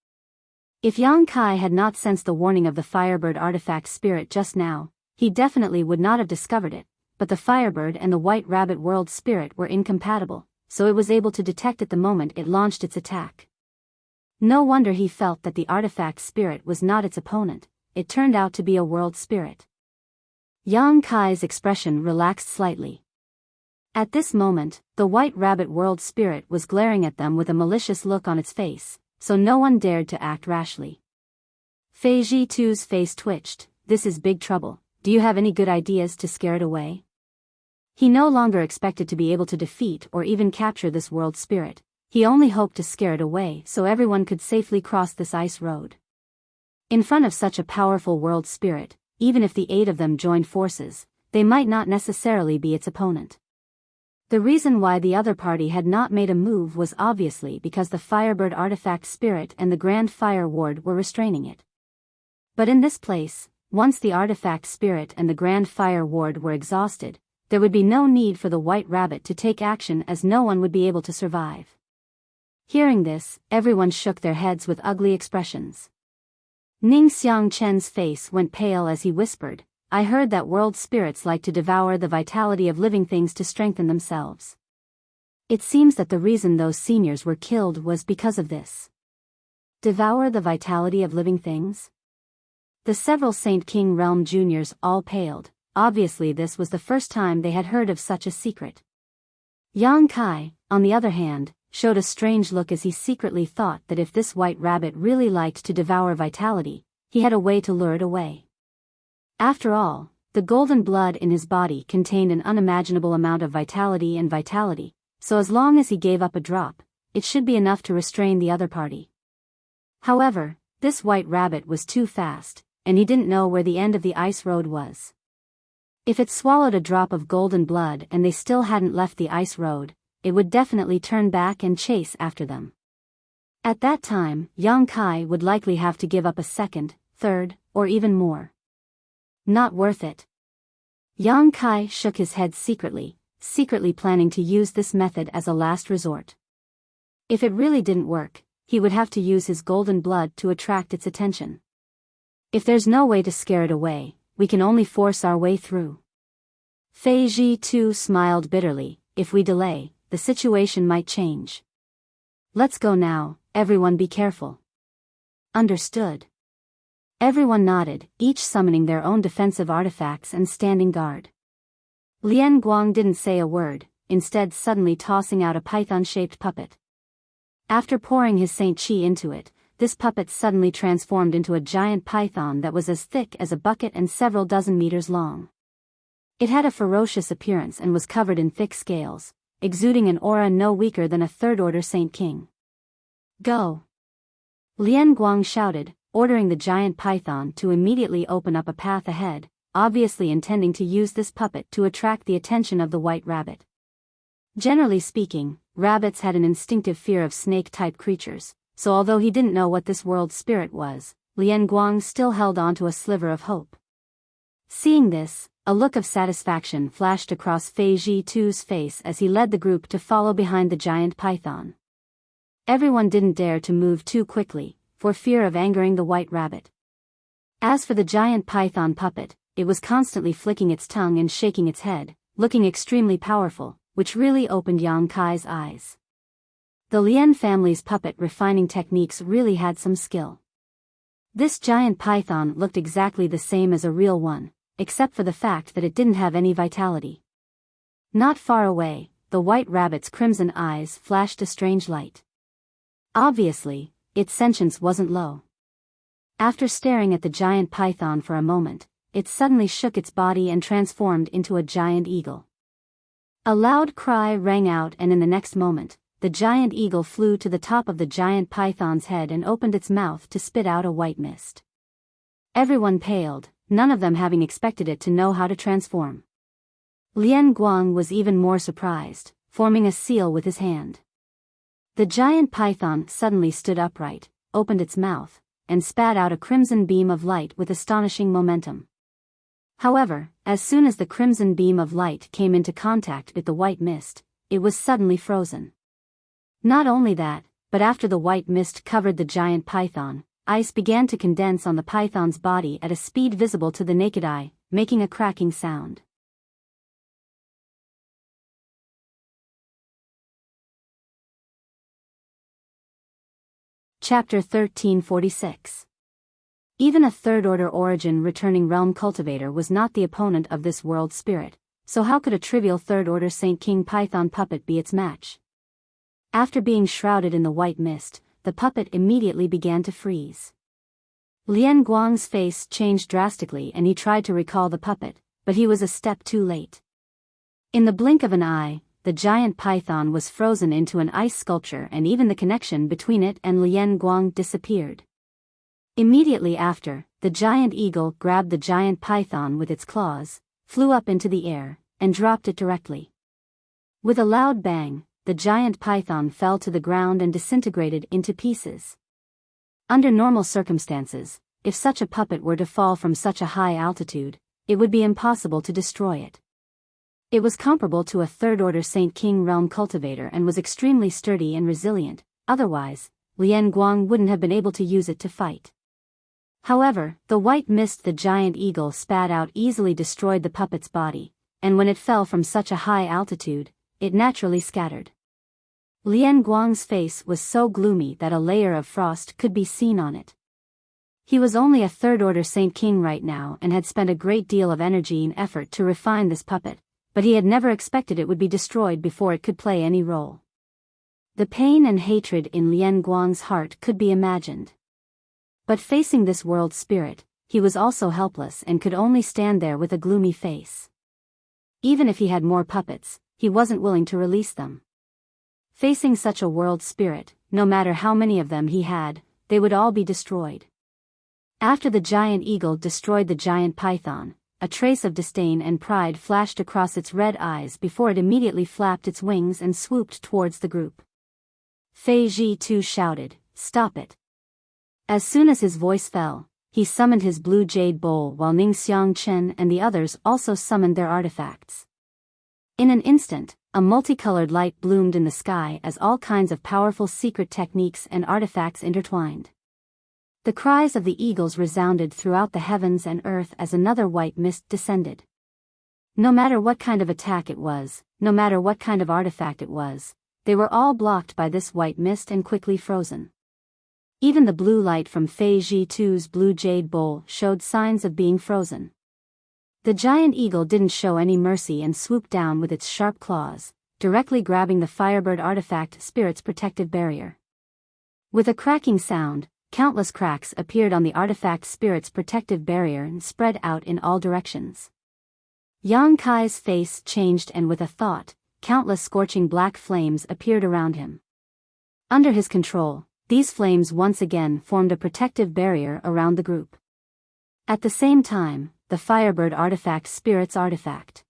If Yang Kai had not sensed the warning of the Firebird artifact spirit just now, he definitely would not have discovered it, but the Firebird and the White Rabbit world spirit were incompatible, so it was able to detect it the moment it launched its attack. No wonder he felt that the artifact spirit was not its opponent, it turned out to be a world spirit. Yang Kai's expression relaxed slightly. At this moment, the White Rabbit world spirit was glaring at them with a malicious look on its face, so no one dared to act rashly. Fei Zhitu's face twitched. This is big trouble. Do you have any good ideas to scare it away? He no longer expected to be able to defeat or even capture this world spirit. He only hoped to scare it away so everyone could safely cross this ice road. In front of such a powerful world spirit, even if the 8 of them joined forces, they might not necessarily be its opponent. The reason why the other party had not made a move was obviously because the Firebird artifact spirit and the Grand Fire Ward were restraining it. But in this place, once the artifact spirit and the Grand Fire Ward were exhausted, there would be no need for the White Rabbit to take action as no one would be able to survive. Hearing this, everyone shook their heads with ugly expressions. Ning Xiangchen's face went pale as he whispered, I heard that world spirits like to devour the vitality of living things to strengthen themselves. It seems that the reason those seniors were killed was because of this. Devour the vitality of living things? The several Saint King Realm juniors all paled. Obviously this was the first time they had heard of such a secret. Yang Kai, on the other hand, showed a strange look as he secretly thought that if this White Rabbit really liked to devour vitality, he had a way to lure it away. After all, the golden blood in his body contained an unimaginable amount of vitality, so as long as he gave up a drop, it should be enough to restrain the other party. However, this White Rabbit was too fast, and he didn't know where the end of the ice road was. If it swallowed a drop of golden blood and they still hadn't left the ice road, it would definitely turn back and chase after them. At that time, Yang Kai would likely have to give up a second, third, or even more. Not worth it. Yang Kai shook his head secretly planning to use this method as a last resort. If it really didn't work, he would have to use his golden blood to attract its attention. If there's no way to scare it away, we can only force our way through. Fei Zhitu smiled bitterly. If we delay, the situation might change. Let's go now, everyone be careful. Understood. Everyone nodded, each summoning their own defensive artifacts and standing guard. Lian Guang didn't say a word, instead suddenly tossing out a python-shaped puppet. After pouring his Saint Chi into it, this puppet suddenly transformed into a giant python that was as thick as a bucket and several dozen meters long. It had a ferocious appearance and was covered in thick scales, exuding an aura no weaker than a third-order Saint King. Go! Lian Guang shouted, ordering the giant python to immediately open up a path ahead, obviously intending to use this puppet to attract the attention of the White Rabbit. Generally speaking, rabbits had an instinctive fear of snake-type creatures, so although he didn't know what this world spirit was, Lian Guang still held on to a sliver of hope. Seeing this, a look of satisfaction flashed across Fei Zhitu's face as he led the group to follow behind the giant python. Everyone didn't dare to move too quickly, for fear of angering the White Rabbit. As for the giant python puppet, it was constantly flicking its tongue and shaking its head, looking extremely powerful, which really opened Yang Kai's eyes. The Lien family's puppet refining techniques really had some skill. This giant python looked exactly the same as a real one, except for the fact that it didn't have any vitality. Not far away, the white rabbit's crimson eyes flashed a strange light. Obviously, its sentience wasn't low. After staring at the giant python for a moment, it suddenly shook its body and transformed into a giant eagle. A loud cry rang out, and in the next moment, the giant eagle flew to the top of the giant python's head and opened its mouth to spit out a white mist. Everyone paled, none of them having expected it to know how to transform. Lien Guang was even more surprised, forming a seal with his hand. The giant python suddenly stood upright, opened its mouth, and spat out a crimson beam of light with astonishing momentum. However, as soon as the crimson beam of light came into contact with the white mist, it was suddenly frozen. Not only that, but after the white mist covered the giant python, ice began to condense on the python's body at a speed visible to the naked eye, making a cracking sound. Chapter 1346. Even a third-order origin returning realm cultivator was not the opponent of this world spirit, so how could a trivial third-order Saint King Python puppet be its match? After being shrouded in the white mist, the puppet immediately began to freeze. Lien Guang's face changed drastically and he tried to recall the puppet, but he was a step too late. In the blink of an eye, the giant python was frozen into an ice sculpture and even the connection between it and Lien Guang disappeared. Immediately after, the giant eagle grabbed the giant python with its claws, flew up into the air, and dropped it directly. With a loud bang, the giant python fell to the ground and disintegrated into pieces. Under normal circumstances, if such a puppet were to fall from such a high altitude, it would be impossible to destroy it. It was comparable to a third-order Saint King realm cultivator and was extremely sturdy and resilient, otherwise, Lien Guang wouldn't have been able to use it to fight. However, the white mist the giant eagle spat out easily destroyed the puppet's body, and when it fell from such a high altitude, it naturally scattered. Lien Guang's face was so gloomy that a layer of frost could be seen on it. He was only a third-order Saint King right now and had spent a great deal of energy and effort to refine this puppet, but he had never expected it would be destroyed before it could play any role. The pain and hatred in Lien Guang's heart could be imagined. But facing this world spirit, he was also helpless and could only stand there with a gloomy face. Even if he had more puppets, he wasn't willing to release them. Facing such a world spirit, no matter how many of them he had, they would all be destroyed. After the giant eagle destroyed the giant python, a trace of disdain and pride flashed across its red eyes before it immediately flapped its wings and swooped towards the group. Fei Ji too shouted, "Stop it!" As soon as his voice fell, he summoned his blue jade bowl while Ning Xiang Chen and the others also summoned their artifacts. In an instant, a multicolored light bloomed in the sky as all kinds of powerful secret techniques and artifacts intertwined. The cries of the eagles resounded throughout the heavens and earth as another white mist descended. No matter what kind of attack it was, no matter what kind of artifact it was, they were all blocked by this white mist and quickly frozen. Even the blue light from Fei Ji Tu's blue jade bowl showed signs of being frozen. The giant eagle didn't show any mercy and swooped down with its sharp claws, directly grabbing the Firebird artifact spirit's protective barrier. With a cracking sound, countless cracks appeared on the artifact spirit's protective barrier and spread out in all directions. Yang Kai's face changed and with a thought, countless scorching black flames appeared around him. Under his control, these flames once again formed a protective barrier around the group. At the same time, the Firebird artifact spirit's artifact.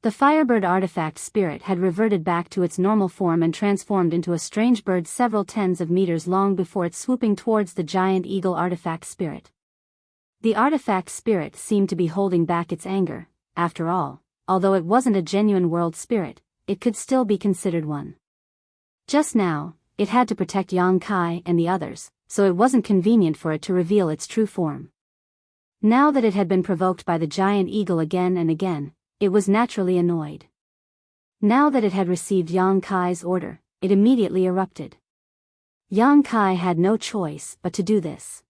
The Firebird artifact spirit had reverted back to its normal form and transformed into a strange bird several tens of meters long before it swooping towards the giant eagle artifact spirit. The artifact spirit seemed to be holding back its anger. After all, although it wasn't a genuine world spirit, it could still be considered one. Just now, it had to protect Yang Kai and the others, so it wasn't convenient for it to reveal its true form. Now that it had been provoked by the giant eagle again and again, it was naturally annoyed. Now that it had received Yang Kai's order, it immediately erupted. Yang Kai had no choice but to do this.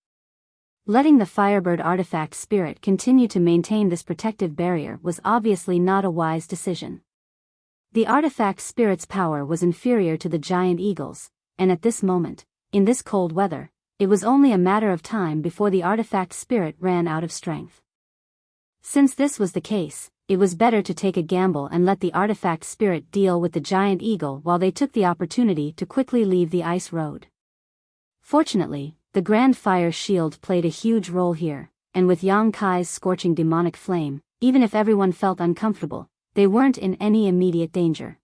Letting the Firebird artifact spirit continue to maintain this protective barrier was obviously not a wise decision. The artifact spirit's power was inferior to the giant eagle's, and at this moment, in this cold weather, it was only a matter of time before the artifact spirit ran out of strength. Since this was the case, it was better to take a gamble and let the artifact spirit deal with the giant eagle while they took the opportunity to quickly leave the ice road. Fortunately, the Grand Fire Shield played a huge role here, and with Yang Kai's scorching demonic flame, even if everyone felt uncomfortable, they weren't in any immediate danger.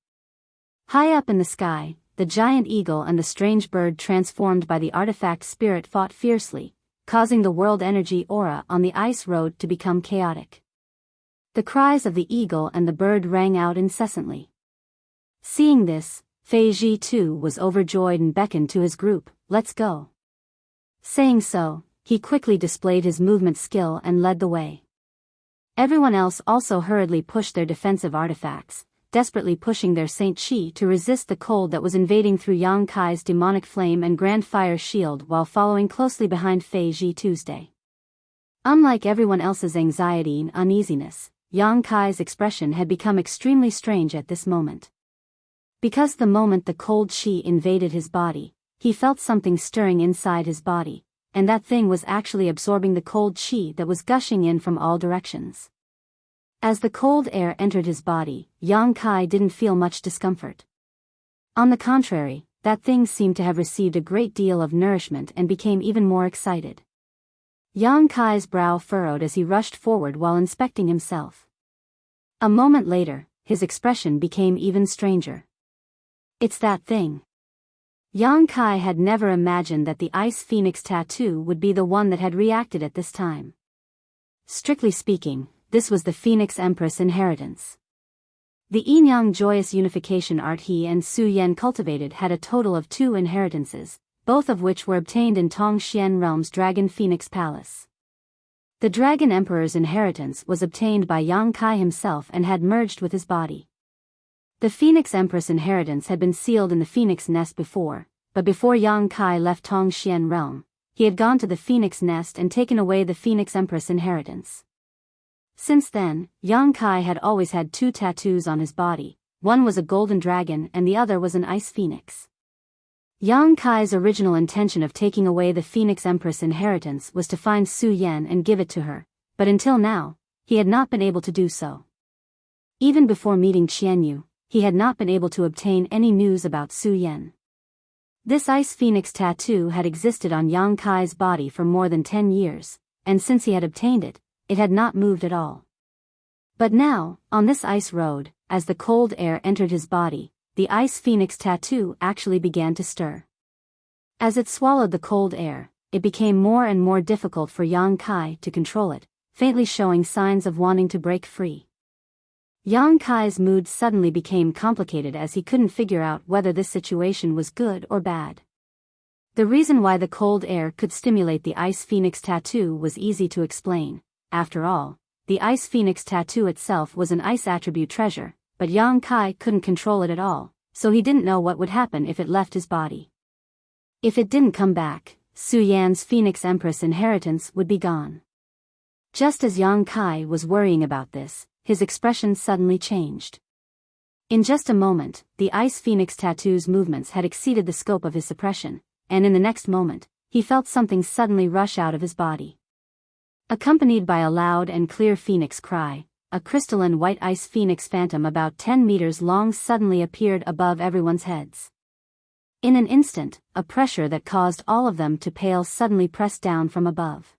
High up in the sky, the giant eagle and the strange bird transformed by the artifact spirit fought fiercely, causing the world energy aura on the ice road to become chaotic. The cries of the eagle and the bird rang out incessantly. Seeing this, Fei Ji too was overjoyed and beckoned to his group, "Let's go." Saying so, he quickly displayed his movement skill and led the way. Everyone else also hurriedly pushed their defensive artifacts, desperately pushing their Saint Chi to resist the cold that was invading through Yang Kai's demonic flame and Grand Fire Shield while following closely behind Fei Ji Tuesday. Unlike everyone else's anxiety and uneasiness, Yang Kai's expression had become extremely strange at this moment. Because the moment the cold chi invaded his body, he felt something stirring inside his body, and that thing was actually absorbing the cold chi that was gushing in from all directions. As the cold air entered his body, Yang Kai didn't feel much discomfort. On the contrary, that thing seemed to have received a great deal of nourishment and became even more excited. Yang Kai's brow furrowed as he rushed forward while inspecting himself. A moment later, his expression became even stranger. "It's that thing." Yang Kai had never imagined that the Ice Phoenix tattoo would be the one that had reacted at this time. Strictly speaking, this was the Phoenix Empress inheritance. The Yin-Yang joyous unification art he and Su Yan cultivated had a total of 2 inheritances, both of which were obtained in Tongxian Realm's Dragon Phoenix Palace. The Dragon Emperor's inheritance was obtained by Yang Kai himself and had merged with his body. The Phoenix Empress inheritance had been sealed in the Phoenix Nest before, but before Yang Kai left Tongxian Realm, he had gone to the Phoenix Nest and taken away the Phoenix Empress inheritance. Since then, Yang Kai had always had 2 tattoos on his body, one was a golden dragon and the other was an ice phoenix. Yang Kai's original intention of taking away the Phoenix Empress inheritance was to find Su Yan and give it to her, but until now, he had not been able to do so. Even before meeting Qianyu, he had not been able to obtain any news about Su Yan. This Ice Phoenix tattoo had existed on Yang Kai's body for more than 10 years, and since he had obtained it, it had not moved at all. But now, on this ice road, as the cold air entered his body, the Ice Phoenix tattoo actually began to stir. As it swallowed the cold air, it became more and more difficult for Yang Kai to control it, faintly showing signs of wanting to break free. Yang Kai's mood suddenly became complicated as he couldn't figure out whether this situation was good or bad. The reason why the cold air could stimulate the Ice Phoenix tattoo was easy to explain. After all, the Ice Phoenix tattoo itself was an ice attribute treasure, but Yang Kai couldn't control it at all, so he didn't know what would happen if it left his body. If it didn't come back, Su Yan's Phoenix Empress inheritance would be gone. Just as Yang Kai was worrying about this, his expression suddenly changed. In just a moment, the Ice Phoenix tattoo's movements had exceeded the scope of his suppression, and in the next moment, he felt something suddenly rush out of his body. Accompanied by a loud and clear phoenix cry, a crystalline white ice phoenix phantom about 10 meters long suddenly appeared above everyone's heads. In an instant, a pressure that caused all of them to pale suddenly pressed down from above.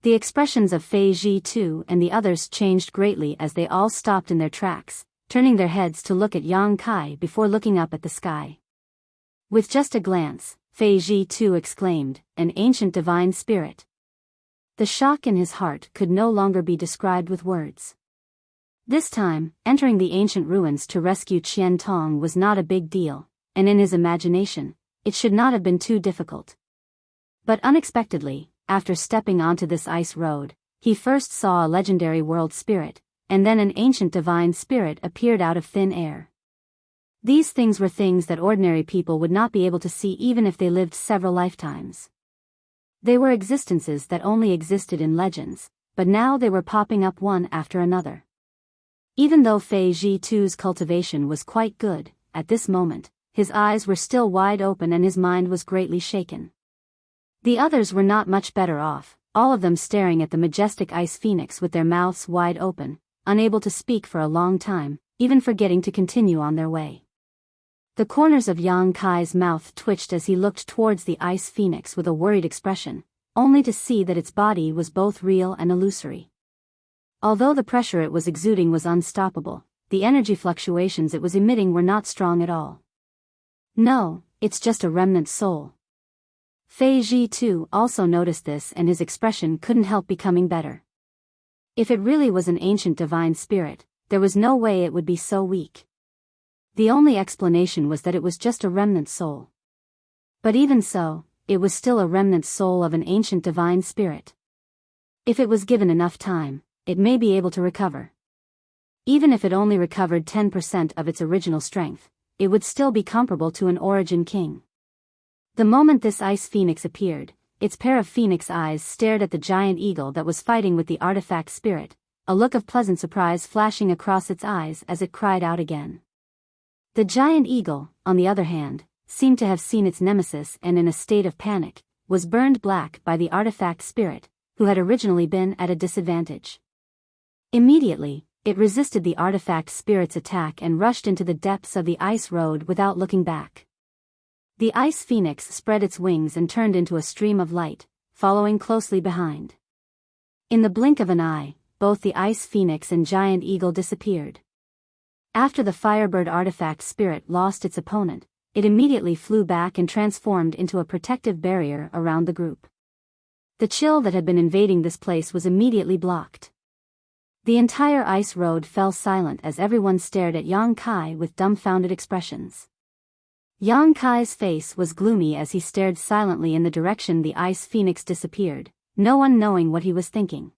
The expressions of Fei Ji too and the others changed greatly as they all stopped in their tracks, turning their heads to look at Yang Kai before looking up at the sky. With just a glance, Fei Ji too exclaimed, "An ancient divine spirit." The shock in his heart could no longer be described with words. This time, entering the ancient ruins to rescue Qian Tong was not a big deal, and in his imagination, it should not have been too difficult. But unexpectedly, after stepping onto this ice road, he first saw a legendary world spirit, and then an ancient divine spirit appeared out of thin air. These things were things that ordinary people would not be able to see even if they lived several lifetimes. They were existences that only existed in legends, but now they were popping up one after another. Even though Fei Zhi-Tu's cultivation was quite good, at this moment, his eyes were still wide open and his mind was greatly shaken. The others were not much better off, all of them staring at the majestic ice phoenix with their mouths wide open, unable to speak for a long time, even forgetting to continue on their way. The corners of Yang Kai's mouth twitched as he looked towards the ice phoenix with a worried expression, only to see that its body was both real and illusory. Although the pressure it was exuding was unstoppable, the energy fluctuations it was emitting were not strong at all. No, it's just a remnant soul. Fei Zhi-Tu also noticed this and his expression couldn't help becoming better. If it really was an ancient divine spirit, there was no way it would be so weak. The only explanation was that it was just a remnant soul. But even so, it was still a remnant soul of an ancient divine spirit. If it was given enough time, it may be able to recover. Even if it only recovered 10% of its original strength, it would still be comparable to an origin king. The moment this ice phoenix appeared, its pair of phoenix eyes stared at the giant eagle that was fighting with the artifact spirit, a look of pleasant surprise flashing across its eyes as it cried out again. The giant eagle, on the other hand, seemed to have seen its nemesis and in a state of panic, was burned black by the artifact spirit, who had originally been at a disadvantage. Immediately, it resisted the artifact spirit's attack and rushed into the depths of the ice road without looking back. The ice phoenix spread its wings and turned into a stream of light, following closely behind. In the blink of an eye, both the ice phoenix and giant eagle disappeared. After the firebird artifact spirit lost its opponent, it immediately flew back and transformed into a protective barrier around the group. The chill that had been invading this place was immediately blocked. The entire ice road fell silent as everyone stared at Yang Kai with dumbfounded expressions. Yang Kai's face was gloomy as he stared silently in the direction the ice phoenix disappeared, no one knowing what he was thinking.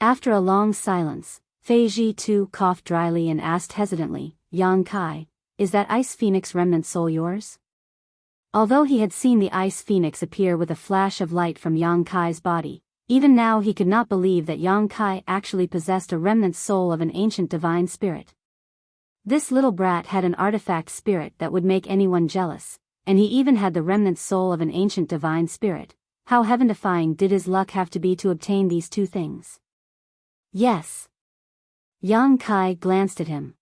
After a long silence, Fei Zhi-Tu coughed dryly and asked hesitantly, "Yang Kai, is that ice phoenix remnant soul yours?" Although he had seen the ice phoenix appear with a flash of light from Yang Kai's body, even now he could not believe that Yang Kai actually possessed a remnant soul of an ancient divine spirit. This little brat had an artifact spirit that would make anyone jealous, and he even had the remnant soul of an ancient divine spirit. How heaven-defying did his luck have to be to obtain these two things? Yes. Yang Kai glanced at him.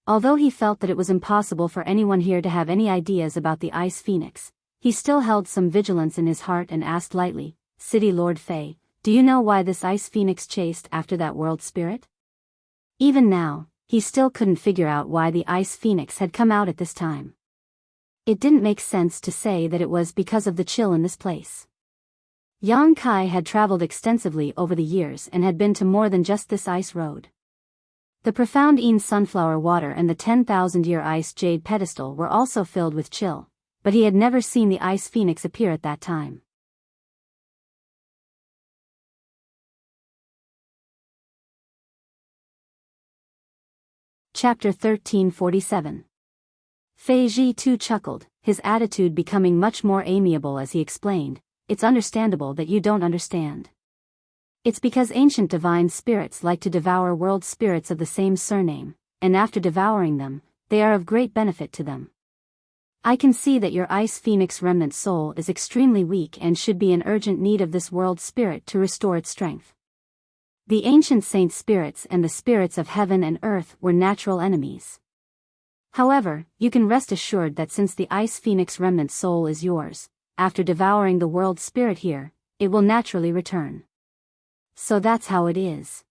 Although he felt that it was impossible for anyone here to have any ideas about the ice phoenix, he still held some vigilance in his heart and asked lightly, "City Lord Fei, do you know why this ice phoenix chased after that world spirit?" Even now, he still couldn't figure out why the ice phoenix had come out at this time. It didn't make sense to say that it was because of the chill in this place. Yang Kai had traveled extensively over the years and had been to more than just this ice road. The profound Een sunflower water and the 10,000-year ice jade pedestal were also filled with chill, but he had never seen the ice phoenix appear at that time. Chapter 1347. Fei Zhi-Tu chuckled, his attitude becoming much more amiable as he explained, "It's understandable that you don't understand. It's because ancient divine spirits like to devour world spirits of the same surname, and after devouring them, they are of great benefit to them. I can see that your ice phoenix remnant soul is extremely weak and should be in urgent need of this world spirit to restore its strength. The ancient saint spirits and the spirits of heaven and earth were natural enemies. However, you can rest assured that since the ice phoenix remnant soul is yours, after devouring the world spirit here, it will naturally return. So that's how it is."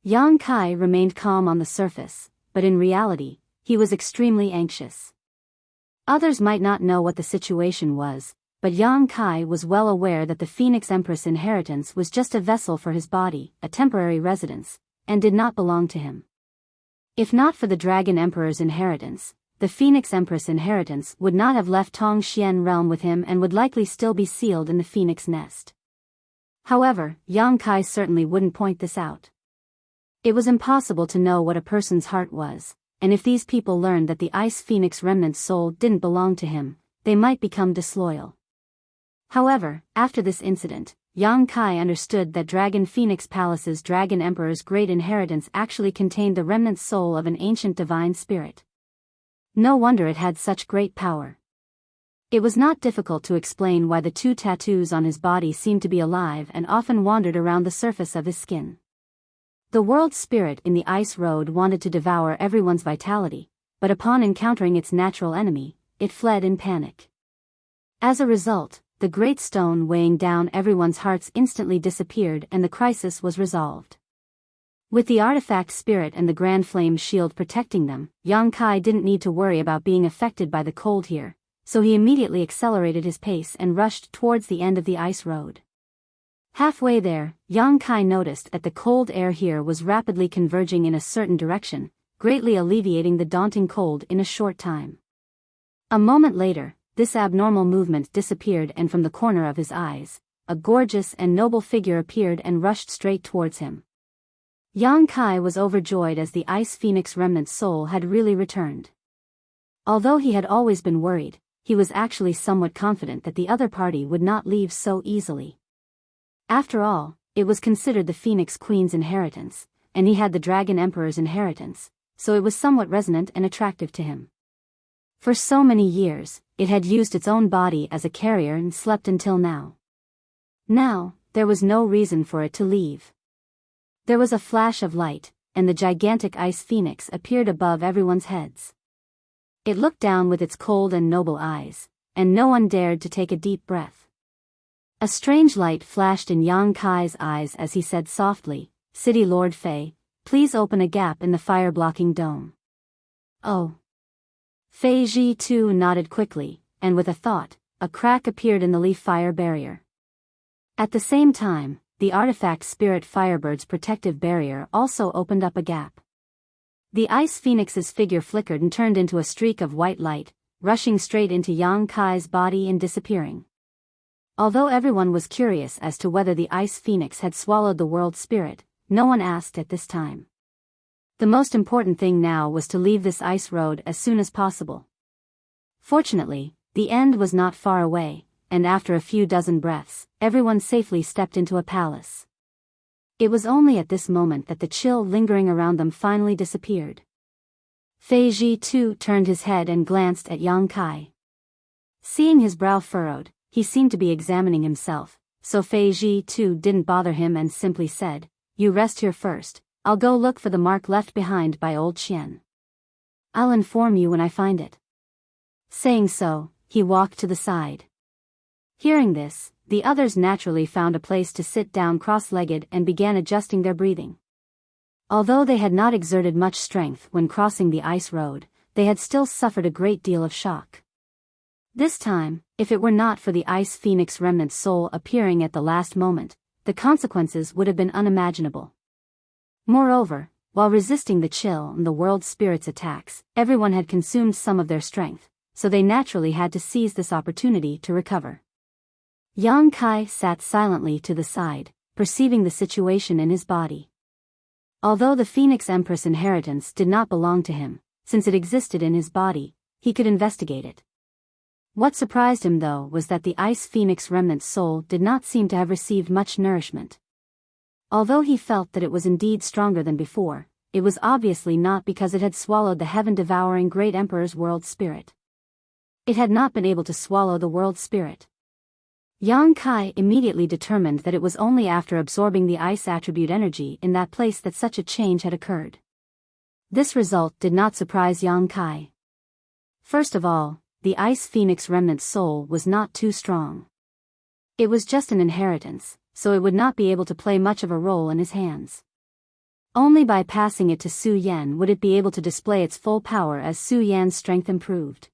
Yang Kai remained calm on the surface, but in reality, he was extremely anxious. Others might not know what the situation was, but Yang Kai was well aware that the Phoenix Empress inheritance was just a vessel for his body, a temporary residence, and did not belong to him. If not for the Dragon Emperor's inheritance, the Phoenix Empress inheritance would not have left Tongxian realm with him and would likely still be sealed in the Phoenix nest. However, Yang Kai certainly wouldn't point this out. It was impossible to know what a person's heart was, and if these people learned that the Ice Phoenix Remnant's soul didn't belong to him, they might become disloyal. However, after this incident, Yang Kai understood that Dragon Phoenix Palace's Dragon Emperor's great inheritance actually contained the remnant soul of an ancient divine spirit. No wonder it had such great power. It was not difficult to explain why the 2 tattoos on his body seemed to be alive and often wandered around the surface of his skin. The world spirit in the Ice Road wanted to devour everyone's vitality, but upon encountering its natural enemy, it fled in panic. As a result, the great stone weighing down everyone's hearts instantly disappeared and the crisis was resolved. With the artifact spirit and the Grand Flame shield protecting them, Yang Kai didn't need to worry about being affected by the cold here, so he immediately accelerated his pace and rushed towards the end of the ice road. Halfway there, Yang Kai noticed that the cold air here was rapidly converging in a certain direction, greatly alleviating the daunting cold in a short time. A moment later, this abnormal movement disappeared and from the corner of his eyes, a gorgeous and noble figure appeared and rushed straight towards him. Yang Kai was overjoyed as the Ice Phoenix Remnant's soul had really returned. Although he had always been worried, he was actually somewhat confident that the other party would not leave so easily. After all, it was considered the Phoenix Queen's inheritance, and he had the Dragon Emperor's inheritance, so it was somewhat resonant and attractive to him. For so many years, it had used its own body as a carrier and slept until now. Now, there was no reason for it to leave. There was a flash of light, and the gigantic Ice Phoenix appeared above everyone's heads. It looked down with its cold and noble eyes, and no one dared to take a deep breath. A strange light flashed in Yang Kai's eyes as he said softly, "City Lord Fei, please open a gap in the fire-blocking dome." "Oh." Fei Ji too nodded quickly, and with a thought, a crack appeared in the leaf fire barrier. At the same time, the artifact Spirit Firebird's protective barrier also opened up a gap. The Ice Phoenix's figure flickered and turned into a streak of white light, rushing straight into Yang Kai's body and disappearing. Although everyone was curious as to whether the Ice Phoenix had swallowed the world spirit, no one asked at this time. The most important thing now was to leave this ice road as soon as possible. Fortunately, the end was not far away, and after a few dozen breaths, everyone safely stepped into a palace. It was only at this moment that the chill lingering around them finally disappeared. Fei Ji too turned his head and glanced at Yang Kai. Seeing his brow furrowed, he seemed to be examining himself, so Fei Ji too didn't bother him and simply said, "You rest here first, I'll go look for the mark left behind by old Qian. I'll inform you when I find it." Saying so, he walked to the side. Hearing this, the others naturally found a place to sit down cross-legged and began adjusting their breathing. Although they had not exerted much strength when crossing the ice road, they had still suffered a great deal of shock. This time, if it were not for the Ice Phoenix Remnant's soul appearing at the last moment, the consequences would have been unimaginable. Moreover, while resisting the chill and the world spirit's attacks, everyone had consumed some of their strength, so they naturally had to seize this opportunity to recover. Yang Kai sat silently to the side, perceiving the situation in his body. Although the Phoenix Empress inheritance did not belong to him, since it existed in his body, he could investigate it. What surprised him though was that the Ice Phoenix Remnant's soul did not seem to have received much nourishment. Although he felt that it was indeed stronger than before, it was obviously not because it had swallowed the heaven-devouring Great Emperor's world spirit. It had not been able to swallow the world spirit. Yang Kai immediately determined that it was only after absorbing the ice attribute energy in that place that such a change had occurred. This result did not surprise Yang Kai. First of all, the Ice Phoenix Remnant's soul was not too strong. It was just an inheritance, so it would not be able to play much of a role in his hands. Only by passing it to Su Yan would it be able to display its full power as Su Yan's strength improved.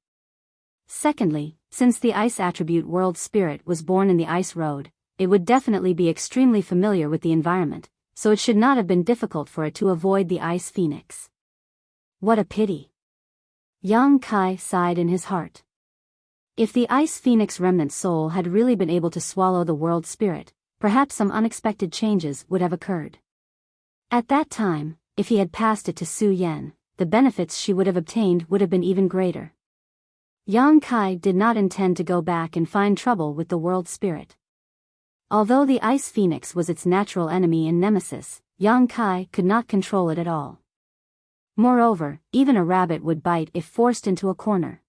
Secondly, since the ice attribute world spirit was born in the ice road, it would definitely be extremely familiar with the environment, so it should not have been difficult for it to avoid the Ice Phoenix. What a pity! Yang Kai sighed in his heart. If the Ice Phoenix Remnant soul had really been able to swallow the world spirit, perhaps some unexpected changes would have occurred. At that time, if he had passed it to Su Yan, the benefits she would have obtained would have been even greater. Yang Kai did not intend to go back and find trouble with the world spirit. Although the ice phoenix was its natural enemy and nemesis, Yang Kai could not control it at all. Moreover, even a rabbit would bite if forced into a corner.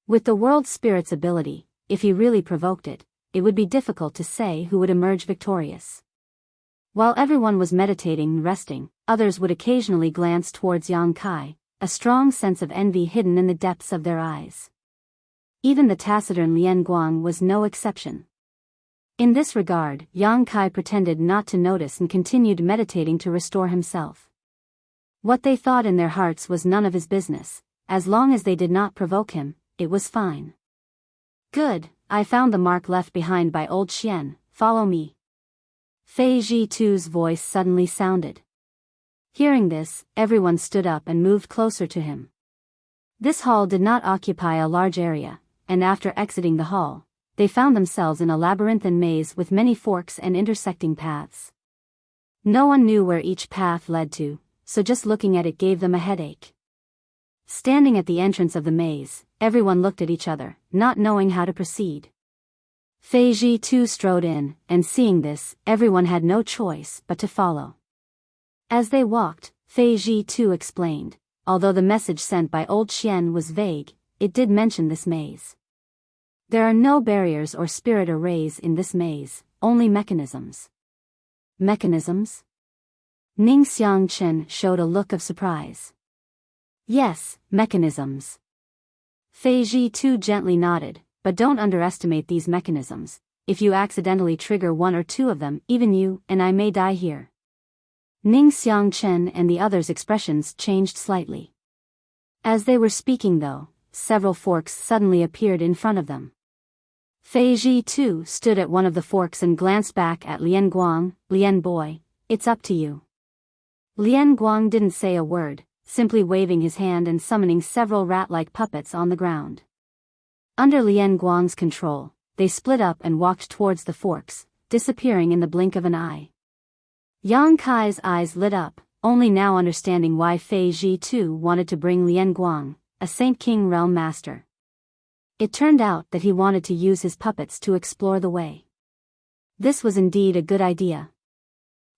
With the world spirit's ability, if he really provoked it, it would be difficult to say who would emerge victorious. While everyone was meditating and resting, others would occasionally glance towards Yang Kai, a strong sense of envy hidden in the depths of their eyes. Even the taciturn Lian Guang was no exception. In this regard, Yang Kai pretended not to notice and continued meditating to restore himself. What they thought in their hearts was none of his business. As long as they did not provoke him, it was fine. Good, I found the mark left behind by old Xian, follow me. Fei Zhitu's voice suddenly sounded. Hearing this, everyone stood up and moved closer to him. This hall did not occupy a large area, and after exiting the hall, they found themselves in a labyrinthine maze with many forks and intersecting paths. No one knew where each path led to, so just looking at it gave them a headache. Standing at the entrance of the maze, everyone looked at each other, not knowing how to proceed. Fei Zhitu strode in, and seeing this, everyone had no choice but to follow. As they walked, Fei Zhitu explained, although the message sent by old Xian was vague, it did mention this maze. There are no barriers or spirit arrays in this maze, only mechanisms. Mechanisms? Ning Xiangchen showed a look of surprise. Yes, mechanisms. Fei Zhitu gently nodded, but don't underestimate these mechanisms. If you accidentally trigger one or two of them, even you and I may die here. Ning Xiangchen and the others' expressions changed slightly. As they were speaking though, several forks suddenly appeared in front of them. Fei Zhitu stood at one of the forks and glanced back at Lian Guang. Lian boy, it's up to you. Lian Guang didn't say a word, simply waving his hand and summoning several rat-like puppets on the ground. Under Lian Guang's control, they split up and walked towards the forks, disappearing in the blink of an eye. Yang Kai's eyes lit up, only now understanding why Fei Zhitu wanted to bring Lian Guang, a Saint King realm master. It turned out that he wanted to use his puppets to explore the way. This was indeed a good idea.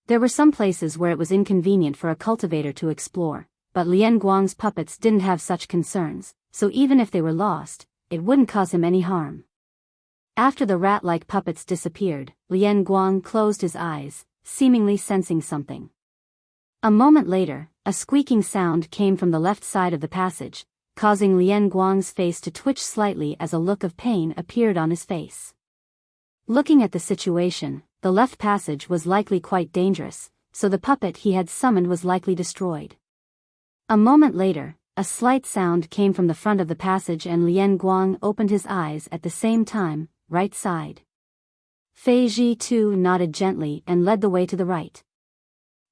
There were some places where it was inconvenient for a cultivator to explore, but Lian Guang's puppets didn't have such concerns, so even if they were lost, it wouldn't cause him any harm. After the rat-like puppets disappeared, Lian Guang closed his eyes, seemingly sensing something. A moment later, a squeaking sound came from the left side of the passage, causing Lian Guang's face to twitch slightly as a look of pain appeared on his face. Looking at the situation, the left passage was likely quite dangerous, so the puppet he had summoned was likely destroyed. A moment later, a slight sound came from the front of the passage and Lian Guang opened his eyes at the same time, right side. Fei Zhitu nodded gently and led the way to the right.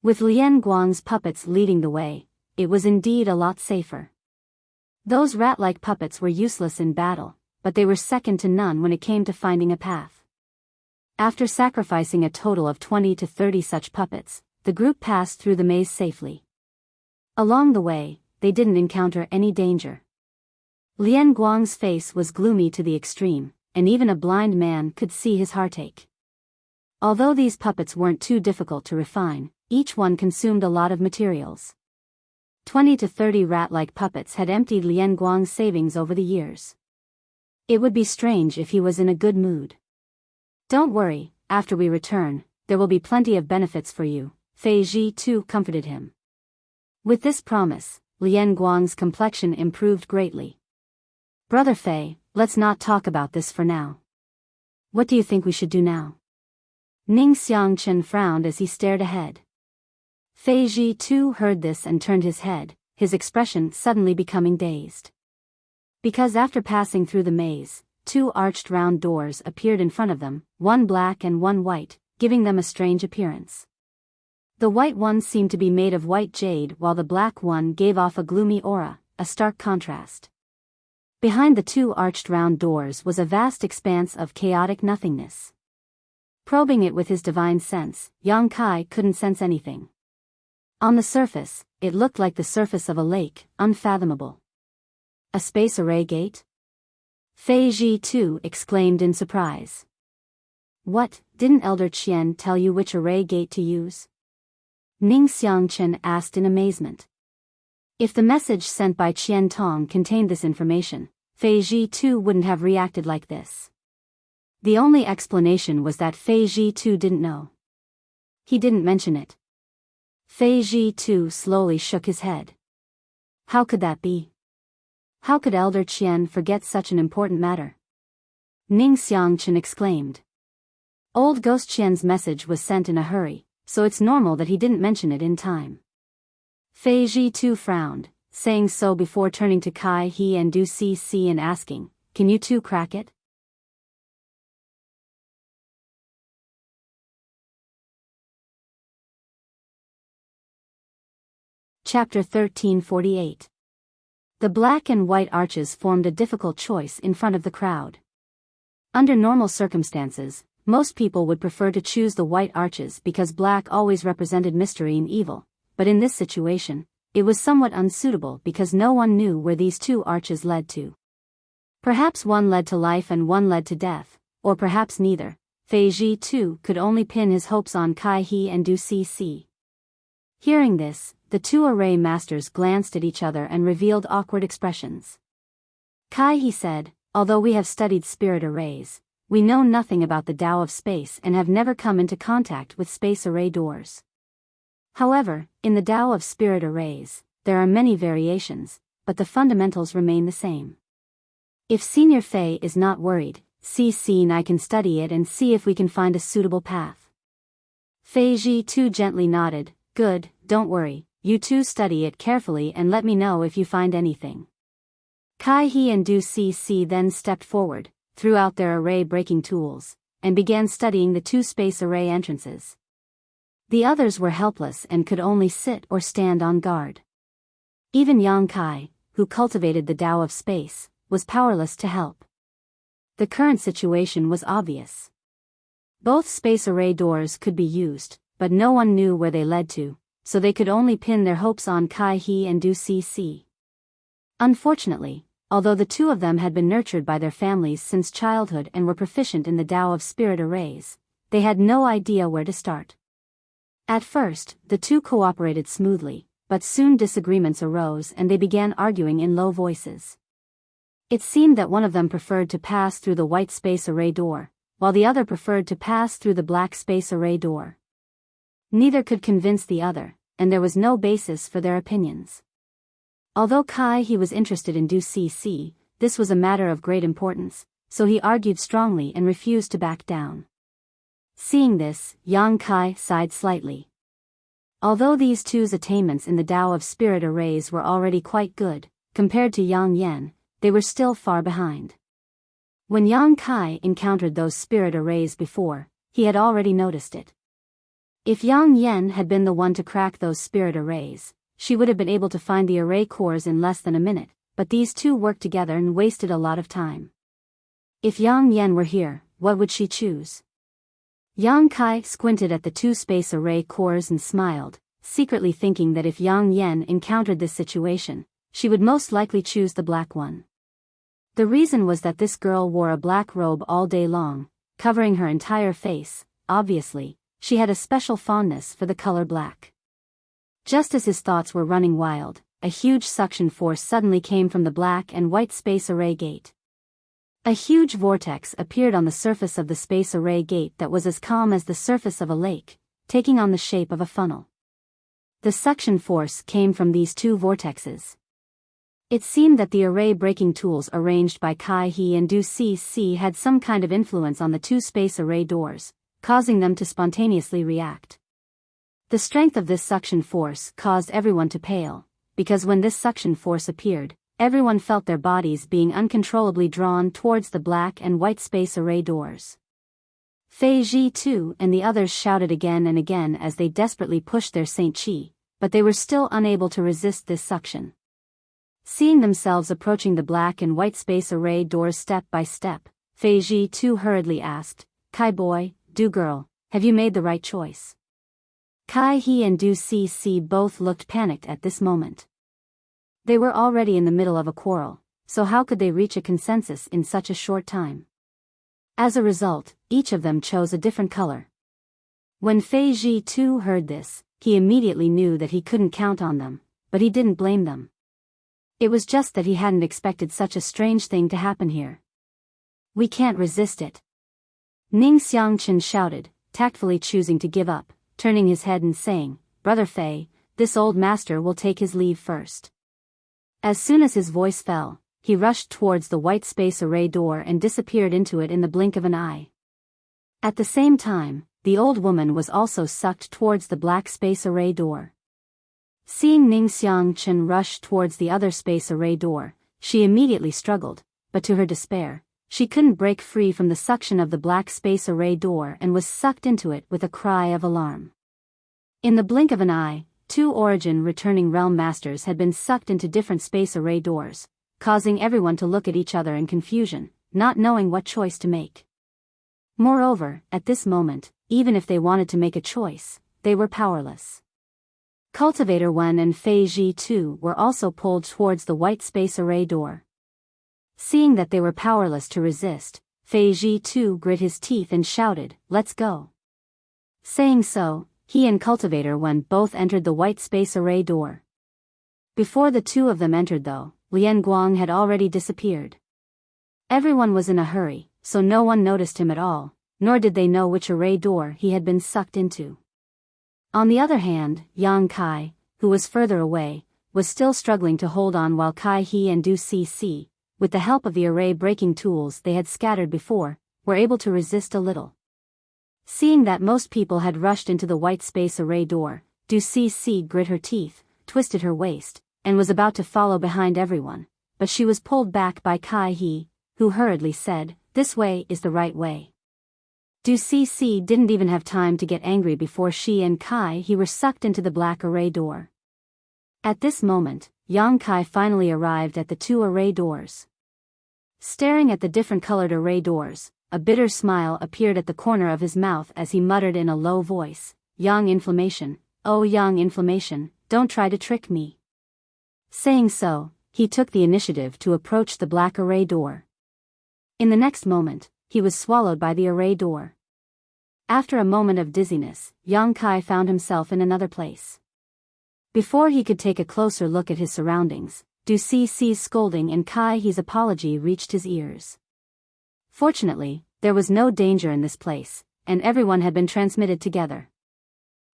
With Lian Guang's puppets leading the way, it was indeed a lot safer. Those rat-like puppets were useless in battle, but they were second to none when it came to finding a path. After sacrificing a total of 20 to 30 such puppets, the group passed through the maze safely. Along the way, they didn't encounter any danger. Lian Guang's face was gloomy to the extreme, and even a blind man could see his heartache. Although these puppets weren't too difficult to refine, each one consumed a lot of materials. 20 to 30 rat-like puppets had emptied Lian Guang's savings over the years. It would be strange if he was in a good mood. Don't worry, after we return, there will be plenty of benefits for you, Fei Zhitu comforted him. With this promise, Lian Guang's complexion improved greatly. Brother Fei, let's not talk about this for now. What do you think we should do now? Ning Xiangchen frowned as he stared ahead. Fei Zhitu heard this and turned his head, his expression suddenly becoming dazed. Because after passing through the maze, two arched round doors appeared in front of them, one black and one white, giving them a strange appearance. The white one seemed to be made of white jade while the black one gave off a gloomy aura, a stark contrast. Behind the two arched round doors was a vast expanse of chaotic nothingness. Probing it with his divine sense, Yang Kai couldn't sense anything. On the surface, it looked like the surface of a lake, unfathomable. A space array gate? Fei Ji too exclaimed in surprise. What, didn't Elder Qian tell you which array gate to use? Ning Xiangchen asked in amazement. If the message sent by Qian Tong contained this information, Fei Ji too wouldn't have reacted like this. The only explanation was that Fei Ji too didn't know. He didn't mention it. Fei Ji too slowly shook his head. How could that be? How could Elder Qian forget such an important matter? Ning Xiangchen exclaimed. Old Ghost Qian's message was sent in a hurry, so it's normal that he didn't mention it in time. Fei Ji too frowned, saying so before turning to Kai He and Du Cc and asking, can you two crack it? Chapter 1348. The black and white arches formed a difficult choice in front of the crowd. Under normal circumstances, most people would prefer to choose the white arches because black always represented mystery and evil, but in this situation, it was somewhat unsuitable because no one knew where these two arches led to. Perhaps one led to life and one led to death, or perhaps neither. Fei Ji too could only pin his hopes on Kai He and Du Cc. Hearing this, the two array masters glanced at each other and revealed awkward expressions. Kai He said, although we have studied spirit arrays, we know nothing about the Tao of space and have never come into contact with space array doors. However, in the Tao of spirit arrays, there are many variations, but the fundamentals remain the same. If Senior Fei is not worried, Cc and I can study it and see if we can find a suitable path. Fei Ji too gently nodded. Good, don't worry, you two study it carefully and let me know if you find anything. Kai He and Du Cc then stepped forward, threw out their array-breaking tools, and began studying the two space array entrances. The others were helpless and could only sit or stand on guard. Even Yang Kai, who cultivated the Tao of space, was powerless to help. The current situation was obvious. Both space array doors could be used, but no one knew where they led to, so they could only pin their hopes on Kai He and Du Cc. Unfortunately, although the two of them had been nurtured by their families since childhood and were proficient in the Tao of spirit arrays, they had no idea where to start. At first, the two cooperated smoothly, but soon disagreements arose and they began arguing in low voices. It seemed that one of them preferred to pass through the white space array door, while the other preferred to pass through the black space array door. Neither could convince the other, and there was no basis for their opinions. Although Kai He was interested in Du Cc, this was a matter of great importance, so he argued strongly and refused to back down. Seeing this, Yang Kai sighed slightly. Although these two's attainments in the Tao of spirit arrays were already quite good, compared to Yang Yan, they were still far behind. When Yang Kai encountered those spirit arrays before, he had already noticed it. If Yang Yan had been the one to crack those spirit arrays, she would have been able to find the array cores in less than a minute, but these two worked together and wasted a lot of time. If Yang Yan were here, what would she choose? Yang Kai squinted at the two space array cores and smiled, secretly thinking that if Yang Yan encountered this situation, she would most likely choose the black one. The reason was that this girl wore a black robe all day long, covering her entire face. Obviously, she had a special fondness for the color black. Just as his thoughts were running wild, a huge suction force suddenly came from the black and white space array gate. A huge vortex appeared on the surface of the space array gate that was as calm as the surface of a lake, taking on the shape of a funnel. The suction force came from these two vortexes. It seemed that the array-breaking tools arranged by Kai He and Du Cc had some kind of influence on the two space array doors, causing them to spontaneously react. The strength of this suction force caused everyone to pale, because when this suction force appeared, everyone felt their bodies being uncontrollably drawn towards the black and white space array doors. Fei Ji too and the others shouted again and again as they desperately pushed their Saint Chi, but they were still unable to resist this suction. Seeing themselves approaching the black and white space array doors step by step, Fei Ji too hurriedly asked, Kai boy, Du girl, have you made the right choice? Kai He and Du Si both looked panicked at this moment. They were already in the middle of a quarrel, so how could they reach a consensus in such a short time? As a result, each of them chose a different color. When Fei Ji too heard this, he immediately knew that he couldn't count on them, but he didn't blame them. It was just that he hadn't expected such a strange thing to happen here. We can't resist it. Ning Xiangchen shouted, tactfully choosing to give up, turning his head and saying, Brother Fei, this old master will take his leave first. As soon as his voice fell, he rushed towards the white space array door and disappeared into it in the blink of an eye. At the same time, the old woman was also sucked towards the black space array door. Seeing Ning Xiangchen rush towards the other space array door, she immediately struggled, but to her despair, she couldn't break free from the suction of the black space array door and was sucked into it with a cry of alarm. In the blink of an eye, 2 origin returning realm masters had been sucked into different space array doors, causing everyone to look at each other in confusion, not knowing what choice to make. Moreover, at this moment, even if they wanted to make a choice, they were powerless. Cultivator Wen and Fei Ji too were also pulled towards the white space array door. Seeing that they were powerless to resist, Fei Ji too grit his teeth and shouted, Let's go. Saying so, he and Cultivator Wen both entered the white space array door. Before the two of them entered though, Lian Guang had already disappeared. Everyone was in a hurry, so no one noticed him at all, nor did they know which array door he had been sucked into. On the other hand, Yang Kai, who was further away, was still struggling to hold on while Kai He and Du Si, with the help of the array-breaking tools they had scattered before, were able to resist a little. Seeing that most people had rushed into the white space array door, Du Si grit her teeth, twisted her waist, and was about to follow behind everyone, but she was pulled back by Kai He, who hurriedly said, This way is the right way. Du Si didn't even have time to get angry before she and Kai He were sucked into the black array door. At this moment, Yang Kai finally arrived at the 2 array doors. Staring at the different colored array doors, a bitter smile appeared at the corner of his mouth as he muttered in a low voice, Yang Inflammation, oh Yang Inflammation, don't try to trick me. Saying so, he took the initiative to approach the black array door. In the next moment, he was swallowed by the array door. After a moment of dizziness, Yang Kai found himself in another place. Before he could take a closer look at his surroundings, Du Si's scolding and Kai He's apology reached his ears. Fortunately, there was no danger in this place, and everyone had been transmitted together.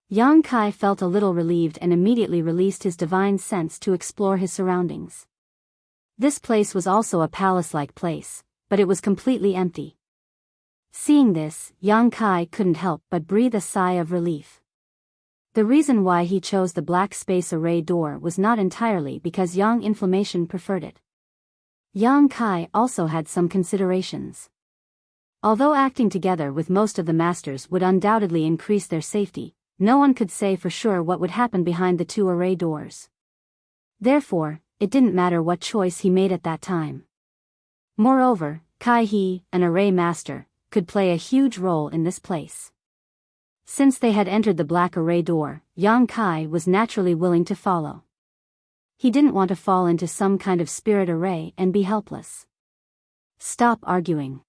Yang Kai felt a little relieved and immediately released his divine sense to explore his surroundings. This place was also a palace-like place, but it was completely empty. Seeing this, Yang Kai couldn't help but breathe a sigh of relief. The reason why he chose the black space array door was not entirely because Yang Inflammation preferred it. Yang Kai also had some considerations. Although acting together with most of the masters would undoubtedly increase their safety, no one could say for sure what would happen behind the 2 array doors. Therefore, it didn't matter what choice he made at that time. Moreover, Kai He, an array master, could play a huge role in this place. Since they had entered the black array door, Yang Kai was naturally willing to follow. He didn't want to fall into some kind of spirit array and be helpless. Stop arguing.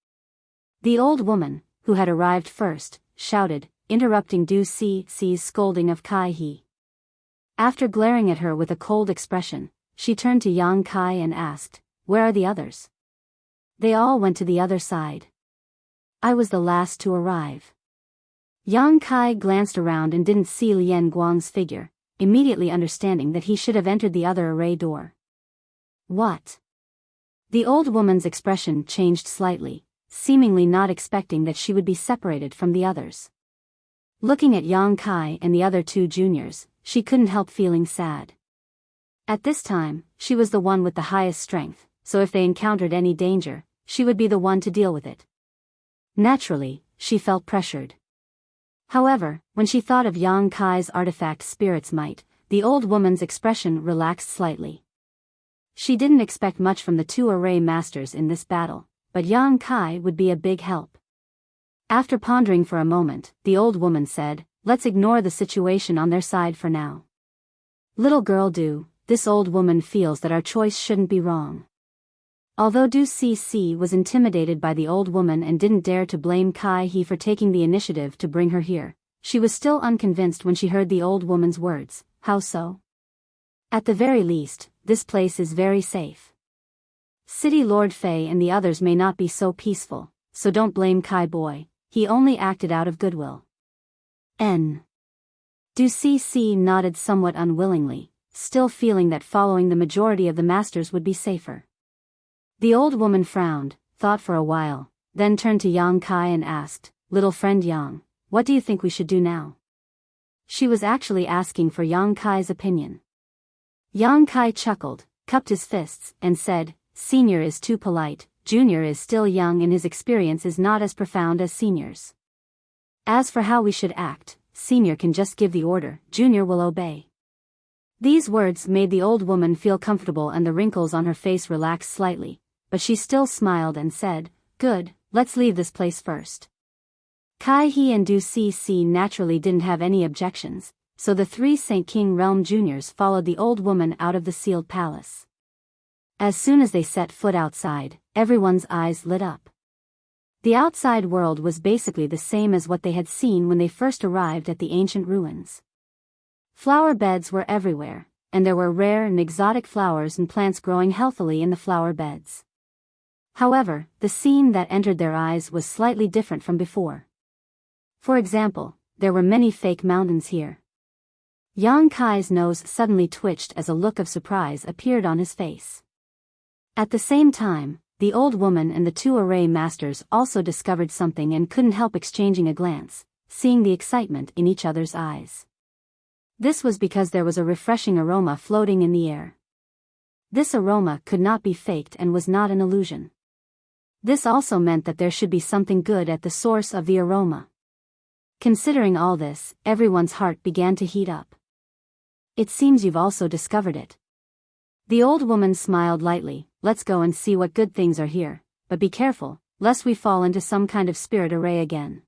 The old woman, who had arrived first, shouted, interrupting Du Si's scolding of Kai He. After glaring at her with a cold expression, she turned to Yang Kai and asked, Where are the others? They all went to the other side. I was the last to arrive. Yang Kai glanced around and didn't see Lian Guang's figure, immediately understanding that he should have entered the other array door. What? The old woman's expression changed slightly, seemingly not expecting that she would be separated from the others. Looking at Yang Kai and the other 2 juniors, she couldn't help feeling sad. At this time, she was the one with the highest strength, so if they encountered any danger, she would be the one to deal with it. Naturally, she felt pressured. However, when she thought of Yang Kai's artifact Spirit's Might, the old woman's expression relaxed slightly. She didn't expect much from the 2 array masters in this battle, but Yang Kai would be a big help. After pondering for a moment, the old woman said, let's ignore the situation on their side for now. Little girl Du, this old woman feels that our choice shouldn't be wrong. Although Du Cc was intimidated by the old woman and didn't dare to blame Kai He for taking the initiative to bring her here, she was still unconvinced when she heard the old woman's words. How so? At the very least, this place is very safe. City Lord Fei and the others may not be so peaceful, so don't blame Kai boy, he only acted out of goodwill. Du Cc nodded somewhat unwillingly, still feeling that following the majority of the masters would be safer. The old woman frowned, thought for a while, then turned to Yang Kai and asked, "Little friend Yang, what do you think we should do now?" She was actually asking for Yang Kai's opinion. Yang Kai chuckled, cupped his fists, and said, "Senior is too polite, Junior is still young and his experience is not as profound as Senior's. As for how we should act, Senior can just give the order, Junior will obey." These words made the old woman feel comfortable and the wrinkles on her face relaxed slightly, but she still smiled and said, "Good, let's leave this place first." Kai He and Du Cc naturally didn't have any objections, so the three St. King Realm Juniors followed the old woman out of the sealed palace. As soon as they set foot outside, everyone's eyes lit up. The outside world was basically the same as what they had seen when they first arrived at the ancient ruins. Flower beds were everywhere, and there were rare and exotic flowers and plants growing healthily in the flower beds. However, the scene that entered their eyes was slightly different from before. For example, there were many fake mountains here. Yang Kai's nose suddenly twitched as a look of surprise appeared on his face. At the same time, the old woman and the two array masters also discovered something and couldn't help exchanging a glance, seeing the excitement in each other's eyes. This was because there was a refreshing aroma floating in the air. This aroma could not be faked and was not an illusion. This also meant that there should be something good at the source of the aroma. Considering all this, everyone's heart began to heat up. "It seems you've also discovered it." The old woman smiled lightly. "Let's go and see what good things are here, but be careful, lest we fall into some kind of spirit array again."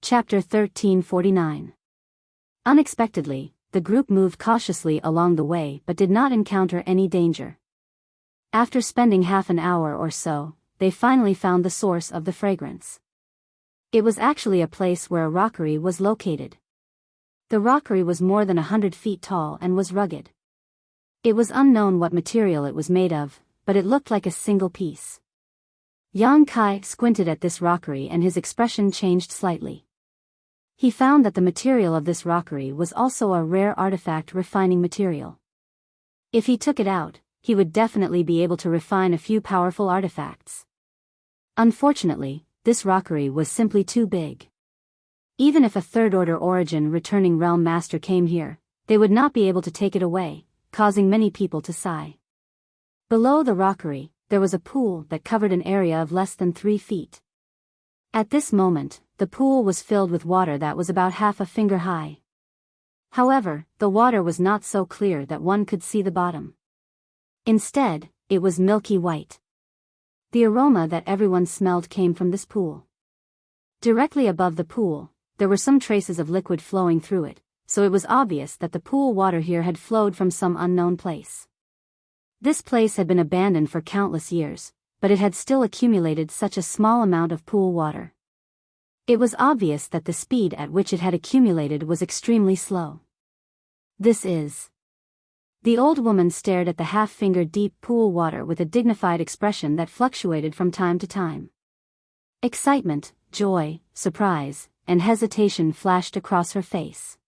Chapter 1349. Unexpectedly, the group moved cautiously along the way but did not encounter any danger. After spending half an hour or so, they finally found the source of the fragrance. It was actually a place where a rockery was located. The rockery was more than 100 feet tall and was rugged. It was unknown what material it was made of, but it looked like a single piece. Yang Kai squinted at this rockery and his expression changed slightly. He found that the material of this rockery was also a rare artifact refining material. If he took it out, he would definitely be able to refine a few powerful artifacts. Unfortunately, this rockery was simply too big. Even if a third-order origin returning realm master came here, they would not be able to take it away, causing many people to sigh. Below the rockery, there was a pool that covered an area of less than 3 feet. At this moment, the pool was filled with water that was about half a finger high. However, the water was not so clear that one could see the bottom. Instead, it was milky white. The aroma that everyone smelled came from this pool. Directly above the pool, there were some traces of liquid flowing through it, so it was obvious that the pool water here had flowed from some unknown place. This place had been abandoned for countless years, but it had still accumulated such a small amount of pool water. It was obvious that the speed at which it had accumulated was extremely slow. This is... The old woman stared at the half-finger deep pool water with a dignified expression that fluctuated from time to time. Excitement, joy, surprise, and hesitation flashed across her face.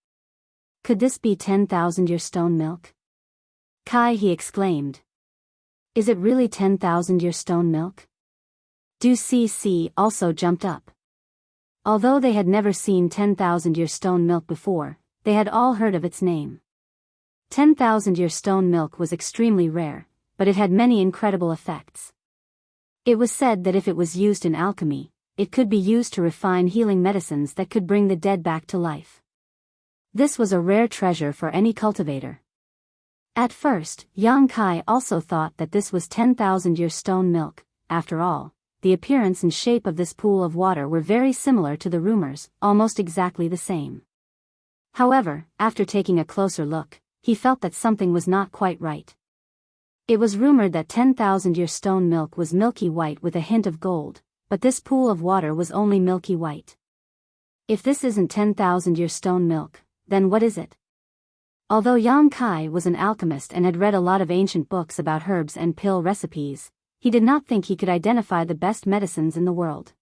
Could this be 10,000-year stone milk? Kai, he exclaimed. Is it really 10,000-year stone milk? Du Cc also jumped up. Although they had never seen 10,000-year stone milk before, they had all heard of its name. 10,000-year stone milk was extremely rare, but it had many incredible effects. It was said that if it was used in alchemy, it could be used to refine healing medicines that could bring the dead back to life. This was a rare treasure for any cultivator. At first, Yang Kai also thought that this was 10,000-year stone milk. After all, the appearance and shape of this pool of water were very similar to the rumors, almost exactly the same. However, after taking a closer look, he felt that something was not quite right. It was rumored that 10,000-year stone milk was milky white with a hint of gold, but this pool of water was only milky white. If this isn't 10,000-year stone milk, then what is it? Although Yang Kai was an alchemist and had read a lot of ancient books about herbs and pill recipes, he did not think he could identify the best medicines in the world.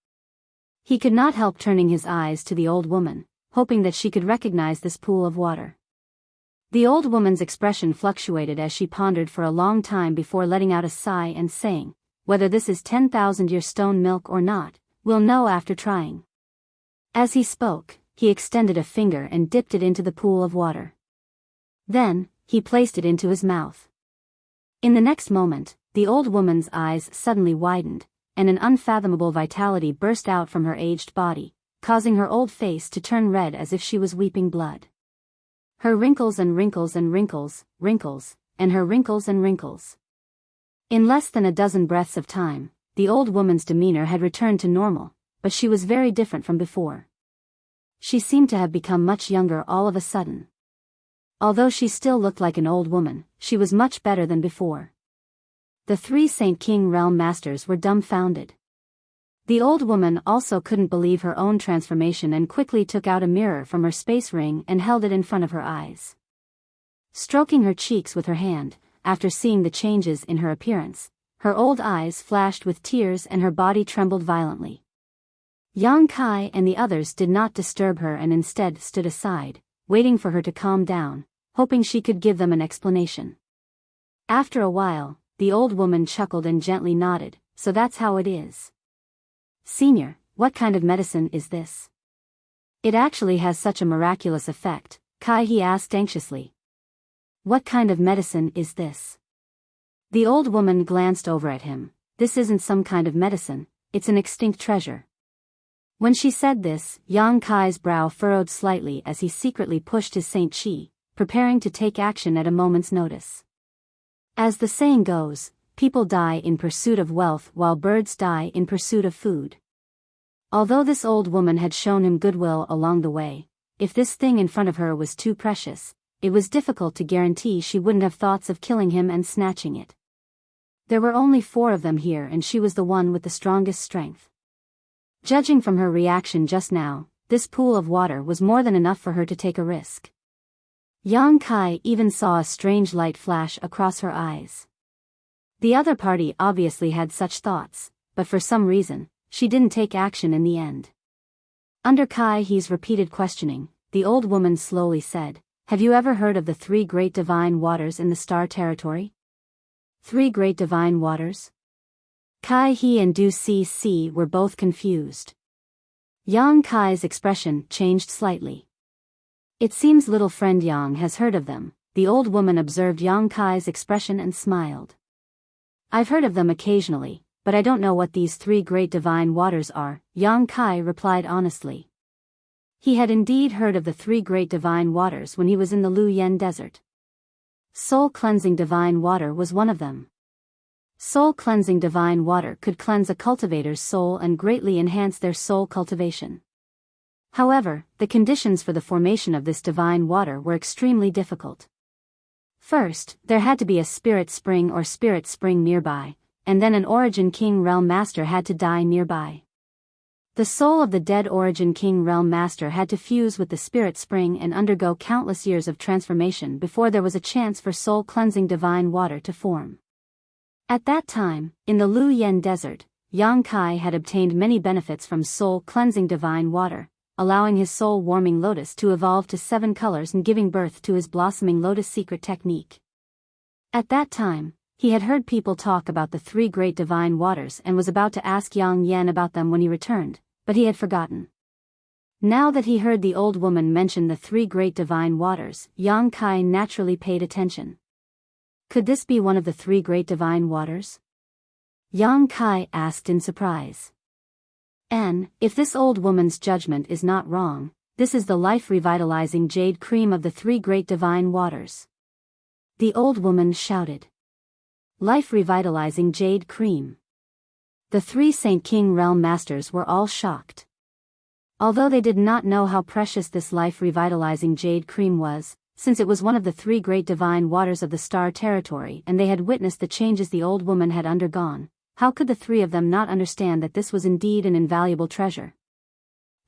He could not help turning his eyes to the old woman, hoping that she could recognize this pool of water. The old woman's expression fluctuated as she pondered for a long time before letting out a sigh and saying, "Whether this is 10,000-year stone milk or not, we'll know after trying." As he spoke, he extended a finger and dipped it into the pool of water. Then, he placed it into his mouth. In the next moment, the old woman's eyes suddenly widened, and an unfathomable vitality burst out from her aged body, causing her old face to turn red as if she was weeping blood. Her wrinkles and wrinkles and wrinkles, wrinkles, and her wrinkles and wrinkles. In less than a dozen breaths of time, the old woman's demeanor had returned to normal, but she was very different from before. She seemed to have become much younger all of a sudden. Although she still looked like an old woman, she was much better than before. The three Saint King Realm Masters were dumbfounded. The old woman also couldn't believe her own transformation and quickly took out a mirror from her space ring and held it in front of her eyes. Stroking her cheeks with her hand, after seeing the changes in her appearance, her old eyes flashed with tears and her body trembled violently. Yang Kai and the others did not disturb her and instead stood aside, waiting for her to calm down, hoping she could give them an explanation. After a while, the old woman chuckled and gently nodded, "So that's how it is. Senior, what kind of medicine is this? It actually has such a miraculous effect," Kai he asked anxiously. "What kind of medicine is this?" The old woman glanced over at him. "This isn't some kind of medicine, it's an extinct treasure." When she said this, Yang Kai's brow furrowed slightly as he secretly pushed his Saint Chi, preparing to take action at a moment's notice. As the saying goes, people die in pursuit of wealth while birds die in pursuit of food. Although this old woman had shown him goodwill along the way, if this thing in front of her was too precious, it was difficult to guarantee she wouldn't have thoughts of killing him and snatching it. There were only 4 of them here and she was the one with the strongest strength. Judging from her reaction just now, this pool of water was more than enough for her to take a risk. Yang Kai even saw a strange light flash across her eyes. The other party obviously had such thoughts, but for some reason, she didn't take action in the end. Under Kai He's repeated questioning, the old woman slowly said, "Have you ever heard of the 3 great divine waters in the star territory?" 3 great divine waters? Kai He and Du Si were both confused. Yang Kai's expression changed slightly. "It seems little friend Yang has heard of them," the old woman observed Yang Kai's expression and smiled. "I've heard of them occasionally, but I don't know what these 3 great divine waters are," Yang Kai replied honestly. He had indeed heard of the 3 great divine waters when he was in the Luoyang desert. Soul-cleansing divine water was one of them. Soul-cleansing divine water could cleanse a cultivator's soul and greatly enhance their soul cultivation. However, the conditions for the formation of this divine water were extremely difficult. First, there had to be a spirit spring or spirit spring nearby, and then an Origin King Realm Master had to die nearby. The soul of the dead Origin King Realm Master had to fuse with the spirit spring and undergo countless years of transformation before there was a chance for soul-cleansing divine water to form. At that time, in the Luoyang desert, Yang Kai had obtained many benefits from soul-cleansing divine water, allowing his soul-warming lotus to evolve to 7 colors and giving birth to his blossoming lotus secret technique. At that time, he had heard people talk about the 3 great divine waters and was about to ask Yang Yan about them when he returned, but he had forgotten. Now that he heard the old woman mention the 3 great divine waters, Yang Kai naturally paid attention. Could this be one of the 3 great divine waters? Yang Kai asked in surprise. "And, if this old woman's judgment is not wrong, this is the life-revitalizing jade cream of the 3 great divine waters." The old woman shouted. Life revitalizing jade cream. The 3 Saint King Realm Masters were all shocked. Although they did not know how precious this life revitalizing jade cream was, since it was one of the 3 great divine waters of the star territory and they had witnessed the changes the old woman had undergone, how could the 3 of them not understand that this was indeed an invaluable treasure?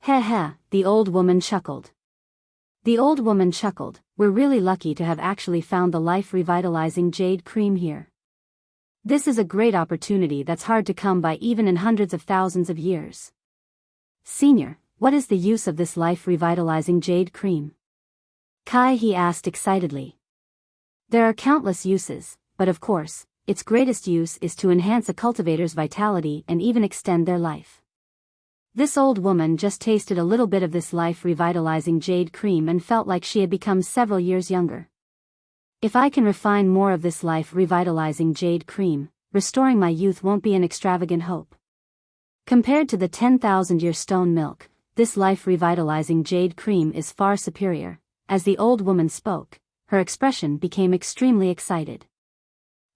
Heh heh, the old woman chuckled. The old woman chuckled, we're really lucky to have actually found the life revitalizing jade cream here. This is a great opportunity that's hard to come by even in hundreds of thousands of years. Senior, what is the use of this life revitalizing jade cream? Kai he asked excitedly. There are countless uses, but of course, its greatest use is to enhance a cultivator's vitality and even extend their life. This old woman just tasted a little bit of this life revitalizing jade cream and felt like she had become several years younger. If I can refine more of this life revitalizing jade cream, restoring my youth won't be an extravagant hope. Compared to the 10,000-year stone milk, this life revitalizing jade cream is far superior. As the old woman spoke, her expression became extremely excited.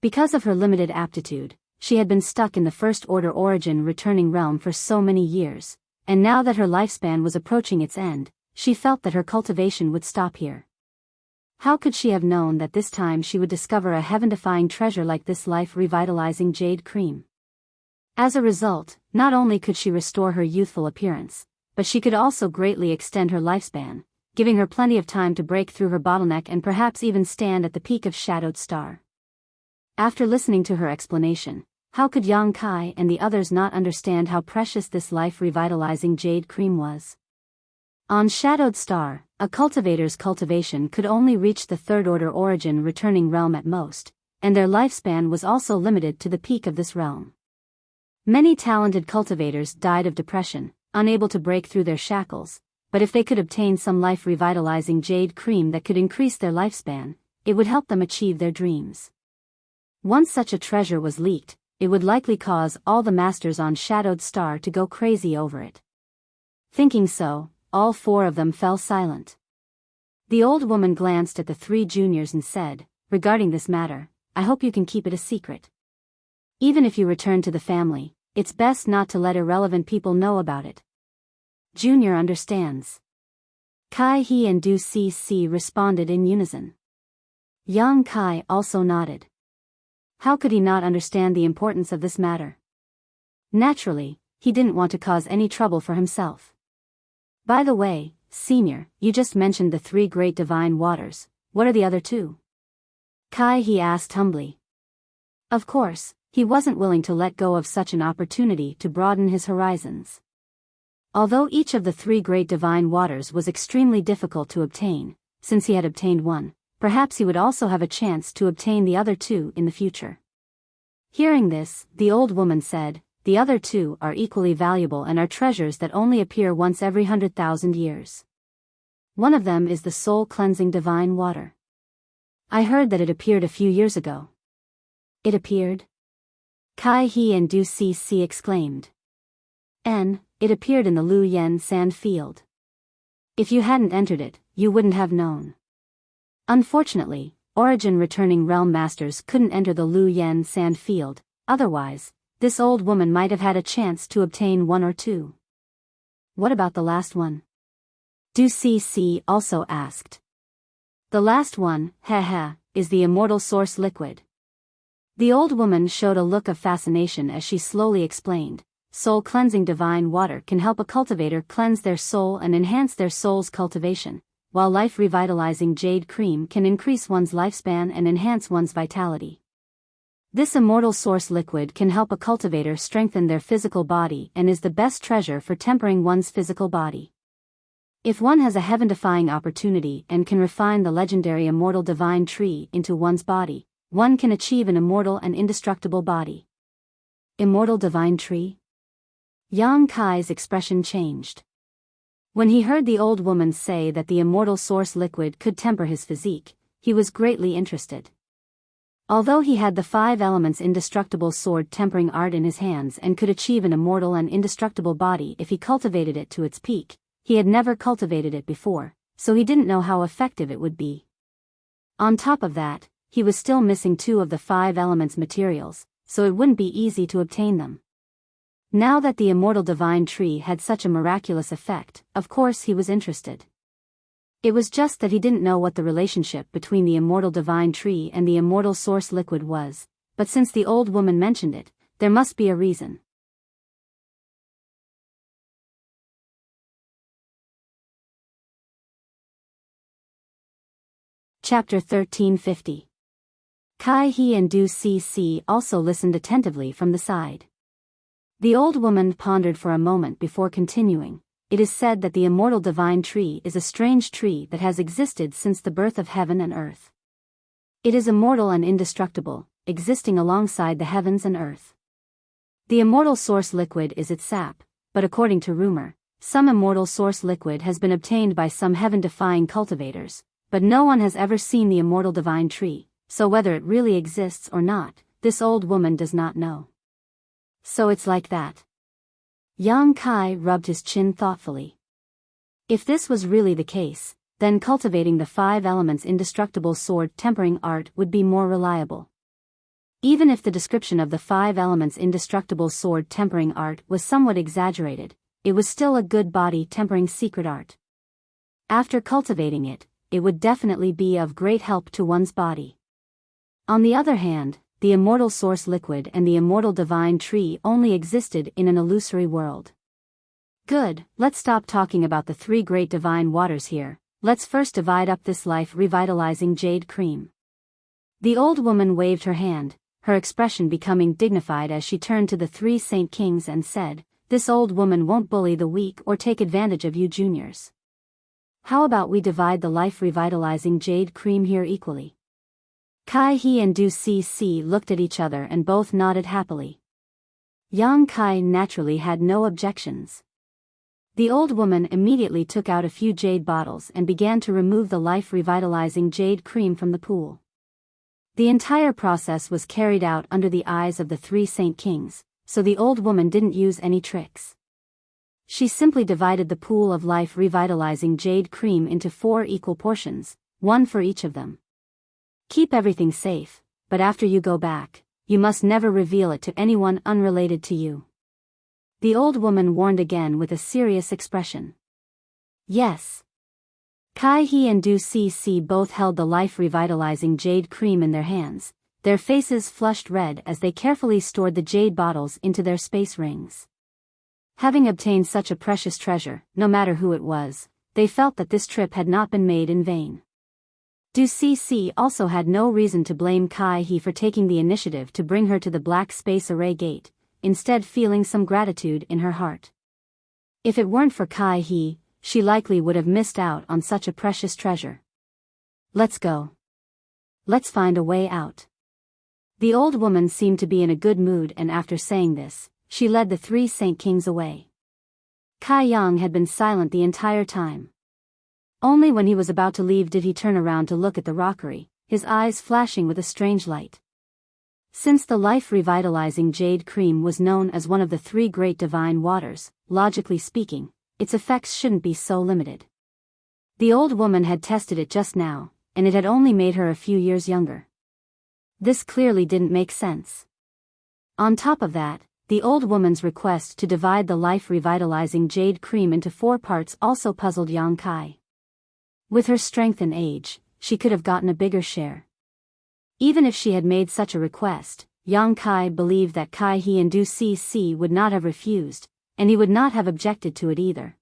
Because of her limited aptitude, she had been stuck in the First Order Origin returning realm for so many years, and now that her lifespan was approaching its end, she felt that her cultivation would stop here. How could she have known that this time she would discover a heaven-defying treasure like this life revitalizing jade cream? As a result, not only could she restore her youthful appearance, but she could also greatly extend her lifespan, giving her plenty of time to break through her bottleneck and perhaps even stand at the peak of Shadowed Star. After listening to her explanation, how could Yang Kai and the others not understand how precious this life revitalizing jade cream was? On Shadowed Star, a cultivator's cultivation could only reach the Third Order Origin returning realm at most, and their lifespan was also limited to the peak of this realm. Many talented cultivators died of depression, unable to break through their shackles, but if they could obtain some life revitalizing jade cream that could increase their lifespan, it would help them achieve their dreams. Once such a treasure was leaked, it would likely cause all the masters on Shadowed Star to go crazy over it. Thinking so, all 4 of them fell silent. The old woman glanced at the 3 juniors and said, regarding this matter, I hope you can keep it a secret. Even if you return to the family, it's best not to let irrelevant people know about it. Junior understands. Kai He and Du Si responded in unison. Yang Kai also nodded. How could he not understand the importance of this matter? Naturally, he didn't want to cause any trouble for himself. By the way, Senior, you just mentioned the 3 great divine waters, what are the other 2? Kai he asked humbly. Of course, he wasn't willing to let go of such an opportunity to broaden his horizons. Although each of the 3 great divine waters was extremely difficult to obtain, since he had obtained one, perhaps he would also have a chance to obtain the other 2 in the future. Hearing this, the old woman said, the other 2 are equally valuable and are treasures that only appear once every 100,000 years. One of them is the soul-cleansing divine water. I heard that it appeared a few years ago. It appeared? Kai He and Du Si exclaimed. It appeared in the Lu Yen sand field. If you hadn't entered it, you wouldn't have known. Unfortunately, Origin returning realm masters couldn't enter the Lu Yen sand field, otherwise, this old woman might have had a chance to obtain 1 or 2. What about the last one? Du Si also asked. The last one, is the immortal source liquid. The old woman showed a look of fascination as she slowly explained. Soul-cleansing divine water can help a cultivator cleanse their soul and enhance their soul's cultivation, while life-revitalizing jade cream can increase one's lifespan and enhance one's vitality. This immortal source liquid can help a cultivator strengthen their physical body and is the best treasure for tempering one's physical body. If one has a heaven-defying opportunity and can refine the legendary immortal divine tree into one's body, one can achieve an immortal and indestructible body. Immortal divine tree? Yang Kai's expression changed. When he heard the old woman say that the immortal source liquid could temper his physique, he was greatly interested. Although he had the 5 elements indestructible sword tempering art in his hands and could achieve an immortal and indestructible body if he cultivated it to its peak, he had never cultivated it before, so he didn't know how effective it would be. On top of that, he was still missing 2 of the 5 elements materials, so it wouldn't be easy to obtain them. Now that the immortal divine tree had such a miraculous effect, of course he was interested. It was just that he didn't know what the relationship between the immortal divine tree and the immortal source liquid was, but since the old woman mentioned it, there must be a reason. Chapter 1350. Kai He and Du Cc also listened attentively from the side. The old woman pondered for a moment before continuing. It is said that the immortal divine tree is a strange tree that has existed since the birth of heaven and earth. It is immortal and indestructible, existing alongside the heavens and earth. The immortal source liquid is its sap, but according to rumor, some immortal source liquid has been obtained by some heaven-defying cultivators, but no one has ever seen the immortal divine tree, so whether it really exists or not, this old woman does not know. So it's like that. Yang Kai rubbed his chin thoughtfully. If this was really the case, then cultivating the 5 elements indestructible sword tempering art would be more reliable. Even if the description of the 5 elements indestructible sword tempering art was somewhat exaggerated, it was still a good body tempering secret art. After cultivating it, it would definitely be of great help to one's body. On the other hand, the immortal source liquid and the immortal divine tree only existed in an illusory world. Good, let's stop talking about the 3 great divine waters here, let's first divide up this life-revitalizing jade cream. The old woman waved her hand, her expression becoming dignified as she turned to the 3 Saint Kings and said, "This old woman won't bully the weak or take advantage of you juniors. How about we divide the life-revitalizing jade cream here equally?" Kai He and Du Cc looked at each other and both nodded happily. Yang Kai naturally had no objections. The old woman immediately took out a few jade bottles and began to remove the life-revitalizing jade cream from the pool. The entire process was carried out under the eyes of the 3 Saint Kings, so the old woman didn't use any tricks. She simply divided the pool of life-revitalizing jade cream into 4 equal portions, 1 for each of them. Keep everything safe, but after you go back, you must never reveal it to anyone unrelated to you. The old woman warned again with a serious expression. Yes. Kai He and Du Cc both held the life-revitalizing jade cream in their hands, their faces flushed red as they carefully stored the jade bottles into their space rings. Having obtained such a precious treasure, no matter who it was, they felt that this trip had not been made in vain. Du Cc also had no reason to blame Kai He for taking the initiative to bring her to the Black Space Array Gate, instead feeling some gratitude in her heart. If it weren't for Kai He, she likely would have missed out on such a precious treasure. Let's go. Let's find a way out. The old woman seemed to be in a good mood, and after saying this, she led the 3 Saint Kings away. Kai Yang had been silent the entire time. Only when he was about to leave did he turn around to look at the rockery, his eyes flashing with a strange light. Since the life-revitalizing jade cream was known as one of the 3 great divine waters, logically speaking, its effects shouldn't be so limited. The old woman had tested it just now, and it had only made her a few years younger. This clearly didn't make sense. On top of that, the old woman's request to divide the life-revitalizing jade cream into 4 parts also puzzled Yang Kai. With her strength and age, she could have gotten a bigger share. Even if she had made such a request, Yang Kai believed that Kai He and Du Cc would not have refused, and he would not have objected to it either.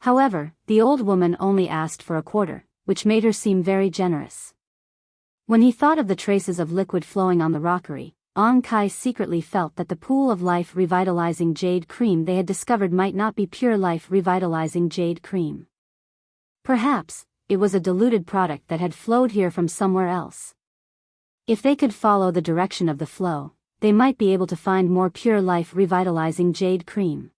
However, the old woman only asked for a quarter, which made her seem very generous. When he thought of the traces of liquid flowing on the rockery, Yang Kai secretly felt that the pool of life-revitalizing jade cream they had discovered might not be pure life-revitalizing jade cream. Perhaps, it was a diluted product that had flowed here from somewhere else. If they could follow the direction of the flow, they might be able to find more pure life-revitalizing jade cream.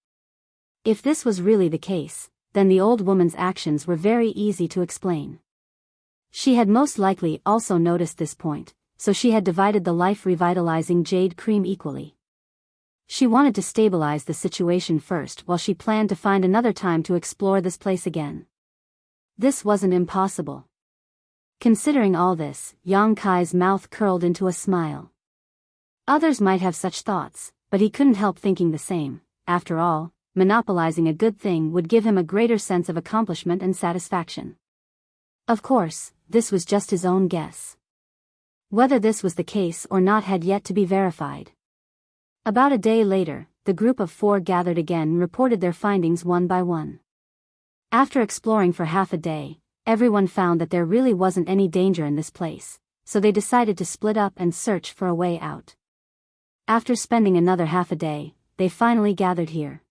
If this was really the case, then the old woman's actions were very easy to explain. She had most likely also noticed this point, so she had divided the life-revitalizing jade cream equally. She wanted to stabilize the situation first while she planned to find another time to explore this place again. This wasn't impossible. Considering all this, Yang Kai's mouth curled into a smile. Others might have such thoughts, but he couldn't help thinking the same. After all, monopolizing a good thing would give him a greater sense of accomplishment and satisfaction. Of course, this was just his own guess. Whether this was the case or not had yet to be verified. About a day later, the group of 4 gathered again and reported their findings one by one. After exploring for half a day, everyone found that there really wasn't any danger in this place, so they decided to split up and search for a way out. After spending another half a day, they finally gathered here.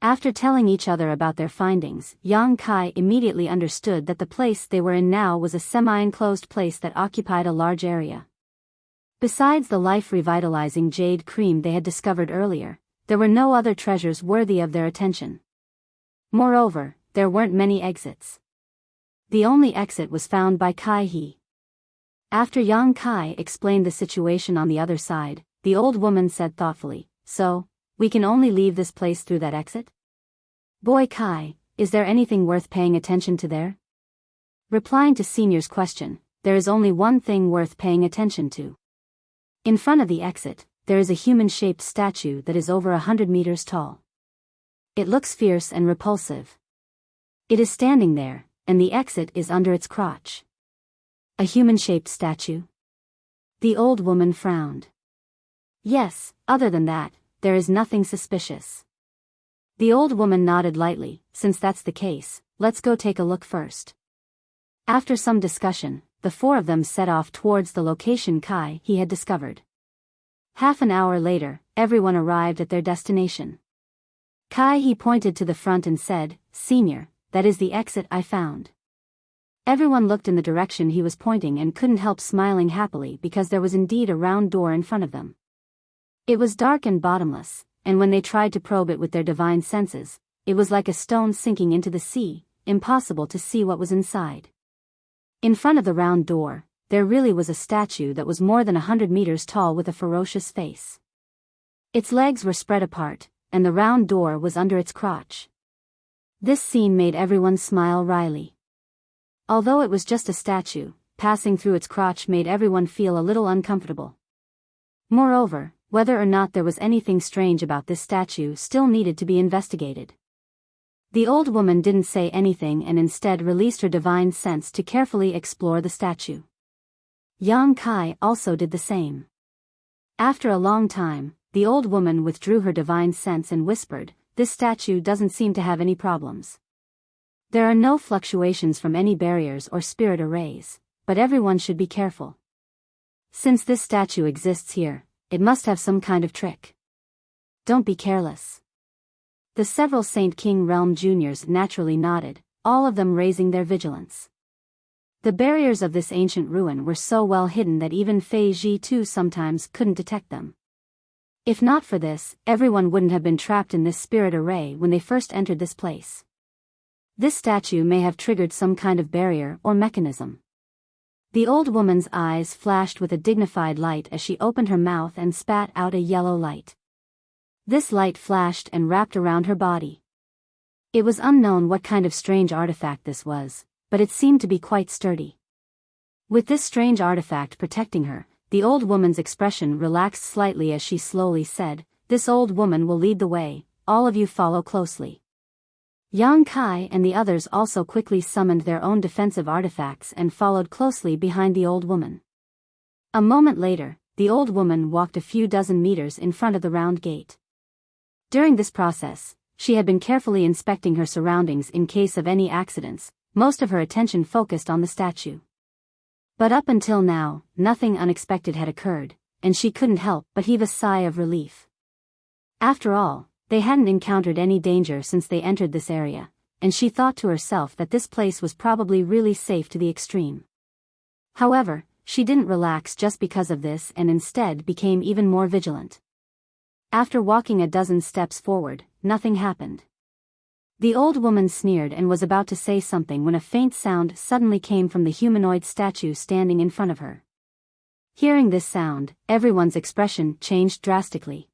After telling each other about their findings, Yang Kai immediately understood that the place they were in now was a semi-enclosed place that occupied a large area. Besides the life-revitalizing jade cream they had discovered earlier, there were no other treasures worthy of their attention. Moreover, there weren't many exits. The only exit was found by Kai He. After Yang Kai explained the situation on the other side, the old woman said thoughtfully, "So, we can only leave this place through that exit? Boy Kai, is there anything worth paying attention to there?" Replying to Senior's question, there is only one thing worth paying attention to. In front of the exit, there is a human-shaped statue that is over 100 meters tall. It looks fierce and repulsive. It is standing there, and the exit is under its crotch. A human-shaped statue? The old woman frowned. Yes, other than that, there is nothing suspicious. The old woman nodded lightly. Since that's the case, let's go take a look first. After some discussion, the 4 of them set off towards the location Kai He had discovered. Half an hour later, everyone arrived at their destination. Kai He pointed to the front and said, "Senior, that is the exit I found." Everyone looked in the direction he was pointing and couldn't help smiling happily because there was indeed a round door in front of them. It was dark and bottomless, and when they tried to probe it with their divine senses, it was like a stone sinking into the sea, impossible to see what was inside. In front of the round door, there really was a statue that was more than 100 meters tall with a ferocious face. Its legs were spread apart, and the round door was under its crotch. This scene made everyone smile wryly. Although it was just a statue, passing through its crotch made everyone feel a little uncomfortable. Moreover, whether or not there was anything strange about this statue still needed to be investigated. The old woman didn't say anything and instead released her divine sense to carefully explore the statue. Yang Kai also did the same. After a long time, the old woman withdrew her divine sense and whispered, "This statue doesn't seem to have any problems. There are no fluctuations from any barriers or spirit arrays, but everyone should be careful. Since this statue exists here, it must have some kind of trick. Don't be careless." The several Saint King Realm Juniors naturally nodded, all of them raising their vigilance. The barriers of this ancient ruin were so well hidden that even Fei Ji too sometimes couldn't detect them. If not for this, everyone wouldn't have been trapped in this spirit array when they first entered this place. This statue may have triggered some kind of barrier or mechanism. The old woman's eyes flashed with a dignified light as she opened her mouth and spat out a yellow light. This light flashed and wrapped around her body. It was unknown what kind of strange artifact this was, but it seemed to be quite sturdy. With this strange artifact protecting her, the old woman's expression relaxed slightly as she slowly said, "This old woman will lead the way, all of you follow closely." Yang Kai and the others also quickly summoned their own defensive artifacts and followed closely behind the old woman. A moment later, the old woman walked a few dozen meters in front of the round gate. During this process, she had been carefully inspecting her surroundings in case of any accidents, most of her attention focused on the statue. But up until now, nothing unexpected had occurred, and she couldn't help but heave a sigh of relief. After all, they hadn't encountered any danger since they entered this area, and she thought to herself that this place was probably really safe to the extreme. However, she didn't relax just because of this and instead became even more vigilant. After walking a dozen steps forward, nothing happened. The old woman sneered and was about to say something when a faint sound suddenly came from the humanoid statue standing in front of her. Hearing this sound, everyone's expression changed drastically.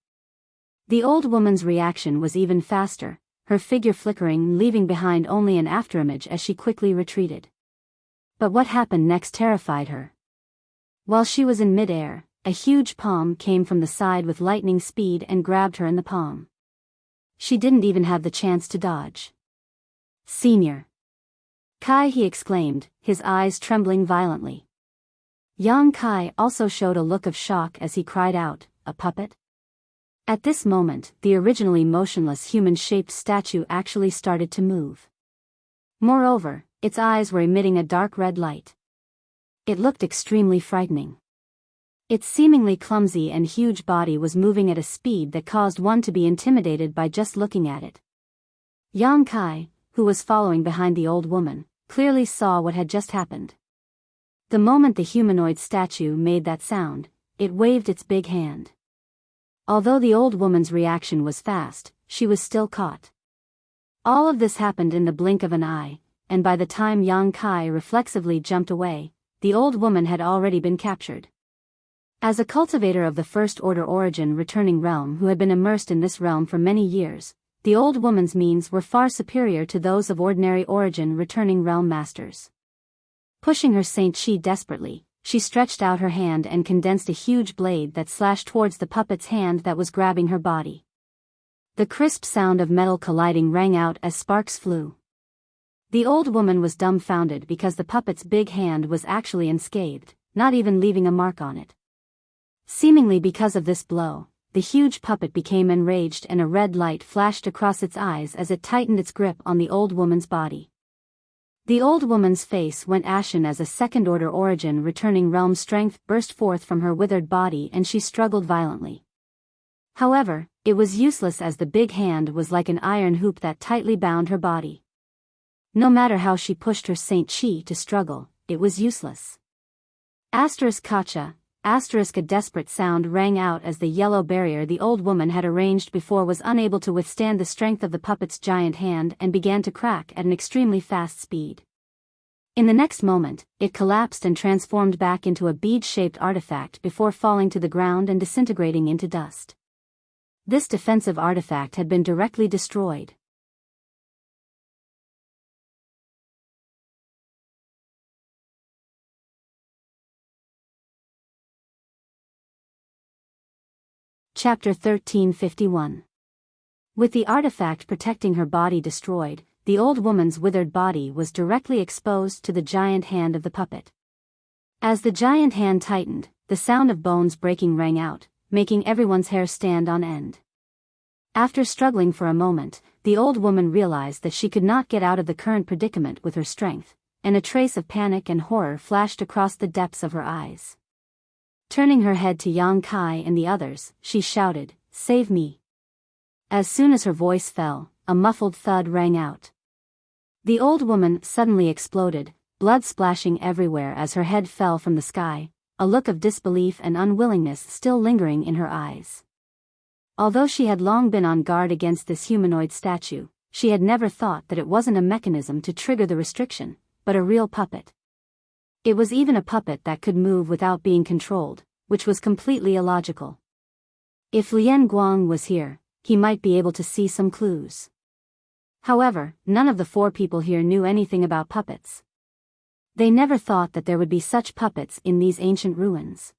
The old woman's reaction was even faster, her figure flickering and leaving behind only an afterimage as she quickly retreated. But what happened next terrified her. While she was in midair, a huge palm came from the side with lightning speed and grabbed her in the palm. She didn't even have the chance to dodge. "Senior Kai," he exclaimed, his eyes trembling violently. Yang Kai also showed a look of shock as he cried out, "A puppet?" At this moment, the originally motionless human-shaped statue actually started to move. Moreover, its eyes were emitting a dark red light. It looked extremely frightening. Its seemingly clumsy and huge body was moving at a speed that caused one to be intimidated by just looking at it. Yang Kai, who was following behind the old woman, clearly saw what had just happened. The moment the humanoid statue made that sound, it waved its big hand. Although the old woman's reaction was fast, she was still caught. All of this happened in the blink of an eye, and by the time Yang Kai reflexively jumped away, the old woman had already been captured. As a cultivator of the First Order Origin returning realm who had been immersed in this realm for many years, the old woman's means were far superior to those of ordinary Origin returning realm masters. Pushing her Saint Chi desperately, she stretched out her hand and condensed a huge blade that slashed towards the puppet's hand that was grabbing her body. The crisp sound of metal colliding rang out as sparks flew. The old woman was dumbfounded because the puppet's big hand was actually unscathed, not even leaving a mark on it. Seemingly because of this blow, the huge puppet became enraged and a red light flashed across its eyes as it tightened its grip on the old woman's body. The old woman's face went ashen as a second-order origin returning realm strength burst forth from her withered body and she struggled violently. However, it was useless as the big hand was like an iron hoop that tightly bound her body. No matter how she pushed her Saint Chi to struggle, it was useless. Kacha, a desperate sound rang out as the yellow barrier the old woman had arranged before was unable to withstand the strength of the puppet's giant hand and began to crack at an extremely fast speed. In the next moment, it collapsed and transformed back into a bead-shaped artifact before falling to the ground and disintegrating into dust. This defensive artifact had been directly destroyed. Chapter 1351. With the artifact protecting her body destroyed, the old woman's withered body was directly exposed to the giant hand of the puppet. As the giant hand tightened, the sound of bones breaking rang out, making everyone's hair stand on end. After struggling for a moment, the old woman realized that she could not get out of the current predicament with her strength, and a trace of panic and horror flashed across the depths of her eyes. Turning her head to Yang Kai and the others, she shouted, "Save me!" As soon as her voice fell, a muffled thud rang out. The old woman suddenly exploded, blood splashing everywhere as her head fell from the sky, a look of disbelief and unwillingness still lingering in her eyes. Although she had long been on guard against this humanoid statue, she had never thought that it wasn't a mechanism to trigger the restriction, but a real puppet. It was even a puppet that could move without being controlled, which was completely illogical. If Lian Guang was here, he might be able to see some clues. However, none of the four people here knew anything about puppets. They never thought that there would be such puppets in these ancient ruins.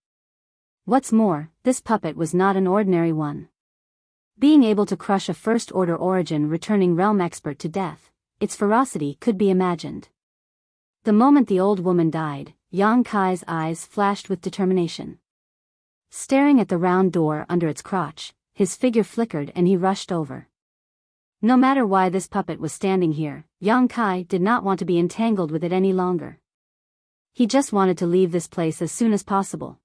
What's more, this puppet was not an ordinary one. Being able to crush a first-order origin returning realm expert to death, its ferocity could be imagined. The moment the old woman died, Yang Kai's eyes flashed with determination. Staring at the round door under its crotch, his figure flickered and he rushed over. No matter why this puppet was standing here, Yang Kai did not want to be entangled with it any longer. He just wanted to leave this place as soon as possible.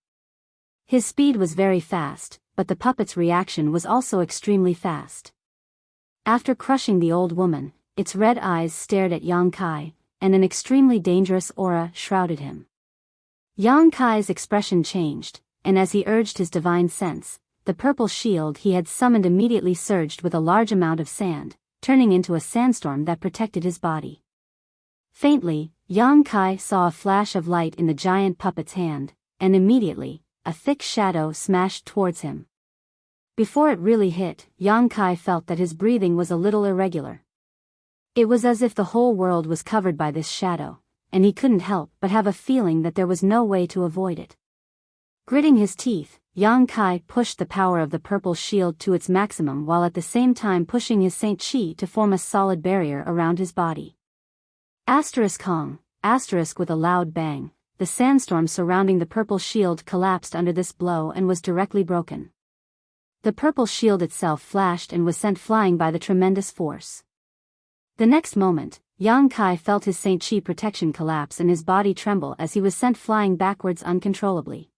His speed was very fast, but the puppet's reaction was also extremely fast. After crushing the old woman, its red eyes stared at Yang Kai, and an extremely dangerous aura shrouded him. Yang Kai's expression changed, and as he urged his divine sense, the purple shield he had summoned immediately surged with a large amount of sand, turning into a sandstorm that protected his body. Faintly, Yang Kai saw a flash of light in the giant puppet's hand, and immediately, a thick shadow smashed towards him. Before it really hit, Yang Kai felt that his breathing was a little irregular. It was as if the whole world was covered by this shadow, and he couldn't help but have a feeling that there was no way to avoid it. Gritting his teeth, Yang Kai pushed the power of the purple shield to its maximum while at the same time pushing his Saint Chi to form a solid barrier around his body. Asterisk Hong, asterisk with a loud bang, the sandstorm surrounding the purple shield collapsed under this blow and was directly broken. The purple shield itself flashed and was sent flying by the tremendous force. The next moment, Yang Kai felt his Saint Chi protection collapse and his body tremble as he was sent flying backwards uncontrollably.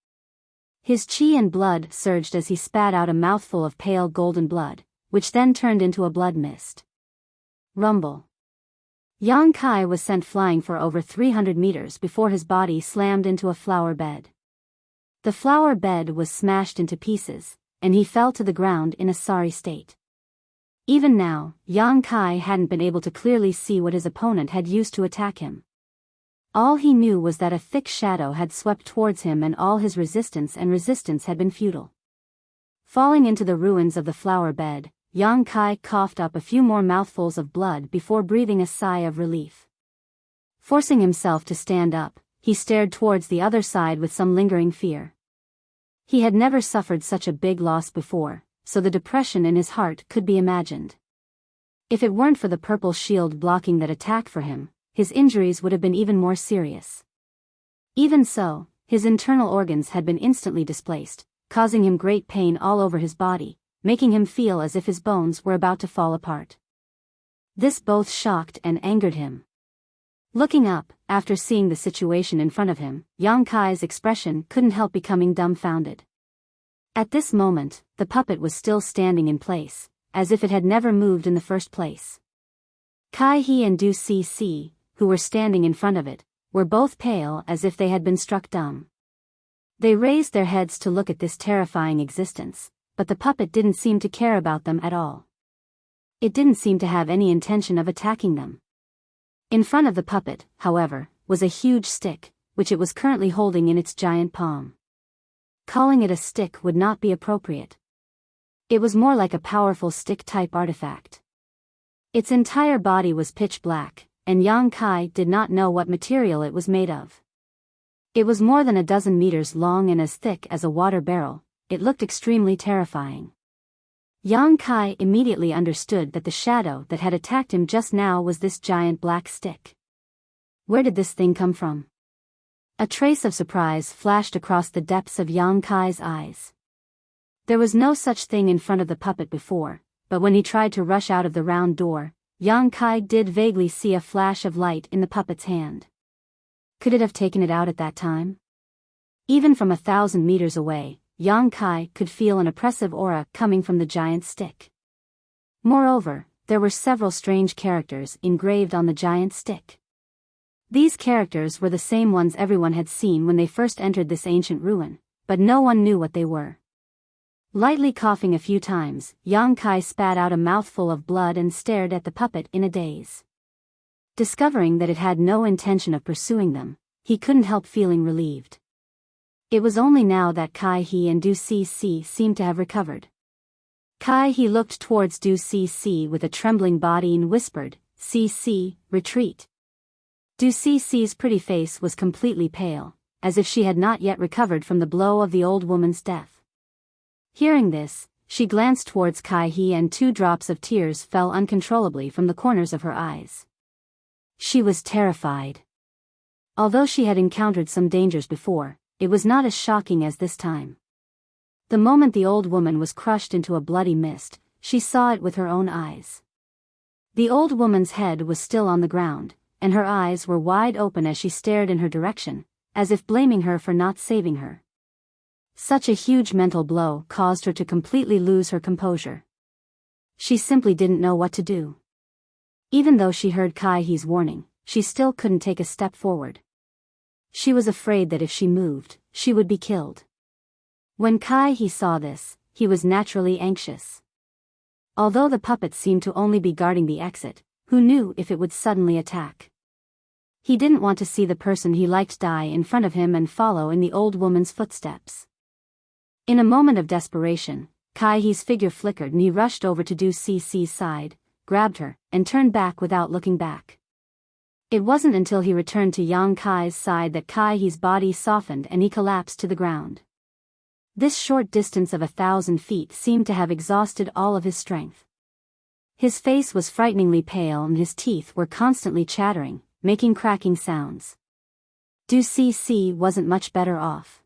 His chi and blood surged as he spat out a mouthful of pale golden blood, which then turned into a blood mist. Rumble. Yang Kai was sent flying for over 300 meters before his body slammed into a flower bed. The flower bed was smashed into pieces, and he fell to the ground in a sorry state. Even now, Yang Kai hadn't been able to clearly see what his opponent had used to attack him. All he knew was that a thick shadow had swept towards him and all his resistance had been futile. Falling into the ruins of the flower bed, Yang Kai coughed up a few more mouthfuls of blood before breathing a sigh of relief. Forcing himself to stand up, he stared towards the other side with some lingering fear. He had never suffered such a big loss before, so the depression in his heart could be imagined. If it weren't for the purple shield blocking that attack for him, his injuries would have been even more serious. Even so, his internal organs had been instantly displaced, causing him great pain all over his body, making him feel as if his bones were about to fall apart. This both shocked and angered him. Looking up, after seeing the situation in front of him, Yang Kai's expression couldn't help becoming dumbfounded. At this moment, the puppet was still standing in place, as if it had never moved in the first place. Kai He and Du Si, who were standing in front of it, were both pale as if they had been struck dumb. They raised their heads to look at this terrifying existence, but the puppet didn't seem to care about them at all. It didn't seem to have any intention of attacking them. In front of the puppet, however, was a huge stick, which it was currently holding in its giant palm. Calling it a stick would not be appropriate. It was more like a powerful stick-type artifact. Its entire body was pitch black, and Yang Kai did not know what material it was made of. It was more than a dozen meters long and as thick as a water barrel. It looked extremely terrifying. Yang Kai immediately understood that the shadow that had attacked him just now was this giant black stick. Where did this thing come from? A trace of surprise flashed across the depths of Yang Kai's eyes. There was no such thing in front of the puppet before, but when he tried to rush out of the round door, Yang Kai did vaguely see a flash of light in the puppet's hand. Could it have taken it out at that time? Even from 1,000 meters away, Yang Kai could feel an oppressive aura coming from the giant stick. Moreover, there were several strange characters engraved on the giant stick. These characters were the same ones everyone had seen when they first entered this ancient ruin, but no one knew what they were. Lightly coughing a few times, Yang Kai spat out a mouthful of blood and stared at the puppet in a daze. Discovering that it had no intention of pursuing them, he couldn't help feeling relieved. It was only now that Kai He and Du Si seemed to have recovered. Kai He looked towards Du Si with a trembling body and whispered, "Si, retreat." Du Si's pretty face was completely pale, as if she had not yet recovered from the blow of the old woman's death. Hearing this, she glanced towards Kai He and 2 drops of tears fell uncontrollably from the corners of her eyes. She was terrified. Although she had encountered some dangers before, it was not as shocking as this time. The moment the old woman was crushed into a bloody mist, she saw it with her own eyes. The old woman's head was still on the ground, and her eyes were wide open as she stared in her direction, as if blaming her for not saving her. Such a huge mental blow caused her to completely lose her composure. She simply didn't know what to do. Even though she heard Kai He's warning, she still couldn't take a step forward. She was afraid that if she moved, she would be killed. When Kai He saw this, he was naturally anxious. Although the puppet seemed to only be guarding the exit, who knew if it would suddenly attack? He didn't want to see the person he liked die in front of him and follow in the old woman's footsteps. In a moment of desperation, Kai He's figure flickered and he rushed over to Du Si's side, grabbed her, and turned back without looking back. It wasn't until he returned to Yang Kai's side that Kai He's body softened and he collapsed to the ground. This short distance of 1,000 feet seemed to have exhausted all of his strength. His face was frighteningly pale and his teeth were constantly chattering, making cracking sounds. Du Cece wasn't much better off.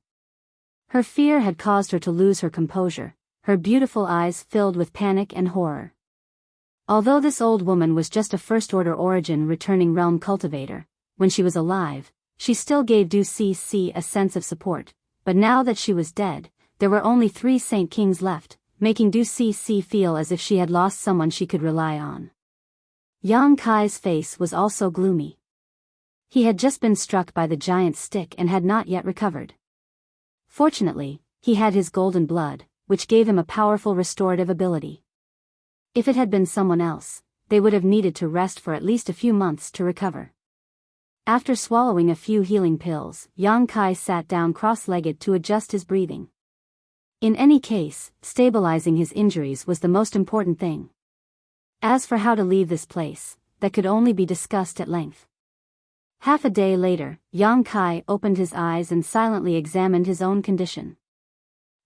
Her fear had caused her to lose her composure, her beautiful eyes filled with panic and horror. Although this old woman was just a first-order origin returning realm cultivator, when she was alive, she still gave Du Cece a sense of support, but now that she was dead, there were only 3 Saint Kings left, making Du Cece feel as if she had lost someone she could rely on. Yang Kai's face was also gloomy. He had just been struck by the giant stick and had not yet recovered. Fortunately, he had his golden blood, which gave him a powerful restorative ability. If it had been someone else, they would have needed to rest for at least a few months to recover. After swallowing a few healing pills, Yang Kai sat down cross-legged to adjust his breathing. In any case, stabilizing his injuries was the most important thing. As for how to leave this place, that could only be discussed at length. Half a day later, Yang Kai opened his eyes and silently examined his own condition.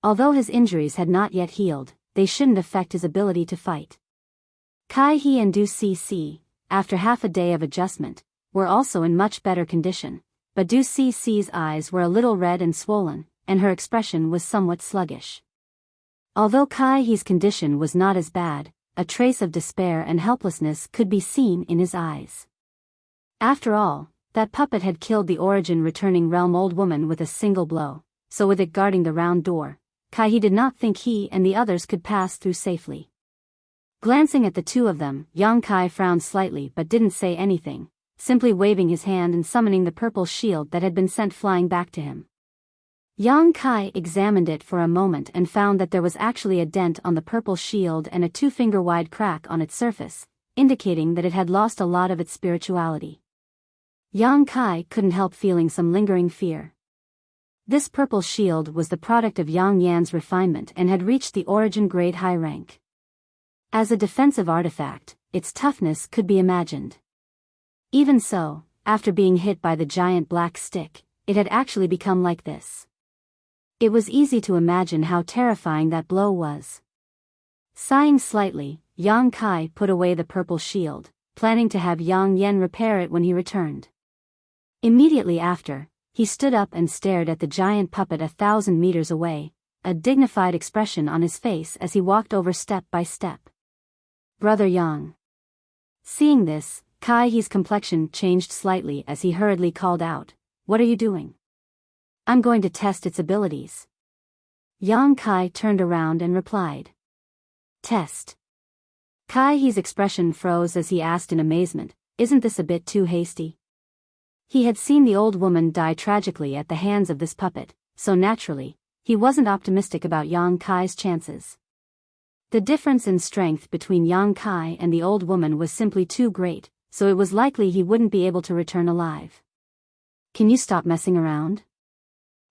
Although his injuries had not yet healed, they shouldn't affect his ability to fight. Kai He and Du Cece, after half a day of adjustment, were also in much better condition, but Du Cece's eyes were a little red and swollen, and her expression was somewhat sluggish. Although Kai He's condition was not as bad, a trace of despair and helplessness could be seen in his eyes. After all, that puppet had killed the origin returning realm old woman with a single blow, so with it guarding the round door, Kai He did not think he and the others could pass through safely. Glancing at the two of them, Yang Kai frowned slightly but didn't say anything, simply waving his hand and summoning the purple shield that had been sent flying back to him. Yang Kai examined it for a moment and found that there was actually a dent on the purple shield and a 2-finger-wide crack on its surface, indicating that it had lost a lot of its spirituality. Yang Kai couldn't help feeling some lingering fear. This purple shield was the product of Yang Yan's refinement and had reached the origin grade high rank. As a defensive artifact, its toughness could be imagined. Even so, after being hit by the giant black stick, it had actually become like this. It was easy to imagine how terrifying that blow was. Sighing slightly, Yang Kai put away the purple shield, planning to have Yang Yan repair it when he returned. Immediately after, he stood up and stared at the giant puppet 1,000 meters away, a dignified expression on his face as he walked over step by step. Brother Yang. Seeing this, Kai He's complexion changed slightly as he hurriedly called out, "What are you doing?" "I'm going to test its abilities." Yang Kai turned around and replied. "Test." Kai He's expression froze as he asked in amazement, "Isn't this a bit too hasty?" He had seen the old woman die tragically at the hands of this puppet, so naturally, he wasn't optimistic about Yang Kai's chances. The difference in strength between Yang Kai and the old woman was simply too great, so it was likely he wouldn't be able to return alive. "Can you stop messing around?"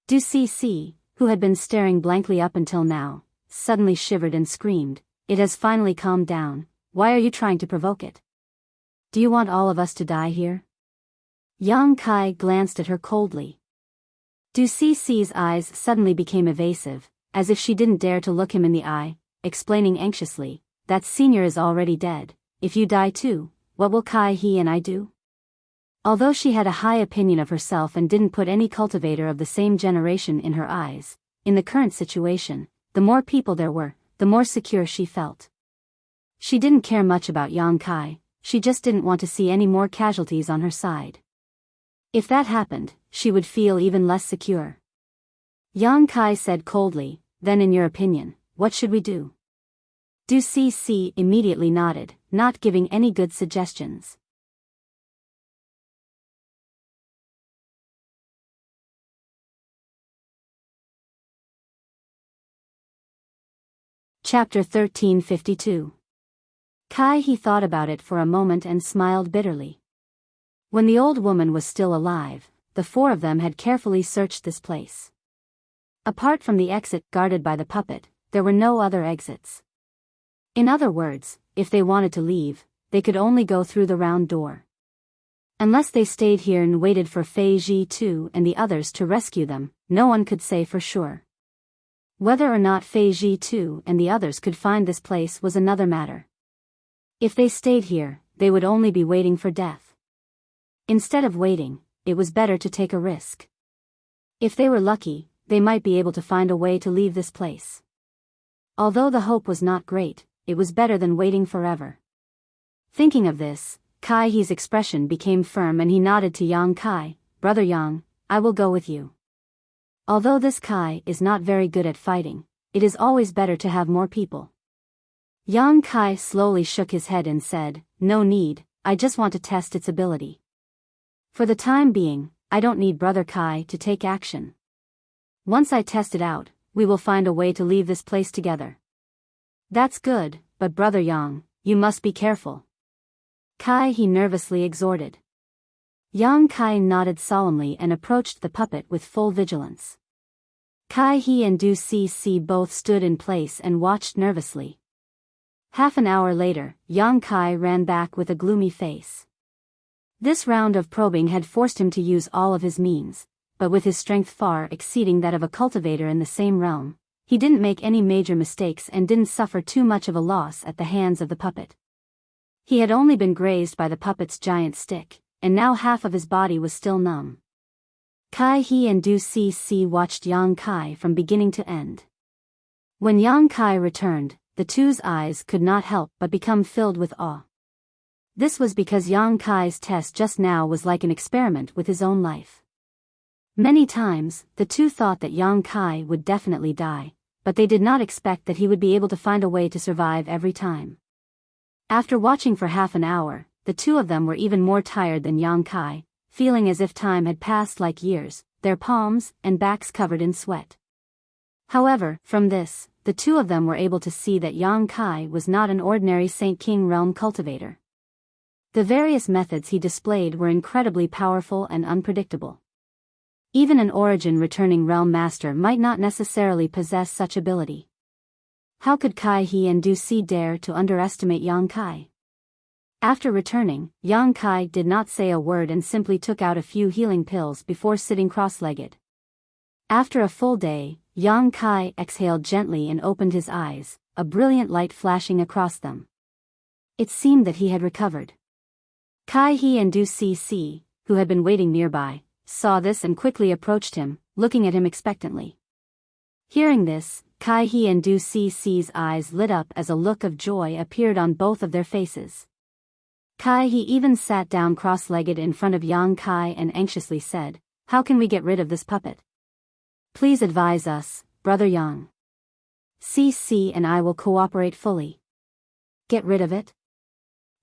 Du Cece, who had been staring blankly up until now, suddenly shivered and screamed, "It has finally calmed down, why are you trying to provoke it? Do you want all of us to die here?" Yang Kai glanced at her coldly. Du Cece's eyes suddenly became evasive, as if she didn't dare to look him in the eye, explaining anxiously, "That senior is already dead, if you die too, what will Kai He and I do?" Although she had a high opinion of herself and didn't put any cultivator of the same generation in her eyes, in the current situation, the more people there were, the more secure she felt. She didn't care much about Yang Kai, she just didn't want to see any more casualties on her side. If that happened, she would feel even less secure. Yang Kai said coldly, "Then in your opinion, what should we do?" Du Cece immediately nodded, not giving any good suggestions. Chapter 1352. Kai He thought about it for a moment and smiled bitterly. When the old woman was still alive, the 4 of them had carefully searched this place. Apart from the exit guarded by the puppet, there were no other exits. In other words, if they wanted to leave, they could only go through the round door. Unless they stayed here and waited for Fei Ji too and the others to rescue them, no one could say for sure. Whether or not Fei Ji too and the others could find this place was another matter. If they stayed here, they would only be waiting for death. Instead of waiting, it was better to take a risk. If they were lucky, they might be able to find a way to leave this place. Although the hope was not great, it was better than waiting forever. Thinking of this, Kai He's expression became firm and he nodded to Yang Kai, "Brother Yang, I will go with you." Although this Kai is not very good at fighting, it is always better to have more people. Yang Kai slowly shook his head and said, "No need, I just want to test its ability. For the time being, I don't need Brother Kai to take action. Once I test it out, we will find a way to leave this place together." "That's good, but Brother Yang, you must be careful," Kai He nervously exhorted. Yang Kai nodded solemnly and approached the puppet with full vigilance. Kai He and Du Si both stood in place and watched nervously. Half an hour later, Yang Kai ran back with a gloomy face. This round of probing had forced him to use all of his means, but with his strength far exceeding that of a cultivator in the same realm, he didn't make any major mistakes and didn't suffer too much of a loss at the hands of the puppet. He had only been grazed by the puppet's giant stick, and now half of his body was still numb. Kai He and Du Si watched Yang Kai from beginning to end. When Yang Kai returned, the two's eyes could not help but become filled with awe. This was because Yang Kai's test just now was like an experiment with his own life. Many times, the two thought that Yang Kai would definitely die, but they did not expect that he would be able to find a way to survive every time. After watching for half an hour, the two of them were even more tired than Yang Kai, feeling as if time had passed like years, their palms and backs covered in sweat. However, from this, the two of them were able to see that Yang Kai was not an ordinary Saint King realm cultivator. The various methods he displayed were incredibly powerful and unpredictable. Even an origin returning realm master might not necessarily possess such ability. How could Kai He and Du Si dare to underestimate Yang Kai? After returning, Yang Kai did not say a word and simply took out a few healing pills before sitting cross-legged. After a full day, Yang Kai exhaled gently and opened his eyes, a brilliant light flashing across them. It seemed that he had recovered. Kai He and Du Si, who had been waiting nearby, saw this and quickly approached him, looking at him expectantly. Hearing this, Kai He and Du Si's eyes lit up as a look of joy appeared on both of their faces. Kai He even sat down cross-legged in front of Yang Kai and anxiously said, "How can we get rid of this puppet? Please advise us, Brother Yang. Si and I will cooperate fully." "Get rid of it?"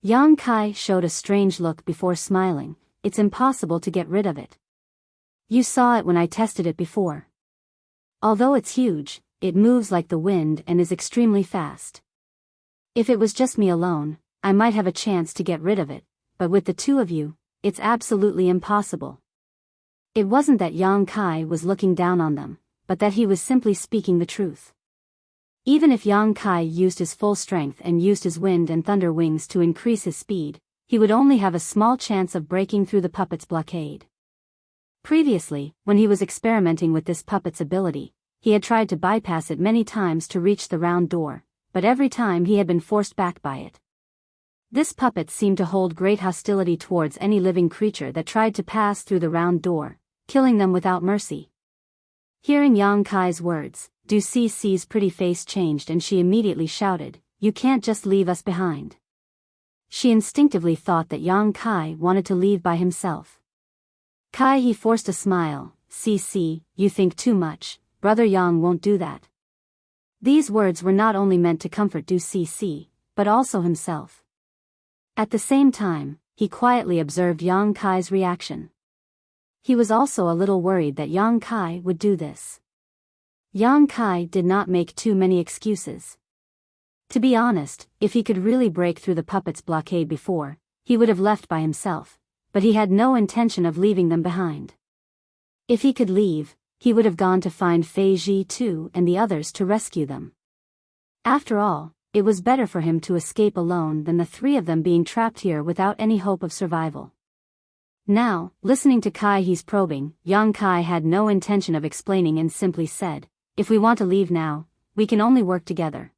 Yang Kai showed a strange look before smiling. "It's impossible to get rid of it. You saw it when I tested it before. Although it's huge, it moves like the wind and is extremely fast. If it was just me alone, I might have a chance to get rid of it, but with the two of you, it's absolutely impossible." It wasn't that Yang Kai was looking down on them, but that he was simply speaking the truth. Even if Yang Kai used his full strength and used his wind and thunder wings to increase his speed, he would only have a small chance of breaking through the puppet's blockade. Previously, when he was experimenting with this puppet's ability, he had tried to bypass it many times to reach the round door, but every time he had been forced back by it. This puppet seemed to hold great hostility towards any living creature that tried to pass through the round door, killing them without mercy. Hearing Yang Kai's words, Du Si's pretty face changed and she immediately shouted, "You can't just leave us behind." She instinctively thought that Yang Kai wanted to leave by himself. Kai He forced a smile. "Si, you think too much, Brother Yang won't do that." These words were not only meant to comfort Du Si, but also himself. At the same time, he quietly observed Yang Kai's reaction. He was also a little worried that Yang Kai would do this. Yang Kai did not make too many excuses. To be honest, if he could really break through the puppet's blockade before, he would have left by himself, but he had no intention of leaving them behind. If he could leave, he would have gone to find Fei Ji too and the others to rescue them. After all, it was better for him to escape alone than the three of them being trapped here without any hope of survival. Now, listening to Kai He's probing, young Kai had no intention of explaining and simply said, "If we want to leave now, we can only work together.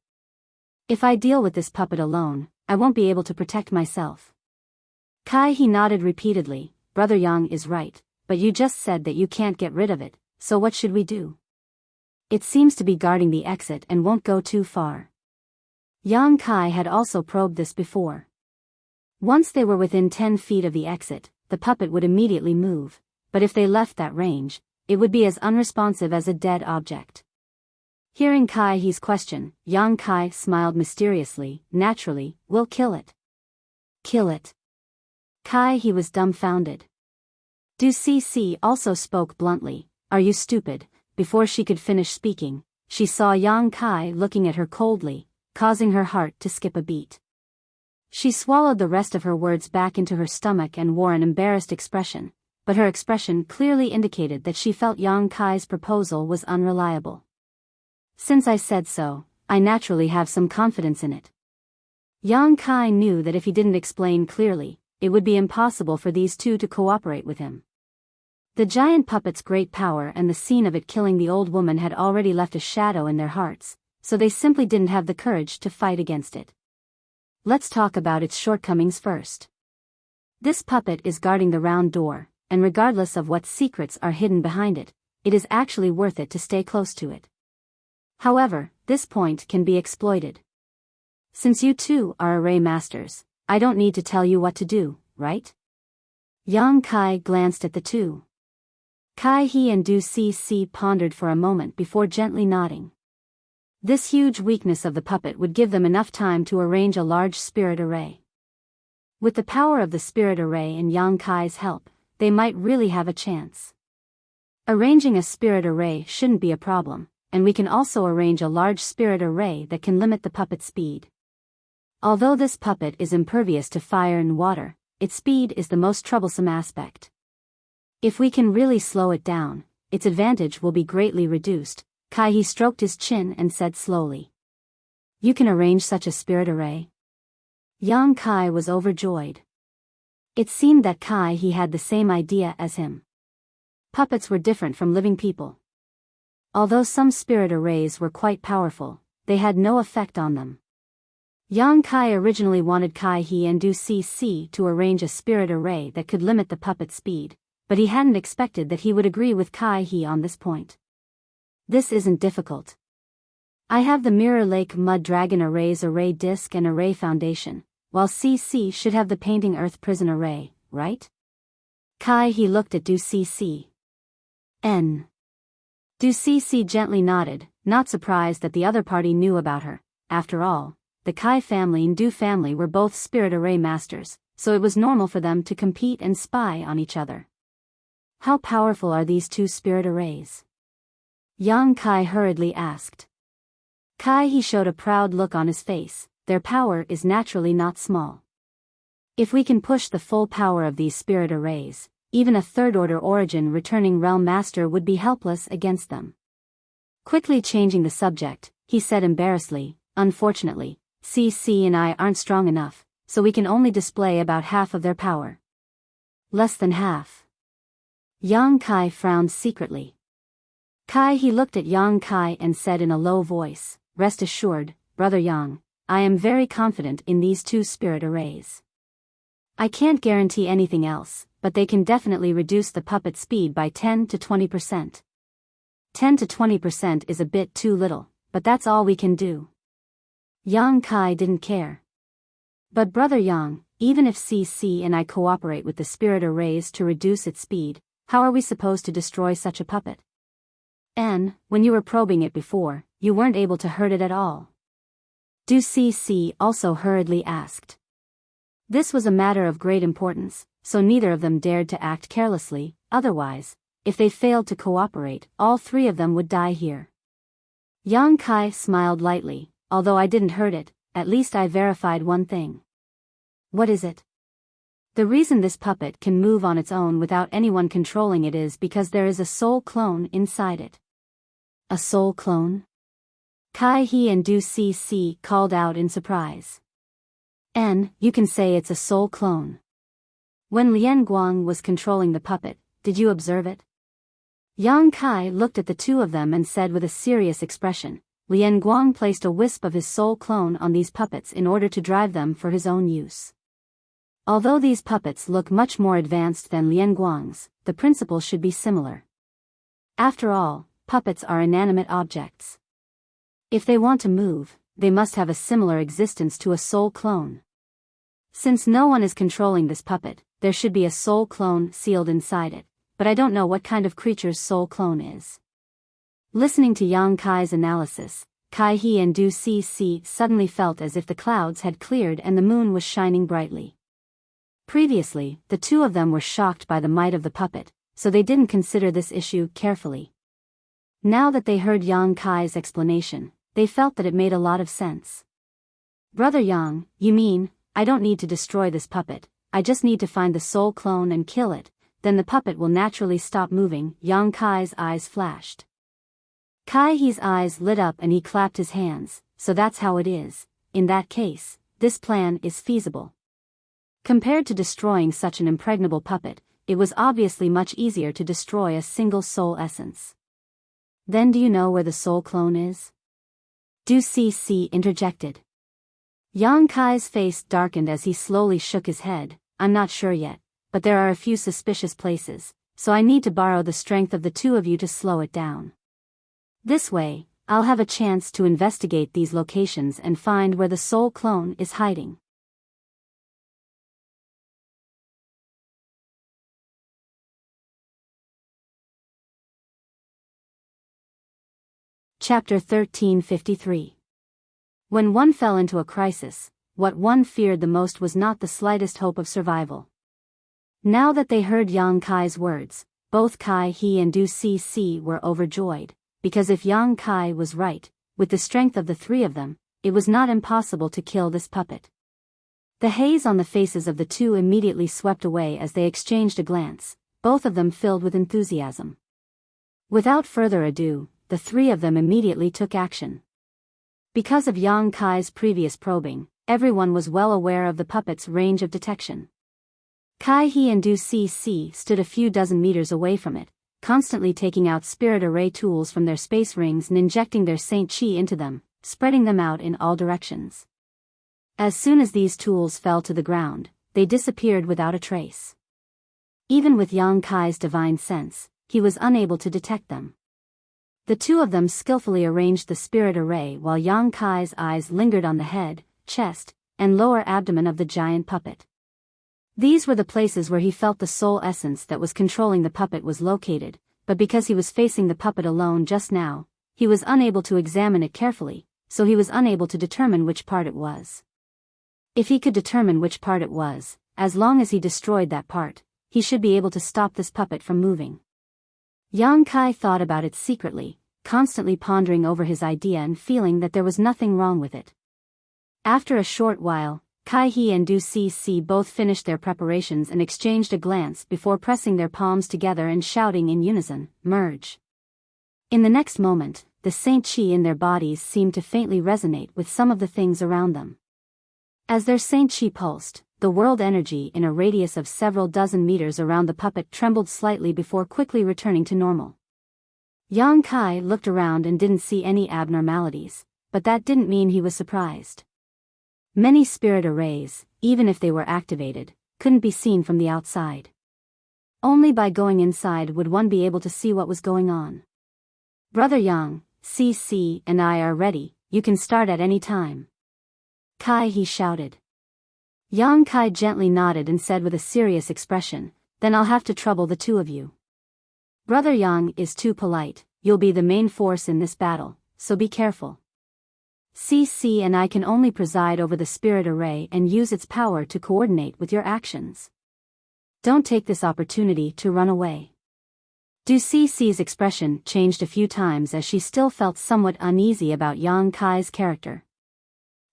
If I deal with this puppet alone, I won't be able to protect myself." Kai He nodded repeatedly. "Brother Yang is right, but you just said that you can't get rid of it, so what should we do? It seems to be guarding the exit and won't go too far." Yang Kai had also probed this before. Once they were within 10 feet of the exit, the puppet would immediately move, but if they left that range, it would be as unresponsive as a dead object. Hearing Kai He's question, Yang Kai smiled mysteriously. "Naturally, we'll kill it." "Kill it?" Kai He was dumbfounded. Du Cc also spoke bluntly. "Are you stupid?" Before she could finish speaking, she saw Yang Kai looking at her coldly, causing her heart to skip a beat. She swallowed the rest of her words back into her stomach and wore an embarrassed expression, but her expression clearly indicated that she felt Yang Kai's proposal was unreliable. "Since I said so, I naturally have some confidence in it." Yang Kai knew that if he didn't explain clearly, it would be impossible for these two to cooperate with him. The giant puppet's great power and the scene of it killing the old woman had already left a shadow in their hearts, so they simply didn't have the courage to fight against it. Let's talk about its shortcomings first. This puppet is guarding the round door, and regardless of what secrets are hidden behind it, it is actually worth it to stay close to it. However, this point can be exploited. Since you two are array masters, I don't need to tell you what to do, right? Yang Kai glanced at the two. Kai He and Du Cc pondered for a moment before gently nodding. This huge weakness of the puppet would give them enough time to arrange a large spirit array. With the power of the spirit array and Yang Kai's help, they might really have a chance. Arranging a spirit array shouldn't be a problem, and we can also arrange a large spirit array that can limit the puppet's speed. Although this puppet is impervious to fire and water, its speed is the most troublesome aspect. If we can really slow it down, its advantage will be greatly reduced. Kai He stroked his chin and said slowly. "You can arrange such a spirit array?" Yang Kai was overjoyed. It seemed that Kai He had the same idea as him. Puppets were different from living people. Although some spirit arrays were quite powerful, they had no effect on them. Yang Kai originally wanted Kai He and Du Cc to arrange a spirit array that could limit the puppet's speed, but he hadn't expected that he would agree with Kai He on this point. "This isn't difficult. I have the Mirror Lake Mud Dragon Array's array disc and array foundation, while CC should have the Painting Earth Prison Array, right?" Kai He looked at Du Cc. Du Cc gently nodded, not surprised that the other party knew about her. After all, the Kai family and Du family were both spirit array masters, so it was normal for them to compete and spy on each other. "How powerful are these two spirit arrays?" Yang Kai hurriedly asked. Kai He showed a proud look on his face. "Their power is naturally not small. If we can push the full power of these spirit arrays, even a third-order origin returning realm master would be helpless against them." Quickly changing the subject, he said embarrassedly, "Unfortunately, CC and I aren't strong enough, so we can only display about half of their power." "Less than half?" Yang Kai frowned secretly. Kai He looked at Yang Kai and said in a low voice, "Rest assured, Brother Yang, I am very confident in these two spirit arrays. I can't guarantee anything else, but they can definitely reduce the puppet's speed by 10 to 20%. 10 to 20% is a bit too little, but that's all we can do." Yang Kai didn't care. "But Brother Yang, even if CC and I cooperate with the spirit arrays to reduce its speed, how are we supposed to destroy such a puppet? And, when you were probing it before, you weren't able to hurt it at all." Du Cc also hurriedly asked. This was a matter of great importance, so neither of them dared to act carelessly, otherwise, if they failed to cooperate, all three of them would die here. Yang Kai smiled lightly. "Although I didn't hurt it, at least I verified one thing." "What is it?" "The reason this puppet can move on its own without anyone controlling it is because there is a soul clone inside it." "A soul clone?" Kai He and Du Cc called out in surprise. "You can say it's a soul clone." When Lian Guang was controlling the puppet, did you observe it? Yang Kai looked at the two of them and said with a serious expression, Lian Guang placed a wisp of his soul clone on these puppets in order to drive them for his own use. Although these puppets look much more advanced than Lian Guang's, the principle should be similar. After all, puppets are inanimate objects. If they want to move, they must have a similar existence to a soul clone. Since no one is controlling this puppet, there should be a soul clone sealed inside it, but I don't know what kind of creature's soul clone is. Listening to Yang Kai's analysis, Kai He and Du Si suddenly felt as if the clouds had cleared and the moon was shining brightly. Previously, the two of them were shocked by the might of the puppet, so they didn't consider this issue carefully. Now that they heard Yang Kai's explanation, they felt that it made a lot of sense. Brother Yang, you mean, I don't need to destroy this puppet, I just need to find the soul clone and kill it, then the puppet will naturally stop moving. Yang Kai's eyes flashed. Kai He's eyes lit up and he clapped his hands, so that's how it is. In that case, this plan is feasible. Compared to destroying such an impregnable puppet, it was obviously much easier to destroy a single soul essence. Then do you know where the soul clone is? Du Si interjected. Yang Kai's face darkened as he slowly shook his head. I'm not sure yet, but there are a few suspicious places, so I need to borrow the strength of the two of you to slow it down. This way, I'll have a chance to investigate these locations and find where the soul clone is hiding. Chapter 1353. When one fell into a crisis, what one feared the most was not the slightest hope of survival. Now that they heard Yang Kai's words, both Kai He and Du Si were overjoyed, because if Yang Kai was right, with the strength of the three of them, it was not impossible to kill this puppet. The haze on the faces of the two immediately swept away as they exchanged a glance, both of them filled with enthusiasm. Without further ado, the three of them immediately took action. Because of Yang Kai's previous probing, everyone was well aware of the puppet's range of detection. Kai He and Du Si stood a few dozen meters away from it, constantly taking out spirit array tools from their space rings and injecting their Saint Chi into them, spreading them out in all directions. As soon as these tools fell to the ground, they disappeared without a trace. Even with Yang Kai's divine sense, he was unable to detect them. The two of them skillfully arranged the spirit array while Yang Kai's eyes lingered on the head, chest, and lower abdomen of the giant puppet. These were the places where he felt the soul essence that was controlling the puppet was located, but because he was facing the puppet alone just now, he was unable to examine it carefully, so he was unable to determine which part it was. If he could determine which part it was, as long as he destroyed that part, he should be able to stop this puppet from moving. Yang Kai thought about it secretly, constantly pondering over his idea and feeling that there was nothing wrong with it. After a short while, Kai He and Du Si both finished their preparations and exchanged a glance before pressing their palms together and shouting in unison, "Merge." In the next moment, the Saint Chi in their bodies seemed to faintly resonate with some of the things around them. As their Saint Chi pulsed, the world energy in a radius of several dozen meters around the puppet trembled slightly before quickly returning to normal. Yang Kai looked around and didn't see any abnormalities, but that didn't mean he was surprised. Many spirit arrays, even if they were activated, couldn't be seen from the outside. Only by going inside would one be able to see what was going on. Brother Yang, Si and I are ready, you can start at any time. Kai He shouted. Yang Kai gently nodded and said with a serious expression, then I'll have to trouble the two of you. Brother Yang is too polite, you'll be the main force in this battle, so be careful. Si and I can only preside over the spirit array and use its power to coordinate with your actions. Don't take this opportunity to run away. Du Si's expression changed a few times as she still felt somewhat uneasy about Yang Kai's character.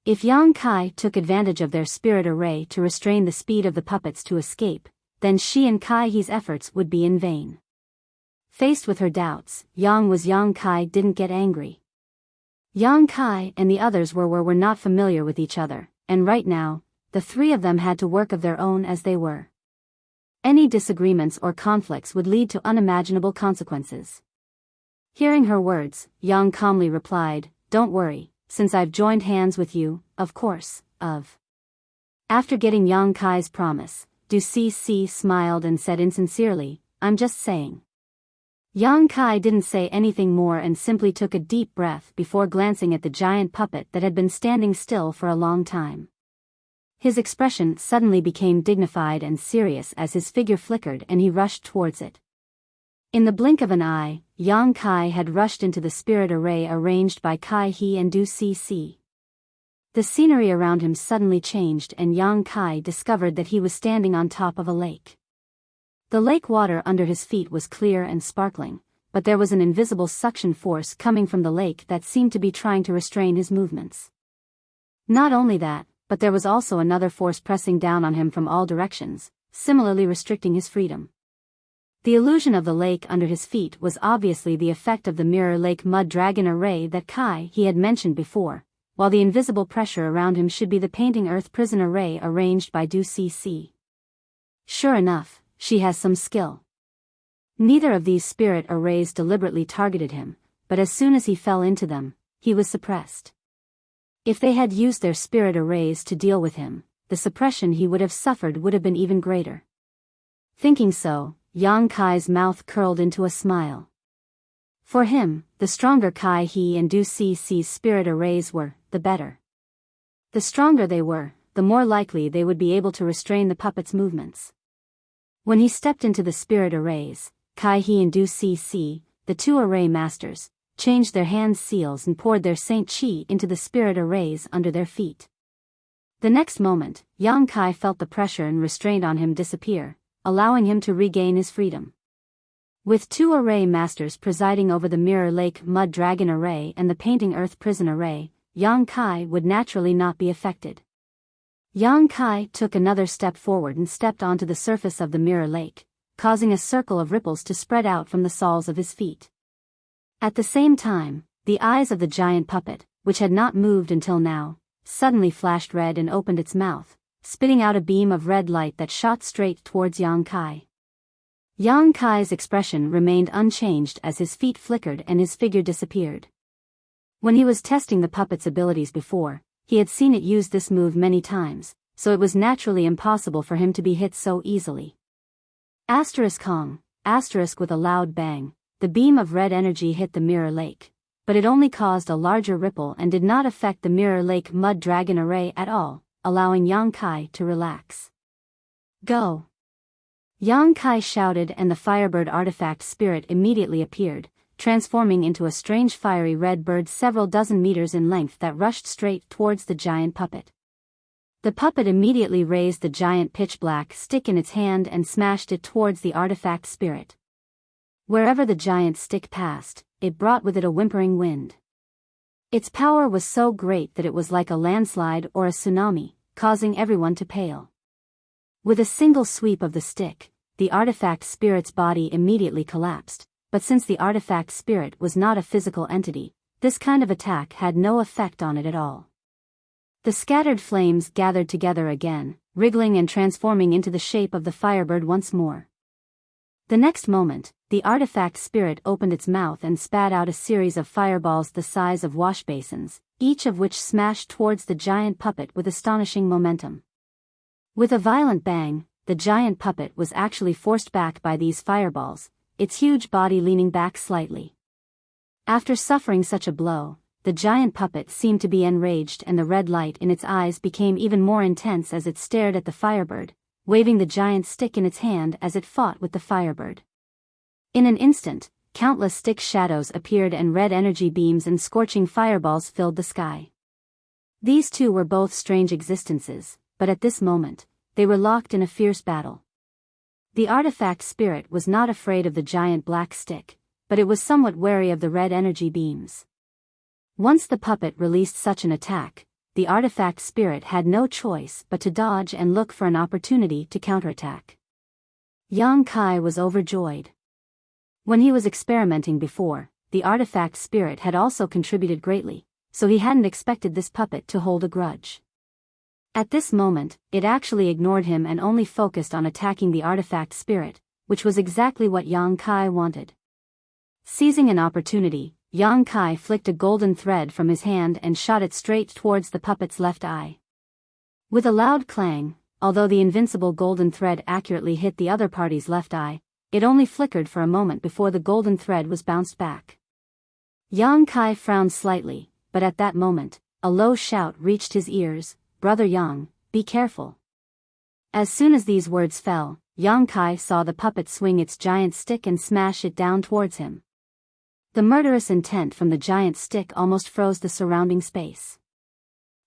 If Yang Kai took advantage of their spirit array to restrain the speed of the puppets to escape, then she and Kai He's efforts would be in vain. Faced with her doubts, Yang Kai didn't get angry. Yang Kai and the others were not familiar with each other, and right now, the three of them had to work of their own as they were. Any disagreements or conflicts would lead to unimaginable consequences. Hearing her words, Yang calmly replied, "Don't worry, since I've joined hands with you, of course, After getting Yang Kai's promise, Du Cc smiled and said insincerely, "I'm just saying." Yang Kai didn't say anything more and simply took a deep breath before glancing at the giant puppet that had been standing still for a long time. His expression suddenly became dignified and serious as his figure flickered and he rushed towards it. In the blink of an eye, Yang Kai had rushed into the spirit array arranged by Kai He and Du Cc. The scenery around him suddenly changed and Yang Kai discovered that he was standing on top of a lake. The lake water under his feet was clear and sparkling, but there was an invisible suction force coming from the lake that seemed to be trying to restrain his movements. Not only that, but there was also another force pressing down on him from all directions, similarly restricting his freedom. The illusion of the lake under his feet was obviously the effect of the mirror lake mud dragon array that Kai He had mentioned before, while the invisible pressure around him should be the painting earth prison array arranged by Du Cc. Sure enough, she has some skill. Neither of these spirit arrays deliberately targeted him, but as soon as he fell into them, he was suppressed. If they had used their spirit arrays to deal with him, the suppression he would have suffered would have been even greater. Thinking so, Yang Kai's mouth curled into a smile. For him, the stronger Kai He and Du Cc's spirit arrays were, the better. The stronger they were, the more likely they would be able to restrain the puppet's movements. When he stepped into the spirit arrays, Kai He and Du Cc, the two array masters, changed their hands' seals and poured their Saint Chi into the spirit arrays under their feet. The next moment, Yang Kai felt the pressure and restraint on him disappear, allowing him to regain his freedom. With two array masters presiding over the mirror lake mud dragon array and the painting earth prison array, Yang Kai would naturally not be affected. Yang Kai took another step forward and stepped onto the surface of the mirror lake, causing a circle of ripples to spread out from the soles of his feet. At the same time, the eyes of the giant puppet, which had not moved until now, suddenly flashed red and opened its mouth, spitting out a beam of red light that shot straight towards Yang Kai. Yang Kai's expression remained unchanged as his feet flickered and his figure disappeared. When he was testing the puppet's abilities before, he had seen it use this move many times, so it was naturally impossible for him to be hit so easily. Kong, with a loud bang, the beam of red energy hit the mirror lake, but it only caused a larger ripple and did not affect the mirror lake mud dragon array at all, allowing Yang Kai to relax. Go! Yang Kai shouted and the Firebird artifact spirit immediately appeared, transforming into a strange fiery red bird several dozen meters in length that rushed straight towards the giant puppet. The puppet immediately raised the giant pitch-black stick in its hand and smashed it towards the artifact spirit. Wherever the giant stick passed, it brought with it a whimpering wind. Its power was so great that it was like a landslide or a tsunami, causing everyone to pale. With a single sweep of the stick, the artifact spirit's body immediately collapsed, but since the artifact spirit was not a physical entity, this kind of attack had no effect on it at all. The scattered flames gathered together again, wriggling and transforming into the shape of the Firebird once more. The next moment, the artifact spirit opened its mouth and spat out a series of fireballs the size of wash basins, each of which smashed towards the giant puppet with astonishing momentum. With a violent bang, the giant puppet was actually forced back by these fireballs, its huge body leaning back slightly. After suffering such a blow, the giant puppet seemed to be enraged and the red light in its eyes became even more intense as it stared at the Firebird, waving the giant stick in its hand as it fought with the Firebird. In an instant, countless stick shadows appeared and red energy beams and scorching fireballs filled the sky. These two were both strange existences, but at this moment, they were locked in a fierce battle. The artifact spirit was not afraid of the giant black stick, but it was somewhat wary of the red energy beams. Once the puppet released such an attack, the artifact spirit had no choice but to dodge and look for an opportunity to counterattack. Yang Kai was overjoyed. When he was experimenting before, the artifact spirit had also contributed greatly, so he hadn't expected this puppet to hold a grudge. At this moment, it actually ignored him and only focused on attacking the artifact spirit, which was exactly what Yang Kai wanted. Seizing an opportunity, Yang Kai flicked a golden thread from his hand and shot it straight towards the puppet's left eye. With a loud clang, although the invincible golden thread accurately hit the other party's left eye, it only flickered for a moment before the golden thread was bounced back. Yang Kai frowned slightly, but at that moment, a low shout reached his ears, "Brother Yang, be careful." As soon as these words fell, Yang Kai saw the puppet swing its giant stick and smash it down towards him. The murderous intent from the giant stick almost froze the surrounding space.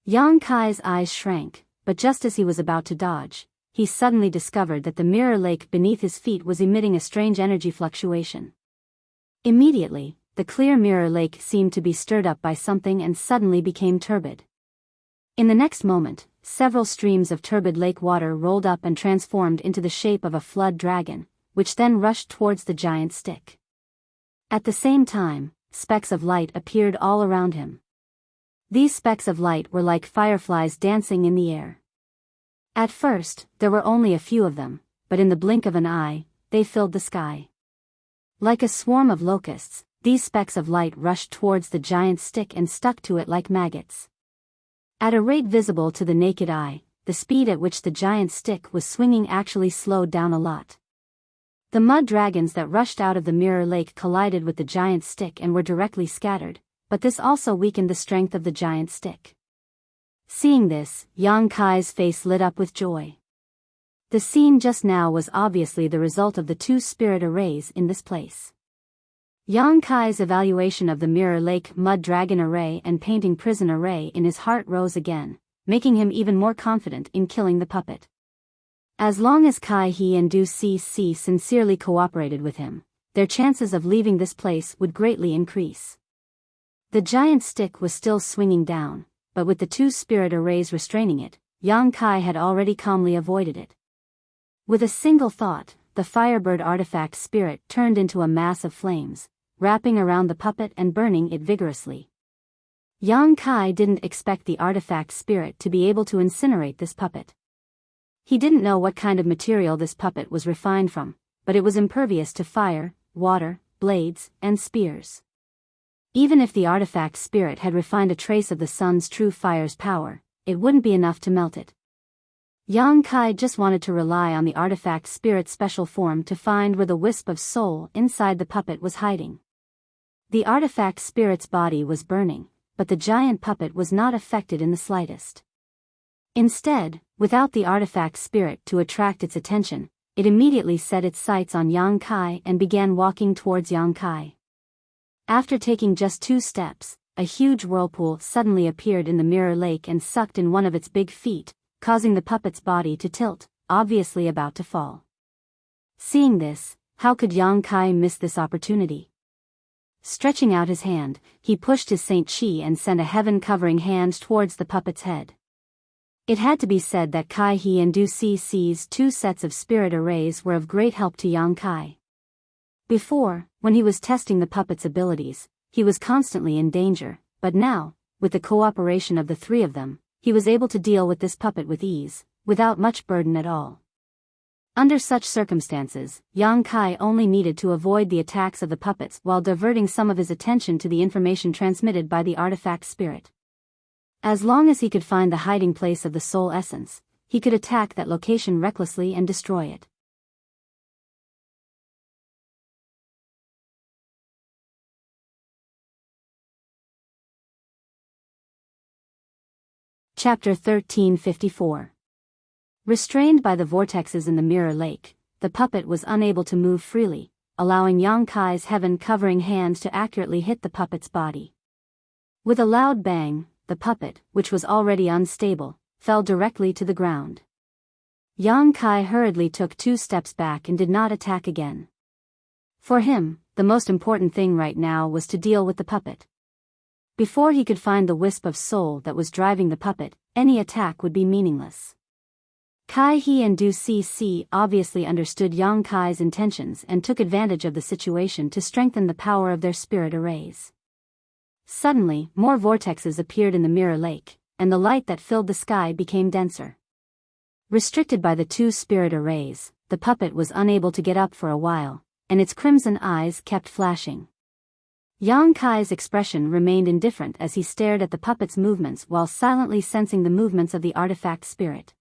Yang Kai's eyes shrank, but just as he was about to dodge, he suddenly discovered that the mirror lake beneath his feet was emitting a strange energy fluctuation. Immediately, the clear mirror lake seemed to be stirred up by something and suddenly became turbid. In the next moment, several streams of turbid lake water rolled up and transformed into the shape of a flood dragon, which then rushed towards the giant stick. At the same time, specks of light appeared all around him. These specks of light were like fireflies dancing in the air. At first, there were only a few of them, but in the blink of an eye, they filled the sky. Like a swarm of locusts, these specks of light rushed towards the giant stick and stuck to it like maggots. At a rate visible to the naked eye, the speed at which the giant stick was swinging actually slowed down a lot. The mud dragons that rushed out of the mirror lake collided with the giant stick and were directly scattered, but this also weakened the strength of the giant stick. Seeing this, Yang Kai's face lit up with joy. The scene just now was obviously the result of the two spirit arrays in this place. Yang Kai's evaluation of the mirror lake mud dragon array and painting prison array in his heart rose again, making him even more confident in killing the puppet. As long as Kai He and Du Cc sincerely cooperated with him, their chances of leaving this place would greatly increase. The giant stick was still swinging down, but with the two spirit arrays restraining it, Yang Kai had already calmly avoided it. With a single thought, the Firebird artifact spirit turned into a mass of flames, wrapping around the puppet and burning it vigorously. Yang Kai didn't expect the artifact spirit to be able to incinerate this puppet. He didn't know what kind of material this puppet was refined from, but it was impervious to fire, water, blades, and spears. Even if the artifact spirit had refined a trace of the sun's true fire's power, it wouldn't be enough to melt it. Yang Kai just wanted to rely on the artifact spirit's special form to find where the wisp of soul inside the puppet was hiding. The artifact spirit's body was burning, but the giant puppet was not affected in the slightest. Instead, without the artifact spirit to attract its attention, it immediately set its sights on Yang Kai and began walking towards Yang Kai. After taking just 2 steps, a huge whirlpool suddenly appeared in the mirror lake and sucked in one of its big feet, causing the puppet's body to tilt, obviously about to fall. Seeing this, how could Yang Kai miss this opportunity? Stretching out his hand, he pushed his Saint Chi and sent a heaven-covering hand towards the puppet's head. It had to be said that Kai He and Du Cc's 2 sets of spirit arrays were of great help to Yang Kai. Before, when he was testing the puppet's abilities, he was constantly in danger, but now, with the cooperation of the 3 of them, he was able to deal with this puppet with ease, without much burden at all. Under such circumstances, Yang Kai only needed to avoid the attacks of the puppets while diverting some of his attention to the information transmitted by the artifact spirit. As long as he could find the hiding place of the soul essence, he could attack that location recklessly and destroy it. Chapter 1354. Restrained by the vortexes in the mirror lake, the puppet was unable to move freely, allowing Yang Kai's heaven-covering hand to accurately hit the puppet's body. With a loud bang, the puppet, which was already unstable, fell directly to the ground. Yang Kai hurriedly took 2 steps back and did not attack again. For him, the most important thing right now was to deal with the puppet. Before he could find the wisp of soul that was driving the puppet, any attack would be meaningless. Kai He and Du Cc obviously understood Yang Kai's intentions and took advantage of the situation to strengthen the power of their spirit arrays. Suddenly, more vortexes appeared in the mirror lake, and the light that filled the sky became denser. Restricted by the two spirit arrays, the puppet was unable to get up for a while, and its crimson eyes kept flashing. Yang Kai's expression remained indifferent as he stared at the puppet's movements while silently sensing the movements of the artifact spirit.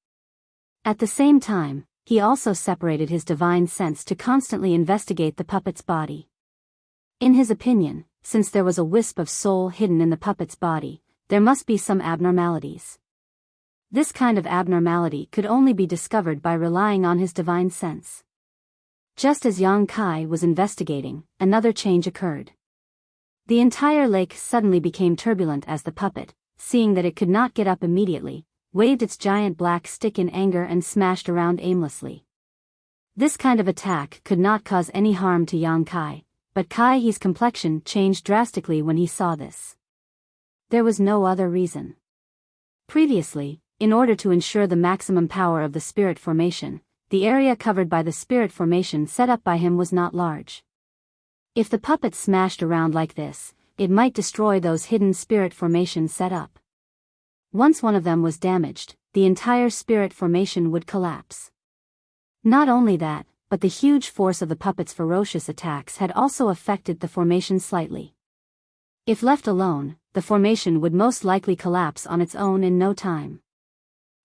At the same time, he also separated his divine sense to constantly investigate the puppet's body. In his opinion, since there was a wisp of soul hidden in the puppet's body, there must be some abnormalities. This kind of abnormality could only be discovered by relying on his divine sense. Just as Yang Kai was investigating, another change occurred. The entire lake suddenly became turbulent as the puppet, seeing that it could not get up immediately, waved its giant black stick in anger and smashed around aimlessly. This kind of attack could not cause any harm to Yang Kai, but Kai He's complexion changed drastically when he saw this. There was no other reason. Previously, in order to ensure the maximum power of the spirit formation, the area covered by the spirit formation set up by him was not large. If the puppet smashed around like this, it might destroy those hidden spirit formations set up. Once one of them was damaged, the entire spirit formation would collapse. Not only that, but the huge force of the puppet's ferocious attacks had also affected the formation slightly. If left alone, the formation would most likely collapse on its own in no time.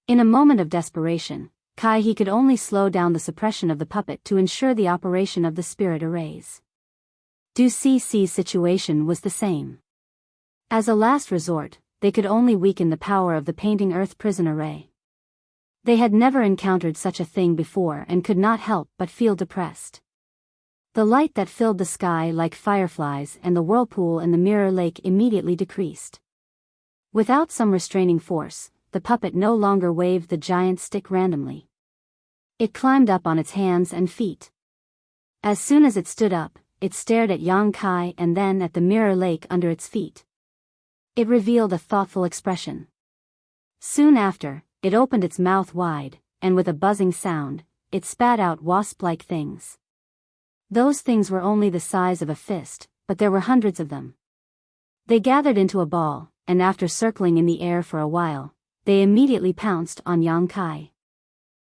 In a moment of desperation, Kai He could only slow down the suppression of the puppet to ensure the operation of the spirit arrays. Du Cc's situation was the same. As a last resort, they could only weaken the power of the painting earth prison array. They had never encountered such a thing before and could not help but feel depressed. The light that filled the sky like fireflies and the whirlpool in the mirror lake immediately decreased. Without some restraining force, the puppet no longer waved the giant stick randomly. It climbed up on its hands and feet. As soon as it stood up, it stared at Yang Kai and then at the mirror lake under its feet. It revealed a thoughtful expression. Soon after, it opened its mouth wide, and with a buzzing sound, it spat out wasp-like things. Those things were only the size of a fist, but there were hundreds of them. They gathered into a ball, and after circling in the air for a while, they immediately pounced on Yang Kai.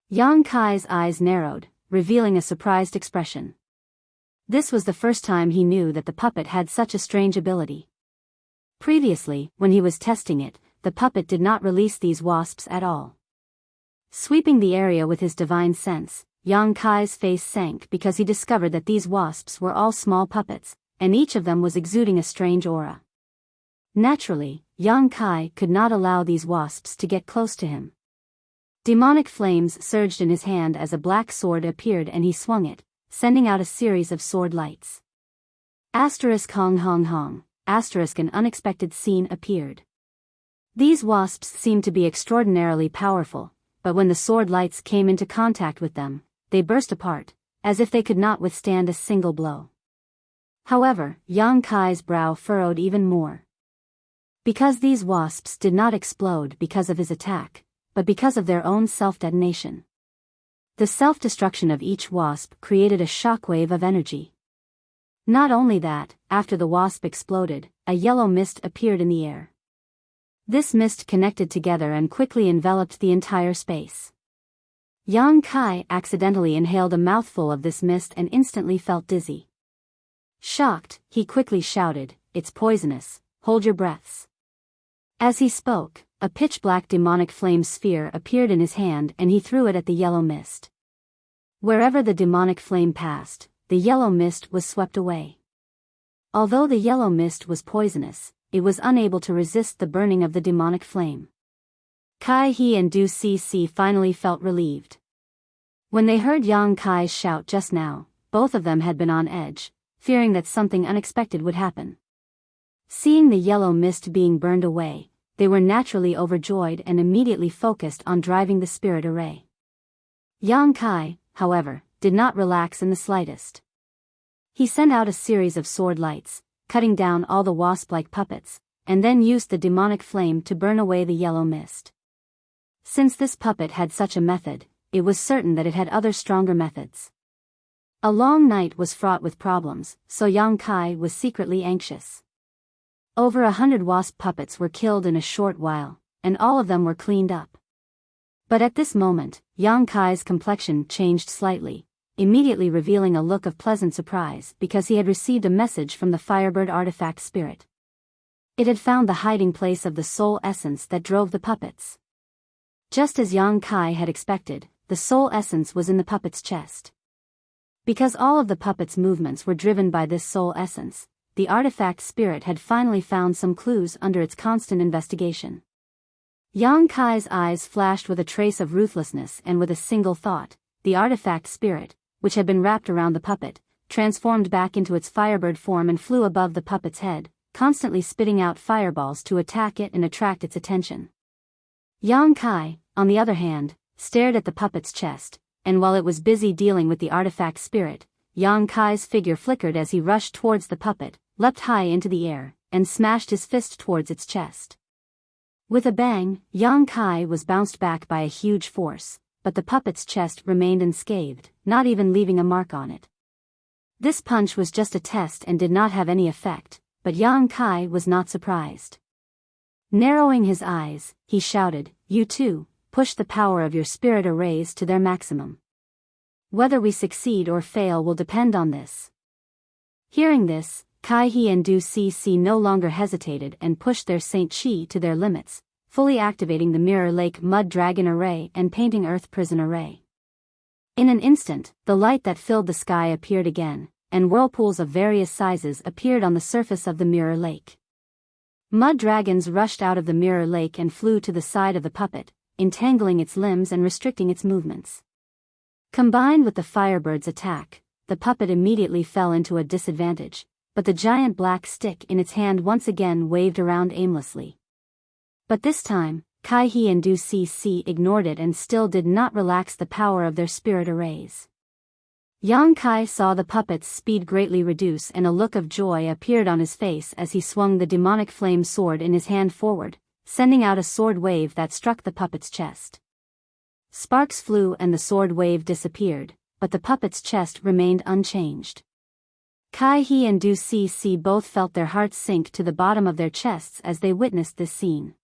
Yang Kai's eyes narrowed, revealing a surprised expression. This was the first time he knew that the puppet had such a strange ability. Previously, when he was testing it, the puppet did not release these wasps at all. Sweeping the area with his divine sense, Yang Kai's face sank because he discovered that these wasps were all small puppets, and each of them was exuding a strange aura. Naturally, Yang Kai could not allow these wasps to get close to him. Demonic flames surged in his hand as a black sword appeared and he swung it, sending out a series of sword lights. Asterisk hong hong hong, asterisk an unexpected scene appeared. These wasps seemed to be extraordinarily powerful, but when the sword lights came into contact with them, they burst apart, as if they could not withstand a single blow. However, Yang Kai's brow furrowed even more. Because these wasps did not explode because of his attack, but because of their own self-detonation. The self-destruction of each wasp created a shockwave of energy. Not only that, after the wasp exploded, a yellow mist appeared in the air. This mist connected together and quickly enveloped the entire space. Yang Kai accidentally inhaled a mouthful of this mist and instantly felt dizzy. Shocked, he quickly shouted, "It's poisonous, hold your breaths." As he spoke, a pitch-black demonic flame sphere appeared in his hand and he threw it at the yellow mist. Wherever the demonic flame passed, the yellow mist was swept away. Although the yellow mist was poisonous, it was unable to resist the burning of the demonic flame. Kai He and Du Cc finally felt relieved. When they heard Yang Kai's shout just now, both of them had been on edge, fearing that something unexpected would happen. Seeing the yellow mist being burned away, they were naturally overjoyed and immediately focused on driving the spirit array. Yang Kai, however, did not relax in the slightest. He sent out a series of sword lights, cutting down all the wasp-like puppets, and then used the demonic flame to burn away the yellow mist. Since this puppet had such a method, it was certain that it had other stronger methods. A long night was fraught with problems, so Yang Kai was secretly anxious. Over 100 wasp puppets were killed in a short while, and all of them were cleaned up. But at this moment, Yang Kai's complexion changed slightly, immediately revealing a look of pleasant surprise because he had received a message from the Firebird artifact spirit. It had found the hiding place of the soul essence that drove the puppets. Just as Yang Kai had expected, the soul essence was in the puppet's chest. Because all of the puppet's movements were driven by this soul essence, the artifact spirit had finally found some clues under its constant investigation. Yang Kai's eyes flashed with a trace of ruthlessness, and with a single thought, the artifact spirit, which had been wrapped around the puppet, transformed back into its firebird form and flew above the puppet's head, constantly spitting out fireballs to attack it and attract its attention. Yang Kai, on the other hand, stared at the puppet's chest, and while it was busy dealing with the artifact spirit, Yang Kai's figure flickered as he rushed towards the puppet, leapt high into the air, and smashed his fist towards its chest. With a bang, Yang Kai was bounced back by a huge force, but the puppet's chest remained unscathed, not even leaving a mark on it. This punch was just a test and did not have any effect, but Yang Kai was not surprised. Narrowing his eyes, he shouted, "You too, push the power of your spirit arrays to their maximum. Whether we succeed or fail will depend on this." Hearing this, Kai He and Du Cc no longer hesitated and pushed their Saint Chi to their limits, fully activating the Mirror Lake Mud Dragon Array and Painting Earth Prison Array. In an instant, the light that filled the sky appeared again, and whirlpools of various sizes appeared on the surface of the Mirror Lake. Mud dragons rushed out of the Mirror Lake and flew to the side of the puppet, entangling its limbs and restricting its movements. Combined with the Firebird's attack, the puppet immediately fell into a disadvantage, but the giant black stick in its hand once again waved around aimlessly. But this time, Kai He and Du Cc ignored it and still did not relax the power of their spirit arrays. Yang Kai saw the puppet's speed greatly reduce, and a look of joy appeared on his face as he swung the demonic flame sword in his hand forward, sending out a sword wave that struck the puppet's chest. Sparks flew and the sword wave disappeared, but the puppet's chest remained unchanged. Kai He and Du Cc both felt their hearts sink to the bottom of their chests as they witnessed this scene.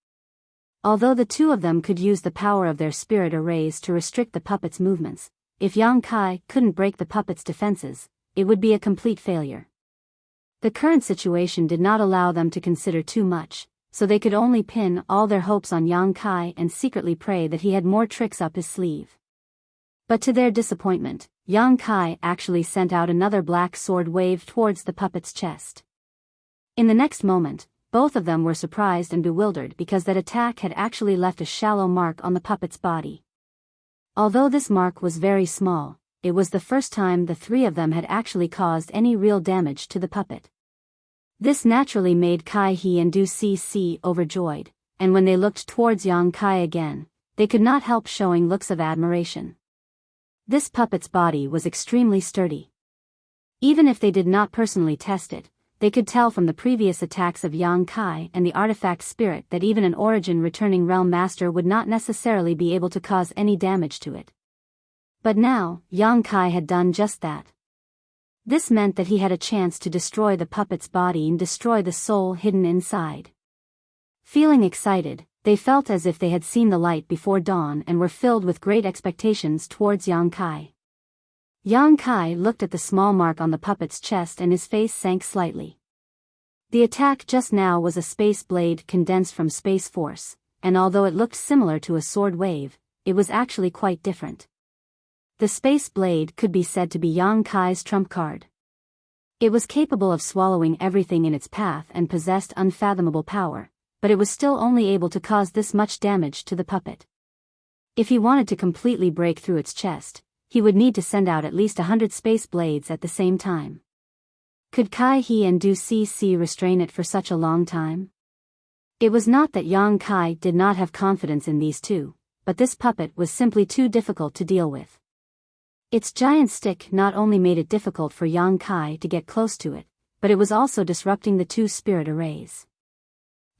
Although the two of them could use the power of their spirit arrays to restrict the puppet's movements, if Yang Kai couldn't break the puppet's defenses, it would be a complete failure. The current situation did not allow them to consider too much, so they could only pin all their hopes on Yang Kai and secretly pray that he had more tricks up his sleeve. But to their disappointment, Yang Kai actually sent out another black sword wave towards the puppet's chest. In the next moment, both of them were surprised and bewildered because that attack had actually left a shallow mark on the puppet's body. Although this mark was very small, it was the first time the three of them had actually caused any real damage to the puppet. This naturally made Kai He and Du Cc overjoyed, and when they looked towards Yang Kai again, they could not help showing looks of admiration. This puppet's body was extremely sturdy. Even if they did not personally test it, they could tell from the previous attacks of Yang Kai and the artifact spirit that even an origin returning realm master would not necessarily be able to cause any damage to it. But now, Yang Kai had done just that. This meant that he had a chance to destroy the puppet's body and destroy the soul hidden inside. Feeling excited, they felt as if they had seen the light before dawn and were filled with great expectations towards Yang Kai. Yang Kai looked at the small mark on the puppet's chest and his face sank slightly. The attack just now was a space blade condensed from Space Force, and although it looked similar to a sword wave, it was actually quite different. The space blade could be said to be Yang Kai's trump card. It was capable of swallowing everything in its path and possessed unfathomable power, but it was still only able to cause this much damage to the puppet. If he wanted to completely break through its chest, he would need to send out at least 100 space blades at the same time. Could Kai He and Du Cc restrain it for such a long time? It was not that Yang Kai did not have confidence in these two, but this puppet was simply too difficult to deal with. Its giant stick not only made it difficult for Yang Kai to get close to it, but it was also disrupting the two spirit arrays.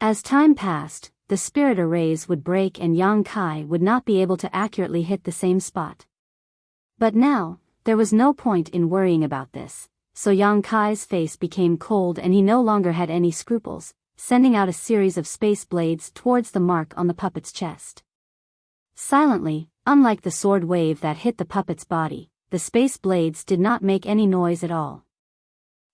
As time passed, the spirit arrays would break and Yang Kai would not be able to accurately hit the same spot. But now, there was no point in worrying about this, so Yang Kai's face became cold and he no longer had any scruples, sending out a series of space blades towards the mark on the puppet's chest. Silently, unlike the sword wave that hit the puppet's body, the space blades did not make any noise at all.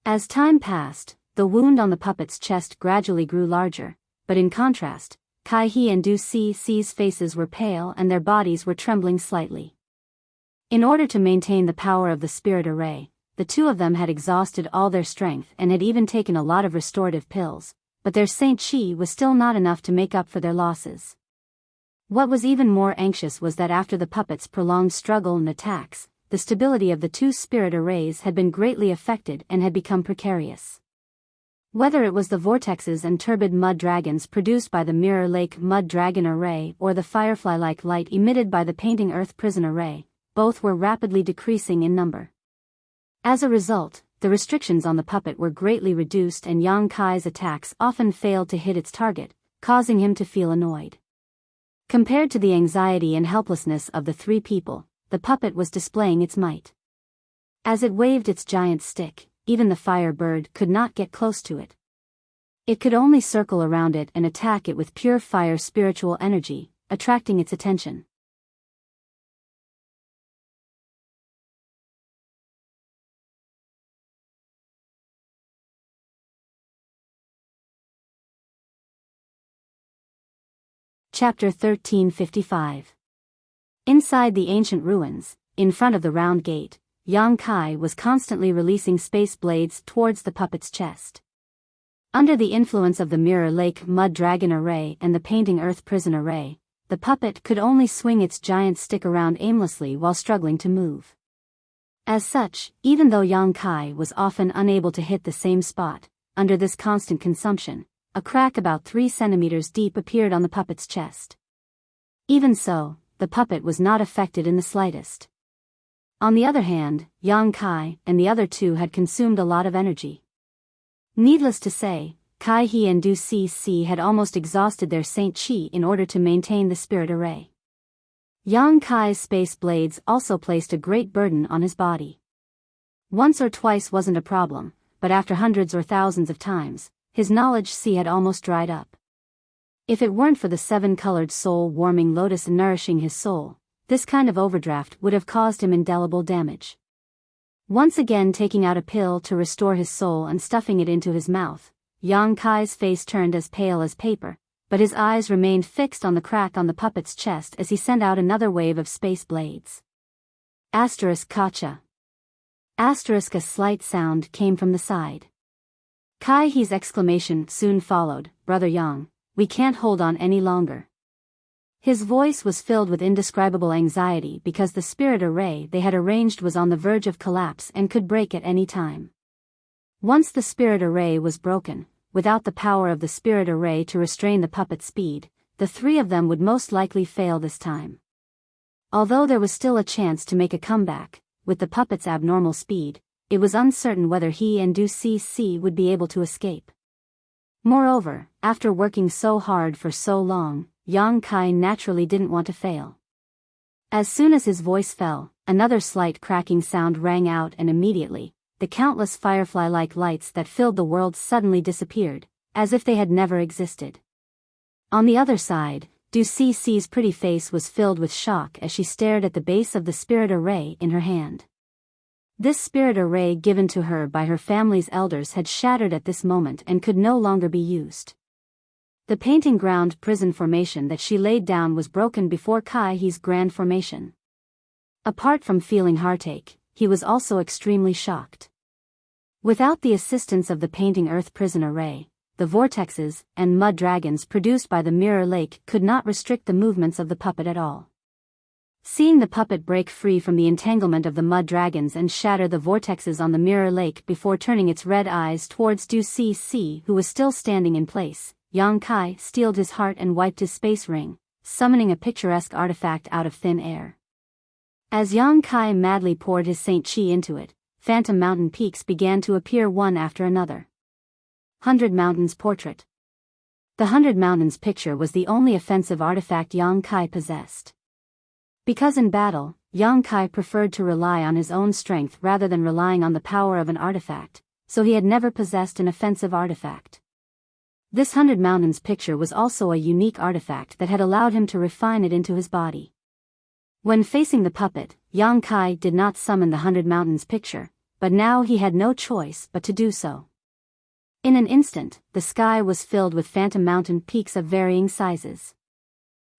As time passed, the wound on the puppet's chest gradually grew larger, but in contrast, Kai-He and Du-Ci's faces were pale and their bodies were trembling slightly. In order to maintain the power of the spirit array, the two of them had exhausted all their strength and had even taken a lot of restorative pills, but their Saint Chi was still not enough to make up for their losses. What was even more anxious was that after the puppet's prolonged struggle and attacks, the stability of the two spirit arrays had been greatly affected and had become precarious. Whether it was the vortexes and turbid mud dragons produced by the Mirror Lake Mud Dragon Array or the firefly-like light emitted by the Painting Earth Prison Array, both were rapidly decreasing in number. As a result, the restrictions on the puppet were greatly reduced and Yang Kai's attacks often failed to hit its target, causing him to feel annoyed. Compared to the anxiety and helplessness of the three people, the puppet was displaying its might. As it waved its giant stick, even the fire bird could not get close to it. It could only circle around it and attack it with pure fire spiritual energy, attracting its attention. Chapter 1355. Inside the ancient ruins, in front of the round gate, Yang Kai was constantly releasing space blades towards the puppet's chest. Under the influence of the Mirror Lake Mud Dragon Array and the Painting Earth Prison Array, the puppet could only swing its giant stick around aimlessly while struggling to move. As such, even though Yang Kai was often unable to hit the same spot, under this constant consumption, a crack about 3 centimeters deep appeared on the puppet's chest. Even so, the puppet was not affected in the slightest. On the other hand, Yang Kai and the other two had consumed a lot of energy. Needless to say, Kai-He and Du-Ci had almost exhausted their Saint Chi in order to maintain the spirit array. Yang Kai's space blades also placed a great burden on his body. Once or twice wasn't a problem, but after hundreds or thousands of times, his knowledge sea had almost dried up. If it weren't for the 7-colored soul-warming lotus nourishing his soul, this kind of overdraft would have caused him indelible damage. Once again taking out a pill to restore his soul and stuffing it into his mouth, Yang Kai's face turned as pale as paper, but his eyes remained fixed on the crack on the puppet's chest as he sent out another wave of space blades. Kacha. A slight sound came from the side. Kai-He's exclamation soon followed, "Brother Yang, we can't hold on any longer." His voice was filled with indescribable anxiety because the spirit array they had arranged was on the verge of collapse and could break at any time. Once the spirit array was broken, without the power of the spirit array to restrain the puppet's speed, the three of them would most likely fail this time. Although there was still a chance to make a comeback, with the puppet's abnormal speed, it was uncertain whether he and Du-Ci would be able to escape. Moreover, after working so hard for so long, Yang Kai naturally didn't want to fail. As soon as his voice fell, another slight cracking sound rang out and immediately, the countless firefly-like lights that filled the world suddenly disappeared, as if they had never existed. On the other side, Du-Ci's pretty face was filled with shock as she stared at the base of the spirit array in her hand. This spirit array given to her by her family's elders had shattered at this moment and could no longer be used. The painting ground prison formation that she laid down was broken before Kai-He's grand formation. Apart from feeling heartache, he was also extremely shocked. Without the assistance of the Painting Earth Prison Array, the vortexes and mud dragons produced by the Mirror Lake could not restrict the movements of the puppet at all. Seeing the puppet break free from the entanglement of the mud dragons and shatter the vortexes on the Mirror Lake before turning its red eyes towards Du-Ci, who was still standing in place, Yang Kai steeled his heart and wiped his space ring, summoning a picturesque artifact out of thin air. As Yang Kai madly poured his Saint Chi into it, phantom mountain peaks began to appear one after another. 100 Mountains Portrait. The 100 Mountains picture was the only offensive artifact Yang Kai possessed. Because in battle, Yang Kai preferred to rely on his own strength rather than relying on the power of an artifact, so he had never possessed an offensive artifact. This 100 Mountains picture was also a unique artifact that had allowed him to refine it into his body. When facing the puppet, Yang Kai did not summon the 100 Mountains picture, but now he had no choice but to do so. In an instant, the sky was filled with phantom mountain peaks of varying sizes.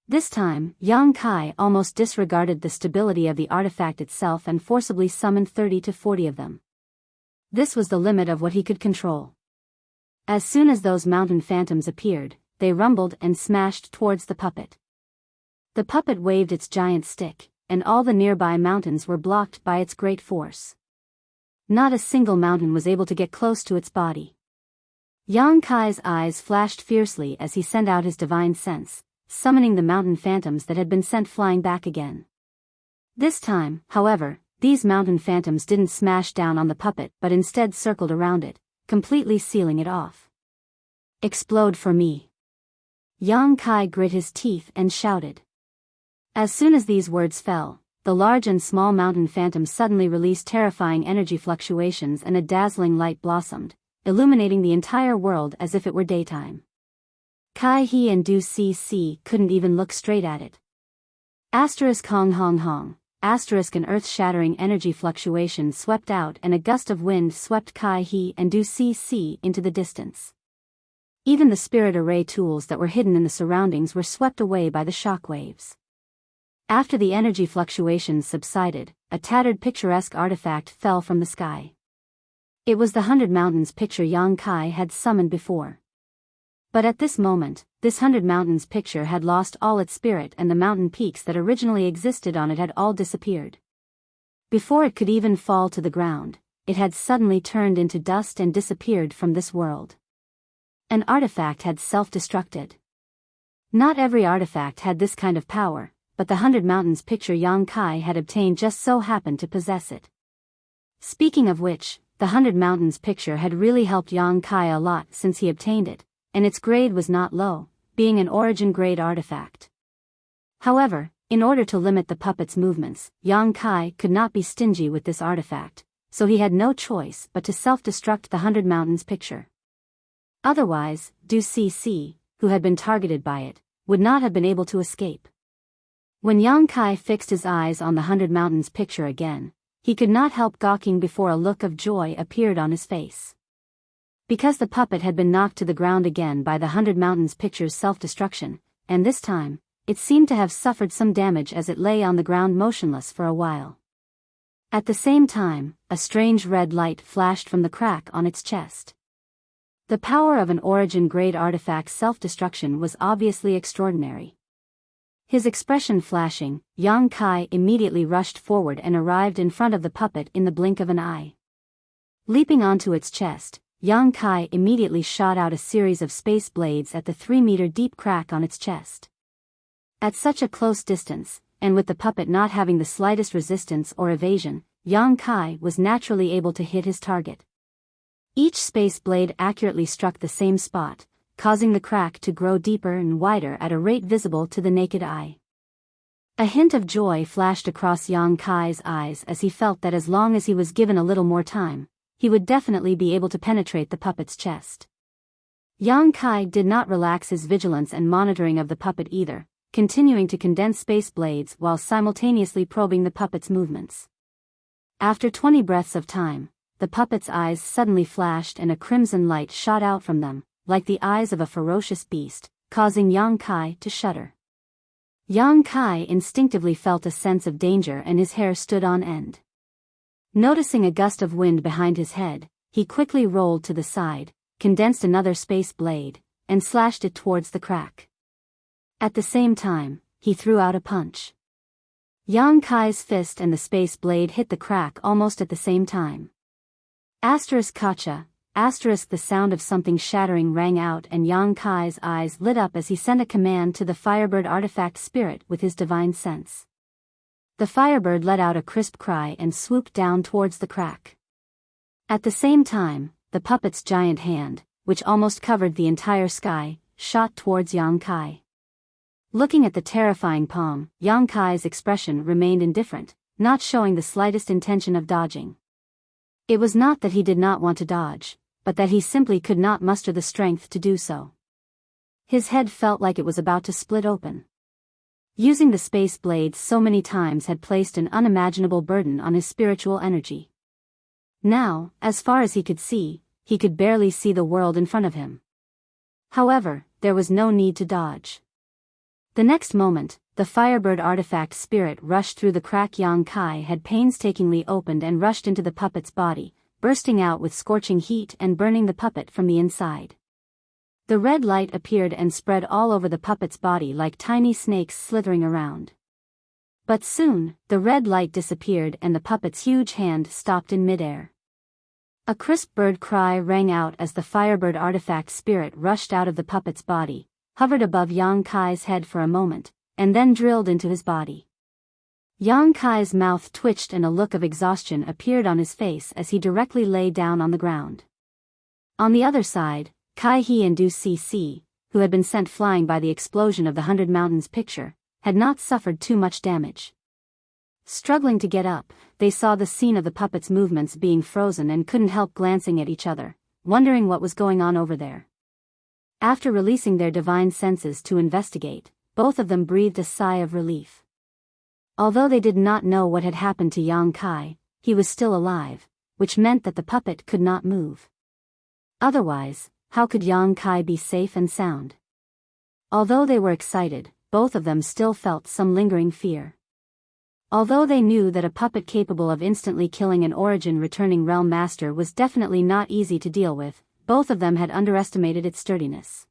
This time, Yang Kai almost disregarded the stability of the artifact itself and forcibly summoned 30 to 40 of them. This was the limit of what he could control. As soon as those mountain phantoms appeared, they rumbled and smashed towards the puppet. The puppet waved its giant stick, and all the nearby mountains were blocked by its great force. Not a single mountain was able to get close to its body. Yang Kai's eyes flashed fiercely as he sent out his divine sense, summoning the mountain phantoms that had been sent flying back again. This time, however, these mountain phantoms didn't smash down on the puppet but instead circled around it, completely sealing it off. "Explode for me." Yang Kai grit his teeth and shouted. As soon as these words fell, the large and small mountain phantoms suddenly released terrifying energy fluctuations and a dazzling light blossomed, illuminating the entire world as if it were daytime. Kai He and Du Si couldn't even look straight at it. Asterisk Hong Hong Hong. Asterisk an earth-shattering energy fluctuation swept out and a gust of wind swept Kai He and Du Si into the distance. Even the spirit array tools that were hidden in the surroundings were swept away by the shock waves. After the energy fluctuations subsided, a tattered picturesque artifact fell from the sky. It was the 100 Mountains picture Yang Kai had summoned before. But at this moment, this 100 Mountains picture had lost all its spirit and the mountain peaks that originally existed on it had all disappeared. Before it could even fall to the ground, it had suddenly turned into dust and disappeared from this world. An artifact had self-destructed. Not every artifact had this kind of power, but the 100 Mountains picture Yang Kai had obtained just so happened to possess it. Speaking of which, the 100 Mountains picture had really helped Yang Kai a lot since he obtained it, and its grade was not low, being an origin grade artifact. However, in order to limit the puppet's movements, Yang Kai could not be stingy with this artifact, so he had no choice but to self-destruct the 100 Mountains picture. Otherwise, Du Si, who had been targeted by it, would not have been able to escape. When Yang Kai fixed his eyes on the 100 Mountains picture again, he could not help gawking before a look of joy appeared on his face. Because the puppet had been knocked to the ground again by the 100 Mountains picture's self-destruction, and this time, it seemed to have suffered some damage as it lay on the ground motionless for a while. At the same time, a strange red light flashed from the crack on its chest. The power of an origin-grade artifact's self-destruction was obviously extraordinary. His expression flashing, Yang Kai immediately rushed forward and arrived in front of the puppet in the blink of an eye. Leaping onto its chest, Yang Kai immediately shot out a series of space blades at the 3-meter deep crack on its chest. At such a close distance, and with the puppet not having the slightest resistance or evasion, Yang Kai was naturally able to hit his target. Each space blade accurately struck the same spot, causing the crack to grow deeper and wider at a rate visible to the naked eye. A hint of joy flashed across Yang Kai's eyes as he felt that as long as he was given a little more time, he would definitely be able to penetrate the puppet's chest. Yang Kai did not relax his vigilance and monitoring of the puppet either, continuing to condense space blades while simultaneously probing the puppet's movements. After 20 breaths of time, the puppet's eyes suddenly flashed and a crimson light shot out from them, like the eyes of a ferocious beast, causing Yang Kai to shudder. Yang Kai instinctively felt a sense of danger and his hair stood on end. Noticing a gust of wind behind his head, he quickly rolled to the side, condensed another space blade, and slashed it towards the crack. At the same time, he threw out a punch. Yang Kai's fist and the space blade hit the crack almost at the same time. Kacha, the sound of something shattering rang out and Yang Kai's eyes lit up as he sent a command to the Firebird artifact spirit with his divine sense. The Firebird let out a crisp cry and swooped down towards the crack. At the same time, the puppet's giant hand, which almost covered the entire sky, shot towards Yang Kai. Looking at the terrifying palm, Yang Kai's expression remained indifferent, not showing the slightest intention of dodging. It was not that he did not want to dodge, but that he simply could not muster the strength to do so. His head felt like it was about to split open. Using the space blades so many times had placed an unimaginable burden on his spiritual energy. Now, as far as he could barely see the world in front of him. However, there was no need to dodge. The next moment, the Firebird artifact spirit rushed through the crack Yang Kai had painstakingly opened and rushed into the puppet's body, bursting out with scorching heat and burning the puppet from the inside. The red light appeared and spread all over the puppet's body like tiny snakes slithering around. But soon, the red light disappeared and the puppet's huge hand stopped in midair. A crisp bird cry rang out as the Firebird artifact spirit rushed out of the puppet's body, hovered above Yang Kai's head for a moment, and then drilled into his body. Yang Kai's mouth twitched and a look of exhaustion appeared on his face as he directly lay down on the ground. On the other side, Kai He and Du Cc, who had been sent flying by the explosion of the 100 Mountains picture, had not suffered too much damage. Struggling to get up, they saw the scene of the puppet's movements being frozen and couldn't help glancing at each other, wondering what was going on over there. After releasing their divine senses to investigate, both of them breathed a sigh of relief. Although they did not know what had happened to Yang Kai, he was still alive, which meant that the puppet could not move. Otherwise, how could Yang Kai be safe and sound? Although they were excited, both of them still felt some lingering fear. Although they knew that a puppet capable of instantly killing an origin-returning realm master was definitely not easy to deal with, both of them had underestimated its sturdiness.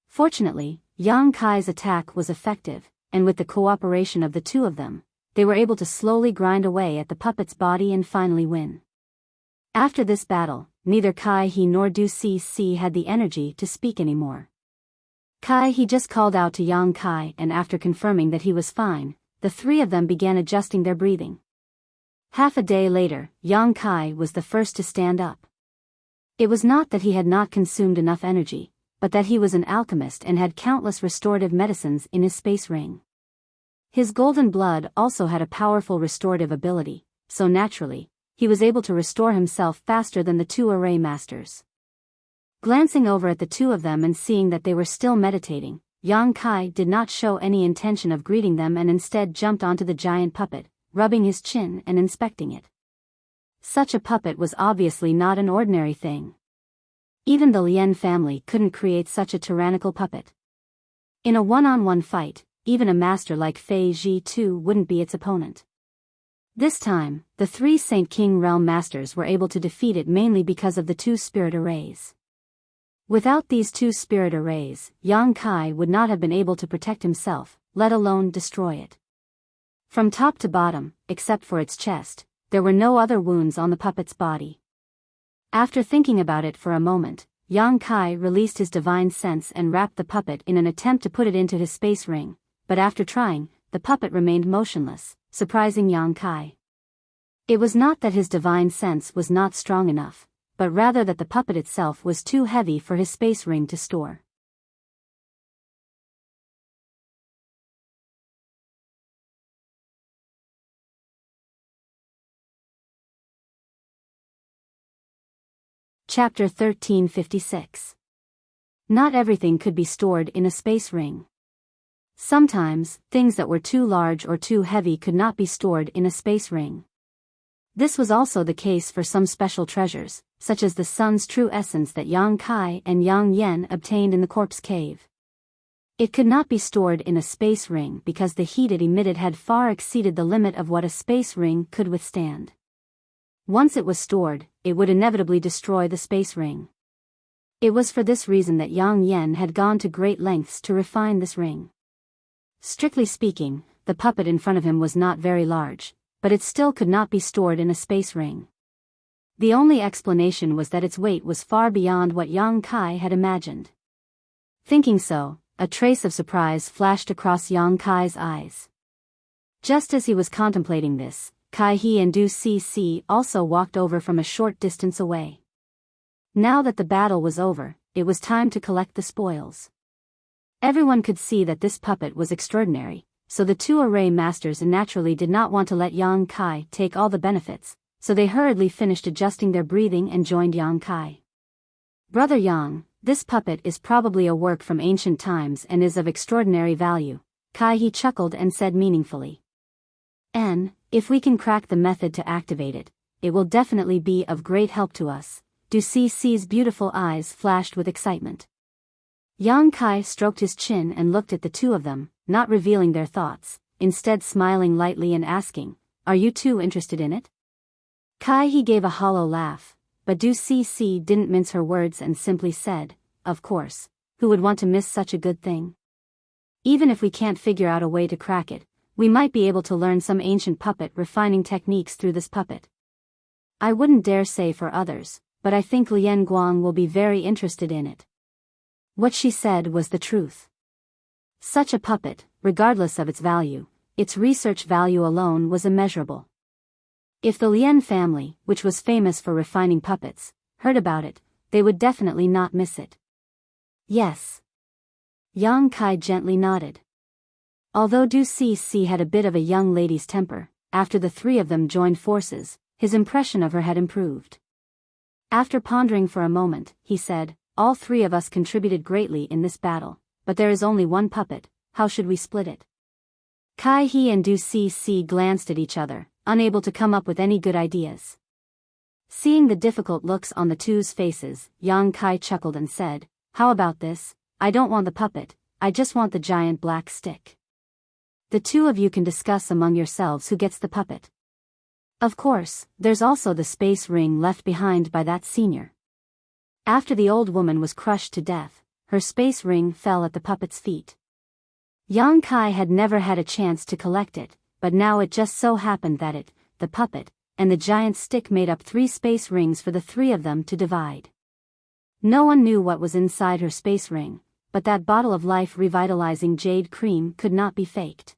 Fortunately, Yang Kai's attack was effective, and with the cooperation of the two of them, they were able to slowly grind away at the puppet's body and finally win. After this battle, neither Kai He nor Du Cc had the energy to speak anymore. Kai He just called out to Yang Kai, and after confirming that he was fine, the three of them began adjusting their breathing. Half a day later, Yang Kai was the first to stand up. It was not that he had not consumed enough energy, but that he was an alchemist and had countless restorative medicines in his space ring. His golden blood also had a powerful restorative ability, so naturally, he was able to restore himself faster than the two array masters. Glancing over at the two of them and seeing that they were still meditating, Yang Kai did not show any intention of greeting them and instead jumped onto the giant puppet, rubbing his chin and inspecting it. Such a puppet was obviously not an ordinary thing. Even the Lien family couldn't create such a tyrannical puppet. In a one-on-one fight, even a master like Fei Ji Tu wouldn't be its opponent. This time, the three Saint King Realm Masters were able to defeat it mainly because of the two spirit arrays. Without these two spirit arrays, Yang Kai would not have been able to protect himself, let alone destroy it. From top to bottom, except for its chest, there were no other wounds on the puppet's body. After thinking about it for a moment, Yang Kai released his divine sense and wrapped the puppet in an attempt to put it into his space ring, but after trying, the puppet remained motionless, surprising Yang Kai. It was not that his divine sense was not strong enough, but rather that the puppet itself was too heavy for his space ring to store. Chapter 1356. Not everything could be stored in a space ring. Sometimes, things that were too large or too heavy could not be stored in a space ring. This was also the case for some special treasures, such as the sun's true essence that Yang Kai and Yang Yen obtained in the corpse cave. It could not be stored in a space ring because the heat it emitted had far exceeded the limit of what a space ring could withstand. Once it was stored, it would inevitably destroy the space ring. It was for this reason that Yang Yen had gone to great lengths to refine this ring. Strictly speaking, the puppet in front of him was not very large, but it still could not be stored in a space ring. The only explanation was that its weight was far beyond what Yang Kai had imagined. Thinking so, a trace of surprise flashed across Yang Kai's eyes. Just as he was contemplating this, Kai He and Du Cc also walked over from a short distance away. Now that the battle was over, it was time to collect the spoils. Everyone could see that this puppet was extraordinary, so the two array masters naturally did not want to let Yang Kai take all the benefits, so they hurriedly finished adjusting their breathing and joined Yang Kai. "Brother Yang, This puppet is probably a work from ancient times and is of extraordinary value. Kai-he chuckled and said meaningfully. If we can crack the method to activate it, it will definitely be of great help to us. Du Cici's beautiful eyes flashed with excitement. Yang Kai stroked his chin and looked at the two of them, not revealing their thoughts, instead smiling lightly and asking, "Are you too interested in it?" Kai-he gave a hollow laugh, but Du Cici didn't mince her words and simply said, "Of course, who would want to miss such a good thing? Even if we can't figure out a way to crack it, we might be able to learn some ancient puppet refining techniques through this puppet. I wouldn't dare say for others, but I think Lian Guang will be very interested in it." What she said was the truth. Such a puppet, regardless of its value, its research value alone was immeasurable. If the Lian family, which was famous for refining puppets, heard about it, they would definitely not miss it. Yes. Yang Kai gently nodded. Although Du Cici had a bit of a young lady's temper, after the three of them joined forces, his impression of her had improved. After pondering for a moment, he said, "All three of us contributed greatly in this battle, but there is only one puppet. How should we split it?" Kai-he and Du Cici glanced at each other, unable to come up with any good ideas. Seeing the difficult looks on the two's faces, Yang Kai chuckled and said, "How about this? I don't want the puppet, I just want the giant black stick. The two of you can discuss among yourselves who gets the puppet. Of course, there's also the space ring left behind by that senior." After the old woman was crushed to death, her space ring fell at the puppet's feet. Yang Kai had never had a chance to collect it, but now it just so happened that it, the puppet, and the giant stick made up 3 space rings for the 3 of them to divide. No one knew what was inside her space ring, but that bottle of life revitalizing jade cream could not be faked.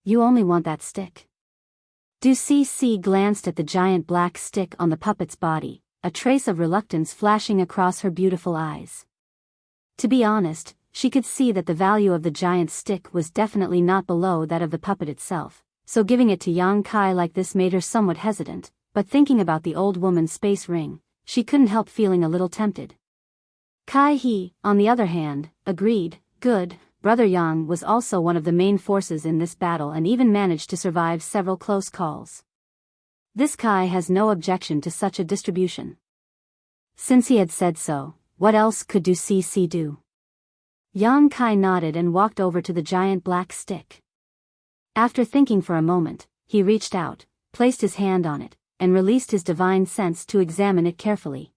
"You only want that stick?" Du Cici glanced at the giant black stick on the puppet's body, a trace of reluctance flashing across her beautiful eyes. To be honest, she could see that the value of the giant stick was definitely not below that of the puppet itself, so giving it to Yang Kai like this made her somewhat hesitant, but thinking about the old woman's space ring, she couldn't help feeling a little tempted. Kai-he, on the other hand, agreed. Good. Brother Yang was also one of the main forces in this battle and even managed to survive several close calls. This Kai has no objection to such a distribution. Since he had said so, what else could Du Cici do? Yang Kai nodded and walked over to the giant black stick. After thinking for a moment, he reached out, placed his hand on it, and released his divine sense to examine it carefully.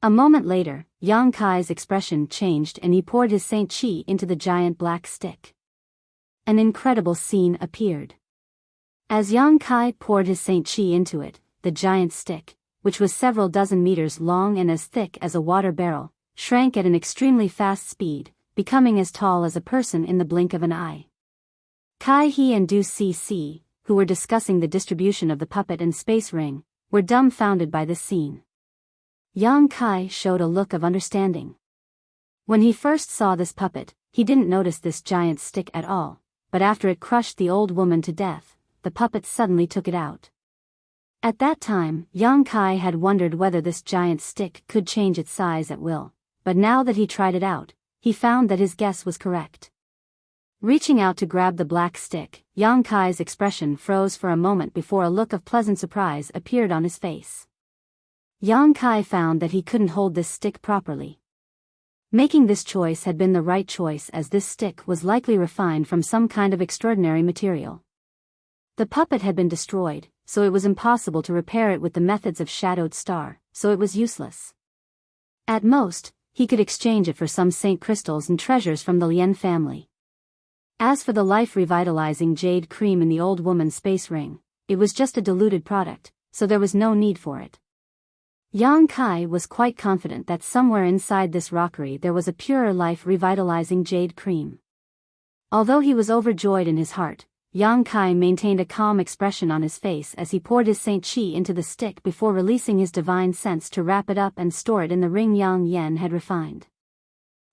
A moment later, Yang Kai's expression changed and he poured his Saint Chi into the giant black stick. An incredible scene appeared. As Yang Kai poured his Saint Chi into it, the giant stick, which was several dozen meters long and as thick as a water barrel, shrank at an extremely fast speed, becoming as tall as a person in the blink of an eye. Kai-he and Du Cici, who were discussing the distribution of the puppet and space ring, were dumbfounded by this scene. Yang Kai showed a look of understanding. When he first saw this puppet, he didn't notice this giant stick at all, but after it crushed the old woman to death, the puppet suddenly took it out. At that time, Yang Kai had wondered whether this giant stick could change its size at will, but now that he tried it out, he found that his guess was correct. Reaching out to grab the black stick, Yang Kai's expression froze for a moment before a look of pleasant surprise appeared on his face. Yang Kai found that he couldn't hold this stick properly. Making this choice had been the right choice as this stick was likely refined from some kind of extraordinary material. The puppet had been destroyed, so it was impossible to repair it with the methods of Shadowed Star, so it was useless. At most, he could exchange it for some saint crystals and treasures from the Lian family. As for the life-revitalizing jade cream in the old woman's space ring, it was just a diluted product, so there was no need for it. Yang Kai was quite confident that somewhere inside this rockery there was a purer life-revitalizing jade cream. Although he was overjoyed in his heart, Yang Kai maintained a calm expression on his face as he poured his Saint Chi into the stick before releasing his divine sense to wrap it up and store it in the ring Yang Yen had refined.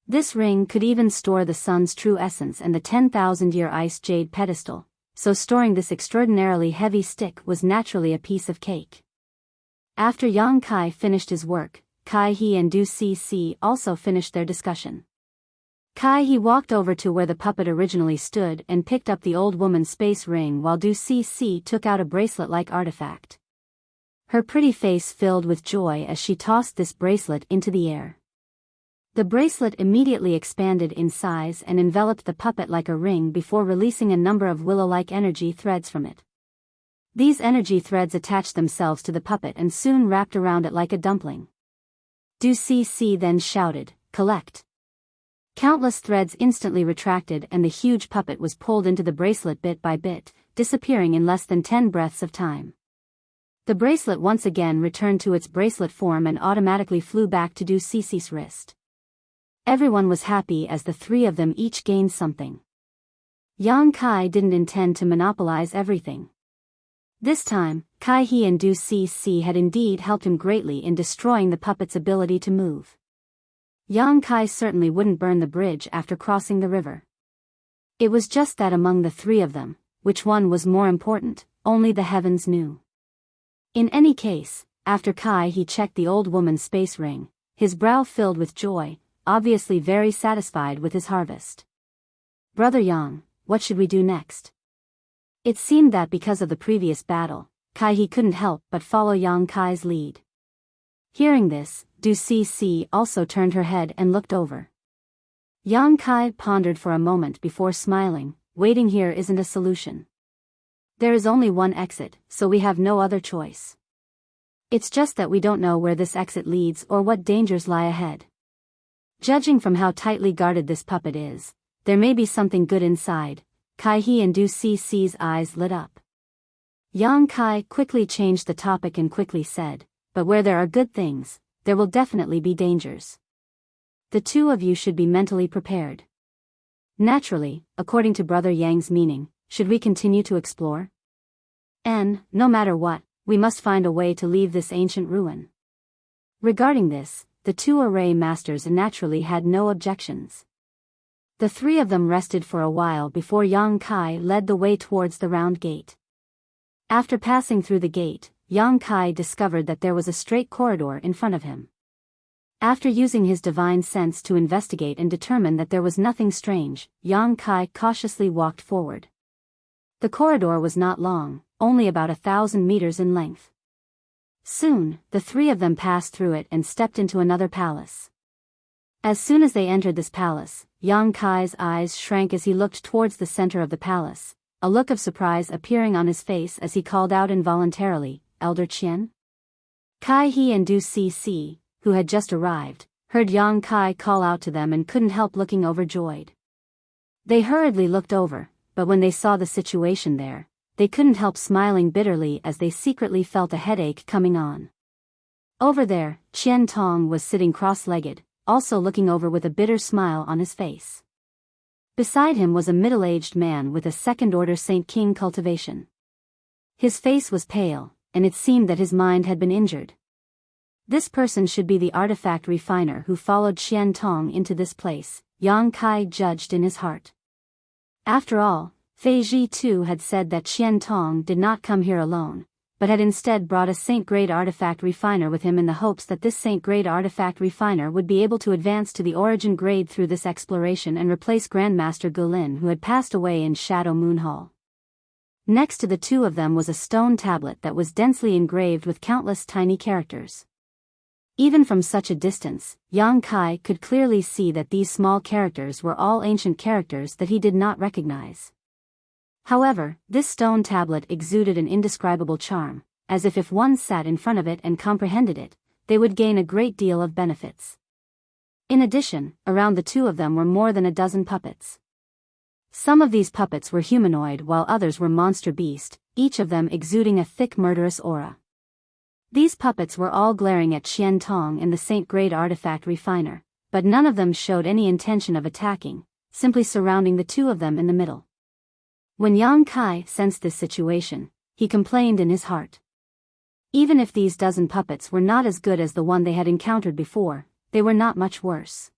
This ring could even store the sun's true essence and the 10,000-year ice jade pedestal, so storing this extraordinarily heavy stick was naturally a piece of cake. After Yang Kai finished his work, Kai He and Du Cc also finished their discussion. Kai He walked over to where the puppet originally stood and picked up the old woman's space ring while Du Cc took out a bracelet-like artifact. Her pretty face filled with joy as she tossed this bracelet into the air. The bracelet immediately expanded in size and enveloped the puppet like a ring before releasing a number of willow-like energy threads from it. These energy threads attached themselves to the puppet and soon wrapped around it like a dumpling. Du Cc then shouted, "Collect!" Countless threads instantly retracted and the huge puppet was pulled into the bracelet bit by bit, disappearing in less than 10 breaths of time. The bracelet once again returned to its bracelet form and automatically flew back to Du Cc's wrist. Everyone was happy as the three of them each gained something. Yang Kai didn't intend to monopolize everything. This time, Kai He and Du Cc had indeed helped him greatly in destroying the puppet's ability to move. Yang Kai certainly wouldn't burn the bridge after crossing the river. It was just that among the three of them, which one was more important, only the heavens knew. In any case, after Kai He checked the old woman's space ring, his brow filled with joy, obviously very satisfied with his harvest. "Brother Yang, what should we do next?" It seemed that because of the previous battle, Kai He couldn't help but follow Yang Kai's lead. Hearing this, Du Cc also turned her head and looked over. Yang Kai pondered for a moment before smiling. "Waiting here isn't a solution. There is only one exit, so we have no other choice. It's just that we don't know where this exit leads or what dangers lie ahead. Judging from how tightly guarded this puppet is, there may be something good inside." Kai He and Du Cc's eyes lit up. Yang Kai quickly changed the topic and quickly said, "But where there are good things, there will definitely be dangers. The two of you should be mentally prepared. Naturally, according to Brother Yang's meaning, should we continue to explore? And, no matter what, we must find a way to leave this ancient ruin." Regarding this, the two array masters naturally had no objections. The three of them rested for a while before Yang Kai led the way towards the round gate. After passing through the gate, Yang Kai discovered that there was a straight corridor in front of him. After using his divine sense to investigate and determine that there was nothing strange, Yang Kai cautiously walked forward. The corridor was not long, only about 1,000 meters in length. Soon, the three of them passed through it and stepped into another palace. As soon as they entered this palace, Yang Kai's eyes shrank as he looked towards the center of the palace, a look of surprise appearing on his face as he called out involuntarily, "Elder Qian?" Kai He and Du Cc, who had just arrived, heard Yang Kai call out to them and couldn't help looking overjoyed. They hurriedly looked over, but when they saw the situation there, they couldn't help smiling bitterly as they secretly felt a headache coming on. Over there, Qian Tong was sitting cross-legged, also looking over with a bitter smile on his face. Beside him was a middle-aged man with a second-order Saint King cultivation. His face was pale, and it seemed that his mind had been injured. This person should be the artifact refiner who followed Qian Tong into this place, Yang Kai judged in his heart. After all, Fei Ji too had said that Qian Tong did not come here alone, but had instead brought a Saint-grade artifact refiner with him in the hopes that this Saint-grade artifact refiner would be able to advance to the origin grade through this exploration and replace Grandmaster Gulin who had passed away in Shadow Moon Hall. Next to the two of them was a stone tablet that was densely engraved with countless tiny characters. Even from such a distance, Yang Kai could clearly see that these small characters were all ancient characters that he did not recognize. However, this stone tablet exuded an indescribable charm, as if one sat in front of it and comprehended it, they would gain a great deal of benefits. In addition, around the two of them were more than a dozen puppets. Some of these puppets were humanoid while others were monster beast, each of them exuding a thick murderous aura. These puppets were all glaring at Qian Tong and the Saint-grade artifact refiner, but none of them showed any intention of attacking, simply surrounding the two of them in the middle. When Yang Kai sensed this situation, he complained in his heart. Even if these dozen puppets were not as good as the one they had encountered before, they were not much worse.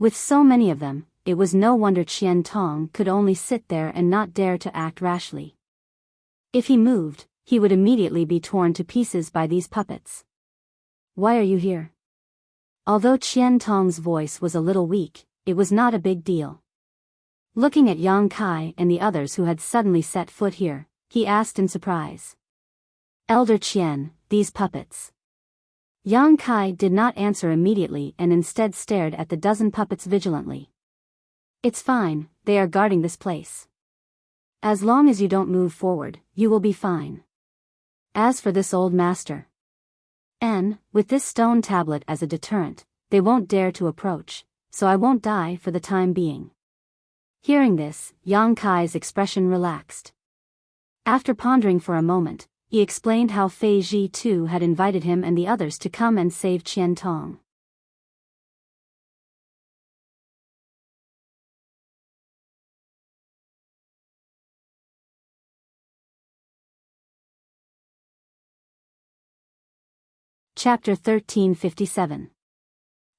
With so many of them, it was no wonder Qian Tong could only sit there and not dare to act rashly. If he moved, he would immediately be torn to pieces by these puppets. "Why are you here?" Although Qian Tong's voice was a little weak, it was not a big deal. Looking at Yang Kai and the others who had suddenly set foot here, he asked in surprise. Elder Qian, these puppets. Yang Kai did not answer immediately and instead stared at the dozen puppets vigilantly. It's fine, they are guarding this place. As long as you don't move forward, you will be fine. As for this old master, with this stone tablet as a deterrent, they won't dare to approach, so I won't die for the time being. Hearing this, Yang Kai's expression relaxed. After pondering for a moment, he explained how Fei Ji too had invited him and the others to come and save Qian Tong. Chapter 1357.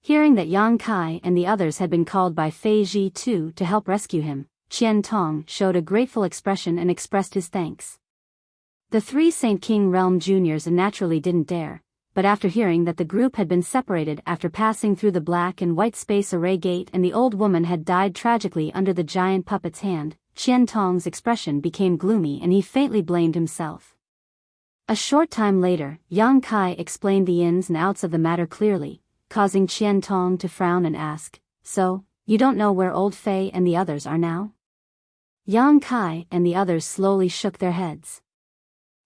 Hearing that Yang Kai and the others had been called by Fei Ji too to help rescue him, Qian Tong showed a grateful expression and expressed his thanks. The three Saint King Realm Juniors naturally didn't dare, but after hearing that the group had been separated after passing through the black and white space array gate and the old woman had died tragically under the giant puppet's hand, Qian Tong's expression became gloomy and he faintly blamed himself. A short time later, Yang Kai explained the ins and outs of the matter clearly, causing Qian Tong to frown and ask, "So, you don't know where old Fei and the others are now?" Yang Kai and the others slowly shook their heads.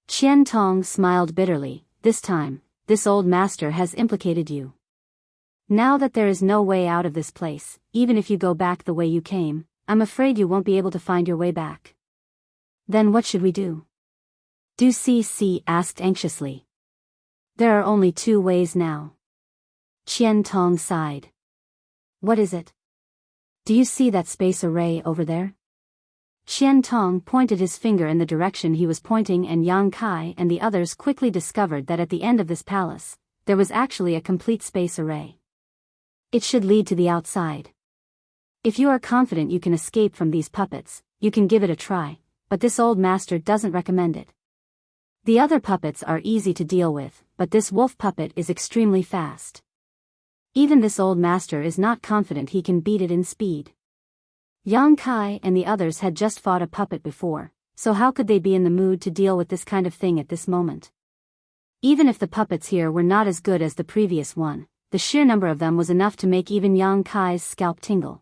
Qian Tong smiled bitterly. "This time, this old master has implicated you. Now that there is no way out of this place, even if you go back the way you came, I'm afraid you won't be able to find your way back." "Then what should we do?" Du Cc asked anxiously. "There are only two ways now." Qian Tong sighed. "What is it?" "Do you see that space array over there?" Qian Tong pointed his finger in the direction he was pointing and Yang Kai and the others quickly discovered that at the end of this palace, there was actually a complete space array. It should lead to the outside. If you are confident you can escape from these puppets, you can give it a try, but this old master doesn't recommend it. The other puppets are easy to deal with, but this wolf puppet is extremely fast. Even this old master is not confident he can beat it in speed. Yang Kai and the others had just fought a puppet before, so how could they be in the mood to deal with this kind of thing at this moment? Even if the puppets here were not as good as the previous one, the sheer number of them was enough to make even Yang Kai's scalp tingle.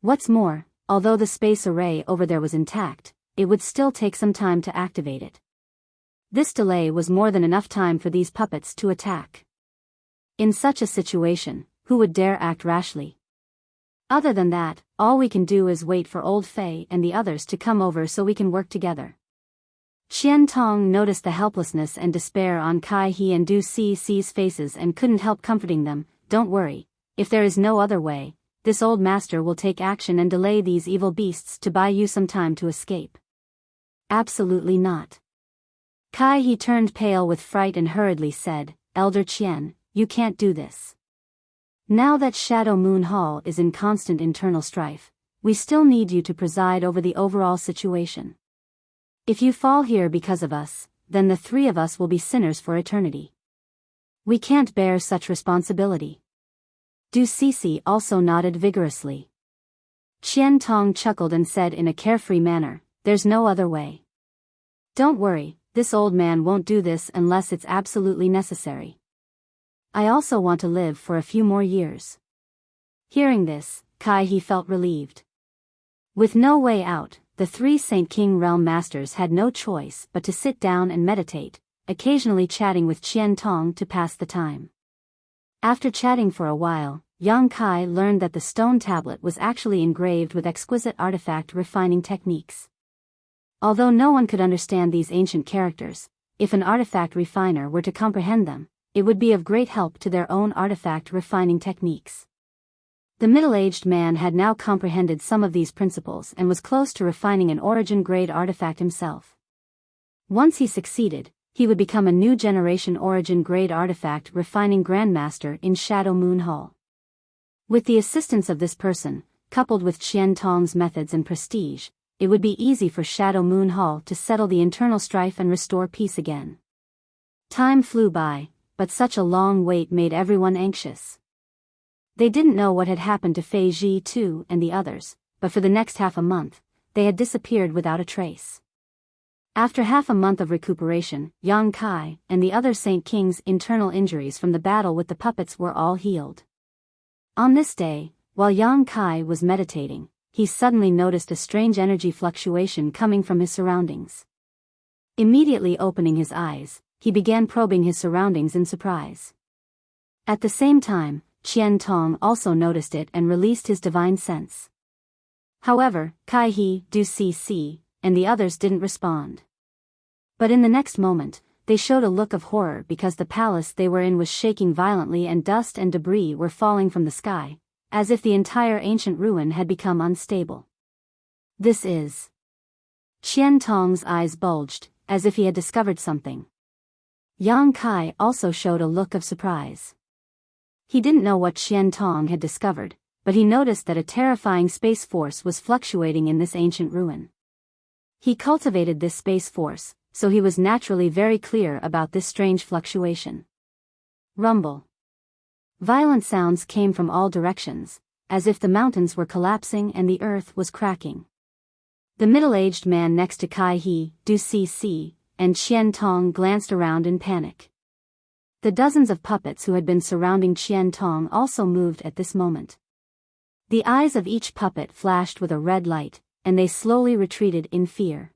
What's more, although the space array over there was intact, it would still take some time to activate it. This delay was more than enough time for these puppets to attack. In such a situation, who would dare act rashly? Other than that, all we can do is wait for old Fei and the others to come over so we can work together. Qian Tong noticed the helplessness and despair on Kai He and Du C's faces and couldn't help comforting them. "Don't worry, if there is no other way, this old master will take action and delay these evil beasts to buy you some time to escape." "Absolutely not." Kai He turned pale with fright and hurriedly said, "Elder Qian, you can't do this. Now that Shadow Moon Hall is in constant internal strife, we still need you to preside over the overall situation. If you fall here because of us, then the three of us will be sinners for eternity. We can't bear such responsibility." Du Cc also nodded vigorously. Qian Tong chuckled and said in a carefree manner, "There's no other way. Don't worry, this old man won't do this unless it's absolutely necessary. I also want to live for a few more years." Hearing this, Kai He felt relieved. With no way out, the three Saint King Realm Masters had no choice but to sit down and meditate, occasionally chatting with Qian Tong to pass the time. After chatting for a while, Yang Kai learned that the stone tablet was actually engraved with exquisite artifact refining techniques. Although no one could understand these ancient characters, if an artifact refiner were to comprehend them, it would be of great help to their own artifact refining techniques. The middle-aged man had now comprehended some of these principles and was close to refining an origin-grade artifact himself. Once he succeeded, he would become a new generation origin-grade artifact refining grandmaster in Shadow Moon Hall. With the assistance of this person, coupled with Qian Tong's methods and prestige, it would be easy for Shadow Moon Hall to settle the internal strife and restore peace again. Time flew by, but such a long wait made everyone anxious. They didn't know what had happened to Fei Ji Tu and the others, but for the next half a month, they had disappeared without a trace. After half a month of recuperation, Yang Kai and the other Saint King's internal injuries from the battle with the puppets were all healed. On this day, while Yang Kai was meditating, he suddenly noticed a strange energy fluctuation coming from his surroundings. Immediately opening his eyes, he began probing his surroundings in surprise. At the same time, Qian Tong also noticed it and released his divine sense. However, Kai He, Du Si, and the others didn't respond. But in the next moment, they showed a look of horror because the palace they were in was shaking violently and dust and debris were falling from the sky, as if the entire ancient ruin had become unstable. This is... Qian Tong's eyes bulged, as if he had discovered something. Yang Kai also showed a look of surprise. He didn't know what Qian Tong had discovered, but he noticed that a terrifying space force was fluctuating in this ancient ruin. He cultivated this space force, so he was naturally very clear about this strange fluctuation. Rumble. Violent sounds came from all directions, as if the mountains were collapsing and the earth was cracking. The middle-aged man next to Kai He, Du Si, and Qian Tong glanced around in panic. The dozens of puppets who had been surrounding Qian Tong also moved at this moment. The eyes of each puppet flashed with a red light, and they slowly retreated in fear.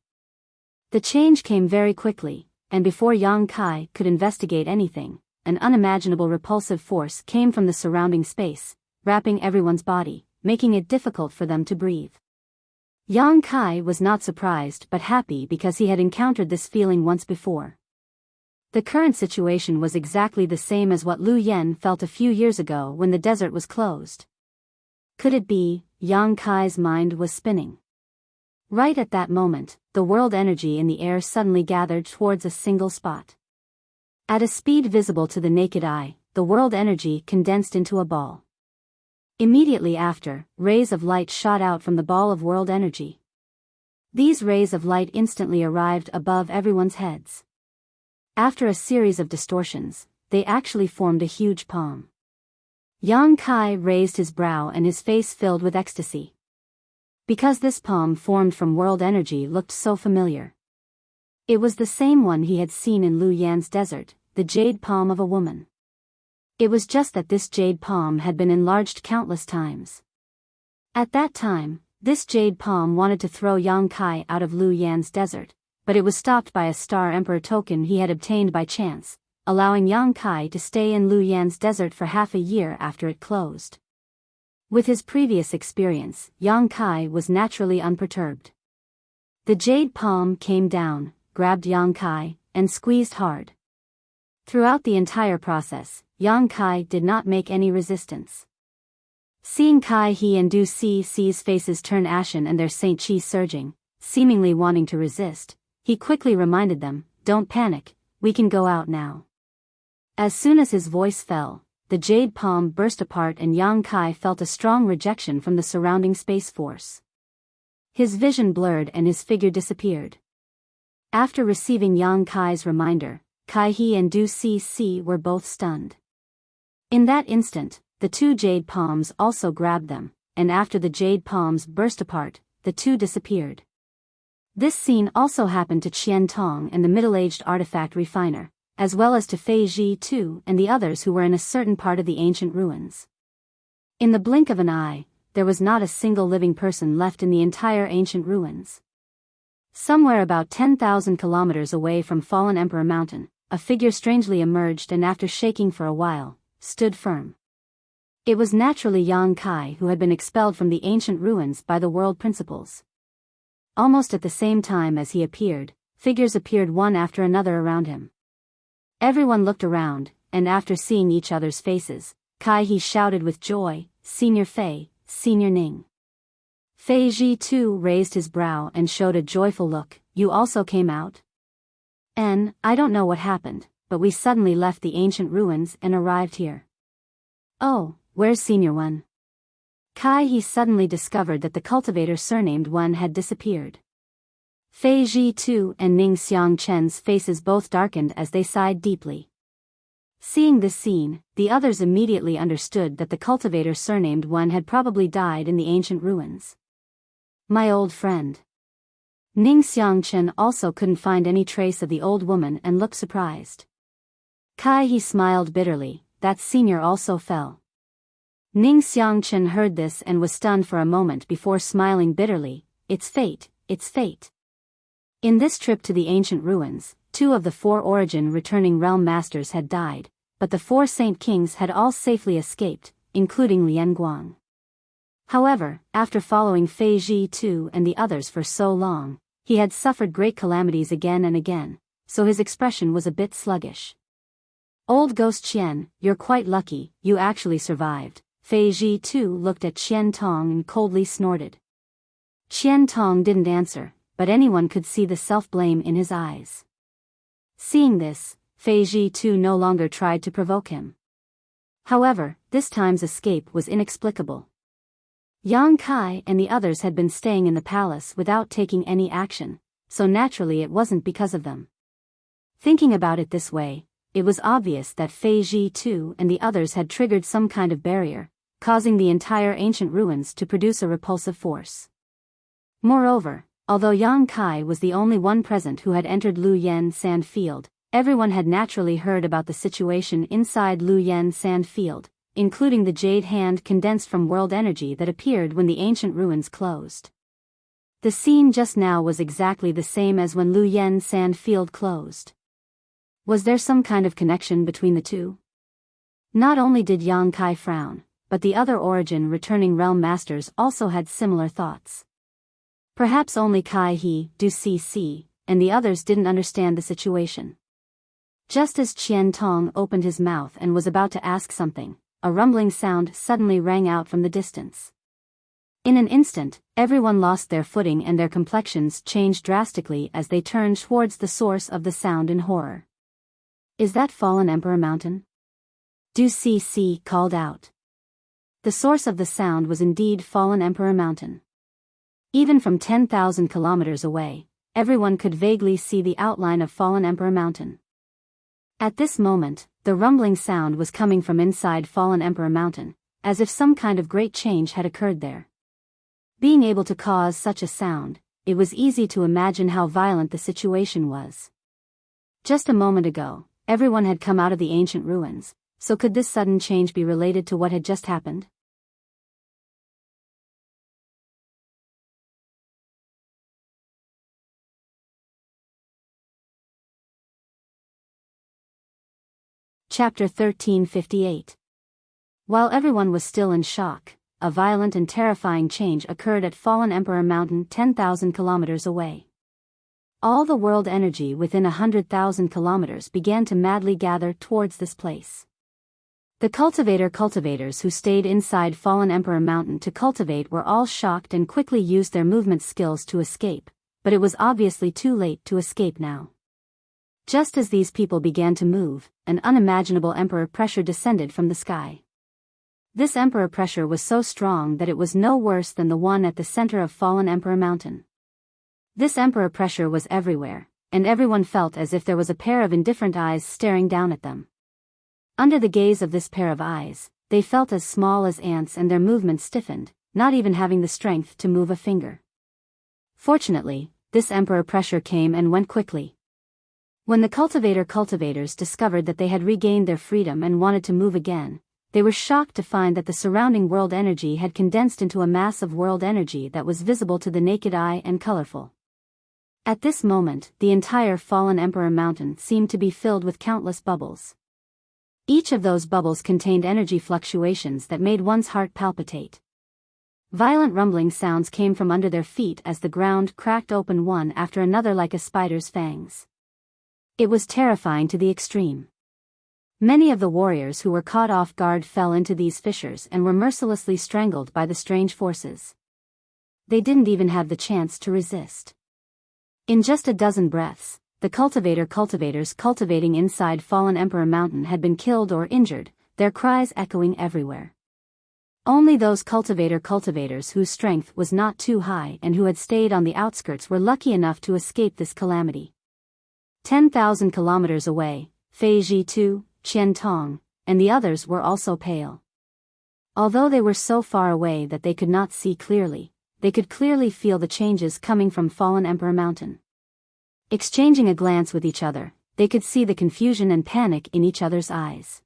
The change came very quickly, and before Yang Kai could investigate anything, an unimaginable repulsive force came from the surrounding space, wrapping everyone's body, making it difficult for them to breathe. Yang Kai was not surprised but happy because he had encountered this feeling once before. The current situation was exactly the same as what Lu Yen felt a few years ago when the desert was closed. Could it be? Yang Kai's mind was spinning. Right at that moment, the world energy in the air suddenly gathered towards a single spot. At a speed visible to the naked eye, the world energy condensed into a ball. Immediately after, rays of light shot out from the ball of world energy. These rays of light instantly arrived above everyone's heads. After a series of distortions, they actually formed a huge palm. Yang Kai raised his brow and his face filled with ecstasy. Because this palm formed from world energy looked so familiar. It was the same one he had seen in Lu Yan's desert, the jade palm of a woman. It was just that this jade palm had been enlarged countless times. At that time, this jade palm wanted to throw Yang Kai out of Lu Yan's desert, but it was stopped by a Star Emperor token he had obtained by chance, allowing Yang Kai to stay in Lu Yan's desert for half a year after it closed. With his previous experience, Yang Kai was naturally unperturbed. The jade palm came down, grabbed Yang Kai, and squeezed hard. Throughout the entire process, Yang Kai did not make any resistance. Seeing Kai He and Du Si's faces turn ashen and their Saint Chi surging, seemingly wanting to resist, he quickly reminded them, "Don't panic, we can go out now." As soon as his voice fell, the jade palm burst apart and Yang Kai felt a strong rejection from the surrounding space force. His vision blurred and his figure disappeared. After receiving Yang Kai's reminder, Kai He and Du Si were both stunned. In that instant, the two jade palms also grabbed them, and after the jade palms burst apart, the two disappeared. This scene also happened to Qian Tong and the middle-aged artifact refiner, as well as to Fei Ji Tu and the others who were in a certain part of the ancient ruins. In the blink of an eye, there was not a single living person left in the entire ancient ruins. Somewhere about 10,000 kilometers away from fallen Emperor Mountain, a figure strangely emerged and after shaking for a while, stood firm. It was naturally Yang Kai who had been expelled from the ancient ruins by the world principles. Almost at the same time as he appeared, figures appeared one after another around him. Everyone looked around, and after seeing each other's faces, Kai He shouted with joy, "Senior Fei, Senior Ning." Fei Ji too raised his brow and showed a joyful look, "You also came out?" I don't know what happened, but we suddenly left the ancient ruins and arrived here." "Oh, where's Senior One?" Kai He suddenly discovered that the cultivator surnamed One had disappeared. Fei Ji Tu and Ning Xiang Chen's faces both darkened as they sighed deeply. Seeing this scene, the others immediately understood that the cultivator surnamed Wen had probably died in the ancient ruins. My old friend. Ning Xiangchen also couldn't find any trace of the old woman and looked surprised. Kai He smiled bitterly, that senior also fell. Ning Xiangchen heard this and was stunned for a moment before smiling bitterly, it's fate, it's fate. In this trip to the ancient ruins, 2 of the 4 origin returning realm masters had died, but the 4 saint kings had all safely escaped, including Lian Guang. However, after following Fei Ji Tu and the others for so long, he had suffered great calamities again and again, so his expression was a bit sluggish. Old Ghost Qian, you're quite lucky, you actually survived. Fei Ji Tu looked at Qian Tong and coldly snorted. Qian Tong didn't answer, but anyone could see the self-blame in his eyes. Seeing this, Fei Ji Tu no longer tried to provoke him. However, this time's escape was inexplicable. Yang Kai and the others had been staying in the palace without taking any action, so naturally it wasn't because of them. Thinking about it this way, it was obvious that Fei Ji Tu and the others had triggered some kind of barrier, causing the entire ancient ruins to produce a repulsive force. Moreover, although Yang Kai was the only one present who had entered Lu Yen Sand Field, everyone had naturally heard about the situation inside Lu Yen Sand Field, including the jade hand condensed from world energy that appeared when the ancient ruins closed. The scene just now was exactly the same as when Lu Yen Sand Field closed. Was there some kind of connection between the two? Not only did Yang Kai frown, but the other origin returning realm masters also had similar thoughts. Perhaps only Kai He, Du Cc, and the others didn't understand the situation. Just as Qian Tong opened his mouth and was about to ask something, a rumbling sound suddenly rang out from the distance. In an instant, everyone lost their footing and their complexions changed drastically as they turned towards the source of the sound in horror. Is that Fallen Emperor Mountain? Du Cc called out. The source of the sound was indeed Fallen Emperor Mountain. Even from 10,000 kilometers away, everyone could vaguely see the outline of Fallen Emperor Mountain. At this moment, the rumbling sound was coming from inside Fallen Emperor Mountain, as if some kind of great change had occurred there. Being able to cause such a sound, it was easy to imagine how violent the situation was. Just a moment ago, everyone had come out of the ancient ruins, so could this sudden change be related to what had just happened? Chapter 1358. While everyone was still in shock, a violent and terrifying change occurred at Fallen Emperor Mountain 10,000 kilometers away. All the world energy within 100,000 kilometers began to madly gather towards this place. The cultivators who stayed inside Fallen Emperor Mountain to cultivate were all shocked and quickly used their movement skills to escape, but it was obviously too late to escape now. Just as these people began to move, an unimaginable emperor pressure descended from the sky. This emperor pressure was so strong that it was no worse than the one at the center of Fallen Emperor Mountain. This emperor pressure was everywhere, and everyone felt as if there was a pair of indifferent eyes staring down at them. Under the gaze of this pair of eyes, they felt as small as ants and their movements stiffened, not even having the strength to move a finger. Fortunately, this emperor pressure came and went quickly. When the cultivators discovered that they had regained their freedom and wanted to move again, they were shocked to find that the surrounding world energy had condensed into a mass of world energy that was visible to the naked eye and colorful. At this moment, the entire Fallen Emperor Mountain seemed to be filled with countless bubbles. Each of those bubbles contained energy fluctuations that made one's heart palpitate. Violent rumbling sounds came from under their feet as the ground cracked open one after another like a spider's fangs. It was terrifying to the extreme. Many of the warriors who were caught off guard fell into these fissures and were mercilessly strangled by the strange forces. They didn't even have the chance to resist. In just a dozen breaths, the cultivators cultivating inside Fallen Emperor Mountain had been killed or injured, their cries echoing everywhere. Only those cultivators whose strength was not too high and who had stayed on the outskirts were lucky enough to escape this calamity. 10,000 kilometers away, Fei Ji Tu, Qian Tong, and the others were also pale. Although they were so far away that they could not see clearly, they could clearly feel the changes coming from fallen Emperor Mountain. Exchanging a glance with each other, they could see the confusion and panic in each other's eyes.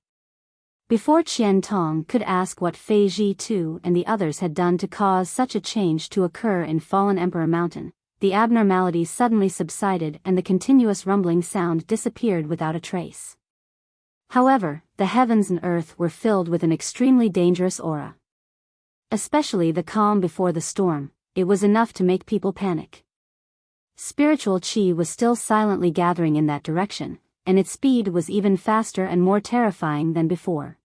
Before Qian Tong could ask what Fei Ji Tu and the others had done to cause such a change to occur in fallen Emperor Mountain, the abnormalities suddenly subsided and the continuous rumbling sound disappeared without a trace. However, the heavens and earth were filled with an extremely dangerous aura. Especially the calm before the storm, it was enough to make people panic. Spiritual qi was still silently gathering in that direction, and its speed was even faster and more terrifying than before.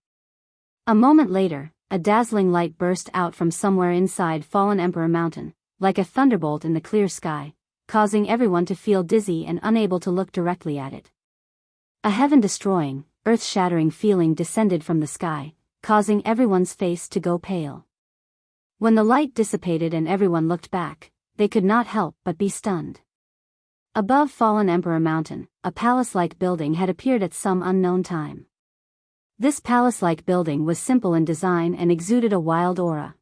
A moment later, a dazzling light burst out from somewhere inside fallen Emperor Mountain, like a thunderbolt in the clear sky, causing everyone to feel dizzy and unable to look directly at it. A heaven-destroying, earth-shattering feeling descended from the sky, causing everyone's face to go pale. When the light dissipated and everyone looked back, they could not help but be stunned. Above fallen Emperor Mountain, a palace-like building had appeared at some unknown time. This palace-like building was simple in design and exuded a wild aura.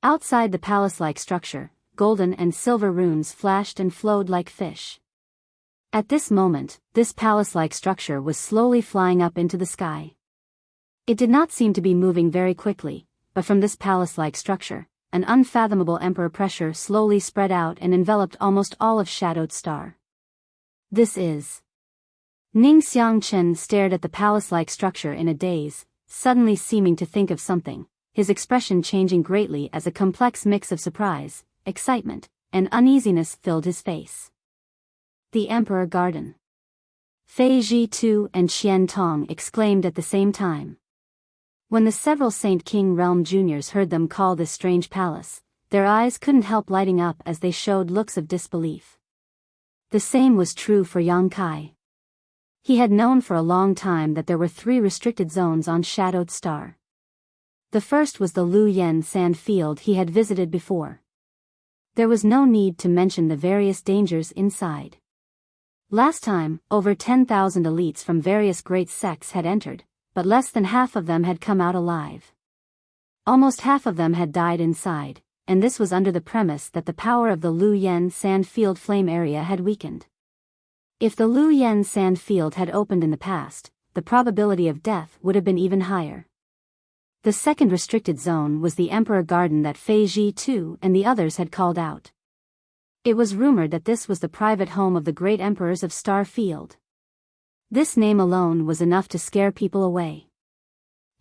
Outside the palace-like structure, golden and silver runes flashed and flowed like fish. At this moment, this palace-like structure was slowly flying up into the sky. It did not seem to be moving very quickly, but from this palace-like structure, an unfathomable emperor pressure slowly spread out and enveloped almost all of Shadowed Star. This is... Ning Xiangchen stared at the palace-like structure in a daze, suddenly seeming to think of something, his expression changing greatly as a complex mix of surprise, excitement, and uneasiness filled his face. The Emperor Garden. Fei Ji Tu and Qian Tong exclaimed at the same time. When the several Saint King Realm juniors heard them call this strange palace, their eyes couldn't help lighting up as they showed looks of disbelief. The same was true for Yang Kai. He had known for a long time that there were 3 restricted zones on Shadowed Star. The first was the Lu Yen sand field he had visited before. There was no need to mention the various dangers inside. Last time, over 10,000 elites from various great sects had entered, but less than half of them had come out alive. Almost half of them had died inside, and this was under the premise that the power of the Lu Yen sand field flame area had weakened. If the Lu Yen sand field had opened in the past, the probability of death would have been even higher. The second restricted zone was the Emperor Garden that Fei Ji Tu and the others had called out. It was rumored that this was the private home of the great emperors of Star Field. This name alone was enough to scare people away.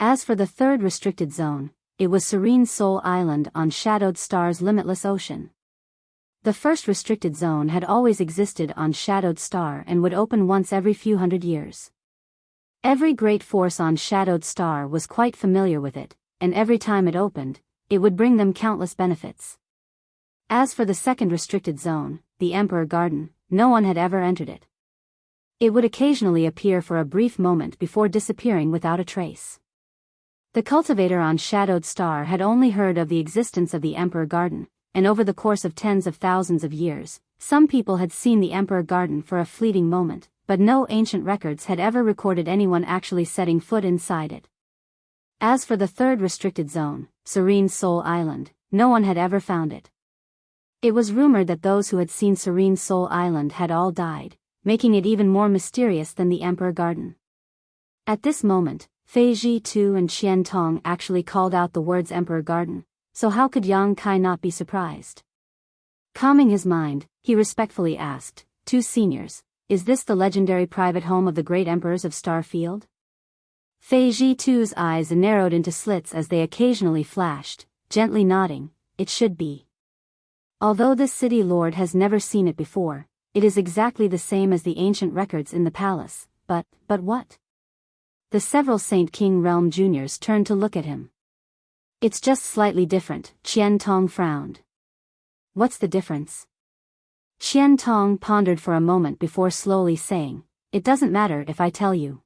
As for the third restricted zone, it was Serene Soul Island on Shadowed Star's limitless ocean. The first restricted zone had always existed on Shadowed Star and would open once every few hundred years. Every great force on Shadowed Star was quite familiar with it, and every time it opened, it would bring them countless benefits. As for the second restricted zone, the Emperor Garden, no one had ever entered it. It would occasionally appear for a brief moment before disappearing without a trace. The cultivator on Shadowed Star had only heard of the existence of the Emperor Garden, and over the course of tens of thousands of years, some people had seen the Emperor Garden for a fleeting moment, but no ancient records had ever recorded anyone actually setting foot inside it. As for the third restricted zone, Serene Soul Island, no one had ever found it. It was rumored that those who had seen Serene Soul Island had all died, making it even more mysterious than the Emperor Garden. At this moment, Fei Ji Tu and Qian Tong actually called out the words Emperor Garden, so how could Yang Kai not be surprised? Calming his mind, he respectfully asked, 2 seniors, is this the legendary private home of the great emperors of Starfield? Fei Ji Tu's eyes narrowed into slits as they occasionally flashed, gently nodding, it should be. Although this city lord has never seen it before, it is exactly the same as the ancient records in the palace, but what? The several Saint King Realm juniors turned to look at him. It's just slightly different, Qian Tong frowned. What's the difference? Qian Tong pondered for a moment before slowly saying, it doesn't matter if I tell you.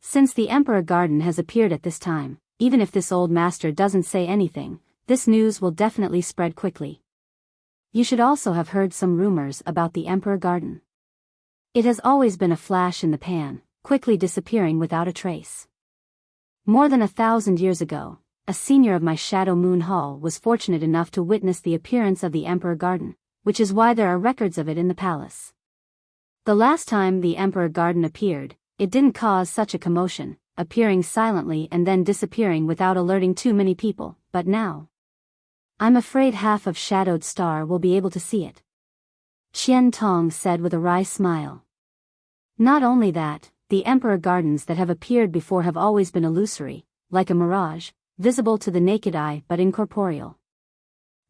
Since the Emperor Garden has appeared at this time, even if this old master doesn't say anything, this news will definitely spread quickly. You should also have heard some rumors about the Emperor Garden. It has always been a flash in the pan, quickly disappearing without a trace. More than 1,000 years ago, a senior of my Shadow Moon Hall was fortunate enough to witness the appearance of the Emperor Garden, which is why there are records of it in the palace. The last time the Emperor Garden appeared, it didn't cause such a commotion, appearing silently and then disappearing without alerting too many people, but now, I'm afraid half of Shadowed Star will be able to see it. Qian Tong said with a wry smile. Not only that, the Emperor Gardens that have appeared before have always been illusory, like a mirage, visible to the naked eye but incorporeal.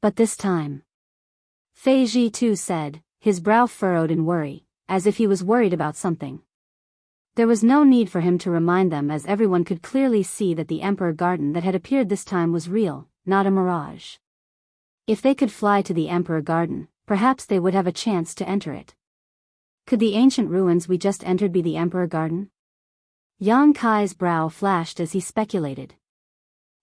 But this time, Fei Ji too said, his brow furrowed in worry, as if he was worried about something. There was no need for him to remind them, as everyone could clearly see that the Emperor Garden that had appeared this time was real, not a mirage. If they could fly to the Emperor Garden, perhaps they would have a chance to enter it. Could the ancient ruins we just entered be the Emperor Garden? Yang Kai's brow flashed as he speculated.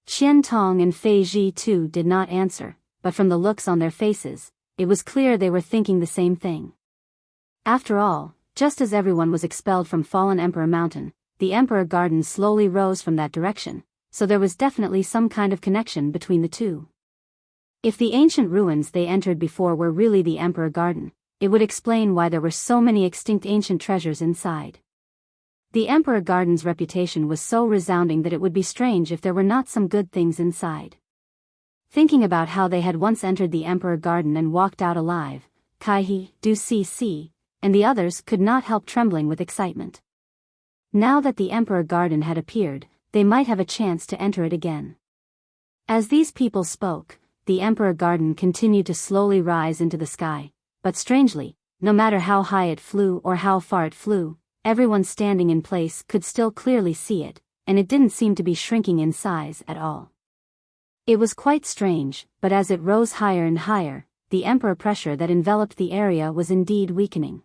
Qian Tong and Fei Ji too did not answer, but from the looks on their faces, it was clear they were thinking the same thing. After all, just as everyone was expelled from Fallen Emperor Mountain, the Emperor Garden slowly rose from that direction, so there was definitely some kind of connection between the two. If the ancient ruins they entered before were really the Emperor Garden, it would explain why there were so many extinct ancient treasures inside. The Emperor Garden's reputation was so resounding that it would be strange if there were not some good things inside. Thinking about how they had once entered the Emperor Garden and walked out alive, Kai He, Du Si, and the others could not help trembling with excitement. Now that the Emperor Garden had appeared, they might have a chance to enter it again. As these people spoke, the Emperor Garden continued to slowly rise into the sky, but strangely, no matter how high it flew or how far it flew, everyone standing in place could still clearly see it, and it didn't seem to be shrinking in size at all. It was quite strange, but as it rose higher and higher, the Emperor pressure that enveloped the area was indeed weakening.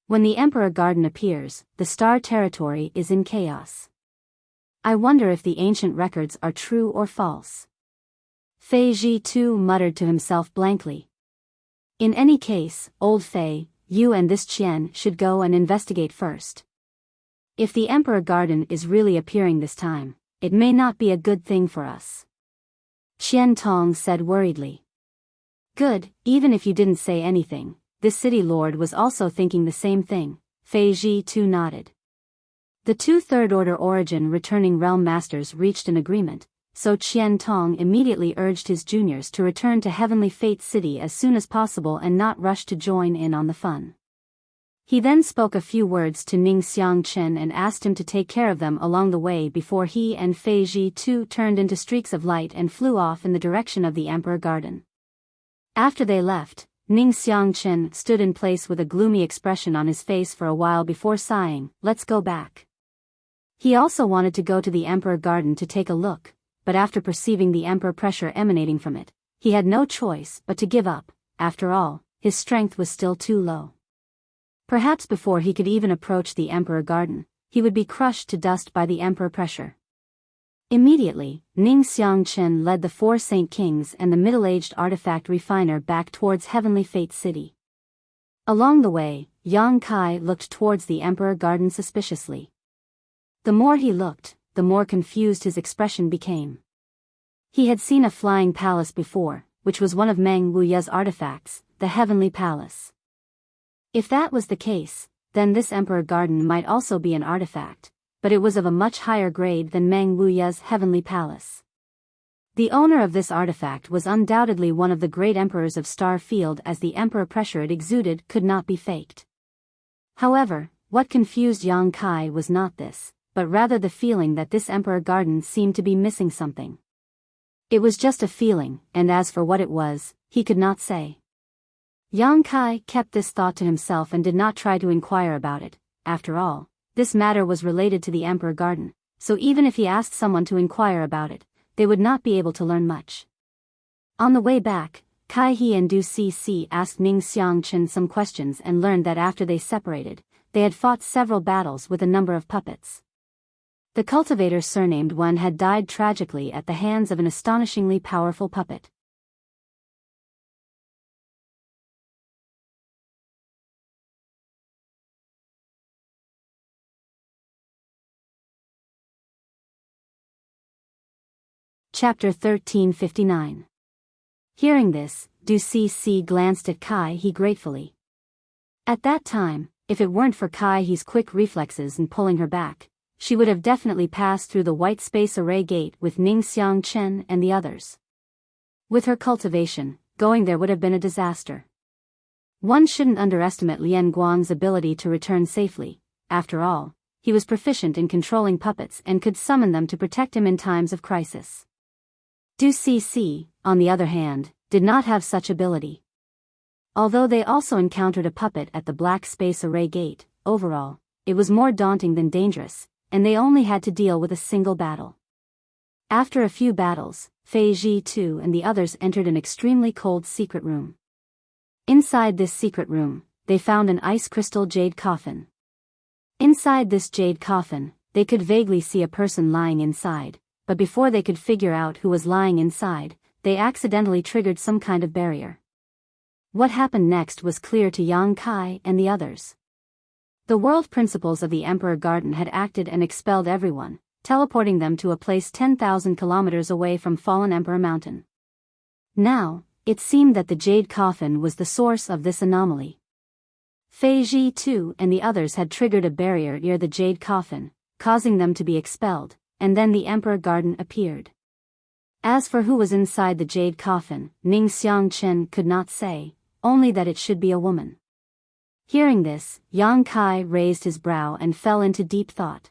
When the Emperor Garden appears, the star territory is in chaos. I wonder if the ancient records are true or false. Fei Ji too muttered to himself blankly. In any case, old Fei, you and this Qian should go and investigate first. If the Emperor Garden is really appearing this time, it may not be a good thing for us. Qian Tong said worriedly. Good, even if you didn't say anything, this city lord was also thinking the same thing, Fei Ji too nodded. The two Third Order Origin returning realm masters reached an agreement, so Qian Tong immediately urged his juniors to return to Heavenly Fate City as soon as possible and not rush to join in on the fun. He then spoke a few words to Ning Xiangchen and asked him to take care of them along the way before he and Fei Ji too turned into streaks of light and flew off in the direction of the Emperor Garden. After they left, Ning Xiangchen stood in place with a gloomy expression on his face for a while before sighing, "Let's go back." He also wanted to go to the Emperor Garden to take a look, but after perceiving the Emperor pressure emanating from it, he had no choice but to give up. After all, his strength was still too low. Perhaps before he could even approach the Emperor Garden, he would be crushed to dust by the Emperor pressure. Immediately, Ning Xiangchen led the 4 Saint Kings and the middle-aged artifact refiner back towards Heavenly Fate City. Along the way, Yang Kai looked towards the Emperor Garden suspiciously. The more he looked, the more confused his expression became. He had seen a flying palace before, which was one of Meng Wuya's artifacts, the Heavenly Palace. If that was the case, then this Emperor Garden might also be an artifact, but it was of a much higher grade than Meng Wuya's Heavenly Palace. The owner of this artifact was undoubtedly one of the great emperors of Star Field, as the Emperor pressure it exuded could not be faked. However, what confused Yang Kai was not this, but rather the feeling that this Emperor Garden seemed to be missing something. It was just a feeling, and as for what it was, he could not say. Yang Kai kept this thought to himself and did not try to inquire about it. After all, this matter was related to the Emperor Garden, so even if he asked someone to inquire about it, they would not be able to learn much. On the way back, Kai He and Du Si asked Ning Xiangchen some questions and learned that after they separated, they had fought several battles with a number of puppets. The cultivator surnamed one had died tragically at the hands of an astonishingly powerful puppet. Chapter 1359. Hearing this, Du Cc glanced at Kai He gratefully. At that time, if it weren't for Kai He's quick reflexes in pulling her back, she would have definitely passed through the white space array gate with Ning Xiangchen and the others. With her cultivation, going there would have been a disaster. One shouldn't underestimate Lian Guang's ability to return safely. After all, he was proficient in controlling puppets and could summon them to protect him in times of crisis. Du Cc, on the other hand, did not have such ability. Although they also encountered a puppet at the black space array gate, overall, it was more daunting than dangerous, and they only had to deal with a single battle. After a few battles, Fei Ji too and the others entered an extremely cold secret room. Inside this secret room, they found an ice crystal jade coffin. Inside this jade coffin, they could vaguely see a person lying inside, but before they could figure out who was lying inside, they accidentally triggered some kind of barrier. What happened next was clear to Yang Kai and the others. The world principles of the Emperor Garden had acted and expelled everyone, teleporting them to a place 10,000 kilometers away from fallen Emperor Mountain. Now, it seemed that the jade coffin was the source of this anomaly. Fei Ji too and the others had triggered a barrier near the jade coffin, causing them to be expelled, and then the Emperor Garden appeared. As for who was inside the jade coffin, Ning Xiangchen could not say, only that it should be a woman. Hearing this, Yang Kai raised his brow and fell into deep thought.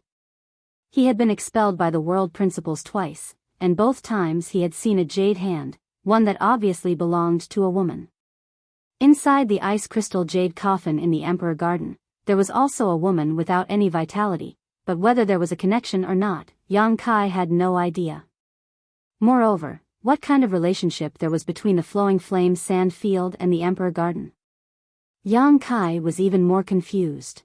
He had been expelled by the world principles twice, and both times he had seen a jade hand, one that obviously belonged to a woman. Inside the ice crystal jade coffin in the Emperor Garden, there was also a woman without any vitality, but whether there was a connection or not, Yang Kai had no idea. Moreover, what kind of relationship there was between the flowing flame sand field and the Emperor Garden? Yang Kai was even more confused.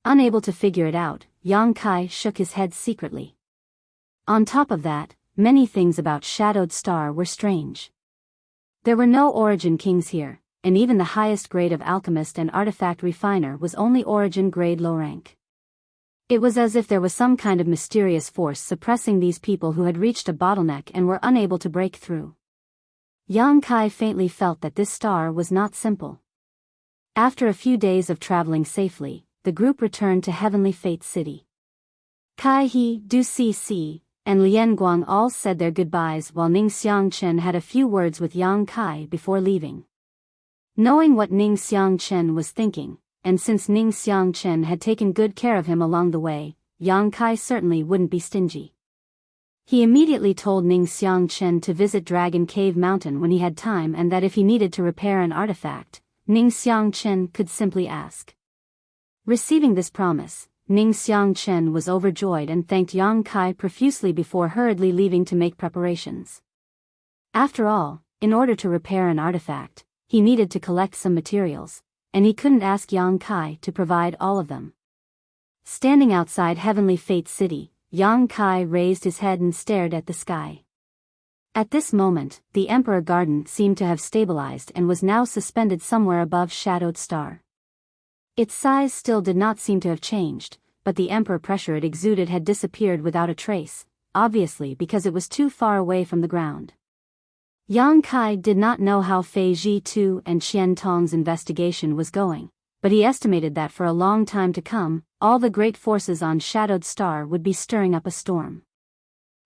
Unable to figure it out, Yang Kai shook his head secretly. On top of that, many things about Shadowed Star were strange. There were no origin kings here, and even the highest grade of alchemist and artifact refiner was only origin grade low rank. It was as if there was some kind of mysterious force suppressing these people who had reached a bottleneck and were unable to break through. Yang Kai faintly felt that this star was not simple. After a few days of traveling safely, the group returned to Heavenly Fate City. Kai He, Du Cc, and Lian Guang all said their goodbyes while Ning Xiangchen had a few words with Yang Kai before leaving. Knowing what Ning Xiangchen was thinking, and since Ning Xiangchen had taken good care of him along the way, Yang Kai certainly wouldn't be stingy. He immediately told Ning Xiangchen to visit Dragon Cave Mountain when he had time and that if he needed to repair an artifact, Ning Xiangchen could simply ask. Receiving this promise, Ning Xiangchen was overjoyed and thanked Yang Kai profusely before hurriedly leaving to make preparations. After all, in order to repair an artifact, he needed to collect some materials, and he couldn't ask Yang Kai to provide all of them. Standing outside Heavenly Fate City, Yang Kai raised his head and stared at the sky. At this moment, the Emperor Garden seemed to have stabilized and was now suspended somewhere above Shadowed Star. Its size still did not seem to have changed, but the emperor pressure it exuded had disappeared without a trace, obviously because it was too far away from the ground. Yang Kai did not know how Fei Ji Tu and Qian Tong's investigation was going, but he estimated that for a long time to come, all the great forces on Shadowed Star would be stirring up a storm.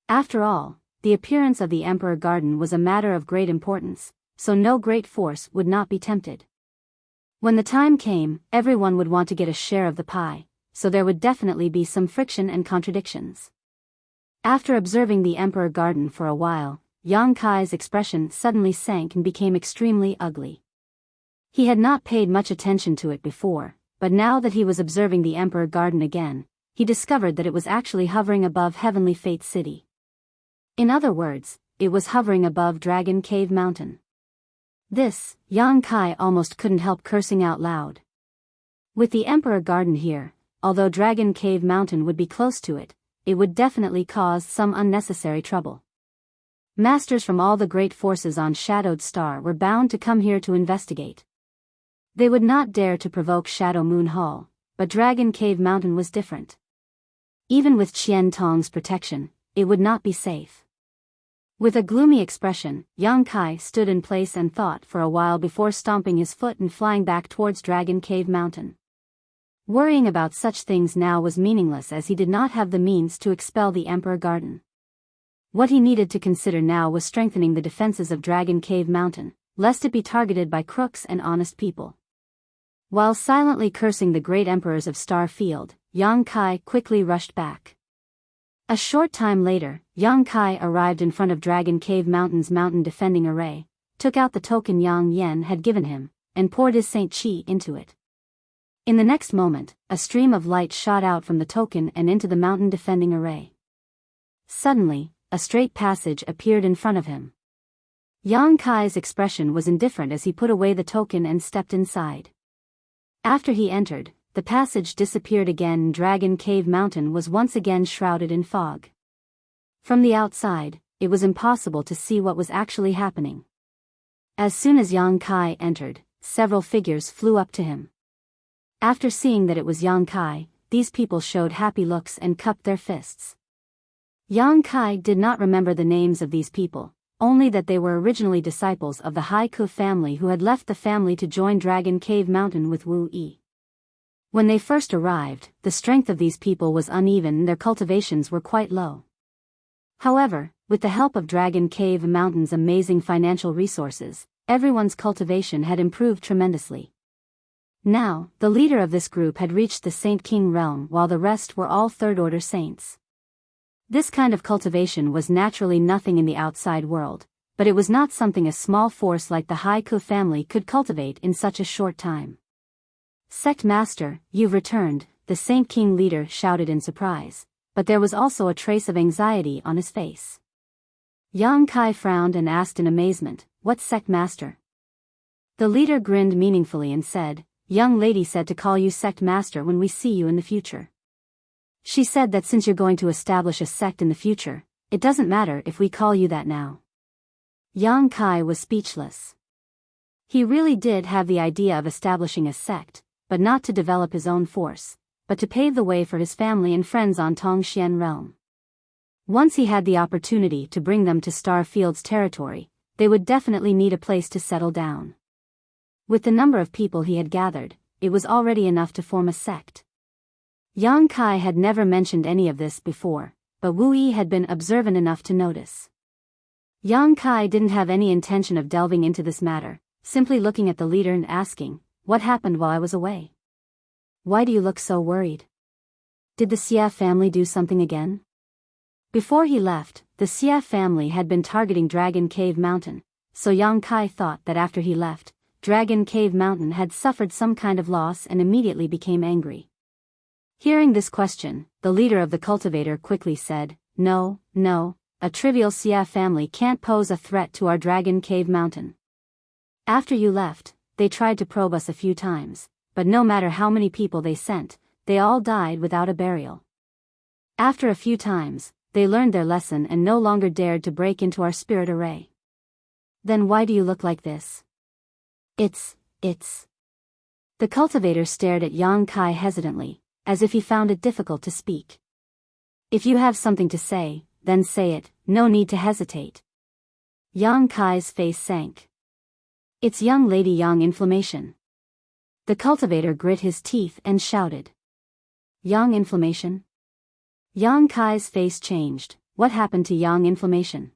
After all, the appearance of the Emperor Garden was a matter of great importance, so no great force would not be tempted. When the time came, everyone would want to get a share of the pie, so there would definitely be some friction and contradictions. After observing the Emperor Garden for a while, Yang Kai's expression suddenly sank and became extremely ugly. He had not paid much attention to it before, but now that he was observing the Emperor Garden again, he discovered that it was actually hovering above Heavenly Fate City. In other words, it was hovering above Dragon Cave Mountain. This, Yang Kai almost couldn't help cursing out loud. With the Emperor Garden here, although Dragon Cave Mountain would be close to it, it would definitely cause some unnecessary trouble. Masters from all the great forces on Shadowed Star were bound to come here to investigate. They would not dare to provoke Shadow Moon Hall, but Dragon Cave Mountain was different. Even with Qian Tong's protection, it would not be safe. With a gloomy expression, Yang Kai stood in place and thought for a while before stomping his foot and flying back towards Dragon Cave Mountain. Worrying about such things now was meaningless as he did not have the means to expel the Emperor Garden. What he needed to consider now was strengthening the defenses of Dragon Cave Mountain, lest it be targeted by crooks and honest people. While silently cursing the great emperors of Star Field, Yang Kai quickly rushed back. A short time later, Yang Kai arrived in front of Dragon Cave Mountain's mountain defending array, took out the token Yang Yen had given him, and poured his Saint Qi into it. In the next moment, a stream of light shot out from the token and into the mountain defending array. Suddenly, a straight passage appeared in front of him. Yang Kai's expression was indifferent as he put away the token and stepped inside. After he entered, the passage disappeared again and Dragon Cave Mountain was once again shrouded in fog. From the outside, it was impossible to see what was actually happening. As soon as Yang Kai entered, several figures flew up to him. After seeing that it was Yang Kai, these people showed happy looks and cupped their fists. Yang Kai did not remember the names of these people, only that they were originally disciples of the Haiku family who had left the family to join Dragon Cave Mountain with Wu Yi. When they first arrived, the strength of these people was uneven and their cultivations were quite low. However, with the help of Dragon Cave Mountain's amazing financial resources, everyone's cultivation had improved tremendously. Now, the leader of this group had reached the Saint King realm while the rest were all third-order saints. This kind of cultivation was naturally nothing in the outside world, but it was not something a small force like the Haiku family could cultivate in such a short time. "Sect Master, you've returned," the Saint King leader shouted in surprise, but there was also a trace of anxiety on his face. Yang Kai frowned and asked in amazement, "What Sect Master?" The leader grinned meaningfully and said, "Young lady said to call you Sect Master when we see you in the future. She said that since you're going to establish a sect in the future, it doesn't matter if we call you that now." Yang Kai was speechless. He really did have the idea of establishing a sect, but not to develop his own force, but to pave the way for his family and friends on Tongxian realm. Once he had the opportunity to bring them to Starfield's territory, they would definitely need a place to settle down. With the number of people he had gathered, it was already enough to form a sect. Yang Kai had never mentioned any of this before, but Wu Yi had been observant enough to notice. Yang Kai didn't have any intention of delving into this matter, simply looking at the leader and asking, "What happened while I was away? Why do you look so worried? Did the Xia family do something again?" Before he left, the Xia family had been targeting Dragon Cave Mountain, so Yang Kai thought that after he left, Dragon Cave Mountain had suffered some kind of loss and immediately became angry. Hearing this question, the leader of the cultivator quickly said, No, a trivial Xia family can't pose a threat to our Dragon Cave Mountain. After you left, they tried to probe us a few times, but no matter how many people they sent, they all died without a burial. After a few times, they learned their lesson and no longer dared to break into our spirit array. Then why do you look like this? It's. The cultivator stared at Yang Kai hesitantly, as if he found it difficult to speak. "If you have something to say, then say it, no need to hesitate." Yang Kai's face sank. "It's young lady Yang inflammation." The cultivator grit his teeth and shouted. "Yang inflammation?" Yang Kai's face changed. "What happened to Yang inflammation?"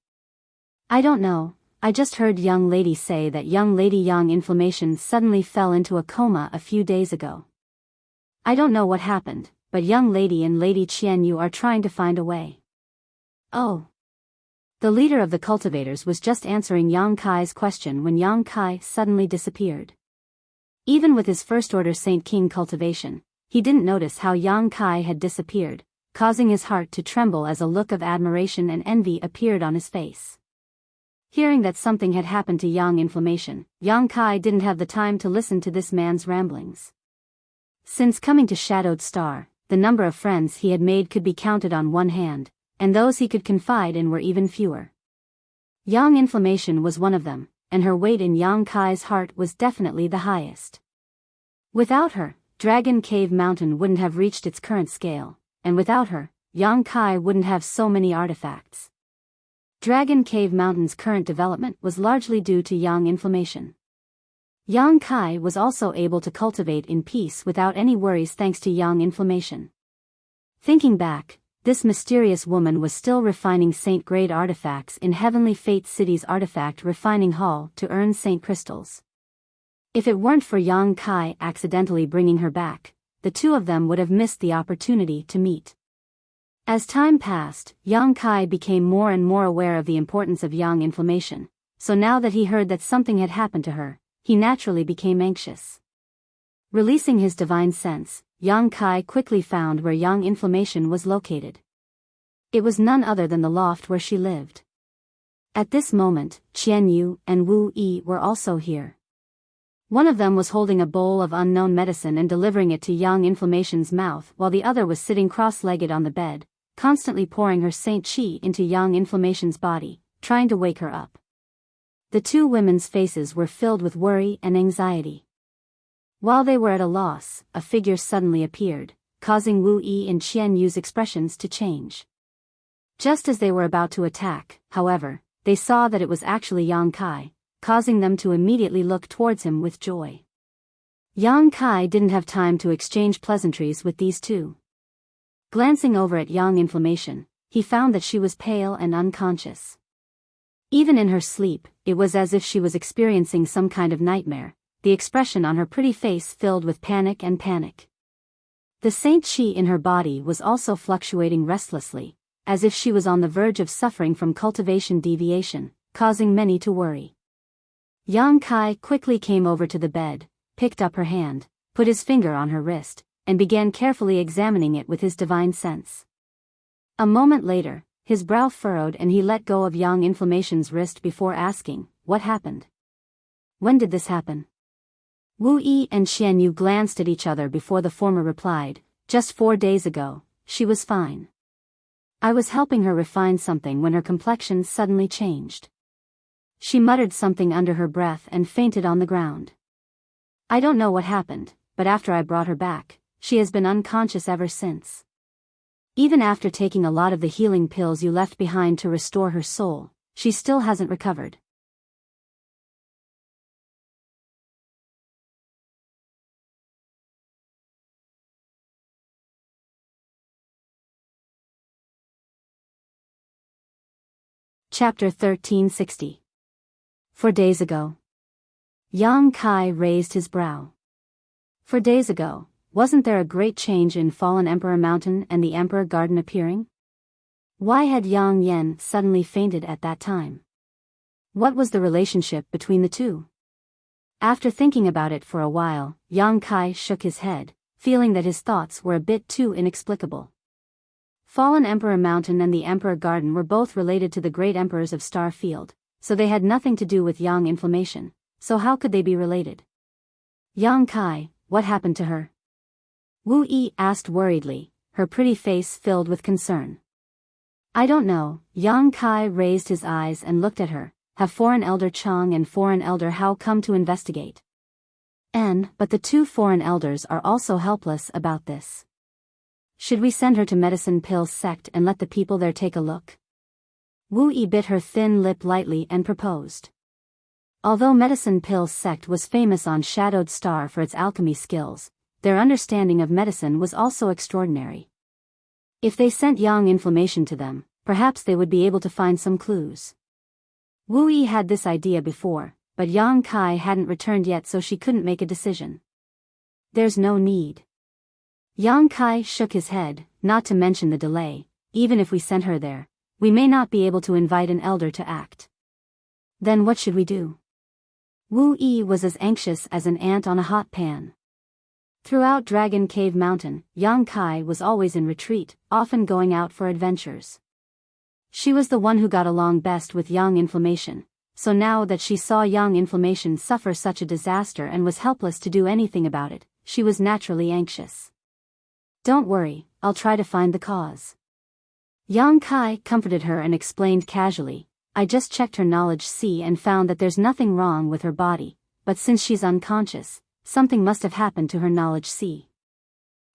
"I don't know. I just heard young lady say that young lady Yang inflammation suddenly fell into a coma a few days ago. I don't know what happened, but young lady and Lady Qianyu are trying to find a way." "Oh." The leader of the cultivators was just answering Yang Kai's question when Yang Kai suddenly disappeared. Even with his first-order Saint King cultivation, he didn't notice how Yang Kai had disappeared, causing his heart to tremble as a look of admiration and envy appeared on his face. Hearing that something had happened to Yang inflammation, Yang Kai didn't have the time to listen to this man's ramblings. Since coming to Shadowed Star, the number of friends he had made could be counted on one hand, and those he could confide in were even fewer. Yang inflammation was one of them, and her weight in Yang Kai's heart was definitely the highest. Without her, Dragon Cave Mountain wouldn't have reached its current scale, and without her, Yang Kai wouldn't have so many artifacts. Dragon Cave Mountain's current development was largely due to yang inflammation. Yang Kai was also able to cultivate in peace without any worries thanks to yang inflammation. Thinking back, this mysterious woman was still refining saint-grade artifacts in Heavenly Fate City's artifact refining hall to earn saint crystals. If it weren't for Yang Kai accidentally bringing her back, the two of them would have missed the opportunity to meet. As time passed, Yang Kai became more and more aware of the importance of yang inflammation, so now that he heard that something had happened to her, he naturally became anxious. Releasing his divine sense, Yang Kai quickly found where yang inflammation was located. It was none other than the loft where she lived. At this moment, Qian Yu and Wu Yi were also here. One of them was holding a bowl of unknown medicine and delivering it to yang inflammation's mouth while the other was sitting cross-legged on the bed, constantly pouring her saint qi into yang inflammation's body, trying to wake her up. The two women's faces were filled with worry and anxiety. While they were at a loss, a figure suddenly appeared, causing Wu Yi and Qian Yu's expressions to change. Just as they were about to attack, however, they saw that it was actually Yang Kai, causing them to immediately look towards him with joy. Yang Kai didn't have time to exchange pleasantries with these two. Glancing over at yang inflammation, he found that she was pale and unconscious. Even in her sleep, it was as if she was experiencing some kind of nightmare, the expression on her pretty face filled with panic and panic. The saint qi in her body was also fluctuating restlessly, as if she was on the verge of suffering from cultivation deviation, causing many to worry. Yang Kai quickly came over to the bed, picked up her hand, put his finger on her wrist, and began carefully examining it with his divine sense. A moment later, his brow furrowed and he let go of yang inflammation's wrist before asking, "What happened? When did this happen?" Wu Yi and Qian Yu glanced at each other before the former replied, "Just 4 days ago, she was fine. I was helping her refine something when her complexion suddenly changed. She muttered something under her breath and fainted on the ground. I don't know what happened, but after I brought her back, she has been unconscious ever since. Even after taking a lot of the healing pills you left behind to restore her soul, she still hasn't recovered." Chapter 1360. 4 days ago. Yang Kai raised his brow. 4 days ago, wasn't there a great change in Fallen Emperor Mountain and the Emperor Garden appearing? Why had Yang Yen suddenly fainted at that time? What was the relationship between the two? After thinking about it for a while, Yang Kai shook his head, feeling that his thoughts were a bit too inexplicable. Fallen Emperor Mountain and the Emperor Garden were both related to the great emperors of Star Field, so they had nothing to do with yang inflammation, so how could they be related? Yang Kai, what happened to her? Wu Yi asked worriedly, her pretty face filled with concern. I don't know. Yang Kai raised his eyes and looked at her. Have Foreign Elder Chang and Foreign Elder Hao come to investigate? But the 2 foreign elders are also helpless about this. Should we send her to Medicine Pill Sect and let the people there take a look? Wu Yi bit her thin lip lightly and proposed. Although Medicine Pill Sect was famous on Shadowed Star for its alchemy skills, their understanding of medicine was also extraordinary. If they sent yang inflammation to them, perhaps they would be able to find some clues. Wu Yi had this idea before, but Yang Kai hadn't returned yet so she couldn't make a decision. There's no need. Yang Kai shook his head, not to mention the delay. Even if we sent her there, we may not be able to invite an elder to act. Then what should we do? Wu Yi was as anxious as an ant on a hot pan. Throughout Dragon Cave Mountain, Yang Kai was always in retreat, often going out for adventures. She was the one who got along best with yang inflammation, so now that she saw yang inflammation suffer such a disaster and was helpless to do anything about it, she was naturally anxious. Don't worry, I'll try to find the cause. Yang Kai comforted her and explained casually, I just checked her knowledge C and found that there's nothing wrong with her body, but since she's unconscious, something must have happened to her knowledge C.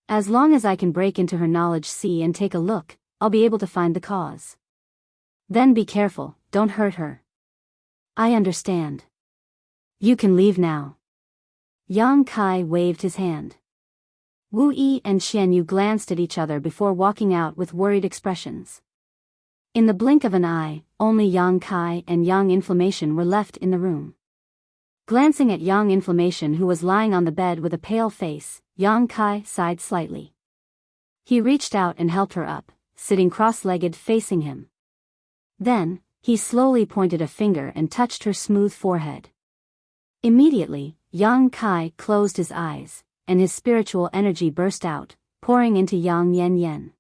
As long as I can break into her knowledge C and take a look, I'll be able to find the cause. Then be careful, don't hurt her. I understand. You can leave now. Yang Kai waved his hand. Wu Yi and Xian Yu glanced at each other before walking out with worried expressions. In the blink of an eye, only Yang Kai and Yang Inflammation were left in the room. Glancing at Yang Inflammation, who was lying on the bed with a pale face, Yang Kai sighed slightly. He reached out and helped her up, sitting cross-legged facing him. Then, he slowly pointed a finger and touched her smooth forehead. Immediately, Yang Kai closed his eyes, and his spiritual energy burst out, pouring into Yang Yen Yen.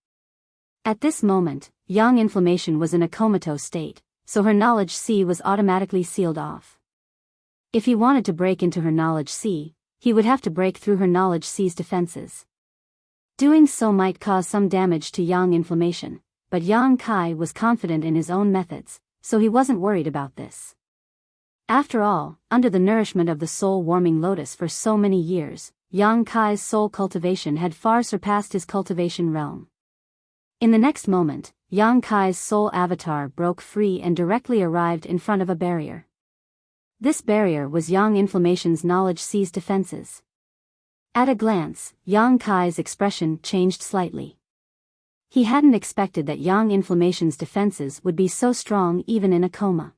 At this moment, Yang Inflammation was in a comatose state, so her knowledge sea was automatically sealed off. If he wanted to break into her knowledge sea, he would have to break through her knowledge sea's defenses. Doing so might cause some damage to Yang Inflammation, but Yang Kai was confident in his own methods, so he wasn't worried about this. After all, under the nourishment of the soul-warming lotus for so many years, Yang Kai's soul cultivation had far surpassed his cultivation realm. In the next moment, Yang Kai's soul avatar broke free and directly arrived in front of a barrier. This barrier was Yang Inflammation's knowledge sea's defenses. At a glance, Yang Kai's expression changed slightly. He hadn't expected that Yang Inflammation's defenses would be so strong even in a coma.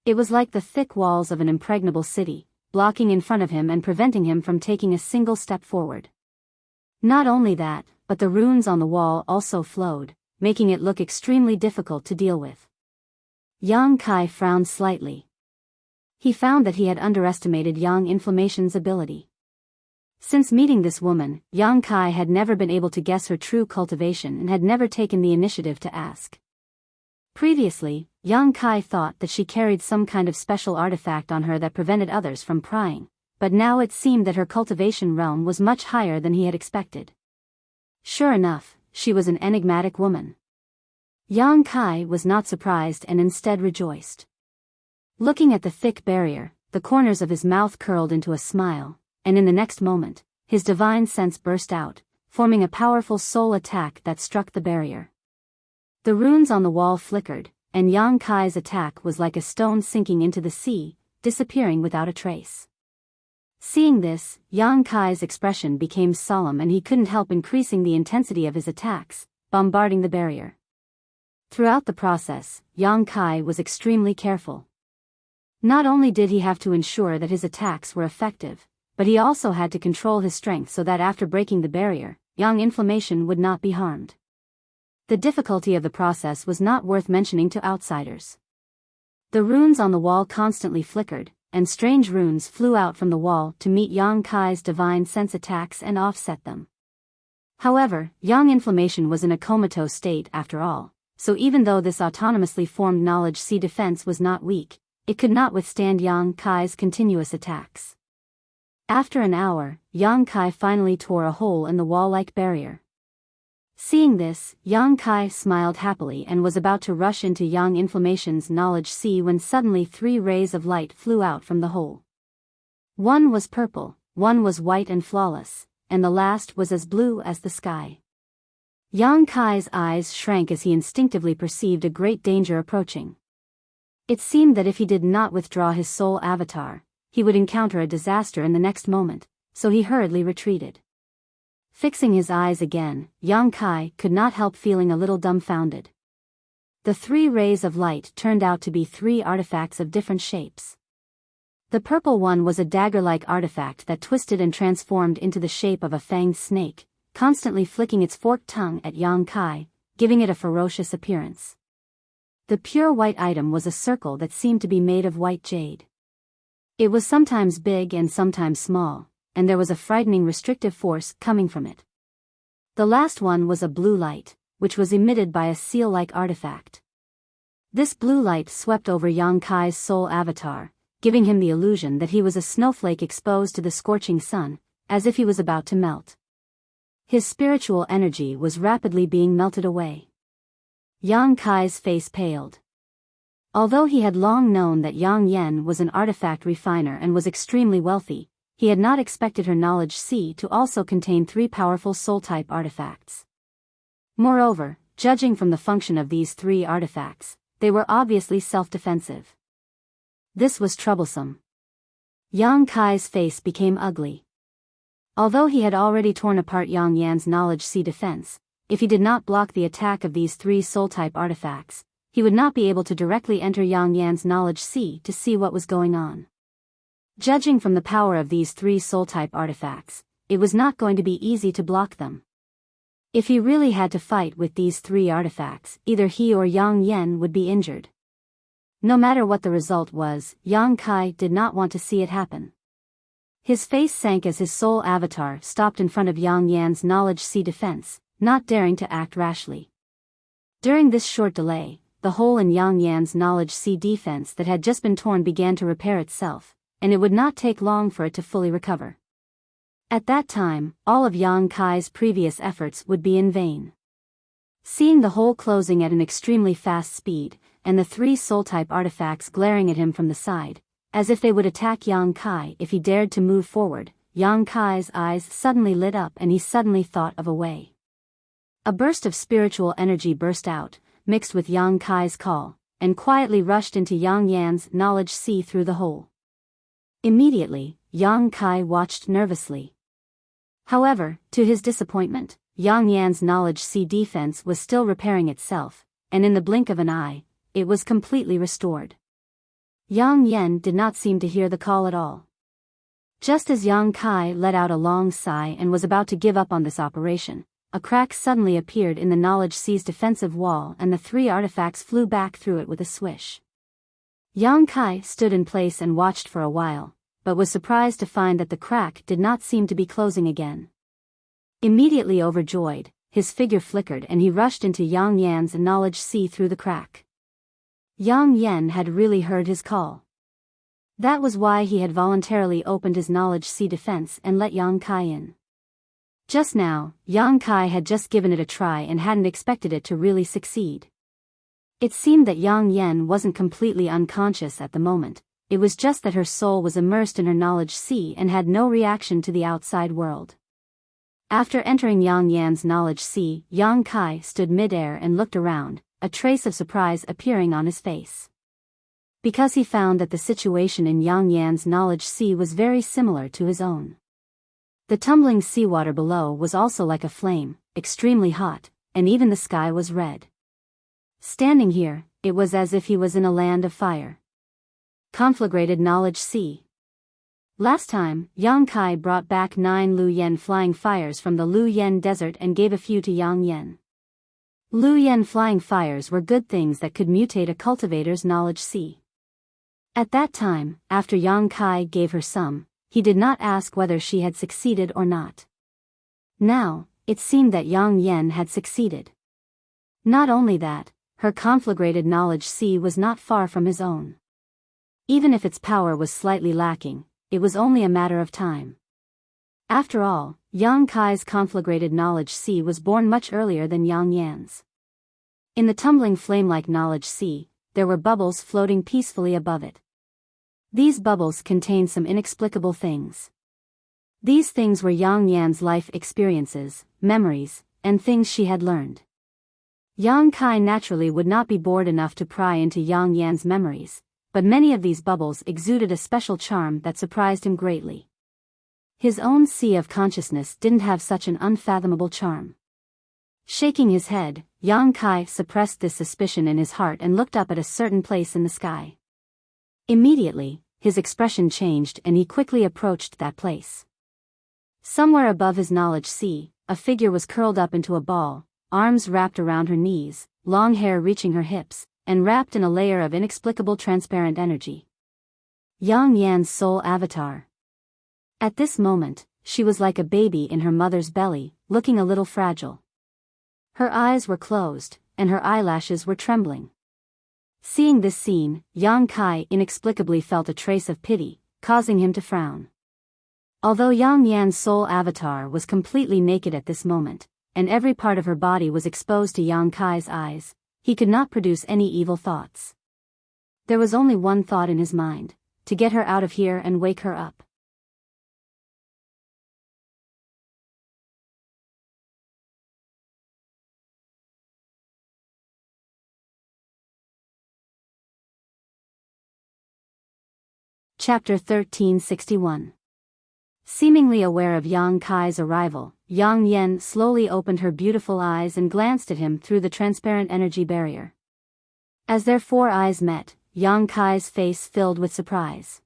It was like the thick walls of an impregnable city, blocking in front of him and preventing him from taking a single step forward. Not only that, but the runes on the wall also flowed, making it look extremely difficult to deal with. Yang Kai frowned slightly. He found that he had underestimated Yang Inflammation's ability. Since meeting this woman, Yang Kai had never been able to guess her true cultivation and had never taken the initiative to ask. Previously, Yang Kai thought that she carried some kind of special artifact on her that prevented others from prying, but now it seemed that her cultivation realm was much higher than he had expected. Sure enough, she was an enigmatic woman. Yang Kai was not surprised and instead rejoiced. Looking at the thick barrier, the corners of his mouth curled into a smile, and in the next moment, his divine sense burst out, forming a powerful soul attack that struck the barrier. The runes on the wall flickered, and Yang Kai's attack was like a stone sinking into the sea, disappearing without a trace. Seeing this, Yang Kai's expression became solemn and he couldn't help increasing the intensity of his attacks, bombarding the barrier. Throughout the process, Yang Kai was extremely careful. Not only did he have to ensure that his attacks were effective, but he also had to control his strength so that after breaking the barrier, Yang Inflammation would not be harmed. The difficulty of the process was not worth mentioning to outsiders. The runes on the wall constantly flickered, and strange runes flew out from the wall to meet Yang Kai's divine sense attacks and offset them. However, Yang Inflammation was in a comatose state after all, so even though this autonomously formed knowledge sea defense was not weak, it could not withstand Yang Kai's continuous attacks. After an hour, Yang Kai finally tore a hole in the wall-like barrier. Seeing this, Yang Kai smiled happily and was about to rush into Yang Inflammation's knowledge sea when suddenly 3 rays of light flew out from the hole. One was purple, one was white and flawless, and the last was as blue as the sky. Yang Kai's eyes shrank as he instinctively perceived a great danger approaching. It seemed that if he did not withdraw his soul avatar, he would encounter a disaster in the next moment, so he hurriedly retreated. Fixing his eyes again, Yang Kai could not help feeling a little dumbfounded. The 3 rays of light turned out to be 3 artifacts of different shapes. The purple one was a dagger-like artifact that twisted and transformed into the shape of a fanged snake, constantly flicking its forked tongue at Yang Kai, giving it a ferocious appearance. The pure white item was a circle that seemed to be made of white jade. It was sometimes big and sometimes small, and there was a frightening restrictive force coming from it. The last one was a blue light, which was emitted by a seal-like artifact. This blue light swept over Yang Kai's soul avatar, giving him the illusion that he was a snowflake exposed to the scorching sun, as if he was about to melt. His spiritual energy was rapidly being melted away. Yang Kai's face paled. Although he had long known that Yang Yen was an artifact refiner and was extremely wealthy, he had not expected her knowledge sea to also contain 3 powerful soul-type artifacts. Moreover, judging from the function of these 3 artifacts, they were obviously self-defensive. This was troublesome. Yang Kai's face became ugly. Although he had already torn apart Yang Yan's knowledge sea defense, if he did not block the attack of these 3 soul-type artifacts, he would not be able to directly enter Yang Yan's knowledge sea to see what was going on. Judging from the power of these 3 soul-type artifacts, it was not going to be easy to block them. If he really had to fight with these 3 artifacts, either he or Yang Yan would be injured. No matter what the result was, Yang Kai did not want to see it happen. His face sank as his soul avatar stopped in front of Yang Yan's knowledge sea defense, not daring to act rashly. During this short delay, the hole in Yang Yan's knowledge sea defense that had just been torn began to repair itself, and it would not take long for it to fully recover. At that time, all of Yang Kai's previous efforts would be in vain. Seeing the hole closing at an extremely fast speed, and the 3 soul-type artifacts glaring at him from the side, as if they would attack Yang Kai if he dared to move forward, Yang Kai's eyes suddenly lit up and he suddenly thought of a way. A burst of spiritual energy burst out, mixed with Yang Kai's call, and quietly rushed into Yang Yan's knowledge sea through the hole. Immediately, Yang Kai watched nervously. However, to his disappointment, Yang Yan's knowledge sea defense was still repairing itself, and in the blink of an eye, it was completely restored. Yang Yan did not seem to hear the call at all. Just as Yang Kai let out a long sigh and was about to give up on this operation, a crack suddenly appeared in the knowledge sea's defensive wall and the 3 artifacts flew back through it with a swish. Yang Kai stood in place and watched for a while, but was surprised to find that the crack did not seem to be closing again. Immediately overjoyed, his figure flickered and he rushed into Yang Yan's knowledge sea through the crack. Yang Yan had really heard his call. That was why he had voluntarily opened his knowledge sea defense and let Yang Kai in. Just now, Yang Kai had just given it a try and hadn't expected it to really succeed. It seemed that Yang Yan wasn't completely unconscious at the moment, it was just that her soul was immersed in her knowledge sea and had no reaction to the outside world. After entering Yang Yan's knowledge sea, Yang Kai stood mid-air and looked around, a trace of surprise appearing on his face. Because he found that the situation in Yang Yan's knowledge sea was very similar to his own. The tumbling seawater below was also like a flame, extremely hot, and even the sky was red. Standing here, it was as if he was in a land of fire. Conflagrated knowledge sea. Last time, Yang Kai brought back 9 Lu Yen flying fires from the Lu Yen desert and gave a few to Yang Yan. Lu Yen flying fires were good things that could mutate a cultivator's knowledge sea. At that time, after Yang Kai gave her some, he did not ask whether she had succeeded or not. Now, it seemed that Yang Yan had succeeded. Not only that, her conflagrated knowledge sea was not far from his own. Even if its power was slightly lacking, it was only a matter of time. After all, Yang Kai's conflagrated knowledge sea was born much earlier than Yang Yan's. In the tumbling flame-like knowledge sea, there were bubbles floating peacefully above it. These bubbles contained some inexplicable things. These things were Yang Yan's life experiences, memories, and things she had learned. Yang Kai naturally would not be bored enough to pry into Yang Yan's memories, but many of these bubbles exuded a special charm that surprised him greatly. His own sea of consciousness didn't have such an unfathomable charm. Shaking his head, Yang Kai suppressed this suspicion in his heart and looked up at a certain place in the sky. Immediately, his expression changed and he quickly approached that place. Somewhere above his knowledge sea, a figure was curled up into a ball, arms wrapped around her knees, long hair reaching her hips, and wrapped in a layer of inexplicable transparent energy. Yang Yan's soul avatar. At this moment, she was like a baby in her mother's belly, looking a little fragile. Her eyes were closed, and her eyelashes were trembling. Seeing this scene, Yang Kai inexplicably felt a trace of pity, causing him to frown. Although Yang Yan's soul avatar was completely naked at this moment, and every part of her body was exposed to Yang Kai's eyes, he could not produce any evil thoughts. There was only one thought in his mind: to get her out of here and wake her up. Chapter 1361. Seemingly aware of Yang Kai's arrival, Yang Yen slowly opened her beautiful eyes and glanced at him through the transparent energy barrier. As their four eyes met, Yang Kai's face filled with surprise.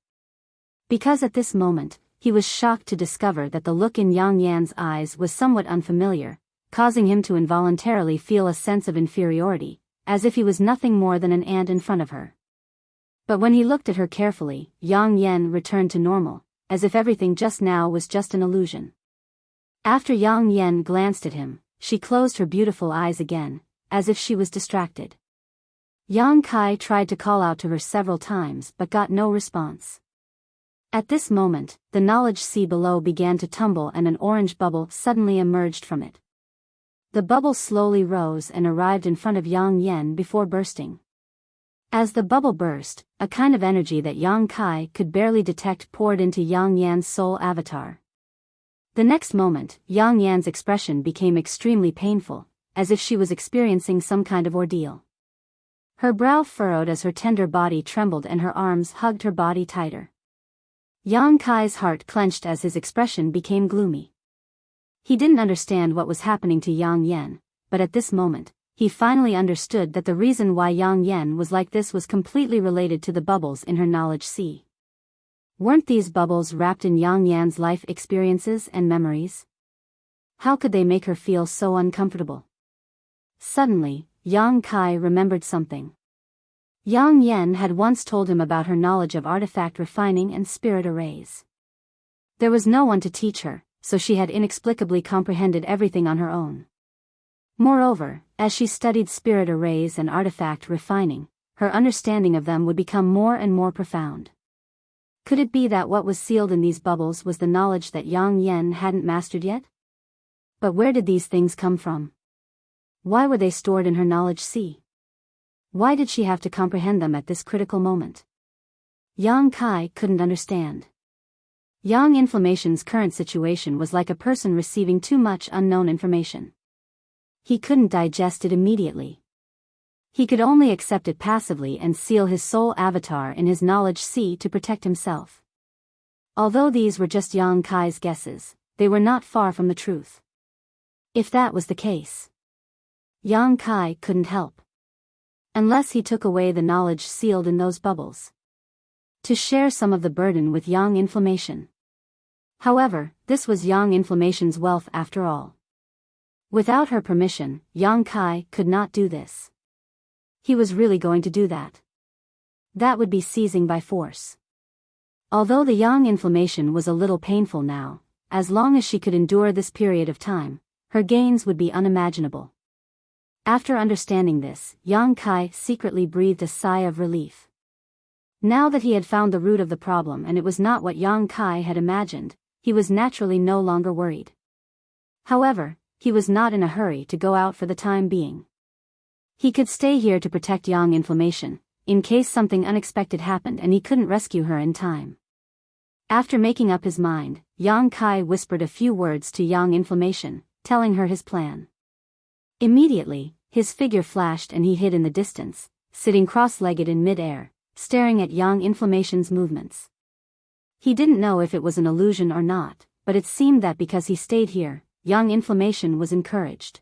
Because at this moment, he was shocked to discover that the look in Yang Yan's eyes was somewhat unfamiliar, causing him to involuntarily feel a sense of inferiority, as if he was nothing more than an ant in front of her. But when he looked at her carefully, Yang Yen returned to normal, as if everything just now was just an illusion. After Yang Yen glanced at him, she closed her beautiful eyes again, as if she was distracted. Yang Kai tried to call out to her several times but got no response. At this moment, the knowledge sea below began to tumble and an orange bubble suddenly emerged from it. The bubble slowly rose and arrived in front of Yang Yen before bursting. As the bubble burst, a kind of energy that Yang Kai could barely detect poured into Yang Yan's soul avatar. The next moment, Yang Yan's expression became extremely painful, as if she was experiencing some kind of ordeal. Her brow furrowed as her tender body trembled and her arms hugged her body tighter. Yang Kai's heart clenched as his expression became gloomy. He didn't understand what was happening to Yang Yen, but at this moment, he finally understood that the reason why Yang Yen was like this was completely related to the bubbles in her knowledge sea. Weren't these bubbles wrapped in Yang Yan's life experiences and memories? How could they make her feel so uncomfortable? Suddenly, Yang Kai remembered something. Yang Yen had once told him about her knowledge of artifact refining and spirit arrays. There was no one to teach her, so she had inexplicably comprehended everything on her own. Moreover, as she studied spirit arrays and artifact refining, her understanding of them would become more and more profound. Could it be that what was sealed in these bubbles was the knowledge that Yang Yen hadn't mastered yet? But where did these things come from? Why were they stored in her knowledge sea? Why did she have to comprehend them at this critical moment? Yang Kai couldn't understand. Yang Inflammation's current situation was like a person receiving too much unknown information. He couldn't digest it immediately. He could only accept it passively and seal his soul avatar in his knowledge sea to protect himself. Although these were just Yang Kai's guesses, they were not far from the truth. If that was the case, Yang Kai couldn't help. Unless he took away the knowledge sealed in those bubbles. To share some of the burden with Yang Inflammation. However, this was Yang Inflammation's wealth after all. Without her permission, Yang Kai could not do this. He was really going to do that. That would be seizing by force. Although the Yang Inflammation was a little painful now, as long as she could endure this period of time, her gains would be unimaginable. After understanding this, Yang Kai secretly breathed a sigh of relief. Now that he had found the root of the problem and it was not what Yang Kai had imagined, he was naturally no longer worried. However, he was not in a hurry to go out for the time being. He could stay here to protect Yang Inflammation, in case something unexpected happened and he couldn't rescue her in time. After making up his mind, Yang Kai whispered a few words to Yang Inflammation, telling her his plan. Immediately, his figure flashed and he hid in the distance, sitting cross-legged in mid-air, staring at Yang Inflammation's movements. He didn't know if it was an illusion or not, but it seemed that because he stayed here, Yang Inflammation was encouraged.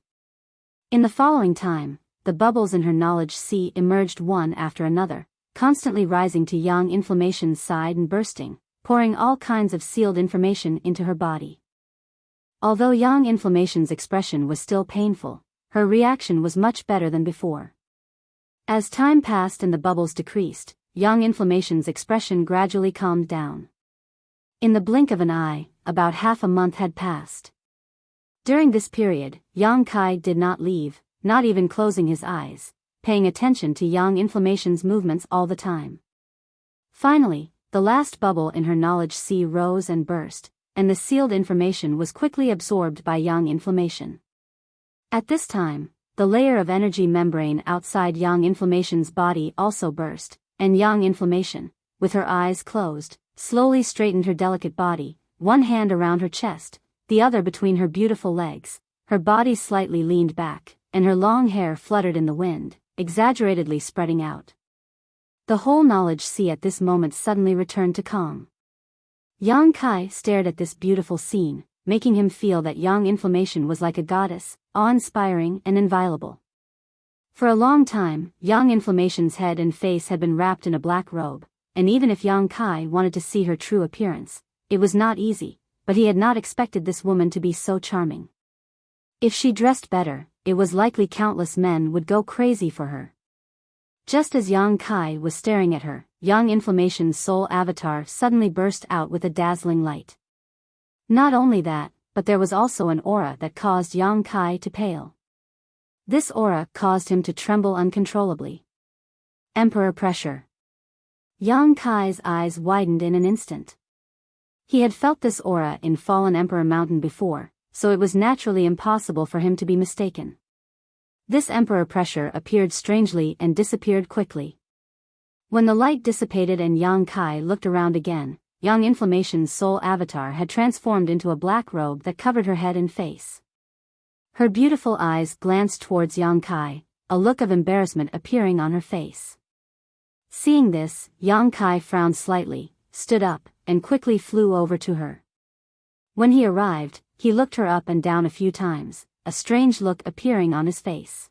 In the following time, the bubbles in her knowledge sea emerged one after another, constantly rising to Yang Inflammation's side and bursting, pouring all kinds of sealed information into her body. Although Yang Inflammation's expression was still painful, her reaction was much better than before. As time passed and the bubbles decreased, Yang Inflammation's expression gradually calmed down. In the blink of an eye, about half a month had passed. During this period, Yang Kai did not leave, not even closing his eyes, paying attention to Yang Inflammation's movements all the time. Finally, the last bubble in her knowledge sea rose and burst, and the sealed information was quickly absorbed by Yang Inflammation. At this time, the layer of energy membrane outside Yang Inflammation's body also burst, and Yang Inflammation, with her eyes closed, slowly straightened her delicate body, one hand around her chest, the other between her beautiful legs, her body slightly leaned back, and her long hair fluttered in the wind, exaggeratedly spreading out. The whole knowledge sea at this moment suddenly returned to calm. Yang Kai stared at this beautiful scene, making him feel that Yang Inflammation was like a goddess, awe-inspiring and inviolable. For a long time, Yang Inflammation's head and face had been wrapped in a black robe, and even if Yang Kai wanted to see her true appearance, it was not easy, but he had not expected this woman to be so charming. If she dressed better, it was likely countless men would go crazy for her. Just as Yang Kai was staring at her, Yang Inflammation's soul avatar suddenly burst out with a dazzling light. Not only that, but there was also an aura that caused Yang Kai to pale. This aura caused him to tremble uncontrollably. Emperor pressure. Yang Kai's eyes widened in an instant. He had felt this aura in Fallen Emperor Mountain before, so it was naturally impossible for him to be mistaken. This emperor pressure appeared strangely and disappeared quickly. When the light dissipated and Yang Kai looked around again, Yang Inflammation's soul avatar had transformed into a black robe that covered her head and face. Her beautiful eyes glanced towards Yang Kai, a look of embarrassment appearing on her face. Seeing this, Yang Kai frowned slightly, stood up, and quickly flew over to her. When he arrived, he looked her up and down a few times, a strange look appearing on his face.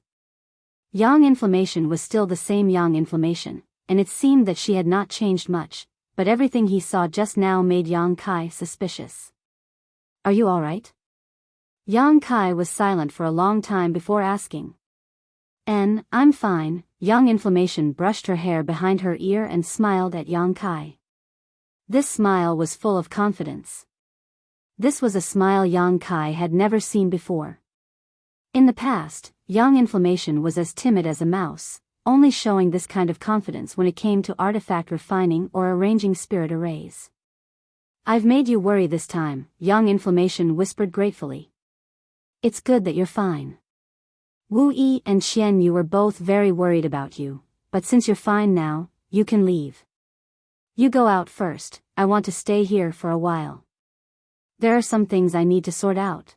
Yang Inflammation was still the same Yang Inflammation, and it seemed that she had not changed much, but everything he saw just now made Yang Kai suspicious. "Are you all right?" Yang Kai was silent for a long time before asking. "I'm fine." Yang Inflammation brushed her hair behind her ear and smiled at Yang Kai. This smile was full of confidence. This was a smile Yang Kai had never seen before. In the past, Yang Inflammation was as timid as a mouse, only showing this kind of confidence when it came to artifact refining or arranging spirit arrays. "I've made you worry this time," Yang Inflammation whispered gratefully. "It's good that you're fine. Wu Yi and Xian Yu were both very worried about you, but since you're fine now, you can leave. You go out first, I want to stay here for a while. There are some things I need to sort out."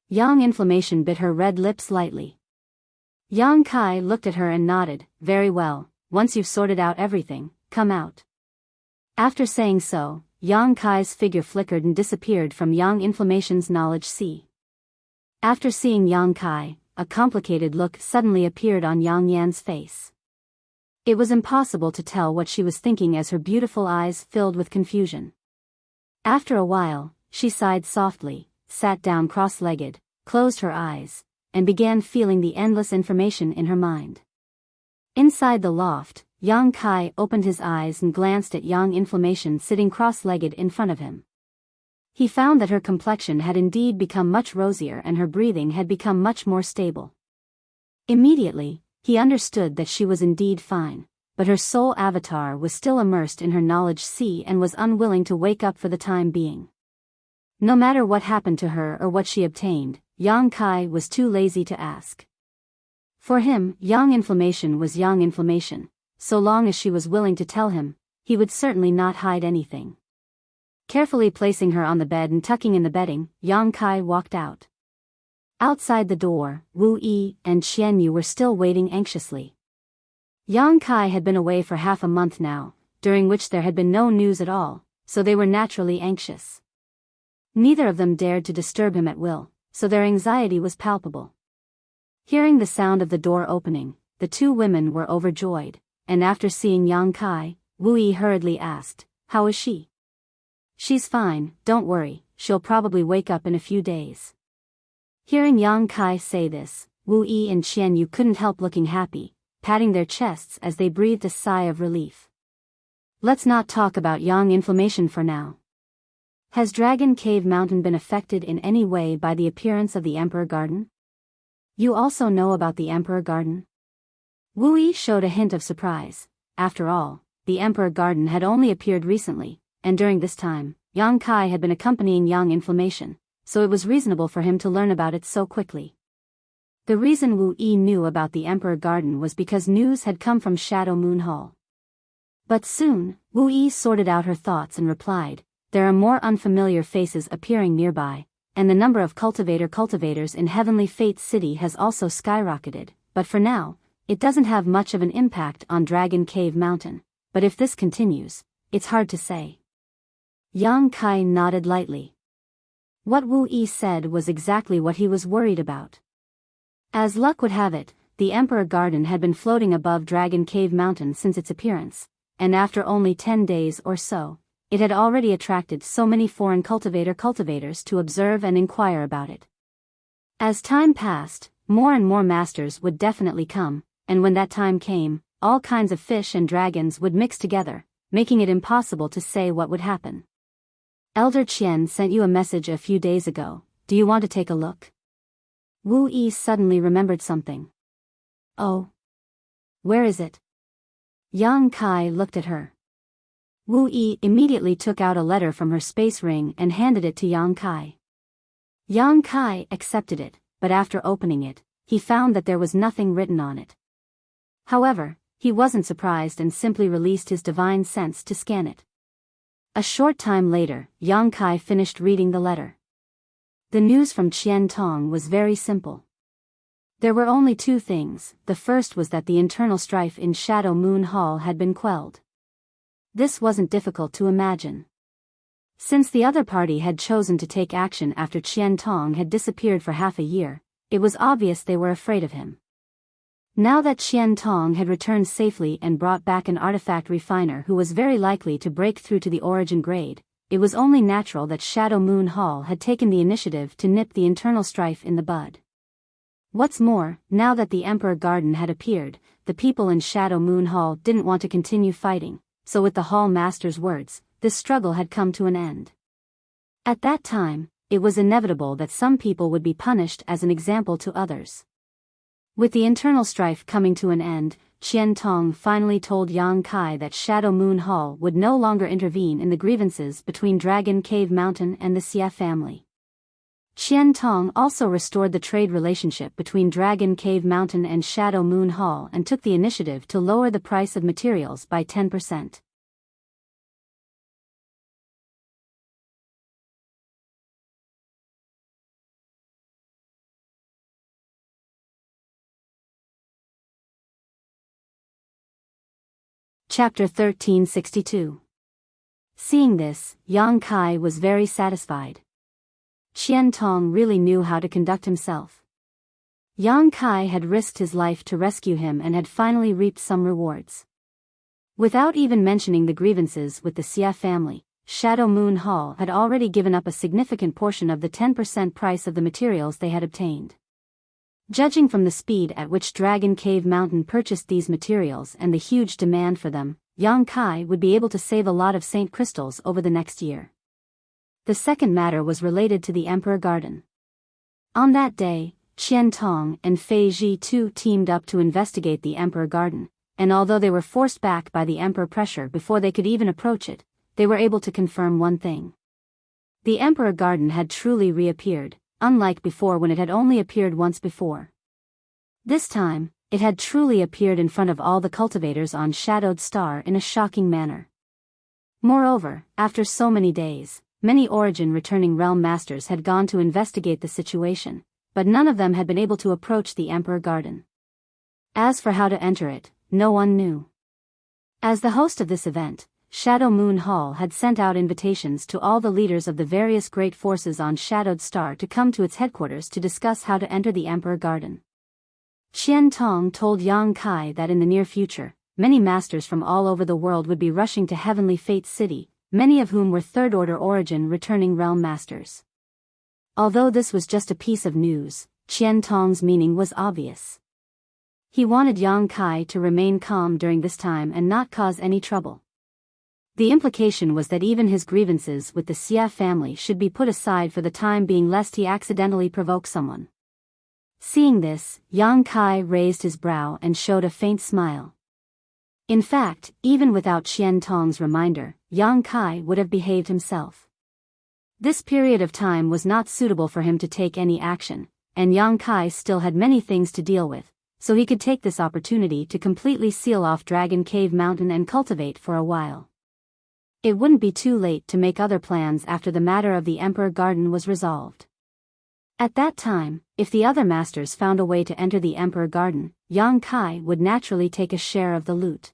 Yang Inflammation bit her red lips lightly. Yang Kai looked at her and nodded. "Very well, once you've sorted out everything, come out." After saying so, Yang Kai's figure flickered and disappeared from Yang Inflammation's knowledge sea. After seeing Yang Kai, a complicated look suddenly appeared on Yang Yan's face. It was impossible to tell what she was thinking as her beautiful eyes filled with confusion. After a while, she sighed softly, sat down cross-legged, closed her eyes, and began feeling the endless information in her mind. Inside the loft, Yang Kai opened his eyes and glanced at Yang Inflammation sitting cross-legged in front of him. He found that her complexion had indeed become much rosier and her breathing had become much more stable. Immediately, he understood that she was indeed fine, but her soul avatar was still immersed in her knowledge sea and was unwilling to wake up for the time being. No matter what happened to her or what she obtained, Yang Kai was too lazy to ask. For him, Yang Inflammation was Yang Inflammation. So long as she was willing to tell him, he would certainly not hide anything. Carefully placing her on the bed and tucking in the bedding, Yang Kai walked out. Outside the door, Wu Yi and Xian Yu were still waiting anxiously. Yang Kai had been away for half a month now, during which there had been no news at all, so they were naturally anxious. Neither of them dared to disturb him at will, so their anxiety was palpable. Hearing the sound of the door opening, the two women were overjoyed, and after seeing Yang Kai, Wu Yi hurriedly asked, "How is she?" "She's fine, don't worry, she'll probably wake up in a few days." Hearing Yang Kai say this, Wu Yi and Xian Yu couldn't help looking happy, patting their chests as they breathed a sigh of relief. "Let's not talk about Yang Inflammation for now. Has Dragon Cave Mountain been affected in any way by the appearance of the Emperor Garden? You also know about the Emperor Garden?" Wu Yi showed a hint of surprise. After all, the Emperor Garden had only appeared recently, and during this time, Yang Kai had been accompanying Yang Inflammation, so it was reasonable for him to learn about it so quickly. The reason Wu Yi knew about the Emperor Garden was because news had come from Shadow Moon Hall. But soon, Wu Yi sorted out her thoughts and replied, "There are more unfamiliar faces appearing nearby, and the number of cultivators in Heavenly Fate City has also skyrocketed, but for now, it doesn't have much of an impact on Dragon Cave Mountain, but if this continues, it's hard to say. Yang Kai nodded lightly. What Wu Yi said was exactly what he was worried about. As luck would have it, the Emperor Garden had been floating above Dragon Cave Mountain since its appearance, and after only 10 days or so, it had already attracted so many foreign cultivators to observe and inquire about it. As time passed, more and more masters would definitely come, and when that time came, all kinds of fish and dragons would mix together, making it impossible to say what would happen. Elder Qian sent you a message a few days ago, do you want to take a look? Wu Yi suddenly remembered something. Oh. Where is it? Yang Kai looked at her. Wu Yi immediately took out a letter from her space ring and handed it to Yang Kai. Yang Kai accepted it, but after opening it, he found that there was nothing written on it. However, he wasn't surprised and simply released his divine sense to scan it. A short time later, Yang Kai finished reading the letter. The news from Qian Tong was very simple. There were only two things. The first was that the internal strife in Shadow Moon Hall had been quelled. This wasn't difficult to imagine. Since the other party had chosen to take action after Qian Tong had disappeared for half a year, it was obvious they were afraid of him. Now that Qian Tong had returned safely and brought back an artifact refiner who was very likely to break through to the origin grade, it was only natural that Shadow Moon Hall had taken the initiative to nip the internal strife in the bud. What's more, now that the Emperor Garden had appeared, the people in Shadow Moon Hall didn't want to continue fighting, so with the Hall Master's words, this struggle had come to an end. At that time, it was inevitable that some people would be punished as an example to others. With the internal strife coming to an end, Qian Tong finally told Yang Kai that Shadow Moon Hall would no longer intervene in the grievances between Dragon Cave Mountain and the Xia family. Qian Tong also restored the trade relationship between Dragon Cave Mountain and Shadow Moon Hall and took the initiative to lower the price of materials by 10%. Chapter 1362. Seeing this, Yang Kai was very satisfied. Qian Tong really knew how to conduct himself. Yang Kai had risked his life to rescue him and had finally reaped some rewards. Without even mentioning the grievances with the Xia family, Shadow Moon Hall had already given up a significant portion of the 10% price of the materials they had obtained. Judging from the speed at which Dragon Cave Mountain purchased these materials and the huge demand for them, Yang Kai would be able to save a lot of Saint crystals over the next year. The second matter was related to the Emperor Garden. On that day, Qian Tong and Fei Ji too teamed up to investigate the Emperor Garden, and although they were forced back by the Emperor pressure before they could even approach it, they were able to confirm one thing. The Emperor Garden had truly reappeared, unlike before when it had only appeared once before. This time, it had truly appeared in front of all the cultivators on Shadowed Star in a shocking manner. Moreover, after so many days, many Origin returning realm masters had gone to investigate the situation, but none of them had been able to approach the Emperor Garden. As for how to enter it, no one knew. As the host of this event, Shadow Moon Hall had sent out invitations to all the leaders of the various great forces on Shadowed Star to come to its headquarters to discuss how to enter the Emperor Garden. Qian Tong told Yang Kai that in the near future, many masters from all over the world would be rushing to Heavenly Fate City, many of whom were third-order Origin returning realm masters. Although this was just a piece of news, Qian Tong's meaning was obvious. He wanted Yang Kai to remain calm during this time and not cause any trouble. The implication was that even his grievances with the Xia family should be put aside for the time being lest he accidentally provoke someone. Seeing this, Yang Kai raised his brow and showed a faint smile. In fact, even without Qian Tong's reminder, Yang Kai would have behaved himself. This period of time was not suitable for him to take any action, and Yang Kai still had many things to deal with, so he could take this opportunity to completely seal off Dragon Cave Mountain and cultivate for a while. It wouldn't be too late to make other plans after the matter of the Emperor Garden was resolved. At that time, if the other masters found a way to enter the Emperor Garden, Yang Kai would naturally take a share of the loot.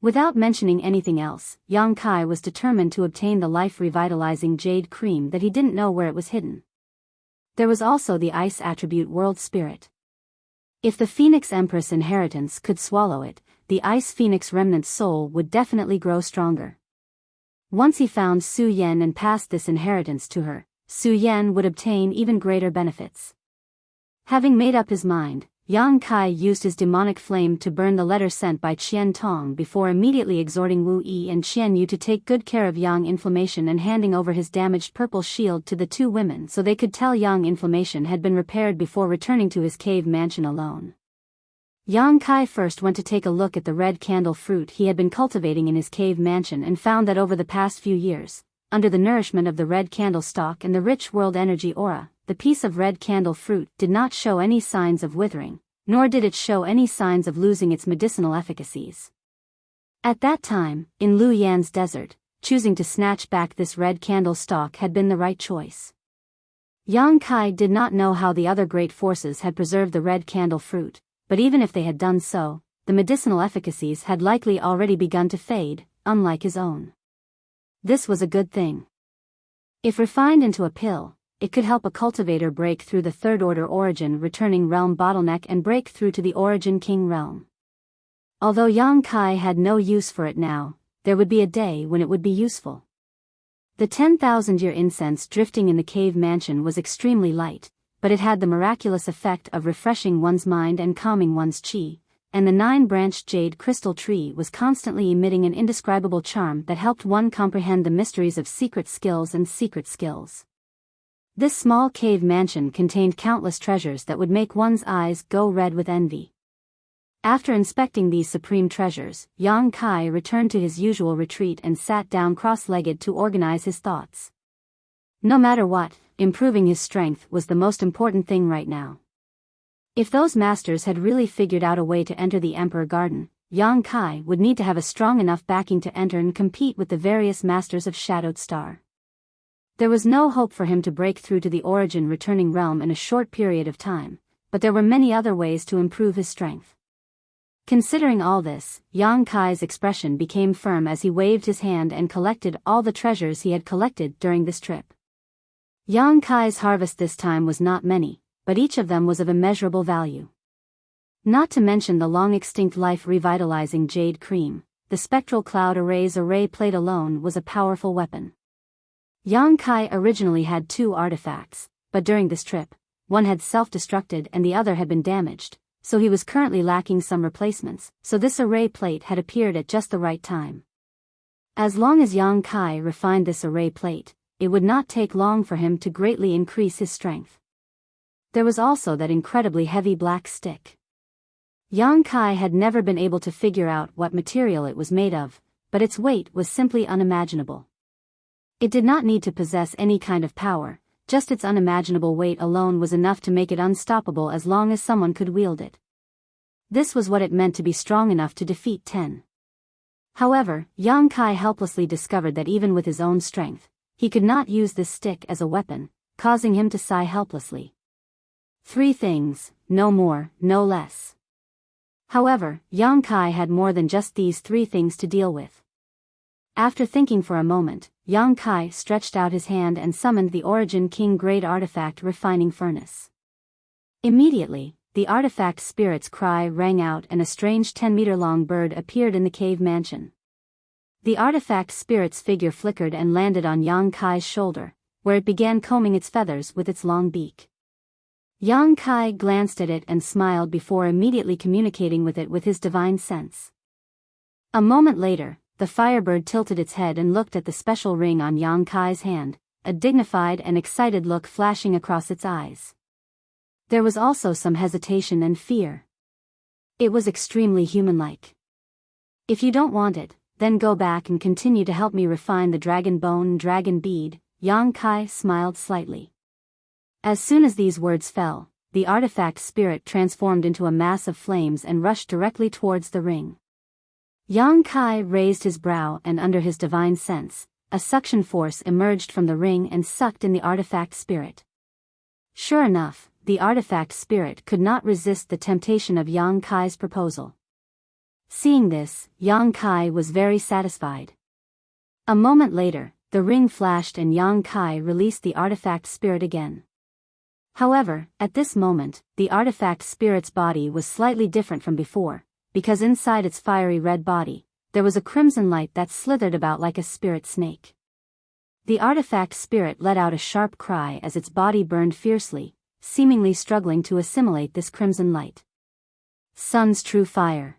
Without mentioning anything else, Yang Kai was determined to obtain the life-revitalizing jade cream that he didn't know where it was hidden. There was also the ice attribute World Spirit. If the Phoenix Empress inheritance could swallow it, the Ice Phoenix remnant soul would definitely grow stronger. Once he found Su Yan and passed this inheritance to her, Su Yan would obtain even greater benefits. Having made up his mind, Yang Kai used his demonic flame to burn the letter sent by Qian Tong before immediately exhorting Wu Yi and Qian Yu to take good care of Yang Inflammation and handing over his damaged purple shield to the two women so they could tell Yang Inflammation had been repaired before returning to his cave mansion alone. Yang Kai first went to take a look at the red candle fruit he had been cultivating in his cave mansion and found that over the past few years, under the nourishment of the red candle stalk and the rich world energy aura, the piece of red candle fruit did not show any signs of withering, nor did it show any signs of losing its medicinal efficacies. At that time, in Lu Yan's desert, choosing to snatch back this red candle stalk had been the right choice. Yang Kai did not know how the other great forces had preserved the red candle fruit, but even if they had done so, the medicinal efficacies had likely already begun to fade, unlike his own. This was a good thing. If refined into a pill, it could help a cultivator break through the third-order origin returning realm bottleneck and break through to the origin king realm. Although Yang Kai had no use for it now, there would be a day when it would be useful. The 10,000-year incense drifting in the cave mansion was extremely light, but it had the miraculous effect of refreshing one's mind and calming one's qi, and the 9-branched jade crystal tree was constantly emitting an indescribable charm that helped one comprehend the mysteries of secret skills and secret skills. This small cave mansion contained countless treasures that would make one's eyes go red with envy. After inspecting these supreme treasures, Yang Kai returned to his usual retreat and sat down cross-legged to organize his thoughts. No matter what, improving his strength was the most important thing right now. If those masters had really figured out a way to enter the Emperor Garden, Yang Kai would need to have a strong enough backing to enter and compete with the various masters of Shadowed Star. There was no hope for him to break through to the origin returning realm in a short period of time, but there were many other ways to improve his strength. Considering all this, Yang Kai's expression became firm as he waved his hand and collected all the treasures he had collected during this trip. Yang Kai's harvest this time was not many, but each of them was of immeasurable value. Not to mention the long-extinct life-revitalizing jade cream, the spectral cloud array's array plate alone was a powerful weapon. Yang Kai originally had 2 artifacts, but during this trip, one had self-destructed and the other had been damaged, so he was currently lacking some replacements, so this array plate had appeared at just the right time. As long as Yang Kai refined this array plate, it would not take long for him to greatly increase his strength. There was also that incredibly heavy black stick. Yang Kai had never been able to figure out what material it was made of, but its weight was simply unimaginable. It did not need to possess any kind of power, just its unimaginable weight alone was enough to make it unstoppable as long as someone could wield it. This was what it meant to be strong enough to defeat 10. However, Yang Kai helplessly discovered that even with his own strength, he could not use this stick as a weapon, causing him to sigh helplessly. 3 things, no more, no less. However, Yang Kai had more than just these 3 things to deal with. After thinking for a moment, Yang Kai stretched out his hand and summoned the Origin King Grade Artifact Refining Furnace. Immediately, the artifact spirit's cry rang out and a strange 10-meter-long bird appeared in the cave mansion. The artifact spirit's figure flickered and landed on Yang Kai's shoulder, where it began combing its feathers with its long beak. Yang Kai glanced at it and smiled before immediately communicating with it with his divine sense. A moment later, the firebird tilted its head and looked at the special ring on Yang Kai's hand, a dignified and excited look flashing across its eyes. There was also some hesitation and fear. It was extremely human-like. If you don't want it, then go back and continue to help me refine the dragon bone and dragon bead, Yang Kai smiled slightly. As soon as these words fell, the artifact spirit transformed into a mass of flames and rushed directly towards the ring. Yang Kai raised his brow and under his divine sense, a suction force emerged from the ring and sucked in the artifact spirit. Sure enough, the artifact spirit could not resist the temptation of Yang Kai's proposal. Seeing this, Yang Kai was very satisfied. A moment later, the ring flashed and Yang Kai released the artifact spirit again. However, at this moment, the artifact spirit's body was slightly different from before, because inside its fiery red body, there was a crimson light that slithered about like a spirit snake. The artifact spirit let out a sharp cry as its body burned fiercely, seemingly struggling to assimilate this crimson light. Sun's true fire.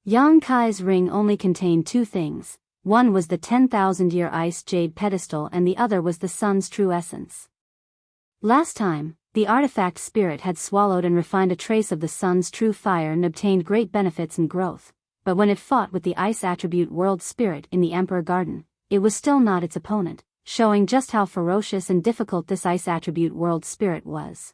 Yang Kai's ring only contained two things. One was the 10,000-year ice jade pedestal and the other was the sun's true essence. Last time, the artifact spirit had swallowed and refined a trace of the sun's true fire and obtained great benefits and growth, but when it fought with the ice attribute world spirit in the Emperor Garden, it was still not its opponent, showing just how ferocious and difficult this ice attribute world spirit was.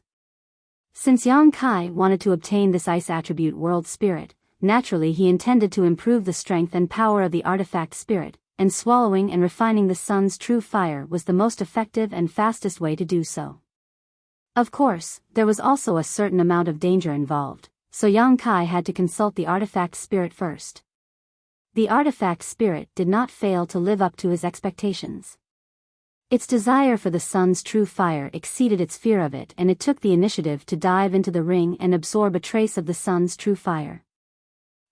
Since Yang Kai wanted to obtain this ice attribute world spirit, naturally he intended to improve the strength and power of the artifact spirit, and swallowing and refining the sun's true fire was the most effective and fastest way to do so. Of course, there was also a certain amount of danger involved, so Yang Kai had to consult the artifact spirit first. The artifact spirit did not fail to live up to his expectations. Its desire for the sun's true fire exceeded its fear of it, and it took the initiative to dive into the ring and absorb a trace of the sun's true fire.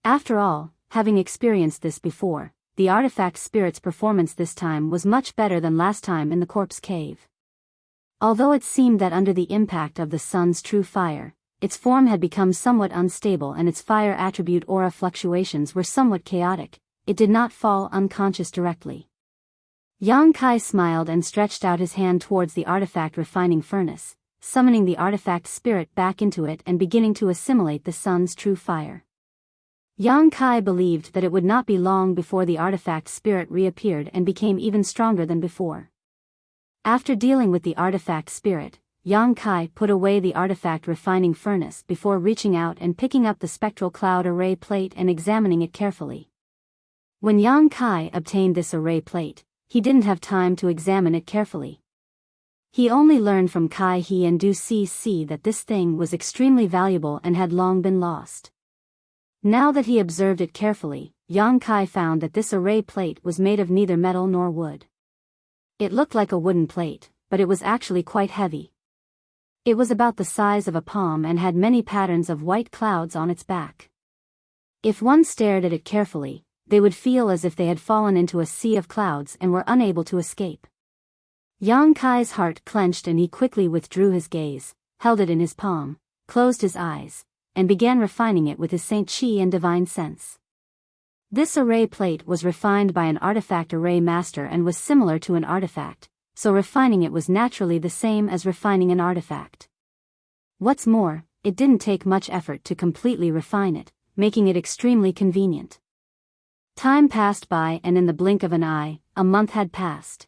After all, having experienced this before, the artifact spirit's performance this time was much better than last time in the corpse cave. Although it seemed that under the impact of the sun's true fire, its form had become somewhat unstable and its fire attribute aura fluctuations were somewhat chaotic, it did not fall unconscious directly. Yang Kai smiled and stretched out his hand towards the artifact refining furnace, summoning the artifact spirit back into it and beginning to assimilate the sun's true fire. Yang Kai believed that it would not be long before the artifact spirit reappeared and became even stronger than before. After dealing with the artifact spirit, Yang Kai put away the artifact refining furnace before reaching out and picking up the spectral cloud array plate and examining it carefully. When Yang Kai obtained this array plate, he didn't have time to examine it carefully. He only learned from Kai He and Du Cc that this thing was extremely valuable and had long been lost. Now that he observed it carefully, Yang Kai found that this array plate was made of neither metal nor wood. It looked like a wooden plate, but it was actually quite heavy. It was about the size of a palm and had many patterns of white clouds on its back. If one stared at it carefully, they would feel as if they had fallen into a sea of clouds and were unable to escape. Yang Kai's heart clenched and he quickly withdrew his gaze, held it in his palm, closed his eyes, and began refining it with his Saint Chi and divine sense. This array plate was refined by an artifact array master and was similar to an artifact, so refining it was naturally the same as refining an artifact. What's more, it didn't take much effort to completely refine it, making it extremely convenient. Time passed by and in the blink of an eye, a month had passed.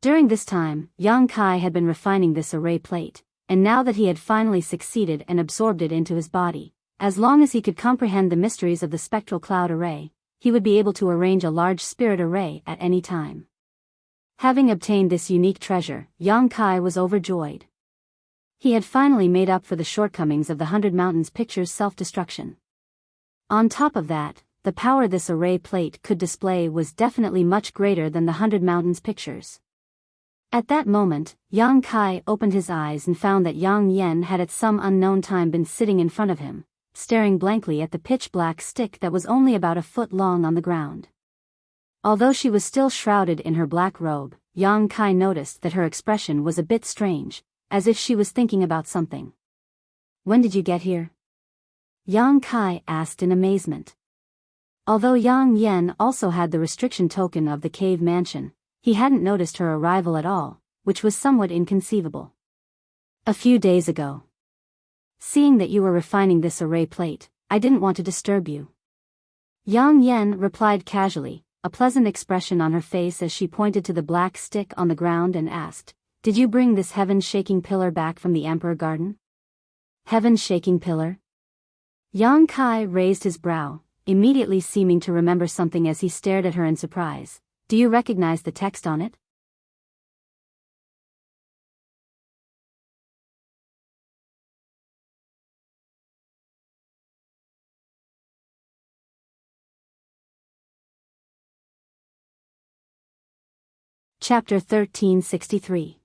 During this time, Yang Kai had been refining this array plate, and now that he had finally succeeded and absorbed it into his body, as long as he could comprehend the mysteries of the spectral cloud array, he would be able to arrange a large spirit array at any time. Having obtained this unique treasure, Yang Kai was overjoyed. He had finally made up for the shortcomings of the 100 Mountains picture's self-destruction. On top of that, the power this array plate could display was definitely much greater than the 100 Mountains pictures. At that moment, Yang Kai opened his eyes and found that Yang Yen had at some unknown time been sitting in front of him, staring blankly at the pitch-black stick that was only about a foot long on the ground. Although she was still shrouded in her black robe, Yang Kai noticed that her expression was a bit strange, as if she was thinking about something. "When did you get here?" Yang Kai asked in amazement. Although Yang Yen also had the restriction token of the cave mansion, he hadn't noticed her arrival at all, which was somewhat inconceivable. "A few days ago. Seeing that you were refining this array plate, I didn't want to disturb you." Yang Yen replied casually, a pleasant expression on her face as she pointed to the black stick on the ground and asked, "Did you bring this heaven-shaking pillar back from the Emperor Garden?" "Heaven-shaking pillar?" Yang Kai raised his brow, immediately seeming to remember something as he stared at her in surprise. "Do you recognize the text on it?" Chapter 1363.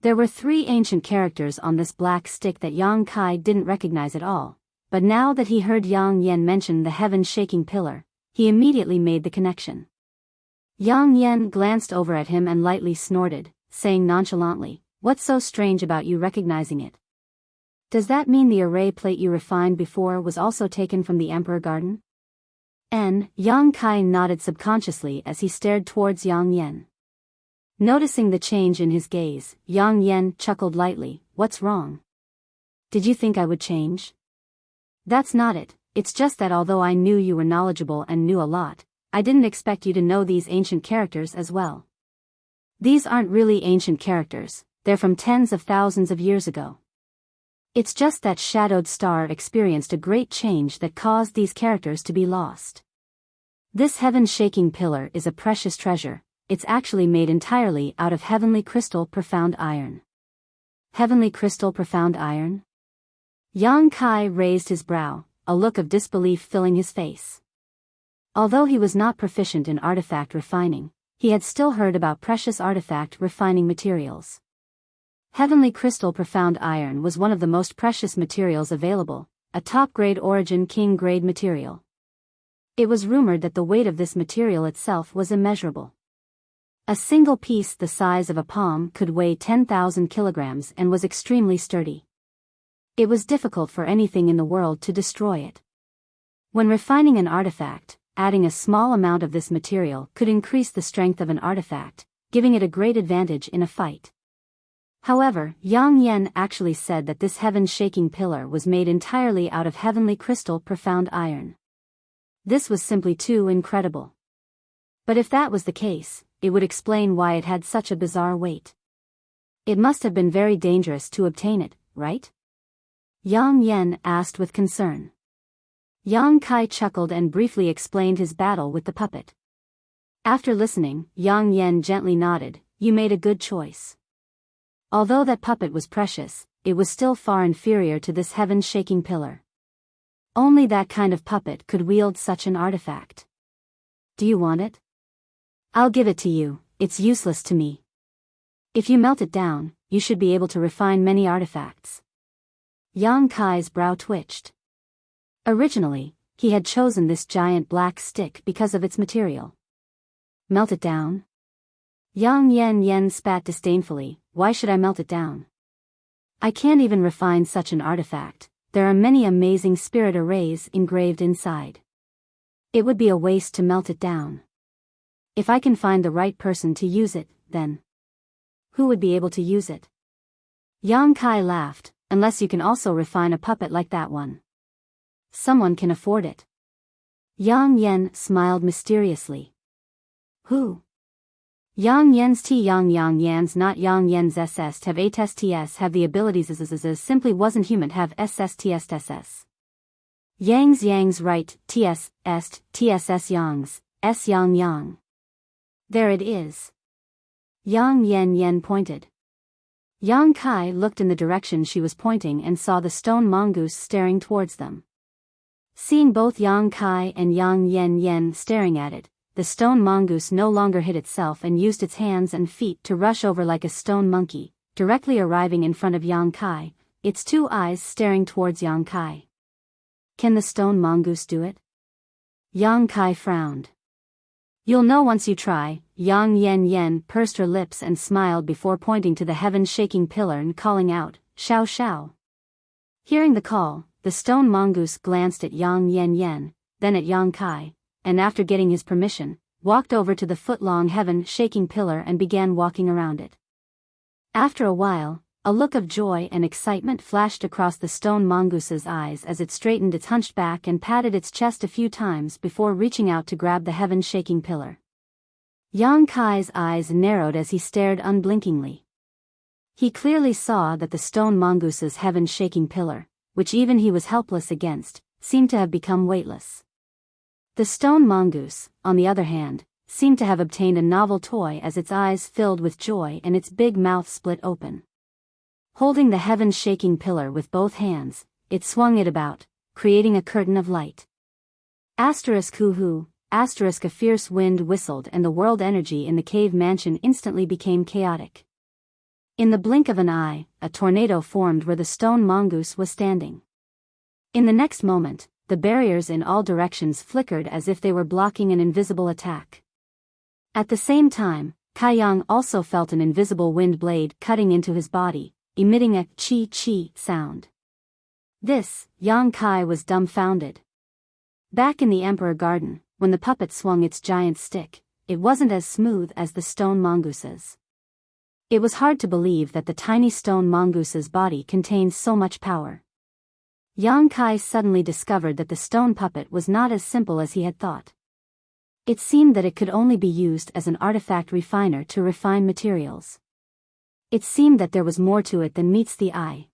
There were 3 ancient characters on this black stick that Yang Kai didn't recognize at all, but now that he heard Yang Yan mention the heaven-shaking pillar, he immediately made the connection. Yang Yan glanced over at him and lightly snorted, saying nonchalantly, "What's so strange about you recognizing it? Does that mean the array plate you refined before was also taken from the Emperor Garden?" Yang Kai nodded subconsciously as he stared towards Yang Yan. Noticing the change in his gaze, Yang Yan chuckled lightly. "What's wrong? Did you think I would change?" "That's not it, it's just that although I knew you were knowledgeable and knew a lot, I didn't expect you to know these ancient characters as well. These aren't really ancient characters, they're from tens of thousands of years ago. It's just that Shadowed Star experienced a great change that caused these characters to be lost. This heaven-shaking pillar is a precious treasure. It's actually made entirely out of heavenly crystal profound iron." Heavenly crystal profound iron? Yang Kai raised his brow, a look of disbelief filling his face. Although he was not proficient in artifact refining, he had still heard about precious artifact refining materials. Heavenly crystal profound iron was one of the most precious materials available, a top-grade origin king-grade material. It was rumored that the weight of this material itself was immeasurable. A single piece the size of a palm could weigh 10,000 kilograms and was extremely sturdy. It was difficult for anything in the world to destroy it. When refining an artifact, adding a small amount of this material could increase the strength of an artifact, giving it a great advantage in a fight. However, Yang Yan actually said that this heaven-shaking pillar was made entirely out of heavenly crystal profound iron. This was simply too incredible. But if that was the case, it would explain why it had such a bizarre weight. It must have been very dangerous to obtain it, right? Yang Yan asked with concern. Yang Kai chuckled and briefly explained his battle with the puppet. After listening, Yang Yan gently nodded. "You made a good choice. Although that puppet was precious, it was still far inferior to this heaven-shaking pillar. Only that kind of puppet could wield such an artifact. Do you want it? I'll give it to you, it's useless to me. If you melt it down, you should be able to refine many artifacts." Yang Kai's brow twitched. Originally, he had chosen this giant black stick because of its material. Melt it down? Yang Yan spat disdainfully. "Why should I melt it down? I can't even refine such an artifact, there are many amazing spirit arrays engraved inside. It would be a waste to melt it down. If I can find the right person to use it, then who would be able to use it?" Yang Kai laughed. "Unless you can also refine a puppet like that one. Someone can afford it." Yang Yan smiled mysteriously. "Who?" Yang Yan's not Yang Yan's SS have ATSTS have the abilities as simply wasn't human have SSTSTSS. Yang's right, TS, est, TSS Yang's, S Yang. There it is. Yang Yan pointed. Yang Kai looked in the direction she was pointing and saw the stone mongoose staring towards them. Seeing both Yang Kai and Yang Yan staring at it, the stone mongoose no longer hid itself and used its hands and feet to rush over like a stone monkey, directly arriving in front of Yang Kai, its 2 eyes staring towards Yang Kai. Can the stone mongoose do it? Yang Kai frowned. You'll know once you try. Yang Yan pursed her lips and smiled before pointing to the heaven-shaking pillar and calling out, "Shao Shao." Hearing the call, the stone mongoose glanced at Yang Yan, then at Yang Kai, and after getting his permission, walked over to the foot-long heaven-shaking pillar and began walking around it. After a while, a look of joy and excitement flashed across the stone mongoose's eyes as it straightened its hunched back and patted its chest a few times before reaching out to grab the heaven-shaking pillar. Yang Kai's eyes narrowed as he stared unblinkingly. He clearly saw that the stone mongoose's heaven-shaking pillar, which even he was helpless against, seemed to have become weightless. The stone mongoose, on the other hand, seemed to have obtained a novel toy as its eyes filled with joy and its big mouth split open. Holding the heaven-shaking pillar with both hands, it swung it about, creating a curtain of light. Asterisk hoo-hoo, A fierce wind whistled and the world energy in the cave mansion instantly became chaotic. In the blink of an eye, a tornado formed where the stone mongoose was standing. In the next moment, the barriers in all directions flickered as if they were blocking an invisible attack. At the same time, Kaiyang also felt an invisible wind blade cutting into his body, emitting a chi-chi sound. This, Yang Kai was dumbfounded. Back in the Emperor Garden, when the puppet swung its giant stick, it wasn't as smooth as the stone mongoose's. It was hard to believe that the tiny stone mongoose's body contained so much power. Yang Kai suddenly discovered that the stone puppet was not as simple as he had thought. It seemed that it could only be used as an artifact refiner to refine materials. It seemed that there was more to it than meets the eye.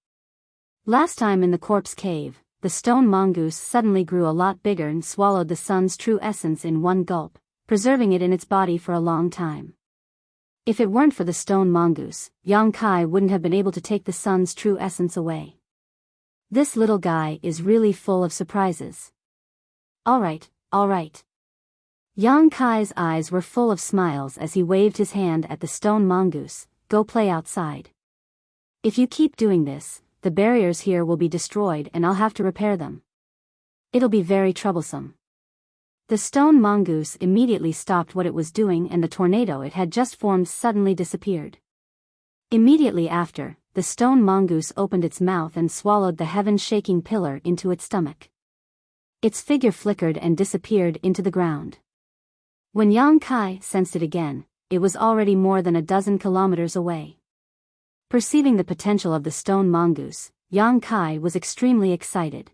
Last time in the corpse cave, the stone mongoose suddenly grew a lot bigger and swallowed the sun's true essence in one gulp, preserving it in its body for a long time. If it weren't for the stone mongoose, Yang Kai wouldn't have been able to take the sun's true essence away. This little guy is really full of surprises. Alright. Yang Kai's eyes were full of smiles as he waved his hand at the stone mongoose. Go play outside. If you keep doing this, the barriers here will be destroyed and I'll have to repair them. It'll be very troublesome. The stone mongoose immediately stopped what it was doing and the tornado it had just formed suddenly disappeared. Immediately after, the stone mongoose opened its mouth and swallowed the heaven-shaking pillar into its stomach. Its figure flickered and disappeared into the ground. When Yang Kai sensed it again, it was already more than a dozen kilometers away. Perceiving the potential of the stone mongoose, Yang Kai was extremely excited.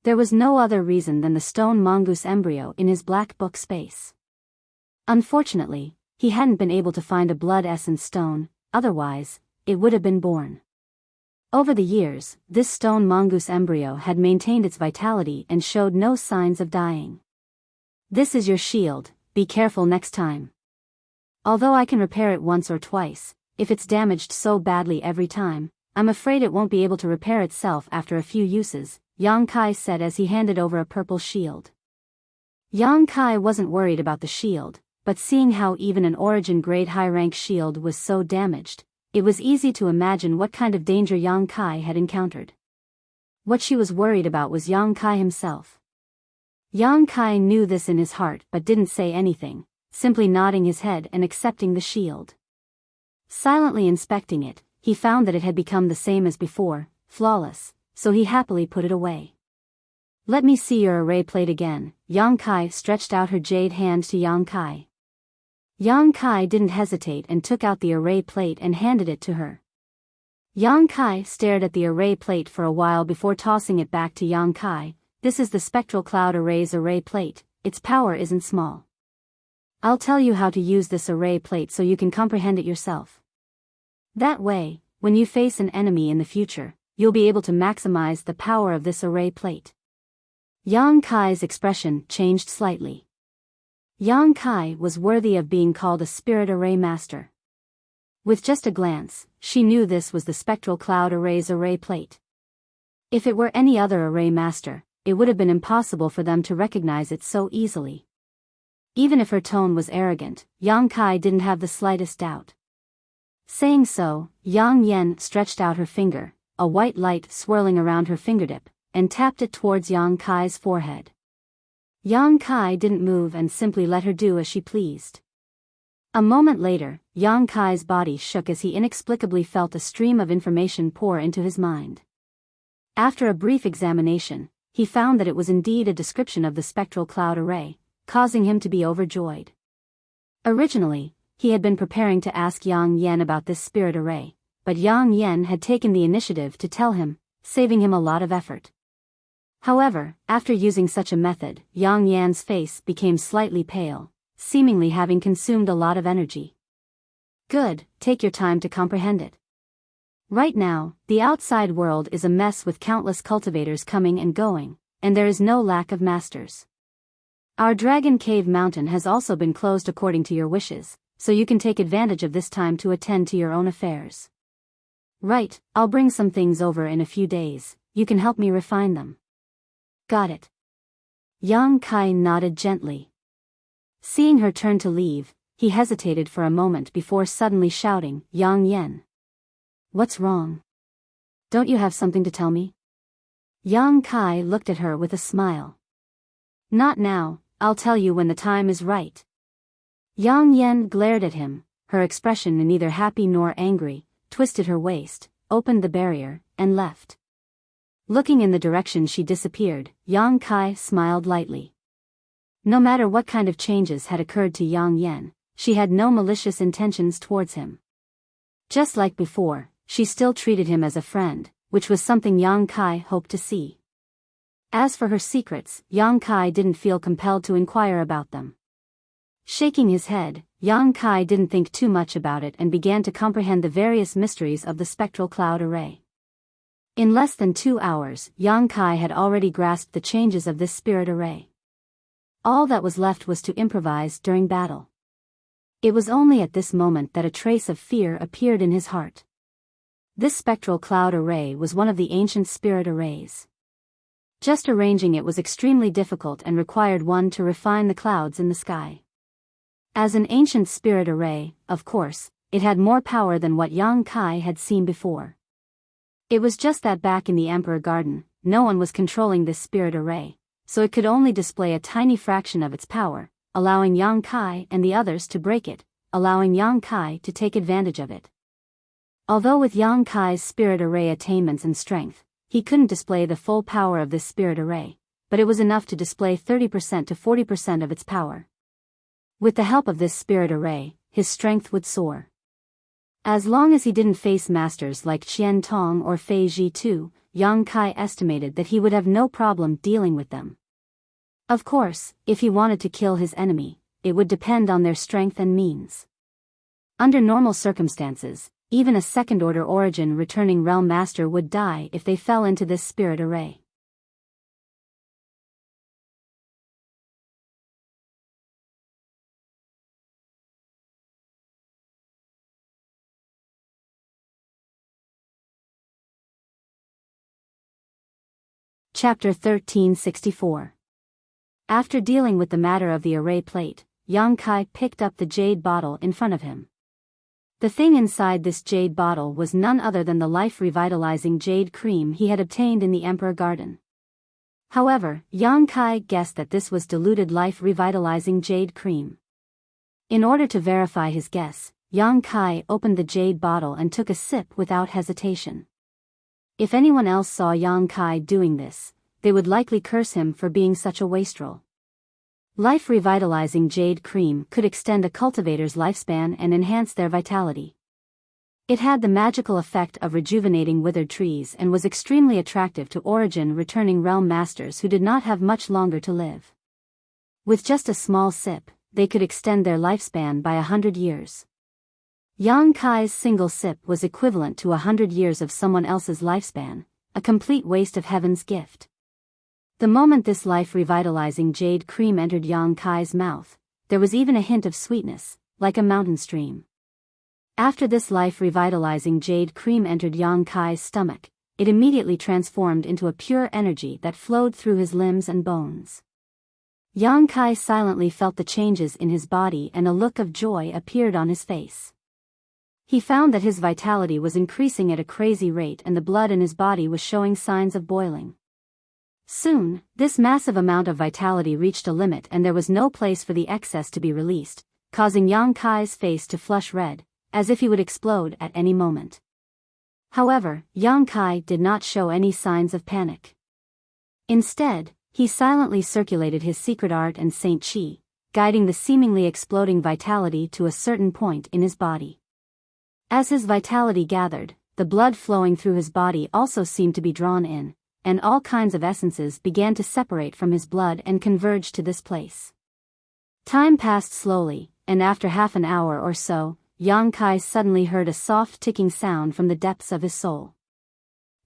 There was no other reason than the stone mongoose embryo in his black book space. Unfortunately, he hadn't been able to find a blood essence stone, otherwise, it would have been born. Over the years, this stone mongoose embryo had maintained its vitality and showed no signs of dying. This is your shield, be careful next time. Although I can repair it once or twice, if it's damaged so badly every time, I'm afraid it won't be able to repair itself after a few uses, Yang Kai said as he handed over a purple shield. Yang Kai wasn't worried about the shield, but seeing how even an origin grade high rank shield was so damaged, it was easy to imagine what kind of danger Yang Kai had encountered. What she was worried about was Yang Kai himself. Yang Kai knew this in his heart but didn't say anything, simply nodding his head and accepting the shield. Silently inspecting it, he found that it had become the same as before, flawless, so he happily put it away. Let me see your array plate again. Yang Kai stretched out her jade hand to Yang Kai. Yang Kai didn't hesitate and took out the array plate and handed it to her. Yang Kai stared at the array plate for a while before tossing it back to Yang Kai. This is the Spectral Cloud Array's array plate, its power isn't small. I'll tell you how to use this array plate so you can comprehend it yourself. That way, when you face an enemy in the future, you'll be able to maximize the power of this array plate. Yang Kai's expression changed slightly. Yang Kai was worthy of being called a spirit array master. With just a glance, she knew this was the Spectral Cloud Array's array plate. If it were any other array master, it would have been impossible for them to recognize it so easily. Even if her tone was arrogant, Yang Kai didn't have the slightest doubt. Saying so, Yang Yen stretched out her finger, a white light swirling around her fingertip, and tapped it towards Yang Kai's forehead. Yang Kai didn't move and simply let her do as she pleased. A moment later, Yang Kai's body shook as he inexplicably felt a stream of information pour into his mind. After a brief examination, he found that it was indeed a description of the Spectral Cloud Array, causing him to be overjoyed. Originally, he had been preparing to ask Yang Yen about this spirit array, but Yang Yen had taken the initiative to tell him, saving him a lot of effort. However, after using such a method, Yang Yan's face became slightly pale, seemingly having consumed a lot of energy. Good, take your time to comprehend it. Right now, the outside world is a mess with countless cultivators coming and going, and there is no lack of masters. Our Dragon Cave Mountain has also been closed according to your wishes, so you can take advantage of this time to attend to your own affairs. Right, I'll bring some things over in a few days, you can help me refine them. Got it. Yang Kai nodded gently. Seeing her turn to leave, he hesitated for a moment before suddenly shouting, "Yang Yen! What's wrong? Don't you have something to tell me?" Yang Kai looked at her with a smile. "Not now, I'll tell you when the time is right." Yang Yen glared at him, her expression neither happy nor angry, twisted her waist, opened the barrier, and left. Looking in the direction she disappeared, Yang Kai smiled lightly. No matter what kind of changes had occurred to Yang Yen, she had no malicious intentions towards him. Just like before, she still treated him as a friend, which was something Yang Kai hoped to see. As for her secrets, Yang Kai didn't feel compelled to inquire about them. Shaking his head, Yang Kai didn't think too much about it and began to comprehend the various mysteries of the spectral cloud array. In less than 2 hours, Yang Kai had already grasped the changes of this spirit array. All that was left was to improvise during battle. It was only at this moment that a trace of fear appeared in his heart. This spectral cloud array was one of the ancient spirit arrays. Just arranging it was extremely difficult and required one to refine the clouds in the sky. As an ancient spirit array, of course, it had more power than what Yang Kai had seen before. It was just that back in the Emperor Garden, no one was controlling this spirit array, so it could only display a tiny fraction of its power, allowing Yang Kai and the others to break it, allowing Yang Kai to take advantage of it. Although with Yang Kai's spirit array attainments and strength, he couldn't display the full power of this spirit array, but it was enough to display 30% to 40% of its power. With the help of this spirit array, his strength would soar. As long as he didn't face masters like Qian Tong or Fei Zhi, Yang Kai estimated that he would have no problem dealing with them. Of course, if he wanted to kill his enemy, it would depend on their strength and means. Under normal circumstances, even a second-order origin returning realm master would die if they fell into this spirit array. Chapter 1364. After dealing with the matter of the array plate, Yang Kai picked up the jade bottle in front of him. The thing inside this jade bottle was none other than the life-revitalizing jade cream he had obtained in the Emperor Garden. However, Yang Kai guessed that this was diluted life-revitalizing jade cream. In order to verify his guess, Yang Kai opened the jade bottle and took a sip without hesitation. If anyone else saw Yang Kai doing this, they would likely curse him for being such a wastrel. Life-revitalizing jade cream could extend a cultivator's lifespan and enhance their vitality. It had the magical effect of rejuvenating withered trees and was extremely attractive to origin-returning realm masters who did not have much longer to live. With just a small sip, they could extend their lifespan by 100 years. Yang Kai's single sip was equivalent to 100 years of someone else's lifespan, a complete waste of heaven's gift. The moment this life-revitalizing jade cream entered Yang Kai's mouth, there was even a hint of sweetness, like a mountain stream. After this life-revitalizing jade cream entered Yang Kai's stomach, it immediately transformed into a pure energy that flowed through his limbs and bones. Yang Kai silently felt the changes in his body and a look of joy appeared on his face. He found that his vitality was increasing at a crazy rate and the blood in his body was showing signs of boiling. Soon, this massive amount of vitality reached a limit and there was no place for the excess to be released, causing Yang Kai's face to flush red, as if he would explode at any moment. However, Yang Kai did not show any signs of panic. Instead, he silently circulated his secret art and Saint Chi, guiding the seemingly exploding vitality to a certain point in his body. As his vitality gathered, the blood flowing through his body also seemed to be drawn in, and all kinds of essences began to separate from his blood and converge to this place. Time passed slowly, and after half an hour or so, Yang Kai suddenly heard a soft ticking sound from the depths of his soul.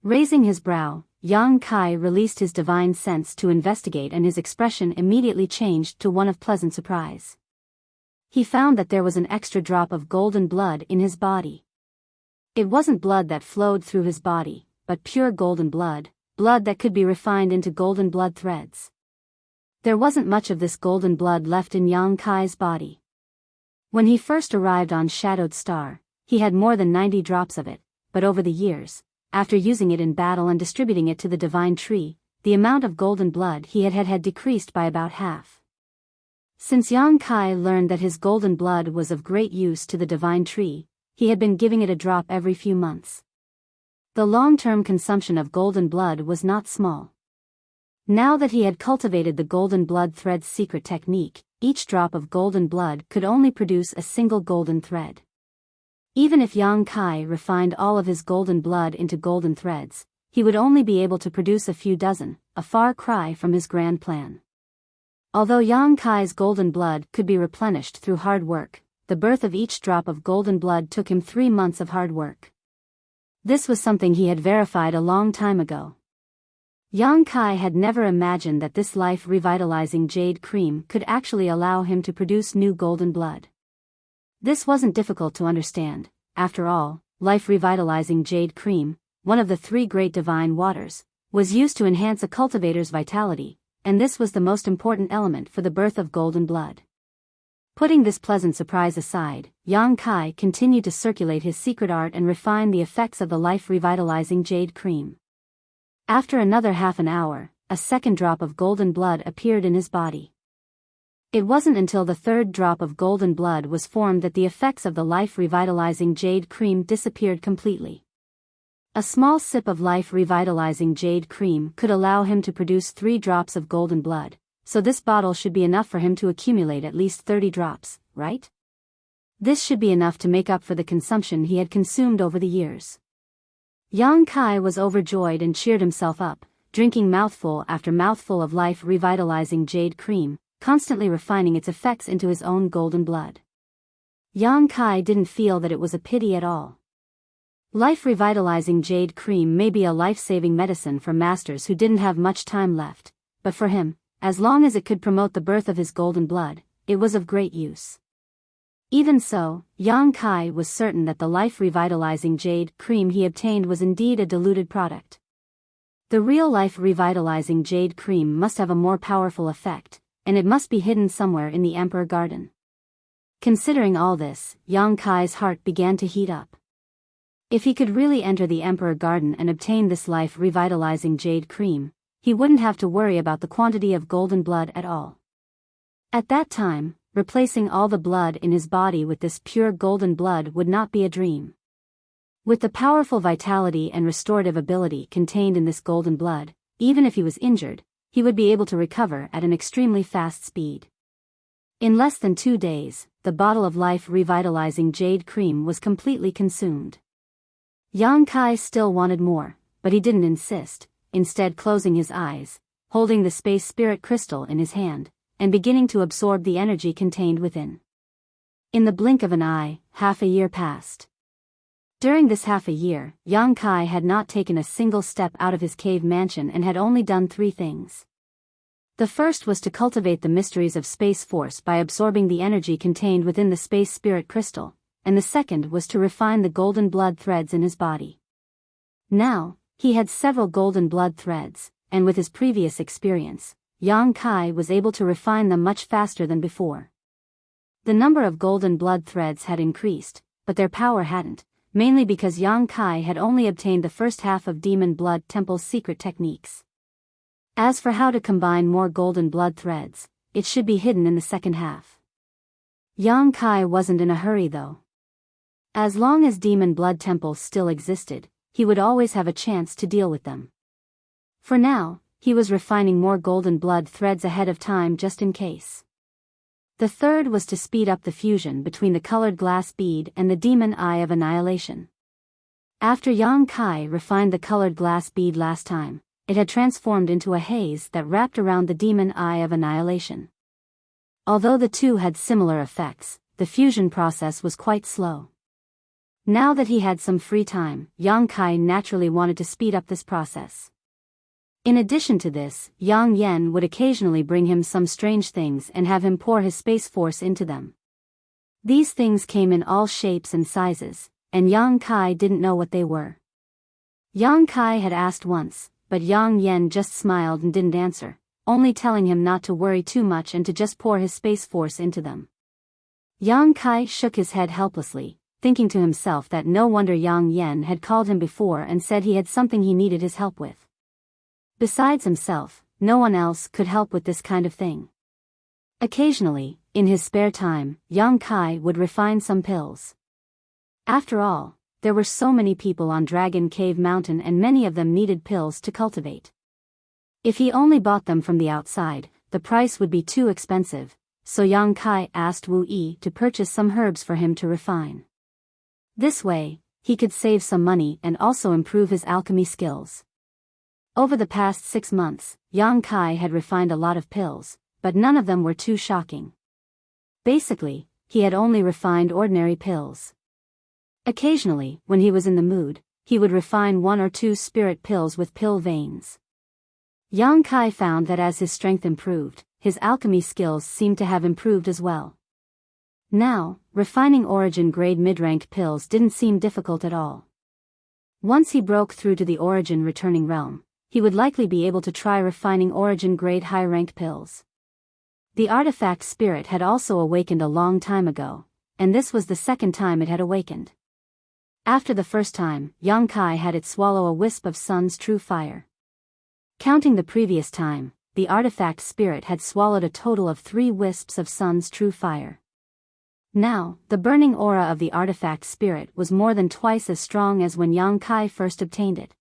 Raising his brow, Yang Kai released his divine sense to investigate and his expression immediately changed to one of pleasant surprise. He found that there was an extra drop of golden blood in his body. It wasn't blood that flowed through his body, but pure golden blood, blood that could be refined into golden blood threads. There wasn't much of this golden blood left in Yang Kai's body. When he first arrived on Shadowed Star, he had more than 90 drops of it, but over the years, after using it in battle and distributing it to the divine tree, the amount of golden blood he had decreased by about half. Since Yang Kai learned that his golden blood was of great use to the divine tree, he had been giving it a drop every few months. The long-term consumption of golden blood was not small. Now that he had cultivated the golden blood thread's secret technique, each drop of golden blood could only produce a single golden thread. Even if Yang Kai refined all of his golden blood into golden threads, he would only be able to produce a few dozen, a far cry from his grand plan. Although Yang Kai's golden blood could be replenished through hard work, the birth of each drop of golden blood took him 3 months of hard work. This was something he had verified a long time ago. Yang Kai had never imagined that this life-revitalizing jade cream could actually allow him to produce new golden blood. This wasn't difficult to understand. After all, life-revitalizing jade cream, one of the 3 great divine waters, was used to enhance a cultivator's vitality, and this was the most important element for the birth of golden blood. Putting this pleasant surprise aside, Yang Kai continued to circulate his secret art and refine the effects of the life-revitalizing jade cream. After another half an hour, a second drop of golden blood appeared in his body. It wasn't until the 3rd drop of golden blood was formed that the effects of the life-revitalizing jade cream disappeared completely. A small sip of life-revitalizing jade cream could allow him to produce 3 drops of golden blood, so this bottle should be enough for him to accumulate at least 30 drops, right? This should be enough to make up for the consumption he had consumed over the years. Yang Kai was overjoyed and cheered himself up, drinking mouthful after mouthful of life-revitalizing jade cream, constantly refining its effects into his own golden blood. Yang Kai didn't feel that it was a pity at all. Life-revitalizing jade cream may be a life-saving medicine for masters who didn't have much time left, but for him, as long as it could promote the birth of his golden blood, it was of great use. Even so, Yang Kai was certain that the life-revitalizing jade cream he obtained was indeed a diluted product. The real life-revitalizing jade cream must have a more powerful effect, and it must be hidden somewhere in the Emperor Garden. Considering all this, Yang Kai's heart began to heat up. If he could really enter the Emperor Garden and obtain this life-revitalizing jade cream, he wouldn't have to worry about the quantity of golden blood at all. At that time, replacing all the blood in his body with this pure golden blood would not be a dream. With the powerful vitality and restorative ability contained in this golden blood, even if he was injured, he would be able to recover at an extremely fast speed. In less than 2 days, the bottle of life-revitalizing jade cream was completely consumed. Yang Kai still wanted more, but he didn't insist, instead closing his eyes, holding the space spirit crystal in his hand, and beginning to absorb the energy contained within. In the blink of an eye, half a year passed. During this half a year, Yang Kai had not taken a single step out of his cave mansion and had only done 3 things. The first was to cultivate the mysteries of space force by absorbing the energy contained within the space spirit crystal, and the second was to refine the golden blood threads in his body. Now, he had several golden blood threads, and with his previous experience, Yang Kai was able to refine them much faster than before. The number of golden blood threads had increased, but their power hadn't, mainly because Yang Kai had only obtained the first half of Demon Blood Temple's secret techniques. As for how to combine more golden blood threads, it should be hidden in the second half. Yang Kai wasn't in a hurry though. As long as Demon Blood Temple still existed, he would always have a chance to deal with them. For now, he was refining more golden blood threads ahead of time just in case. The third was to speed up the fusion between the colored glass bead and the demon eye of annihilation. After Yang Kai refined the colored glass bead last time, it had transformed into a haze that wrapped around the demon eye of annihilation. Although the two had similar effects, the fusion process was quite slow. Now that he had some free time, Yang Kai naturally wanted to speed up this process. In addition to this, Yang Yen would occasionally bring him some strange things and have him pour his space force into them. These things came in all shapes and sizes, and Yang Kai didn't know what they were. Yang Kai had asked once, but Yang Yen just smiled and didn't answer, only telling him not to worry too much and to just pour his space force into them. Yang Kai shook his head helplessly, thinking to himself that no wonder Yang Yen had called him before and said he had something he needed his help with. Besides himself, no one else could help with this kind of thing. Occasionally, in his spare time, Yang Kai would refine some pills. After all, there were so many people on Dragon Cave Mountain and many of them needed pills to cultivate. If he only bought them from the outside, the price would be too expensive, so Yang Kai asked Wu Yi to purchase some herbs for him to refine. This way, he could save some money and also improve his alchemy skills. Over the past 6 months, Yang Kai had refined a lot of pills, but none of them were too shocking. Basically, he had only refined ordinary pills. Occasionally, when he was in the mood, he would refine 1 or 2 spirit pills with pill veins. Yang Kai found that as his strength improved, his alchemy skills seemed to have improved as well. Now, refining origin-grade mid-ranked pills didn't seem difficult at all. Once he broke through to the origin returning realm, he would likely be able to try refining origin-grade high-ranked pills. The artifact spirit had also awakened a long time ago, and this was the second time it had awakened. After the first time, Yang Kai had it swallow a wisp of Sun's true fire. Counting the previous time, the artifact spirit had swallowed a total of 3 wisps of Sun's true fire. Now, the burning aura of the artifact spirit was more than twice as strong as when Yang Kai first obtained it.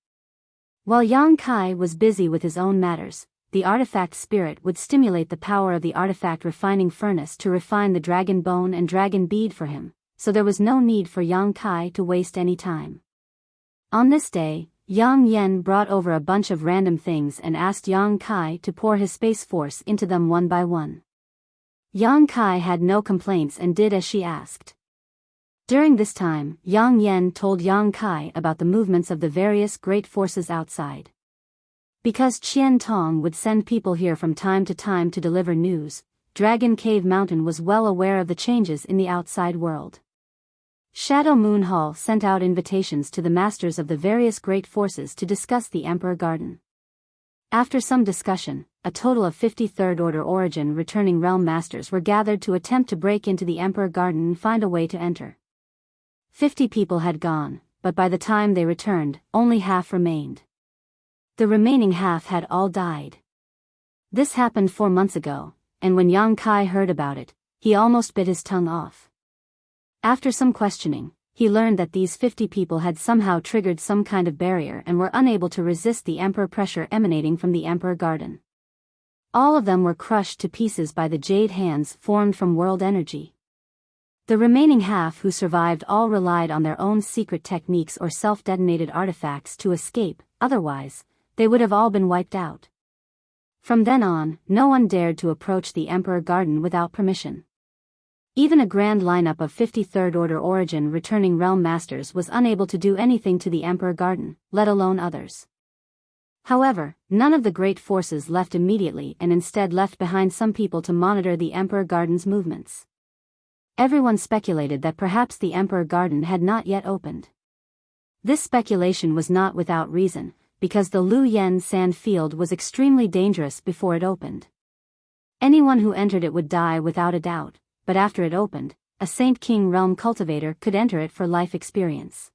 While Yang Kai was busy with his own matters, the artifact spirit would stimulate the power of the artifact refining furnace to refine the dragon bone and dragon bead for him, so there was no need for Yang Kai to waste any time. On this day, Yang Yen brought over a bunch of random things and asked Yang Kai to pour his space force into them one by one. Yang Kai had no complaints and did as she asked. During this time, Yang Yen told Yang Kai about the movements of the various great forces outside. Because Qian Tong would send people here from time to deliver news, Dragon Cave Mountain was well aware of the changes in the outside world. Shadow Moon Hall sent out invitations to the masters of the various great forces to discuss the Emperor Garden. After some discussion, a total of 50 Third Order Origin returning realm masters were gathered to attempt to break into the Emperor Garden and find a way to enter. 50 people had gone, but by the time they returned, only half remained. The remaining half had all died. This happened 4 months ago, and when Yang Kai heard about it, he almost bit his tongue off. After some questioning, he learned that these 50 people had somehow triggered some kind of barrier and were unable to resist the Emperor pressure emanating from the Emperor Garden. All of them were crushed to pieces by the jade hands formed from world energy. The remaining half who survived all relied on their own secret techniques or self-detonated artifacts to escape, otherwise, they would have all been wiped out. From then on, no one dared to approach the Emperor Garden without permission. Even a grand lineup of 50 Third Order Origin returning realm masters was unable to do anything to the Emperor Garden, let alone others. However, none of the great forces left immediately and instead left behind some people to monitor the Emperor Garden's movements. Everyone speculated that perhaps the Emperor Garden had not yet opened. This speculation was not without reason, because the Lu Yen sand field was extremely dangerous before it opened. Anyone who entered it would die without a doubt, but after it opened, a Saint King realm cultivator could enter it for life experience.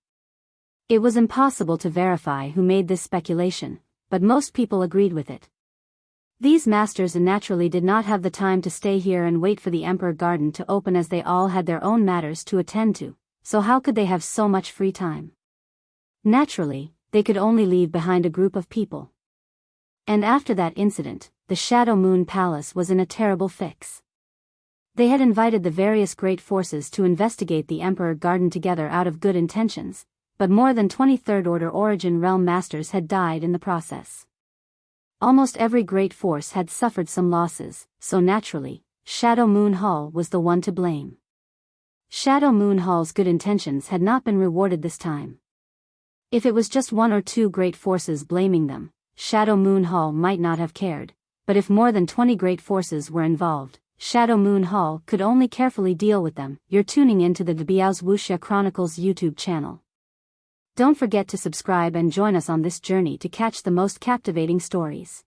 It was impossible to verify who made this speculation, but most people agreed with it. These masters naturally did not have the time to stay here and wait for the Emperor Garden to open, as they all had their own matters to attend to, so how could they have so much free time? Naturally, they could only leave behind a group of people. And after that incident, the Shadow Moon Palace was in a terrible fix. They had invited the various great forces to investigate the Emperor Garden together out of good intentions, but more than 20 Third Order Origin realm masters had died in the process. Almost every great force had suffered some losses, so naturally, Shadow Moon Hall was the one to blame. Shadow Moon Hall's good intentions had not been rewarded this time. If it was just 1 or 2 great forces blaming them, Shadow Moon Hall might not have cared, but if more than 20 great forces were involved, Shadow Moon Hall could only carefully deal with them. You're tuning into the Biyao's Wuxia Chronicles YouTube channel. Don't forget to subscribe and join us on this journey to catch the most captivating stories.